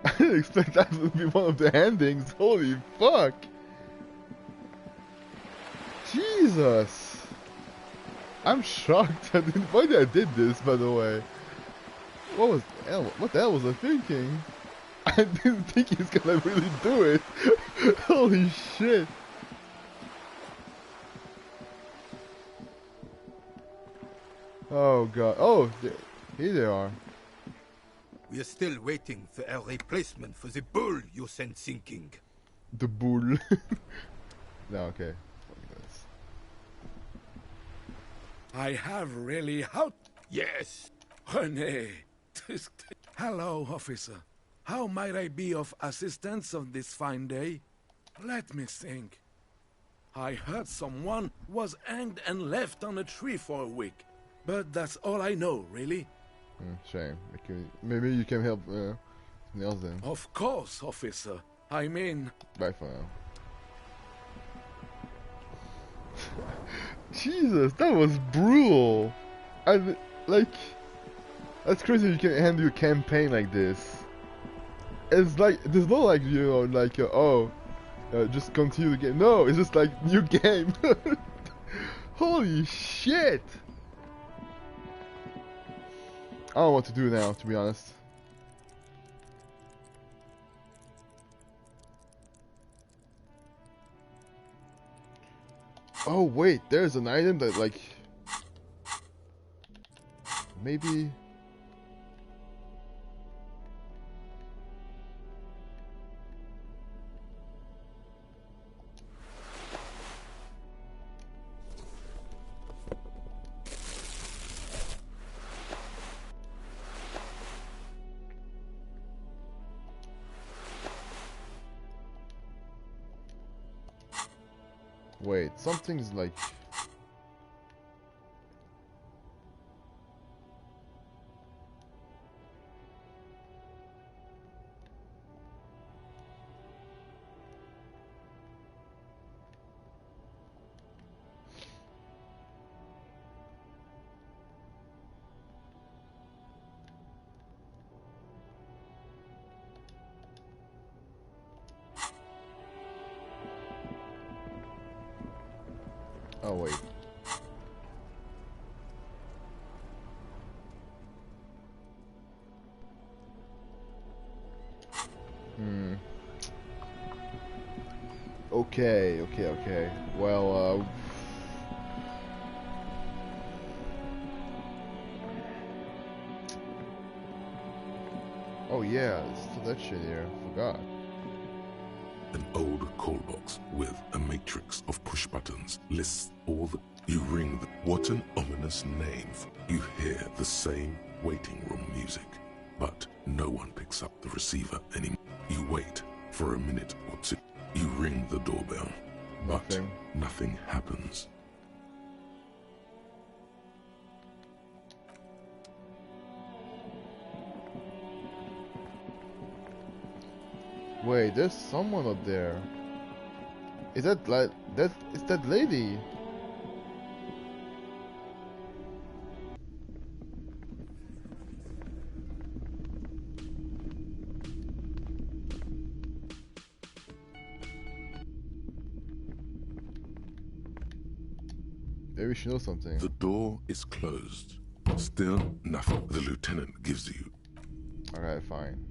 I didn't expect that to be one of the endings. Holy fuck! Jesus! I'm shocked. Why did I did this, by the way? What the hell was I thinking? I didn't think he's gonna really do it. Holy shit! Oh god. Oh, here they are. We are still waiting for a replacement for the bull you sent sinking. The bull. No, okay. I have really how? Yes, René. Hello, officer. How might I be of assistance on this fine day? Let me think. I heard someone was hanged and left on a tree for a week, but that's all I know, really. Shame. Maybe you can help Nils then. Of course, officer. I mean... Bye for now. Jesus, that was brutal. Like... That's crazy you can handle your campaign like this. It's like, there's no like, you know, like, just continue the game. No, it's just like, new game. Holy shit! I don't know what to do now, to be honest. Oh wait, there's an item that like... Maybe... Wait, something's like... Oh wait. Okay. Well, oh yeah, there's still that shit here. Forgot. An old call box with a matrix of push buttons lists all the... You ring the... What an ominous name. You hear the same waiting room music. But no one picks up the receiver anymore. You wait for a minute or two. You ring the doorbell, but nothing happens. Wait, there's someone up there. Is that like that? It's that lady. Maybe she knows something. The door is closed. Still nothing. The lieutenant gives you. Alright, fine.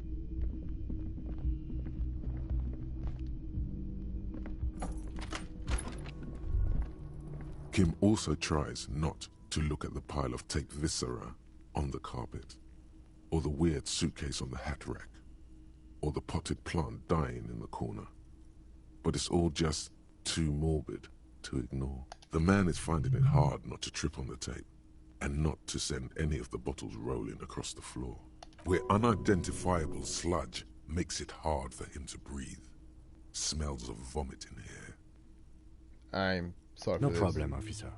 Kim also tries not to look at the pile of taped viscera on the carpet, or the weird suitcase on the hat rack, or the potted plant dying in the corner. But it's all just too morbid to ignore. The man is finding it hard not to trip on the tape, and not to send any of the bottles rolling across the floor, where unidentifiable sludge makes it hard for him to breathe. Smells of vomit in here. I'm sorry. No problem, officer.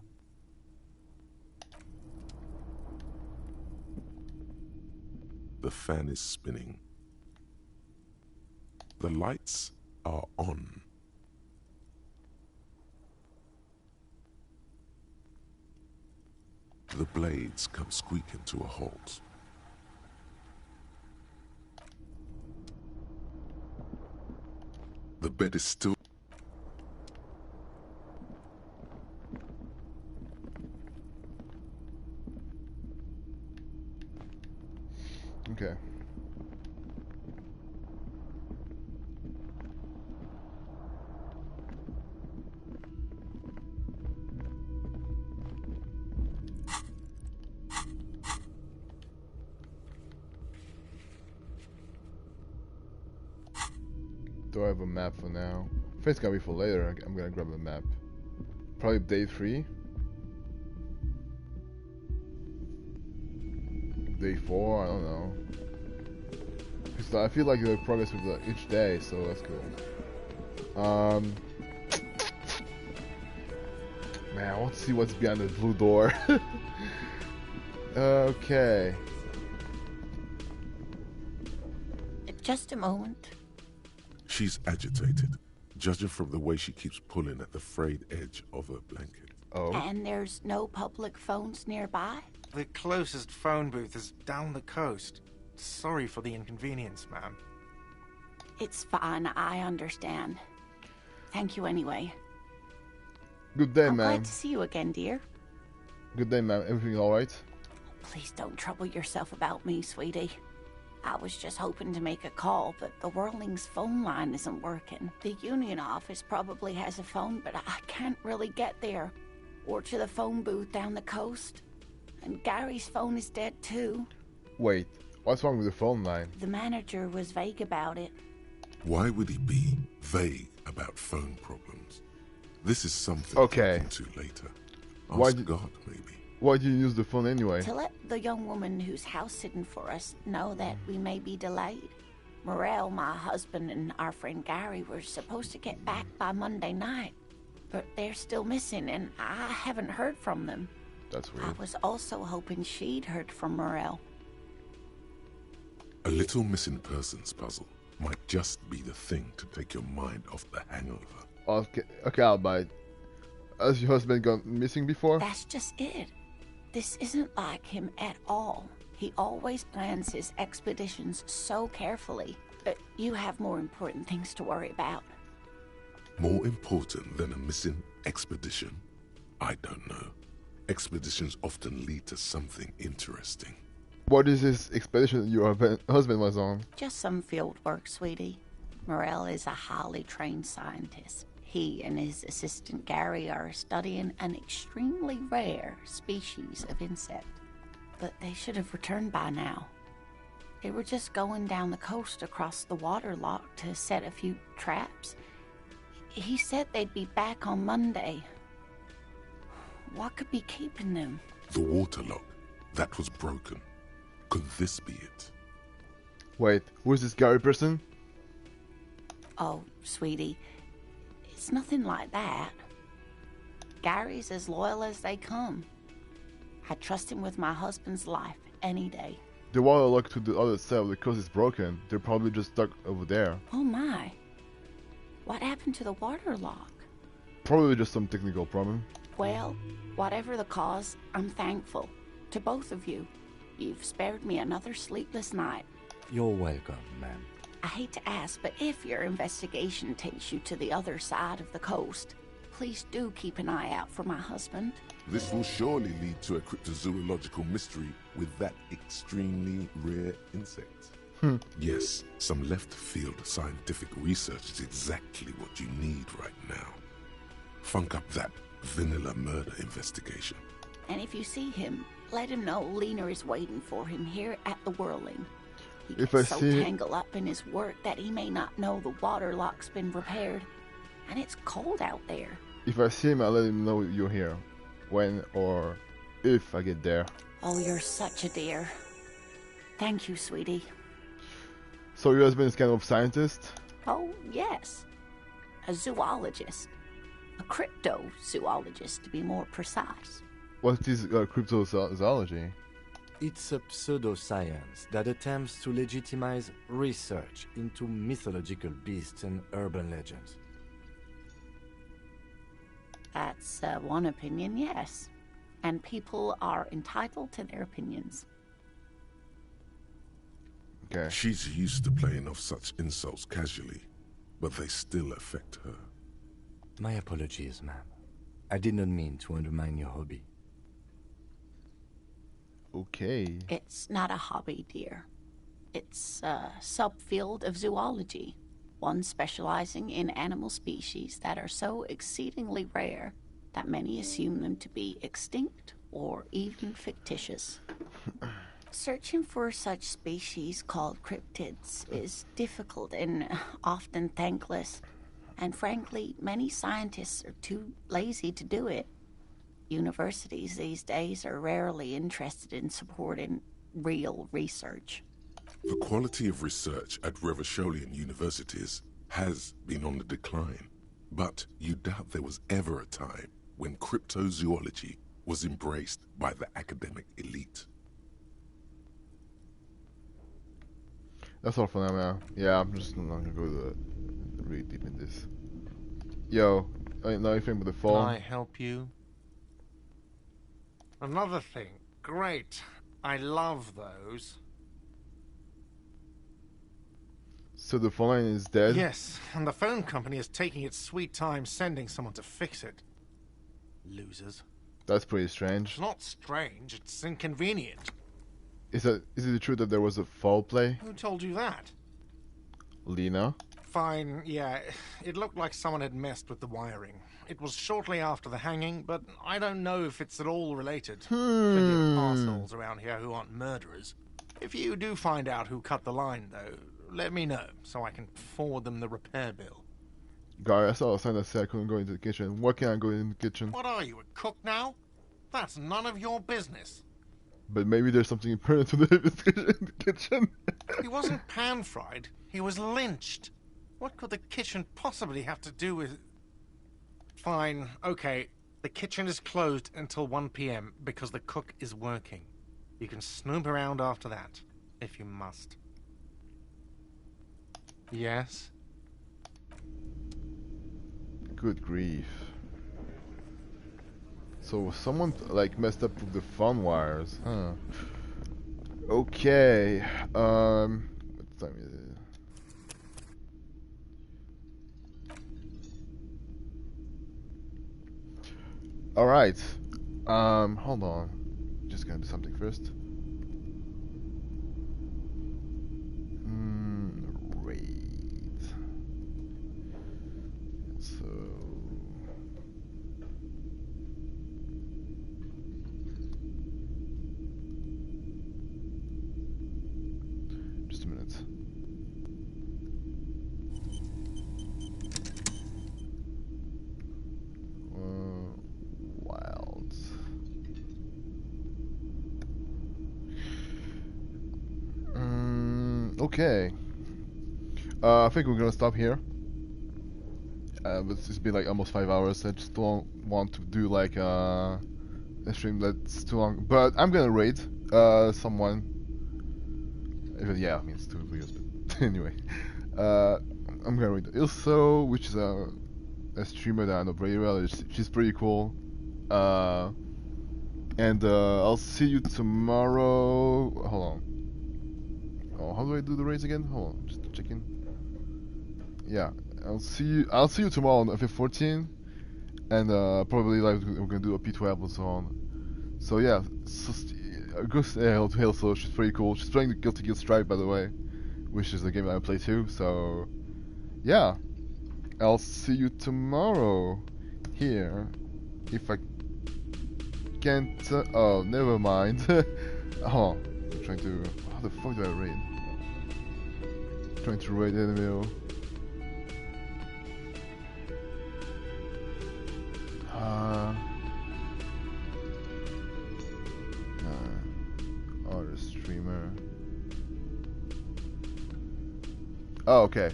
The fan is spinning. The lights are on. The blades come squeaking to a halt. The bed is still... Okay. Do I have a map for now? I think it's gonna be for later. I'm gonna grab a map. Probably day 3. Day 4, I don't know. Because I feel like the progress with each day, so that's cool. Man, I want to see what's behind the blue door. Okay. Just a moment. She's agitated, judging from the way she keeps pulling at the frayed edge of her blanket. Oh. And there's no public phones nearby? The closest phone booth is down the coast. Sorry for the inconvenience, ma'am. It's fine, I understand. Thank you anyway. Good day, I'm ma'am. glad to see you again, dear. Good day, ma'am. Everything alright? Please don't trouble yourself about me, sweetie. I was just hoping to make a call, but the Whirling's phone line isn't working. The union office probably has a phone, but I can't really get there. Or to the phone booth down the coast. And Gary's phone is dead too. Wait, what's wrong with the phone line? The manager was vague about it. Why would he be vague about phone problems? This is something okay. to look into later. Ask God, maybe. Why do you use the phone anyway? To let the young woman who's house-sitting for us know that we may be delayed. Morel, my husband, and our friend Gary were supposed to get back by Monday night. But they're still missing, and I haven't heard from them. That's weird. I was also hoping she'd heard from Morel. A little missing persons puzzle might just be the thing to take your mind off the hangover. Okay, I'll buy it. Has your husband gone missing before? That's just it. This isn't like him at all. He always plans his expeditions so carefully. But you have more important things to worry about. More important than a missing expedition? I don't know. Expeditions often lead to something interesting. What is this expedition your husband was on? Just some field work, sweetie. Morel is a highly trained scientist. He and his assistant Gary are studying an extremely rare species of insect. But they should have returned by now. They were just going down the coast across the water lock to set a few traps. He said they'd be back on Monday. What could be keeping them? The water lock. That was broken. Could this be it? Wait, who's this Gary person? Oh, sweetie, it's nothing like that. Gary's as loyal as they come. I trust him with my husband's life any day. The water lock to the other side because it's broken. They're probably just stuck over there. Oh my. What happened to the water lock? Probably just some technical problem. Well, whatever the cause, I'm thankful. To both of you. You've spared me another sleepless night. You're welcome, ma'am. I hate to ask, but if your investigation takes you to the other side of the coast, please do keep an eye out for my husband. This will surely lead to a cryptozoological mystery with that extremely rare insect. Yes, some left-field scientific research is exactly what you need right now. Funk up that vanilla murder investigation. And if you see him, let him know Lena is waiting for him here at the Whirling. He gets so tangled up in his work that he may not know the water lock's been repaired. And it's cold out there. If I see him, I'll let him know you're here. When or if I get there. Oh, you're such a dear. Thank you, sweetie. So your husband is kind of scientist? Oh, yes. A zoologist. A cryptozoologist, to be more precise. What is cryptozoology? It's a pseudoscience that attempts to legitimize research into mythological beasts and urban legends. That's one opinion, yes. And people are entitled to their opinions. Okay. She's used to playing off such insults casually, but they still affect her. My apologies, ma'am. I did not mean to undermine your hobby. Okay. It's not a hobby, dear. It's a subfield of zoology. One specializing in animal species that are so exceedingly rare that many assume them to be extinct or even fictitious. Searching for such species called cryptids is difficult and often thankless, and frankly, many scientists are too lazy to do it. Universities these days are rarely interested in supporting real research. The quality of research at Revacholian universities has been on the decline, but you doubt there was ever a time when cryptozoology was embraced by the academic elite. That's all for now, man. Yeah, I'm just not gonna go really deep in this. Yo, I ain't know anything but the phone. Can I help you? Another thing. Great. I love those. So the phone line is dead? Yes, and the phone company is taking its sweet time sending someone to fix it. Losers. That's pretty strange. It's not strange, it's inconvenient. Is it true that there was a foul play? Who told you that? Lena? Fine, yeah. It looked like someone had messed with the wiring. It was shortly after the hanging, but I don't know if it's at all related. Plenty of arseholes around here who aren't murderers. If you do find out who cut the line, though, let me know, so I can forward them the repair bill. Guy, I saw a sign that said I couldn't go into the kitchen. Why can't I go in the kitchen? What are you, a cook now? That's none of your business. But maybe there's something important to the investigation in the kitchen. He wasn't pan-fried. He was lynched. What could the kitchen possibly have to do with... Fine, okay. The kitchen is closed until 1 p.m. because the cook is working. You can snoop around after that, if you must. Yes? Good grief. So someone like messed up with the phone wires, huh? Okay. What time is it? All right. Hold on. Just gonna do something first. Right. So. Just a minute. Wilds. Okay. I think we're gonna stop here. It's been like almost 5 hours. I just don't want to do like a stream that's too long. But I'm gonna raid someone. Yeah, I mean it's 2 videos, but anyway. I'm gonna raid Ilso, which is a streamer that I know very well. She's pretty cool. And I'll see you tomorrow. Hold on. Oh, how do I do the raids again? Hold on, just checking. Yeah, I'll see you tomorrow on F14, and probably like we're gonna do a P12 and so on. So yeah, go say hello to Hailso. She's pretty cool. She's playing the Guilty Gear Strive, by the way, which is the game that I play too. So yeah, I'll see you tomorrow here. If I can't, oh, never mind. Oh, I'm trying to. How the fuck do I raid? Trying to raid enemy. Other streamer. Oh, okay.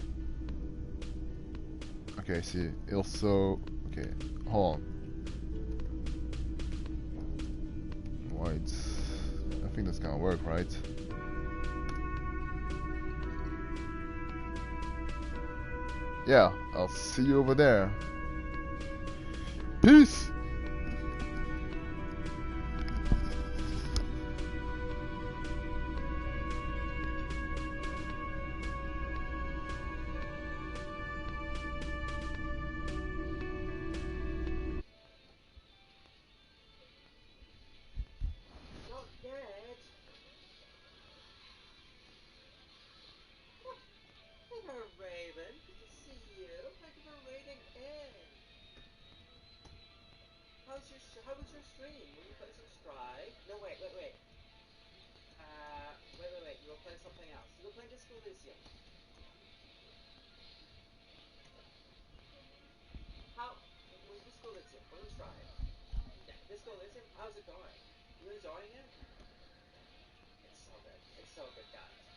Okay, I see. Also, okay, hold on. White. I think that's gonna work, right? Yeah, I'll see you over there. Peace! How was your stream? Were you playing some Strive? No, wait. Wait. You were playing something else. You were playing Disco Elysium. How was Disco Elysium? What was Strive? Yeah, Disco Elysium. How's it going? You enjoying it? It's so good. It's so good, guys.